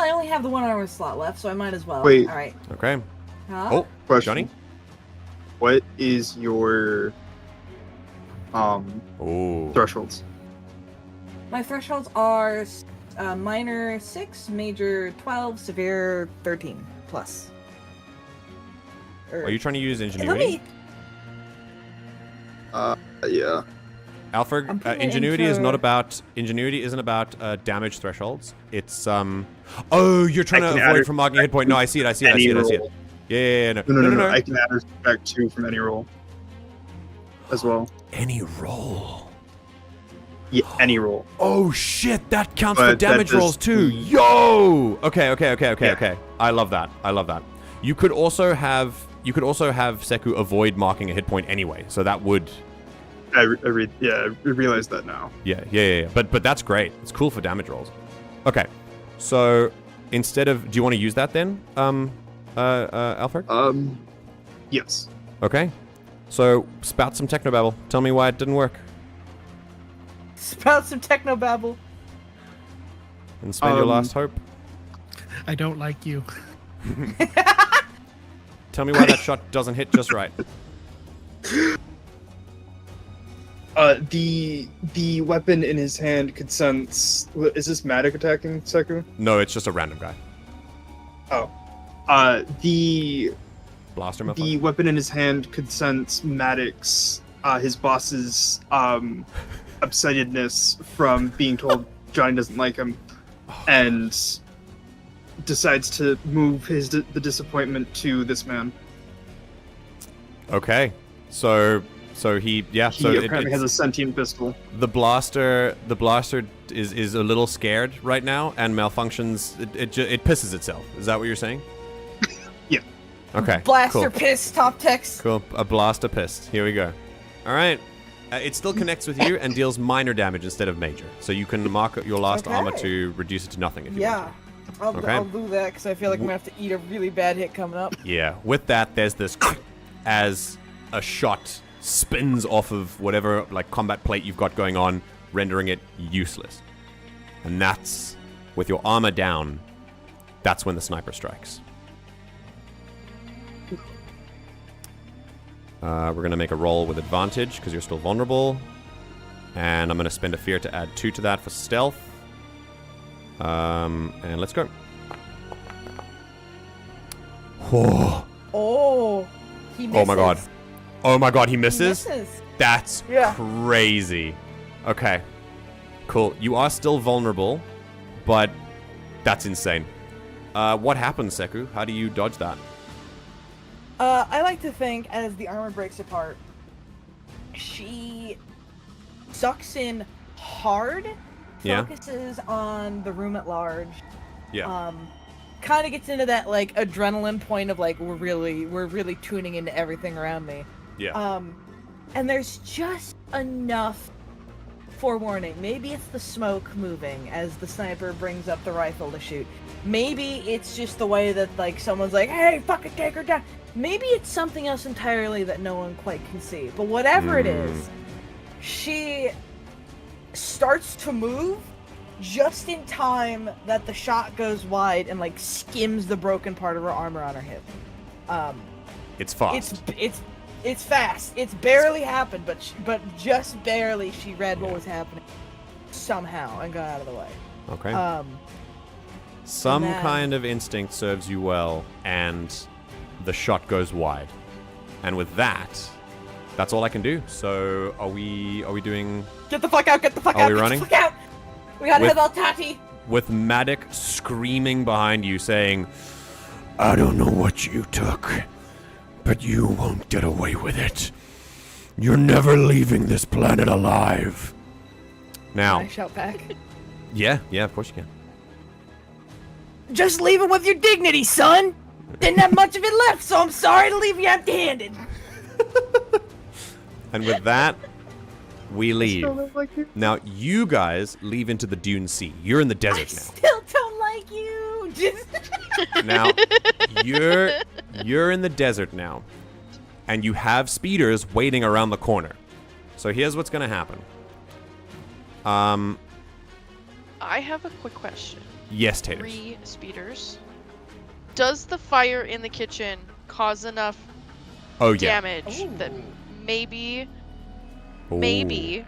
Speaker 4: I only have the 1 hour slot left, so I might as well.
Speaker 5: Wait.
Speaker 4: All right.
Speaker 1: Okay.
Speaker 4: Huh?
Speaker 1: Oh,
Speaker 5: Question.
Speaker 1: Johnny?
Speaker 5: What is your
Speaker 1: Oh.
Speaker 5: thresholds?
Speaker 4: My thresholds are minor 6, major 12, severe 13 plus.
Speaker 1: Are you trying to use
Speaker 4: Let
Speaker 1: ingenuity?
Speaker 4: me.
Speaker 5: Yeah.
Speaker 1: Alfred,
Speaker 4: I'm putting it
Speaker 1: ingenuity is
Speaker 4: into-
Speaker 1: not about ingenuity. Isn't about damage thresholds. It's Oh, you're trying
Speaker 5: I
Speaker 1: to
Speaker 5: can add
Speaker 1: avoid
Speaker 5: it-
Speaker 1: from marking a hit point. No, I see it. I see it. I
Speaker 5: Any
Speaker 1: see it. I see it.
Speaker 5: roll.
Speaker 1: Yeah.
Speaker 5: No. I can add respect 2 from any roll. As well.
Speaker 1: Any roll.
Speaker 5: Yeah, any roll.
Speaker 1: Oh shit, that counts
Speaker 5: But
Speaker 1: for
Speaker 5: that
Speaker 1: damage
Speaker 5: does-
Speaker 1: rolls too. Yo. Okay.
Speaker 5: Yeah.
Speaker 1: Okay. I love that. You could also have Seku avoid marking a hit point anyway. So that would.
Speaker 5: I realize that now.
Speaker 1: Yeah. But that's great. It's cool for damage rolls. Okay. So instead of, do you want to use that then, Alfred?
Speaker 5: Yes.
Speaker 1: Okay. So spout some technobabble. Tell me why it didn't work.
Speaker 4: Sprout some technobabble.
Speaker 1: And spend your last hope.
Speaker 3: I don't like you.
Speaker 1: Tell me why that shot doesn't hit just right.
Speaker 5: The weapon in his hand could sense. Is this Matic attacking Seku?
Speaker 1: No, it's just a random guy.
Speaker 5: Oh. The
Speaker 1: Blaster
Speaker 5: the
Speaker 1: motherfucker.
Speaker 5: weapon in his hand could sense Maddox, his boss's upsetedness from being told Johnny doesn't like him, and decides to move the disappointment to this man.
Speaker 1: Okay. So he
Speaker 5: He apparently has a sentient pistol.
Speaker 1: the blaster is a little scared right now and malfunctions. It pisses itself. Is that what you're saying?
Speaker 5: Yeah.
Speaker 1: Okay.
Speaker 4: Blaster
Speaker 1: cool.
Speaker 4: piss, top text.
Speaker 1: Cool. A blaster pissed. Here we go. All right. It still connects with you and deals minor damage instead of major. So you can mark your last
Speaker 4: Okay.
Speaker 1: armor to reduce it to nothing if you
Speaker 4: Yeah.
Speaker 1: want
Speaker 4: I'll,
Speaker 1: Okay.
Speaker 4: I'll do that because I feel like I'm gonna have to eat a really bad hit coming up.
Speaker 1: to. Yeah. With that, there's this as a shot spins off of whatever like combat plate you've got going on, rendering it useless. And that's with your armor down. That's when the sniper strikes. We're going to make a roll with advantage because you're still vulnerable. And I'm going to spend a fear to add 2 to that for stealth. And let's go. Oh,
Speaker 4: Oh, he misses.
Speaker 1: oh my god. Oh my god, he
Speaker 4: He
Speaker 1: misses?
Speaker 4: misses.
Speaker 1: That's
Speaker 4: Yeah.
Speaker 1: crazy. Okay. Cool. You are still vulnerable, but that's insane. What happens, Seku? How do you dodge that?
Speaker 4: I like to think as the armor breaks apart, she sucks in hard,
Speaker 1: Yeah.
Speaker 4: focuses on the room at large,
Speaker 1: Yeah.
Speaker 4: kind of gets into that like adrenaline point of like we're really tuning into everything around me.
Speaker 1: Yeah.
Speaker 4: And there's just enough forewarning. Maybe it's the smoke moving as the sniper brings up the rifle to shoot. Maybe it's just the way that like someone's like, "Hey, fucking take her down." Maybe it's something else entirely that no one quite can see. But whatever it is, she starts to move just in time that the shot goes wide and like skims the broken part of her armor on her hip.
Speaker 1: It's fast.
Speaker 4: It's fast. It's barely happened, but just barely she read what was happening somehow and got out of the way.
Speaker 1: Okay. Some
Speaker 4: and then-
Speaker 1: kind of instinct serves you well, and the shot goes wide. And with that, that's all I can do. So are we doing
Speaker 4: Get the fuck out! Get the fuck
Speaker 1: Are
Speaker 4: out!
Speaker 1: we
Speaker 4: Get
Speaker 1: running?
Speaker 4: the fuck out! We gotta
Speaker 1: With-
Speaker 4: have El Tati.
Speaker 1: with Matic screaming behind you saying,
Speaker 7: I don't know what you took, but you won't get away with it. You're never leaving this planet alive.
Speaker 1: now,
Speaker 4: I shout back.
Speaker 1: yeah, of course you can.
Speaker 4: Just leave it with your dignity, son. Didn't have much of it left, so I'm sorry to leave you empty-handed.
Speaker 1: And with that, we leave. Now, you guys leave into the Dune Sea. You're in the
Speaker 4: I
Speaker 1: desert now.
Speaker 4: still don't like you. Just
Speaker 1: Now, you're in the desert now, and you have speeders waiting around the corner. So here's what's gonna happen.
Speaker 2: I have a quick question.
Speaker 1: Yes, Taters.
Speaker 2: 3 speeders. Does the fire in the kitchen cause enough damage that maybe the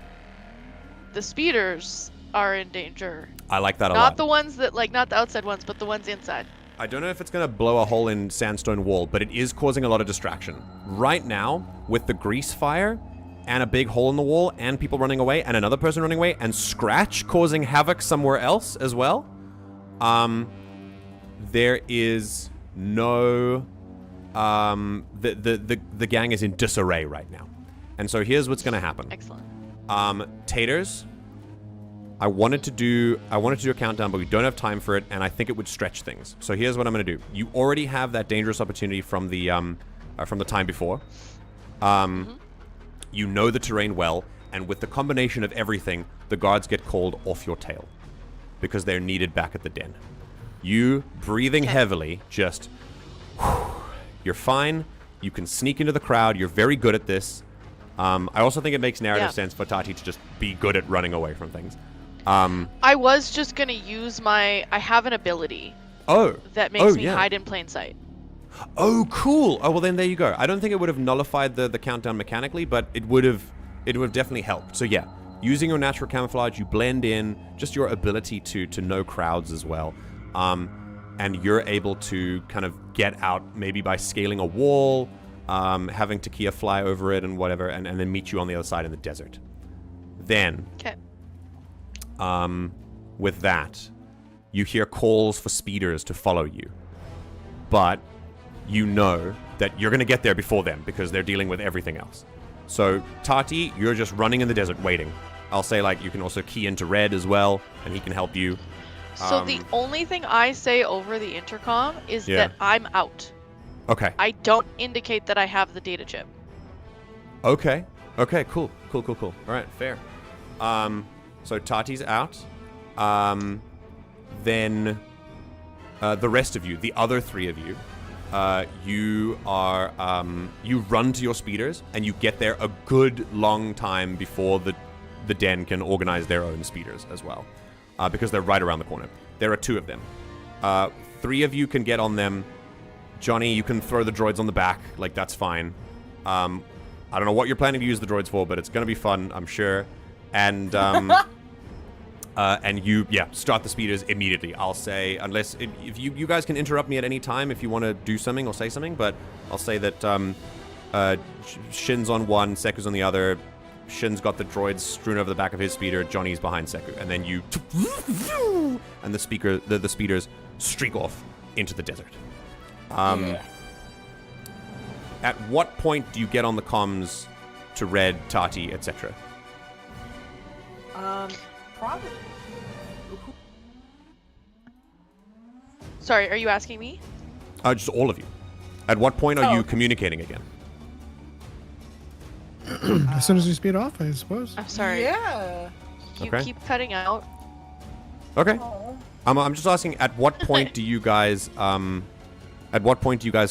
Speaker 2: speeders are in danger?
Speaker 1: I like that a lot.
Speaker 2: Not the ones that, like, not the outside ones, but the ones inside.
Speaker 1: I don't know if it's going to blow a hole in sandstone wall, but it is causing a lot of distraction. Right now, with the grease fire and a big hole in the wall and people running away and another person running away and Scratch causing havoc somewhere else as well, there is no... the gang is in disarray right now. And so here's what's going to happen.
Speaker 2: Excellent.
Speaker 1: Taters, I wanted to do a countdown, but we don't have time for it, and I think it would stretch things. So here's what I'm going to do. You already have that dangerous opportunity from the time before. You know the terrain well, and with the combination of everything, the guards get called off your tail because they're needed back at the den. You breathing heavily, just you're fine. You can sneak into the crowd. You're very good at this. I also think it makes narrative sense for Tahti to just be good at running away from things.
Speaker 2: I was just gonna use I have an ability. That makes me hide in plain sight.
Speaker 1: Oh, cool. Oh, well then there you go. I don't think it would have nullified the countdown mechanically, but it would have definitely helped. So yeah, using your natural camouflage, you blend in, just your ability to know crowds as well. And you're able to kind of get out maybe by scaling a wall, having Takia fly over it and whatever, and then meet you on the other side in the desert. Then, with that, you hear calls for speeders to follow you. But you know that you're going to get there before them because they're dealing with everything else. So, Tahti, you're just running in the desert waiting. I'll say, like, you can also key into Red as well, and he can help you.
Speaker 2: So the only thing I say over the intercom is that I'm out.
Speaker 1: Okay.
Speaker 2: I don't indicate that I have the data chip.
Speaker 1: Okay. Okay, cool. Cool. All right, fair. So Tati's out. Then the rest of you, the other 3 of you, you run to your speeders and you get there a good long time before the den can organize their own speeders as well. Because they're right around the corner. There are 2 of them. 3 of you can get on them. Johnny, you can throw the droids on the back. Like, that's fine. I don't know what you're planning to use the droids for, but it's going to be fun, I'm sure. And and you, start the speeders immediately. I'll say, unless... If you guys can interrupt me at any time if you want to do something or say something, but I'll say that Shin's on one, Seku's on the other... Shin's got the droids strewn over the back of his speeder. Johnny's behind Seku, and then you, and the speeders streak off into the desert. At what point do you get on the comms to Red, Tahti, etc.?
Speaker 4: Probably.
Speaker 2: Sorry, are you asking me?
Speaker 1: Just all of you. At what point are you communicating again?
Speaker 3: As soon as we speed off, I suppose.
Speaker 2: I'm sorry.
Speaker 4: Yeah.
Speaker 2: You keep cutting out.
Speaker 1: Okay. I'm just asking, at what point do you guys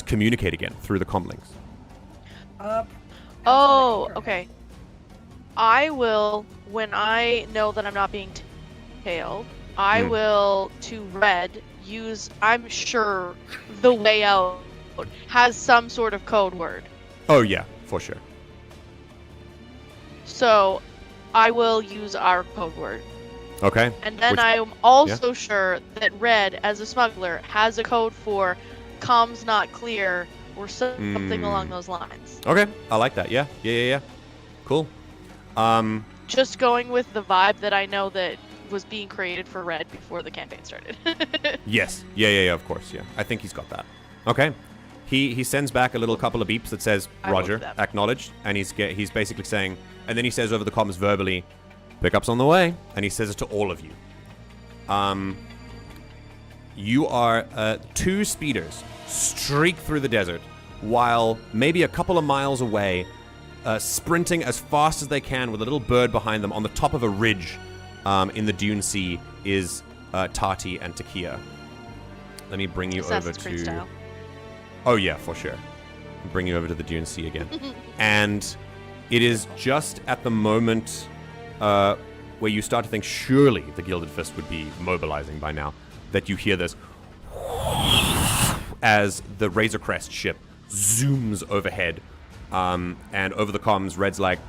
Speaker 1: communicate again through the comlinks?
Speaker 2: Okay. I will, when I know that I'm not being tailed, I will, to Red, use, I'm sure the way out has some sort of code word.
Speaker 1: Oh yeah, for sure.
Speaker 2: So, I will use our code word.
Speaker 1: Okay.
Speaker 2: And then I'm also sure that Red, as a smuggler, has a code for comms not clear or something along those lines.
Speaker 1: Okay, I like that. Yeah. Cool.
Speaker 2: Just going with the vibe that I know that was being created for Red before the campaign started.
Speaker 1: Yes. Yeah, of course. Yeah. I think he's got that. Okay. He sends back a little couple of beeps that says, Roger, acknowledged. And he's basically saying, and then he says over the comms verbally, pickup's on the way. And he says it to all of you. You are 2 speeders streak through the desert while maybe a couple of miles away, sprinting as fast as they can with a little bird behind them on the top of a ridge in the Dune Sea is Tahti and Takia. Let me bring you over to... Style. Oh yeah, for sure. Bring you over to the Dune Sea again. And it is just at the moment where you start to think surely the Gilded Fist would be mobilizing by now, that you hear this as the Razor Crest ship zooms overhead, and over the comms, Red's like,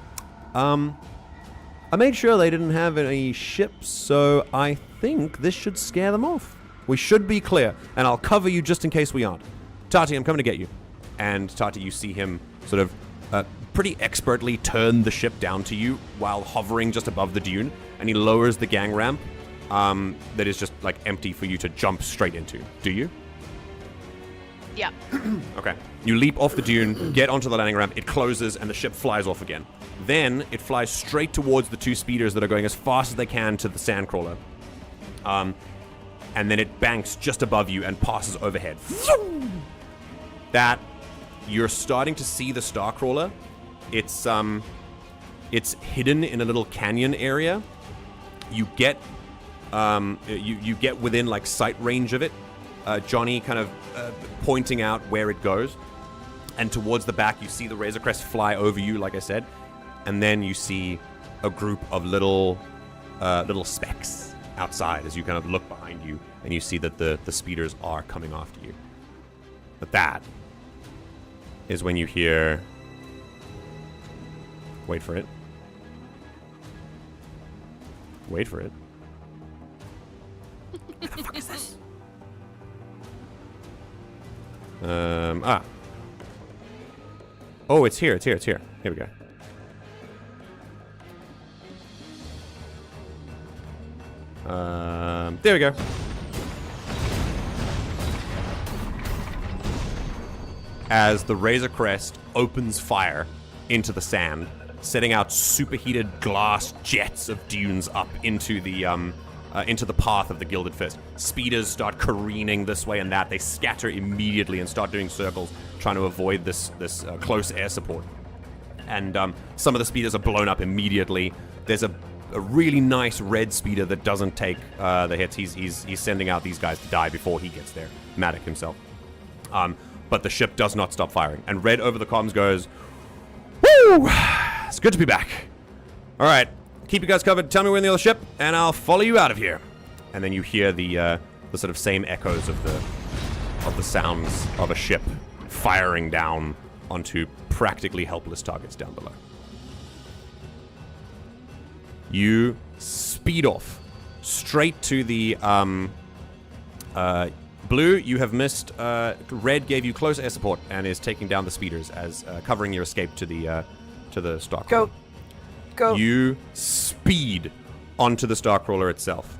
Speaker 1: I made sure they didn't have any ships, so I think this should scare them off. We should be clear, and I'll cover you just in case we aren't. Tahti, I'm coming to get you. And Tahti, you see him sort of pretty expertly turn the ship down to you while hovering just above the dune, and he lowers the gang ramp that is just like empty for you to jump straight into. Do you?
Speaker 2: Yeah.
Speaker 1: Okay. You leap off the dune, get onto the landing ramp, it closes, and the ship flies off again. Then it flies straight towards the two speeders that are going as fast as they can to the sandcrawler. And then it banks just above you and passes overhead. That you're starting to see the Starcrawler. It's hidden in a little canyon area. You get you get within like sight range of it. Johnny kind of pointing out where it goes, and towards the back you see the Razor Crest fly over you, like I said, and then you see a group of little specks outside as you kind of look behind you, and you see that the speeders are coming after you. But that is when you hear... Wait for it. Wait for it. What the fuck is this? Oh, it's here, it's here, it's here. Here we go. There we go. As the Razor Crest opens fire into the sand, setting out superheated glass jets of dunes up into the path of the Gilded Fist. Speeders start careening this way and that. They scatter immediately and start doing circles, trying to avoid this close air support. And some of the speeders are blown up immediately. There's a really nice red speeder that doesn't take the hits. He's sending out these guys to die before he gets there. Maddock himself. But the ship does not stop firing. And Red over the comms goes, "Woo! It's good to be back. All right, keep you guys covered. Tell me when the other ship, and I'll follow you out of here." And then you hear the sort of same echoes of the sounds of a ship firing down onto practically helpless targets down below. You speed off straight to the Blue. You have missed. Red gave you close air support and is taking down the speeders as covering your escape to the Starcrawler.
Speaker 4: Go.
Speaker 1: You speed onto the Starcrawler itself,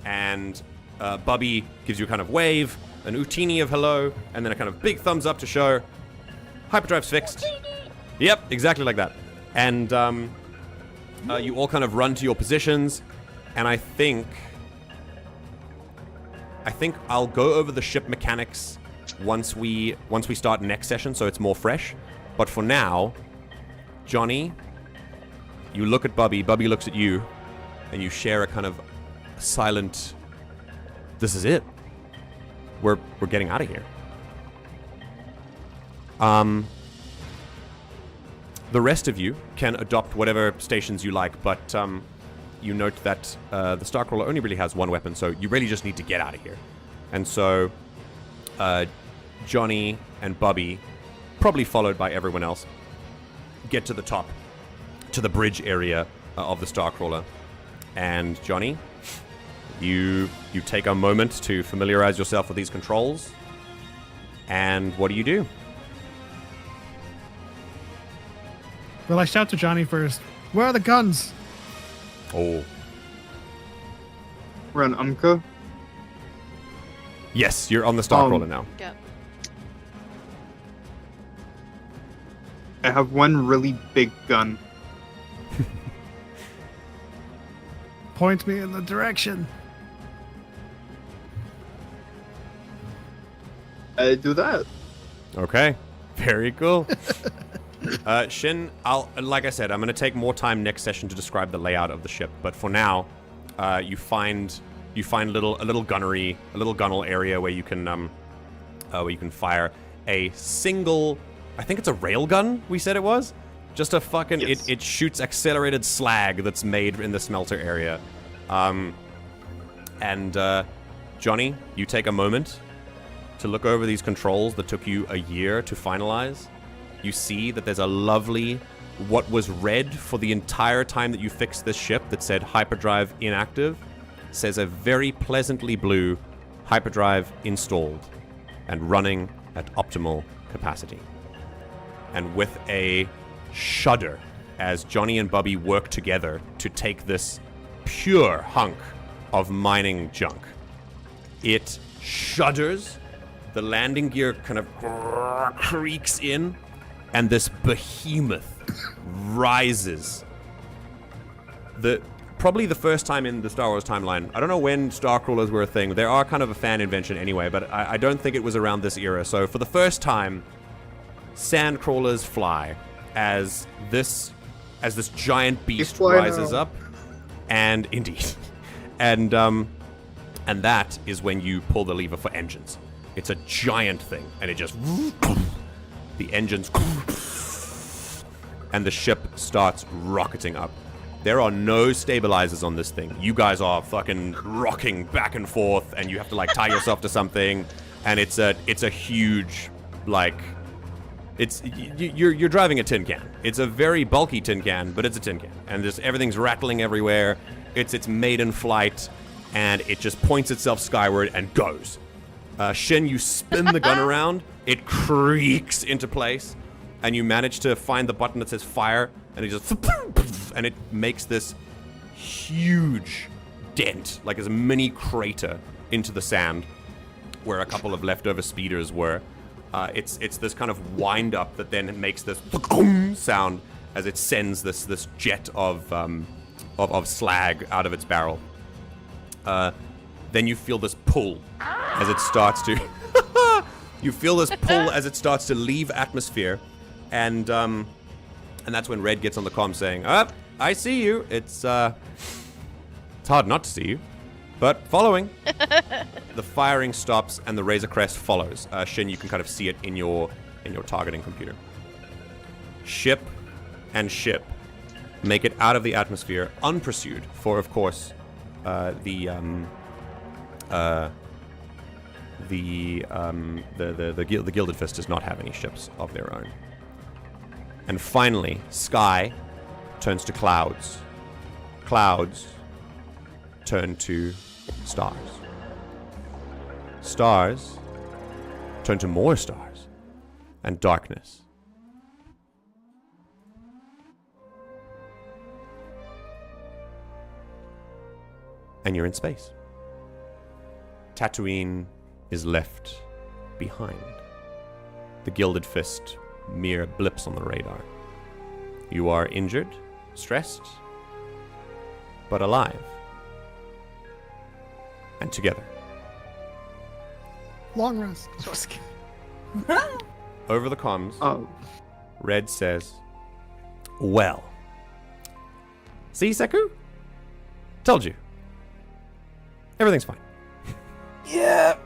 Speaker 1: and Bubby gives you a kind of wave, an Utini of hello, and then a kind of big thumbs up to show hyperdrive's fixed. Yep, exactly like that. And you all kind of run to your positions, and I think I'll go over the ship mechanics once we start next session, so it's more fresh. But for now, Johnny, you look at Bubby looks at you, and you share a kind of silent, "This is it. We're getting out of here." The rest of you can adopt whatever stations you like, but you note that the Starcrawler only really has one weapon, so you really just need to get out of here. And so Johnny and Bubby, probably followed by everyone else, get to the top, to the bridge area of the Starcrawler. And Johnny, you take a moment to familiarize yourself with these controls. And what do?
Speaker 3: Well, I shout to Johnny first. Where are the guns?
Speaker 1: Oh.
Speaker 5: We're on Umka.
Speaker 1: Yes, you're on the Starcrawler now.
Speaker 2: Yeah.
Speaker 5: I have one really big gun.
Speaker 3: Point me in the direction.
Speaker 5: I do that.
Speaker 1: Okay. Very cool. Shin, like I said, I'm going to take more time next session to describe the layout of the ship. But for now, you find a little gunnery, a little gunnel area where you can fire a single, I think it's a railgun. We said it was, Just a fucking...
Speaker 5: Yes.
Speaker 1: It shoots accelerated slag that's made in the smelter area. Johnny, you take a moment to look over these controls that took you a year to finalize. You see that there's a lovely... What was red for the entire time that you fixed this ship that said Hyperdrive inactive says a very pleasantly blue Hyperdrive installed and running at optimal capacity. And with a shudder as Johnny and Bubby work together to take this pure hunk of mining junk, it shudders, the landing gear kind of creaks in, and this behemoth rises. Probably the first time in the Star Wars timeline. I don't know when Starcrawlers were a thing. They are kind of a fan invention anyway, but I don't think it was around this era. So for the first time, sandcrawlers fly as this giant beast rises up. And indeed. And that is when you pull the lever for engines. It's a giant thing, and it just... The engines... And the ship starts rocketing up. There are no stabilizers on this thing. You guys are fucking rocking back and forth, and you have to like tie yourself to something. And it's a huge, like, you're driving a tin can. It's a very bulky tin can, but it's a tin can, and just everything's rattling everywhere. It's maiden flight, and it just points itself skyward and goes. Shin, you spin the gun around. It creaks into place. And you manage to find the button that says fire, and it just... And it makes this huge dent, like as a mini crater into the sand, where a couple of leftover speeders were. It's this kind of wind-up that then makes this sound as it sends this jet of slag out of its barrel. Then you feel this pull as it starts to... You feel this pull as it starts to leave atmosphere. And that's when Red gets on the comm saying, I see you. It's hard not to see you. But following. The firing stops and the Razor Crest follows. Shin, you can kind of see it in your targeting computer. Ship and ship make it out of the atmosphere unpursued for, of course, the Gilded Fist does not have any ships of their own. And finally, sky turns to clouds. Clouds turn to stars. Stars turn to more stars. And darkness. And you're in space. Tatooine is left behind. The Gilded Fist mere blips on the radar. You are injured, stressed, but alive. And together.
Speaker 3: Long rest.
Speaker 1: Over the comms,
Speaker 5: Oh,
Speaker 1: Red says, well. See, Seku? Told you. Everything's fine.
Speaker 4: Yeah,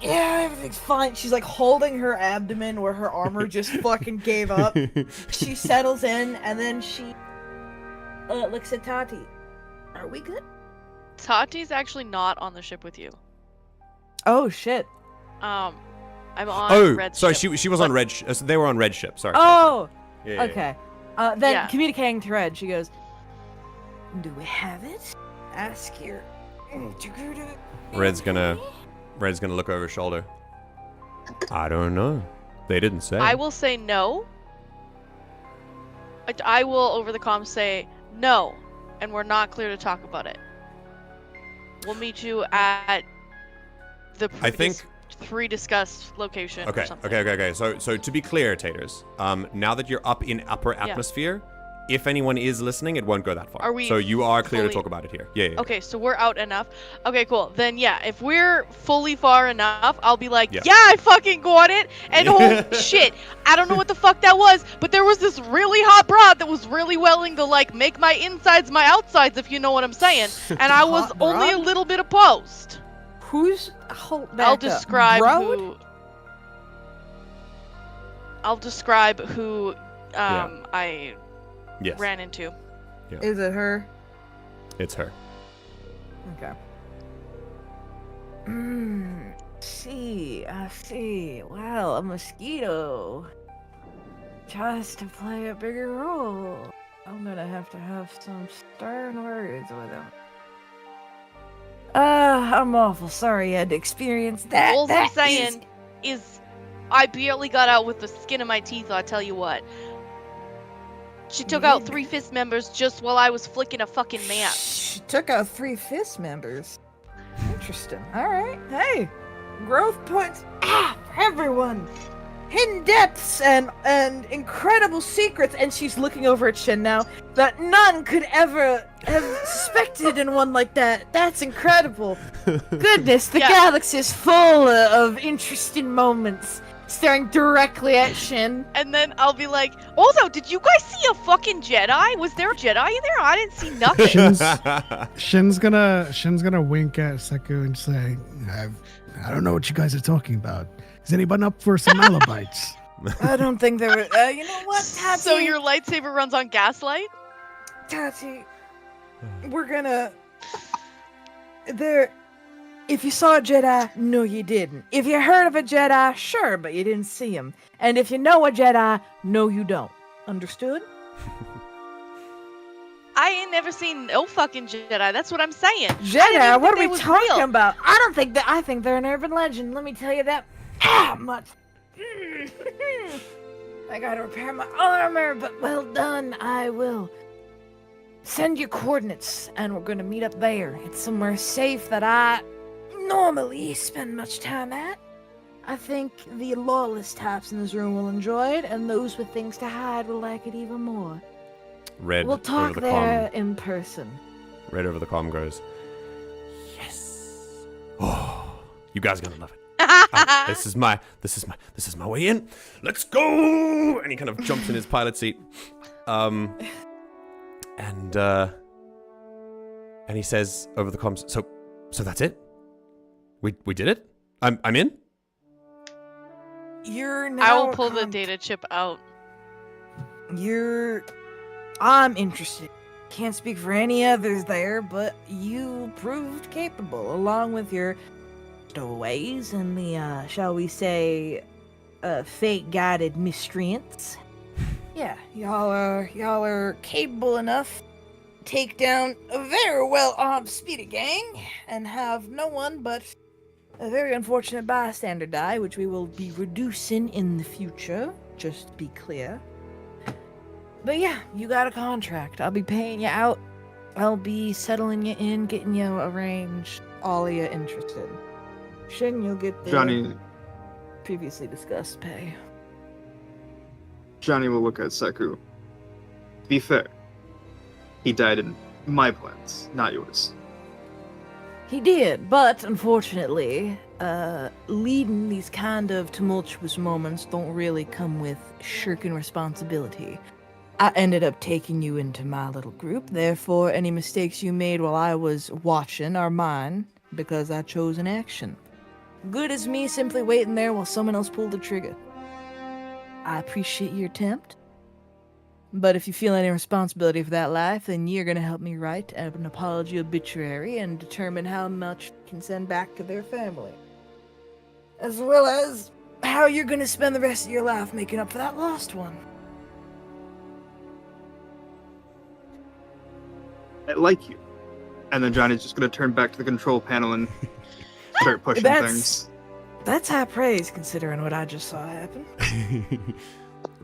Speaker 4: everything's fine. She's like holding her abdomen where her armor just fucking gave up. She settles in, and then she looks at Tahti. Are we good?
Speaker 2: Tati's actually not on the ship with you.
Speaker 4: Oh shit.
Speaker 2: I'm on Red
Speaker 1: sorry,
Speaker 2: ship.
Speaker 1: she was on Red. They were on Red ship. Sorry.
Speaker 4: Oh.
Speaker 1: Yeah.
Speaker 4: Okay. Then
Speaker 2: Yeah.
Speaker 4: communicating to Red, she goes, "Do we have it? Ask your."
Speaker 1: Red's gonna look over his shoulder. I don't know. They didn't say.
Speaker 2: I will say no. I will over the comm say no, and we're not clear to talk about it. We'll meet you at the pre-discussed location.
Speaker 1: Okay.
Speaker 2: Or something.
Speaker 1: Okay. So to be clear, Taters, now that you're up in upper atmosphere, if anyone is listening, it won't go that far.
Speaker 2: Are we
Speaker 1: so you are clear to
Speaker 2: fully-
Speaker 1: talk about it here. Yeah.
Speaker 2: Okay, so we're out enough. Okay, cool. Then yeah, if we're fully far enough, I'll be like,
Speaker 1: Yeah.
Speaker 2: yeah, I fucking got it. And holy shit, I don't know what the fuck that was, but there was this really hot broad that was really willing to like make my insides my outsides, if you know what I'm saying. And I was
Speaker 4: Hot
Speaker 2: only a
Speaker 4: broad?
Speaker 2: little bit opposed.
Speaker 4: Who's?
Speaker 2: I'll describe
Speaker 4: Road?
Speaker 2: who. I'll describe who I
Speaker 1: Yes.
Speaker 2: ran into.
Speaker 4: Is it her?
Speaker 1: It's her.
Speaker 4: Okay. I see. Well, a mosquito tries to play a bigger role. I'm gonna have some stern words with him. I'm awful sorry you had to experience that.
Speaker 2: All I'm
Speaker 4: That
Speaker 2: saying is, I barely got out with the skin of my teeth, I'll tell you what. She took out 3 fist members just while I was flicking a fucking match.
Speaker 4: She took out 3 fist members. Interesting. Alright. Hey. Growth points for everyone. Hidden depths and incredible secrets. And she's looking over at Shin now that none could ever have suspected in one like that. That's incredible. Goodness, the galaxy is full of interesting moments. Staring directly at Shin.
Speaker 2: And then I'll be like, also, did you guys see a fucking Jedi? Was there a Jedi in there? I didn't see nothing.
Speaker 3: Shin's gonna wink at Seku and say,
Speaker 6: I don't know what you guys are talking about. Is anyone up for some Malabites?
Speaker 4: I don't think there were. You know what, Tati?
Speaker 2: So your lightsaber runs on gaslight?
Speaker 4: Tati, we're gonna. If you saw a Jedi, no, you didn't. If you heard of a Jedi, sure, but you didn't see him. And if you know a Jedi, no, you don't. Understood?
Speaker 2: I ain't never seen no fucking Jedi. That's what I'm saying.
Speaker 4: Jedi? What are we talking about? I think they're an urban legend. Let me tell you that much. I gotta repair my armor, but well done. I will send you coordinates, and we're gonna meet up there. It's somewhere safe that I normally spend much time at. I think the lawless types in this room will enjoy it, and those with things to hide will like it even more. We'll talk there in person.
Speaker 1: Red over the comm goes, yes. Oh, you guys are gonna love it. This is my way in. Let's go! And he kind of jumps in his pilot seat, and he says over the comms, so that's it. We did it. I'm in.
Speaker 4: You're now.
Speaker 2: I will pull the data chip out.
Speaker 4: I'm interested. Can't speak for any others there, but you proved capable, along with your stowaways and the, shall we say, fate-guided miscreants. Yeah, y'all are capable enough to take down a very well-armed speeder gang and have no one but a very unfortunate bystander die, which we will be reducing in the future, just to be clear. But yeah, you got a contract. I'll be paying you out. I'll be settling you in, getting you arranged, all of you interested. Shouldn't you get the
Speaker 5: Johnny
Speaker 4: previously discussed pay?
Speaker 5: Johnny will look at Seku. To be fair, he died in my plans, not yours.
Speaker 4: He did, but unfortunately, leading these kind of tumultuous moments don't really come with shirking responsibility. I ended up taking you into my little group, therefore any mistakes you made while I was watching are mine, because I chose an action. Good as me simply waiting there while someone else pulled the trigger. I appreciate your attempt, but if you feel any responsibility for that life, then you're gonna help me write an apology obituary and determine how much can send back to their family. As well as how you're gonna spend the rest of your life making up for that lost one.
Speaker 5: I like you. And then Johnny's just gonna turn back to the control panel and start pushing things.
Speaker 4: That's high praise, considering what I just saw happen.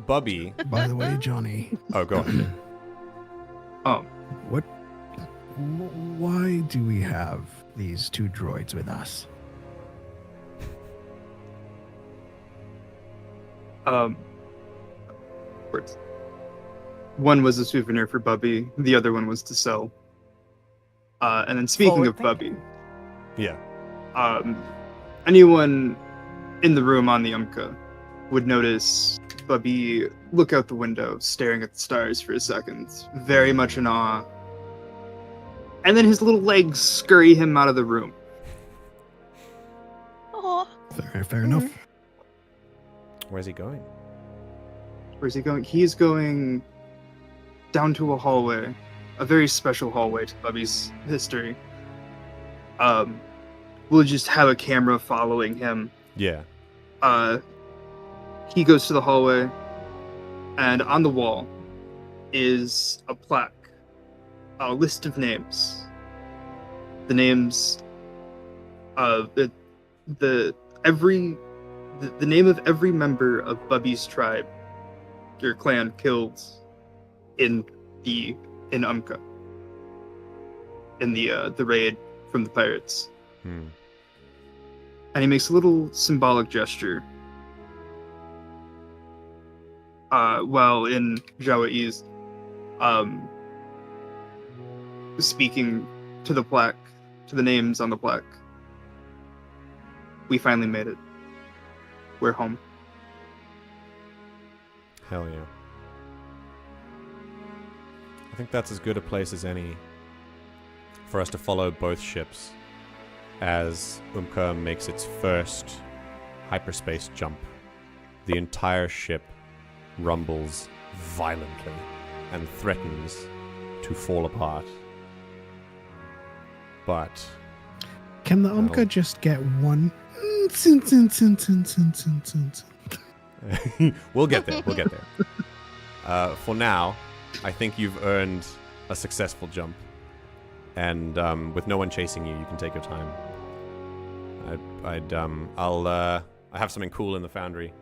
Speaker 1: Bubby.
Speaker 6: By the way, Johnny.
Speaker 1: Oh, go on.
Speaker 6: Why do we have these 2 droids with us?
Speaker 5: Words. One was a souvenir for Bubby, the other one was to sell. And then speaking of Bubby,
Speaker 1: Yeah.
Speaker 5: anyone in the room on the Umka would notice Bubby look out the window, staring at the stars for a second, very much in awe. And then his little legs scurry him out of the room.
Speaker 2: Oh.
Speaker 6: Fair enough.
Speaker 1: Where's he going?
Speaker 5: Where's he going? He's going down to a hallway, a very special hallway to Bubby's history. We'll just have a camera following him.
Speaker 1: Yeah.
Speaker 5: He goes to the hallway, and on the wall is a plaque, a list of names. The names of the name of every member of Bubby's tribe, your clan, killed in Umka, in the raid from the pirates.
Speaker 1: Hmm.
Speaker 5: And he makes a little symbolic gesture. While in Jawaese, speaking to the plaque, to the names on the plaque. We finally made it. We're home.
Speaker 1: Hell yeah. I think that's as good a place as any for us to follow both ships as Umka makes its first hyperspace jump. The entire ship rumbles violently and threatens to fall apart. But
Speaker 3: Can the Umka just get one?
Speaker 1: we'll get there. We'll get there. For now, I think you've earned a successful jump, and with no one chasing you, you can take your time. I have something cool in the foundry,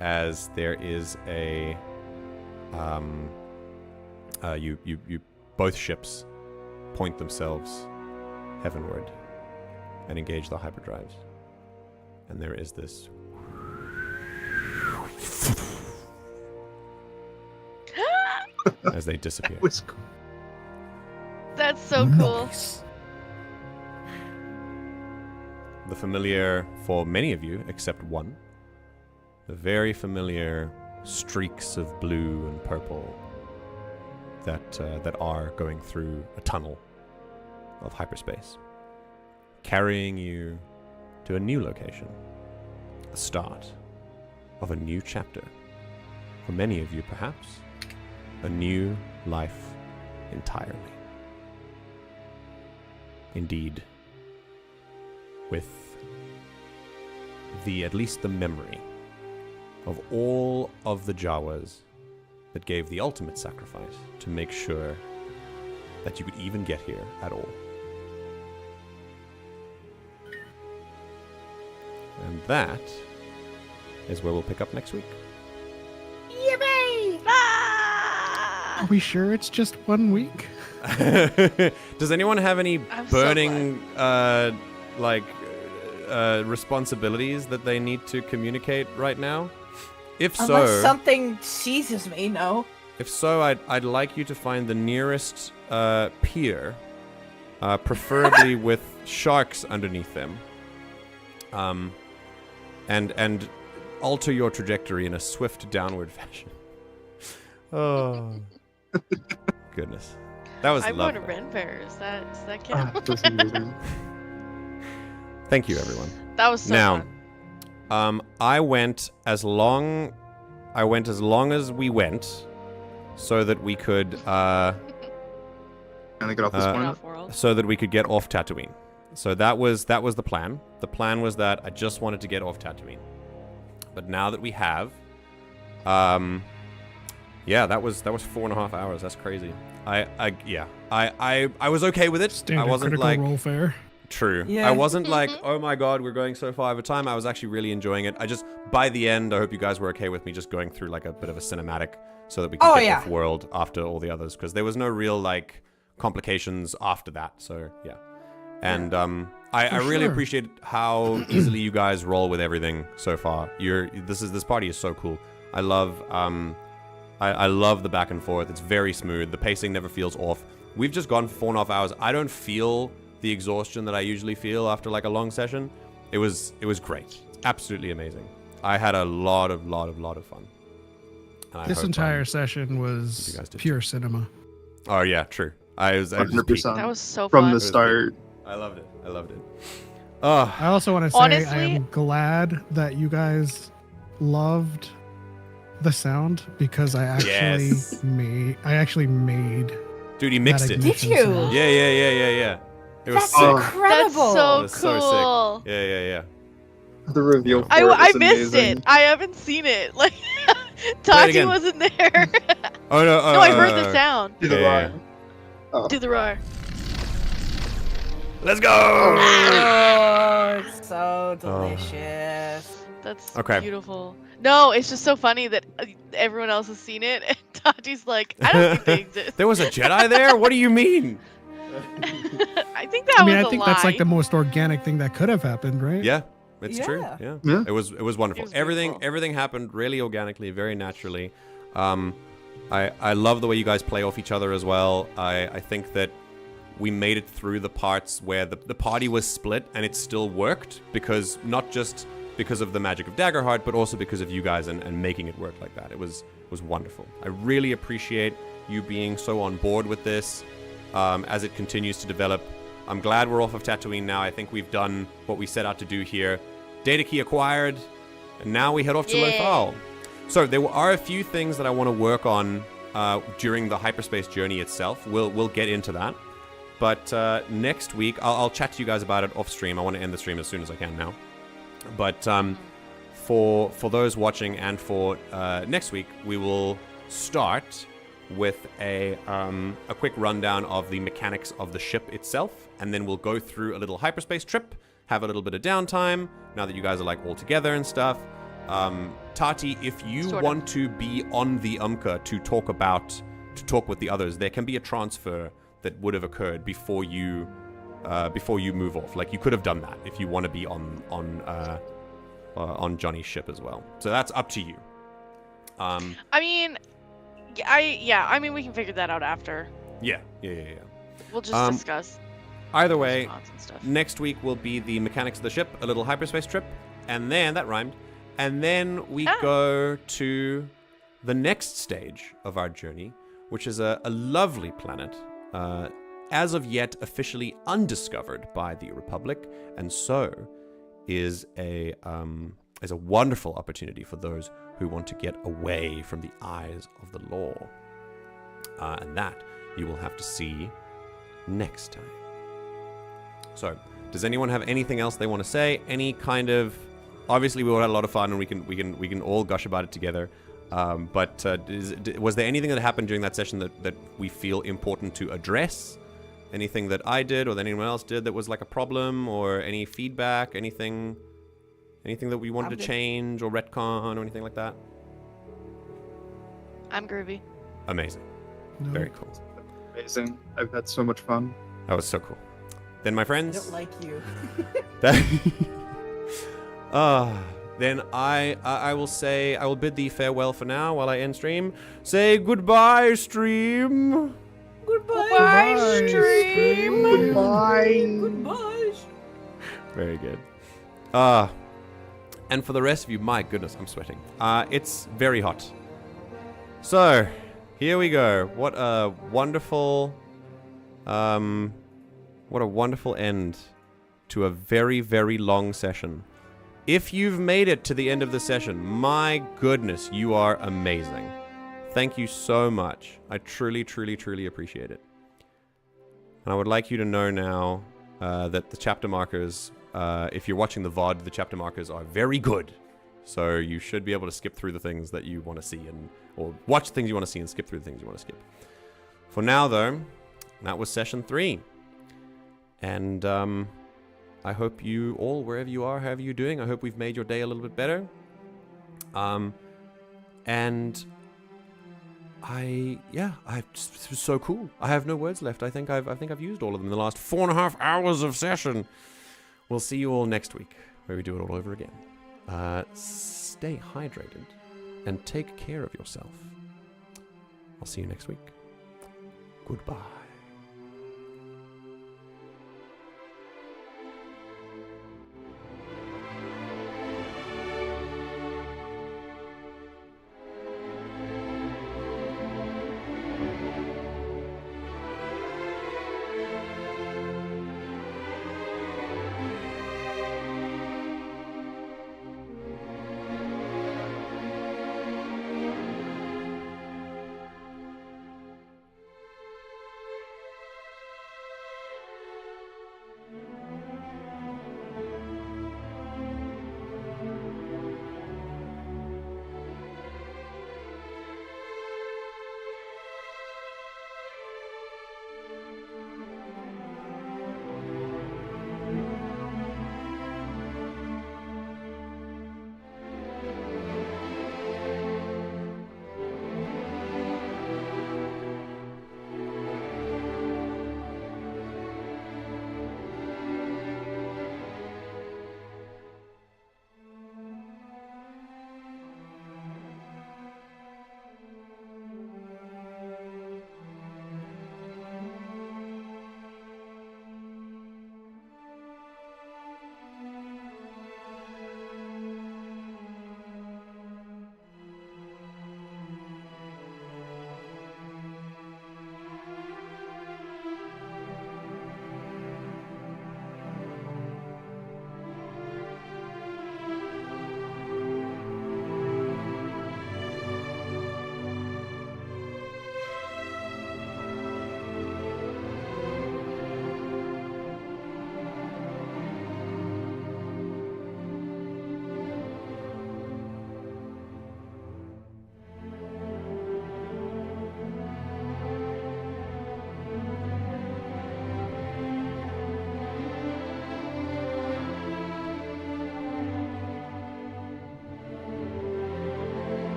Speaker 1: as there is a you both ships point themselves heavenward and engage the hyperdrives, and there is this as they disappear.
Speaker 5: That was cool.
Speaker 2: That's so cool.
Speaker 3: Nice.
Speaker 1: The familiar, for many of you, except one, the very familiar streaks of blue and purple that are going through a tunnel of hyperspace, carrying you to a new location, the start of a new chapter. For many of you, perhaps, a new life entirely. Indeed, with at least the memory of all of the Jawas that gave the ultimate sacrifice to make sure that you could even get here at all. And that is where we'll pick up next week.
Speaker 4: Yippee!
Speaker 3: Are we sure it's just 1 week?
Speaker 1: Does anyone have any
Speaker 2: I'm so
Speaker 1: burning responsibilities that they need to communicate right now? If
Speaker 4: Unless
Speaker 1: so,
Speaker 4: something seizes me, no.
Speaker 1: If so, I'd like you to find the nearest pier, preferably with sharks underneath them, and alter your trajectory in a swift downward fashion. Oh, goodness, that was
Speaker 2: I'm
Speaker 1: lovely.
Speaker 2: going to Renfair. Does that
Speaker 5: Ah,
Speaker 2: count?
Speaker 5: that's amazing.
Speaker 1: Thank you, everyone.
Speaker 2: That was so
Speaker 1: Now,
Speaker 2: fun.
Speaker 1: I went as long as we went, so that we could
Speaker 5: Can I get off this
Speaker 1: Uh,
Speaker 5: one?
Speaker 2: Off-world.
Speaker 1: so that we could get off Tatooine. So that was the plan. The plan was that I just wanted to get off Tatooine. But now that we have, yeah, that was 4.5 hours. That's crazy. I was okay with it.
Speaker 3: Standard
Speaker 1: I wasn't
Speaker 3: critical
Speaker 1: like
Speaker 3: role fare.
Speaker 1: true.
Speaker 4: Yeah.
Speaker 1: I wasn't like, oh my god, we're going so far over time. I was actually really enjoying it. I just, by the end, I hope you guys were okay with me just going through like a bit of a cinematic so that we could
Speaker 4: Oh,
Speaker 1: get
Speaker 4: yeah.
Speaker 1: off world after all the others, because there was no real like complications after that. So yeah. And I really
Speaker 3: sure.
Speaker 1: appreciate how easily you guys roll with everything so far. This party is so cool. I love I love the back and forth. It's very smooth. The pacing never feels off. We've just gone for 4.5 hours. I don't feel the exhaustion that I usually feel after like a long session. It was great. It's absolutely amazing. I had a lot of fun. And I
Speaker 3: This
Speaker 1: hope,
Speaker 3: entire session
Speaker 1: you
Speaker 3: was
Speaker 1: guys did
Speaker 3: pure cinema.
Speaker 1: Oh yeah, true. I just peaked.
Speaker 5: 100%.
Speaker 2: That was so
Speaker 5: From
Speaker 2: fun.
Speaker 5: the start.
Speaker 1: I loved it. I loved it. Oh,
Speaker 3: I also want to say I
Speaker 2: Honestly-
Speaker 3: am glad that you guys loved the sound because I actually made.
Speaker 1: Dude, he mixed
Speaker 3: that
Speaker 1: it.
Speaker 3: ignition
Speaker 4: Did you?
Speaker 3: sound.
Speaker 1: Yeah. It was
Speaker 4: That's
Speaker 1: sick.
Speaker 4: incredible.
Speaker 1: It
Speaker 2: That's
Speaker 1: was
Speaker 2: so
Speaker 1: so
Speaker 2: cool.
Speaker 1: sick. Yeah.
Speaker 5: The reveal
Speaker 1: I-
Speaker 5: for it
Speaker 2: I
Speaker 5: is
Speaker 2: missed
Speaker 5: amazing.
Speaker 2: it. I haven't seen it. Like
Speaker 1: Play it
Speaker 2: Tahti
Speaker 1: again.
Speaker 2: wasn't there.
Speaker 1: Oh no!
Speaker 2: No, I heard the sound.
Speaker 5: Do the
Speaker 1: Yeah.
Speaker 5: rhyme. Oh.
Speaker 2: Do the roar.
Speaker 1: Let's go!
Speaker 4: Oh, it's so delicious.
Speaker 2: That's
Speaker 1: Okay.
Speaker 2: beautiful. No, it's just so funny that everyone else has seen it, and Tati's like, I don't think they exist.
Speaker 1: There was a Jedi there? What do you mean?
Speaker 2: I think that was
Speaker 3: I
Speaker 2: a
Speaker 3: think
Speaker 2: lie.
Speaker 3: that's like the most organic thing that could have happened, right?
Speaker 1: Yeah, it's true.
Speaker 4: Yeah.
Speaker 1: Yeah. It was wonderful.
Speaker 2: It was beautiful.
Speaker 1: Everything happened really organically, very naturally. I love the way you guys play off each other as well. I think that we made it through the parts where the party was split and it still worked because not just because of the magic of Daggerheart, but also because of you guys and making it work like that. It was wonderful. I really appreciate you being so on board with this as it continues to develop. I'm glad we're off of Tatooine now. I think we've done what we set out to do here. Datakey acquired, and now we head off to Lothal. So there are a few things that I want to work on during the hyperspace journey itself. We'll get into that. But next week, I'll chat to you guys about it off stream. I want to end the stream as soon as I can now. But for those watching and for next week, we will start with a quick rundown of the mechanics of the ship itself, and then we'll go through a little hyperspace trip, have a little bit of downtime now that you guys are like all together and stuff. Tahti, if you want to be on the Umka to talk with the others, there can be a transfer that would have occurred before you move off. Like you could have done that if you want to be on Johnny's ship as well. So that's up to you.
Speaker 2: I mean, we can figure that out after.
Speaker 1: Yeah.
Speaker 2: We'll just discuss.
Speaker 1: Either way,
Speaker 2: and stuff.
Speaker 1: next week will be the mechanics of the ship, a little hyperspace trip, and then that rhymed. And then we go to the next stage of our journey, which is a lovely planet, as of yet officially undiscovered by the Republic, and so is a wonderful opportunity for those who want to get away from the eyes of the law. And that you will have to see next time. So, does anyone have anything else they want to say? Any kind of... Obviously, we all had a lot of fun, and we can all gush about it together. But was there anything that happened during that session that we feel important to address? Anything that I did or that anyone else did that was like a problem, or any feedback? Anything that we wanted to change or retcon or anything like that?
Speaker 2: I'm groovy.
Speaker 1: Amazing.
Speaker 3: No.
Speaker 1: Very cool.
Speaker 5: Amazing. I've had so much fun.
Speaker 1: That was so cool. Then, my
Speaker 4: I
Speaker 1: friends...
Speaker 4: don't like you.
Speaker 1: Then I will bid thee farewell for now while I end stream. Say goodbye, stream.
Speaker 4: Goodbye, stream.
Speaker 5: Goodbye.
Speaker 4: Goodbye.
Speaker 1: Very good. And for the rest of you, my goodness, I'm sweating. It's very hot. So, here we go. What a wonderful end to a very, very long session. If you've made it to the end of the session, my goodness, you are amazing. Thank you so much. I truly, truly, truly appreciate it. And I would like you to know now that the chapter markers, if you're watching the VOD, the chapter markers are very good. So you should be able to skip through the things that you want to see, or watch the things you want to see and skip through the things you want to skip. For now, though, that was session 3. And I hope you all, wherever you are, however you're doing, I hope we've made your day a little bit better. And it was so cool. I have no words left. I think I've used all of them in the last 4.5 hours of session. We'll see you all next week, where we do it all over again. Stay hydrated and take care of yourself. I'll see you next week. Goodbye.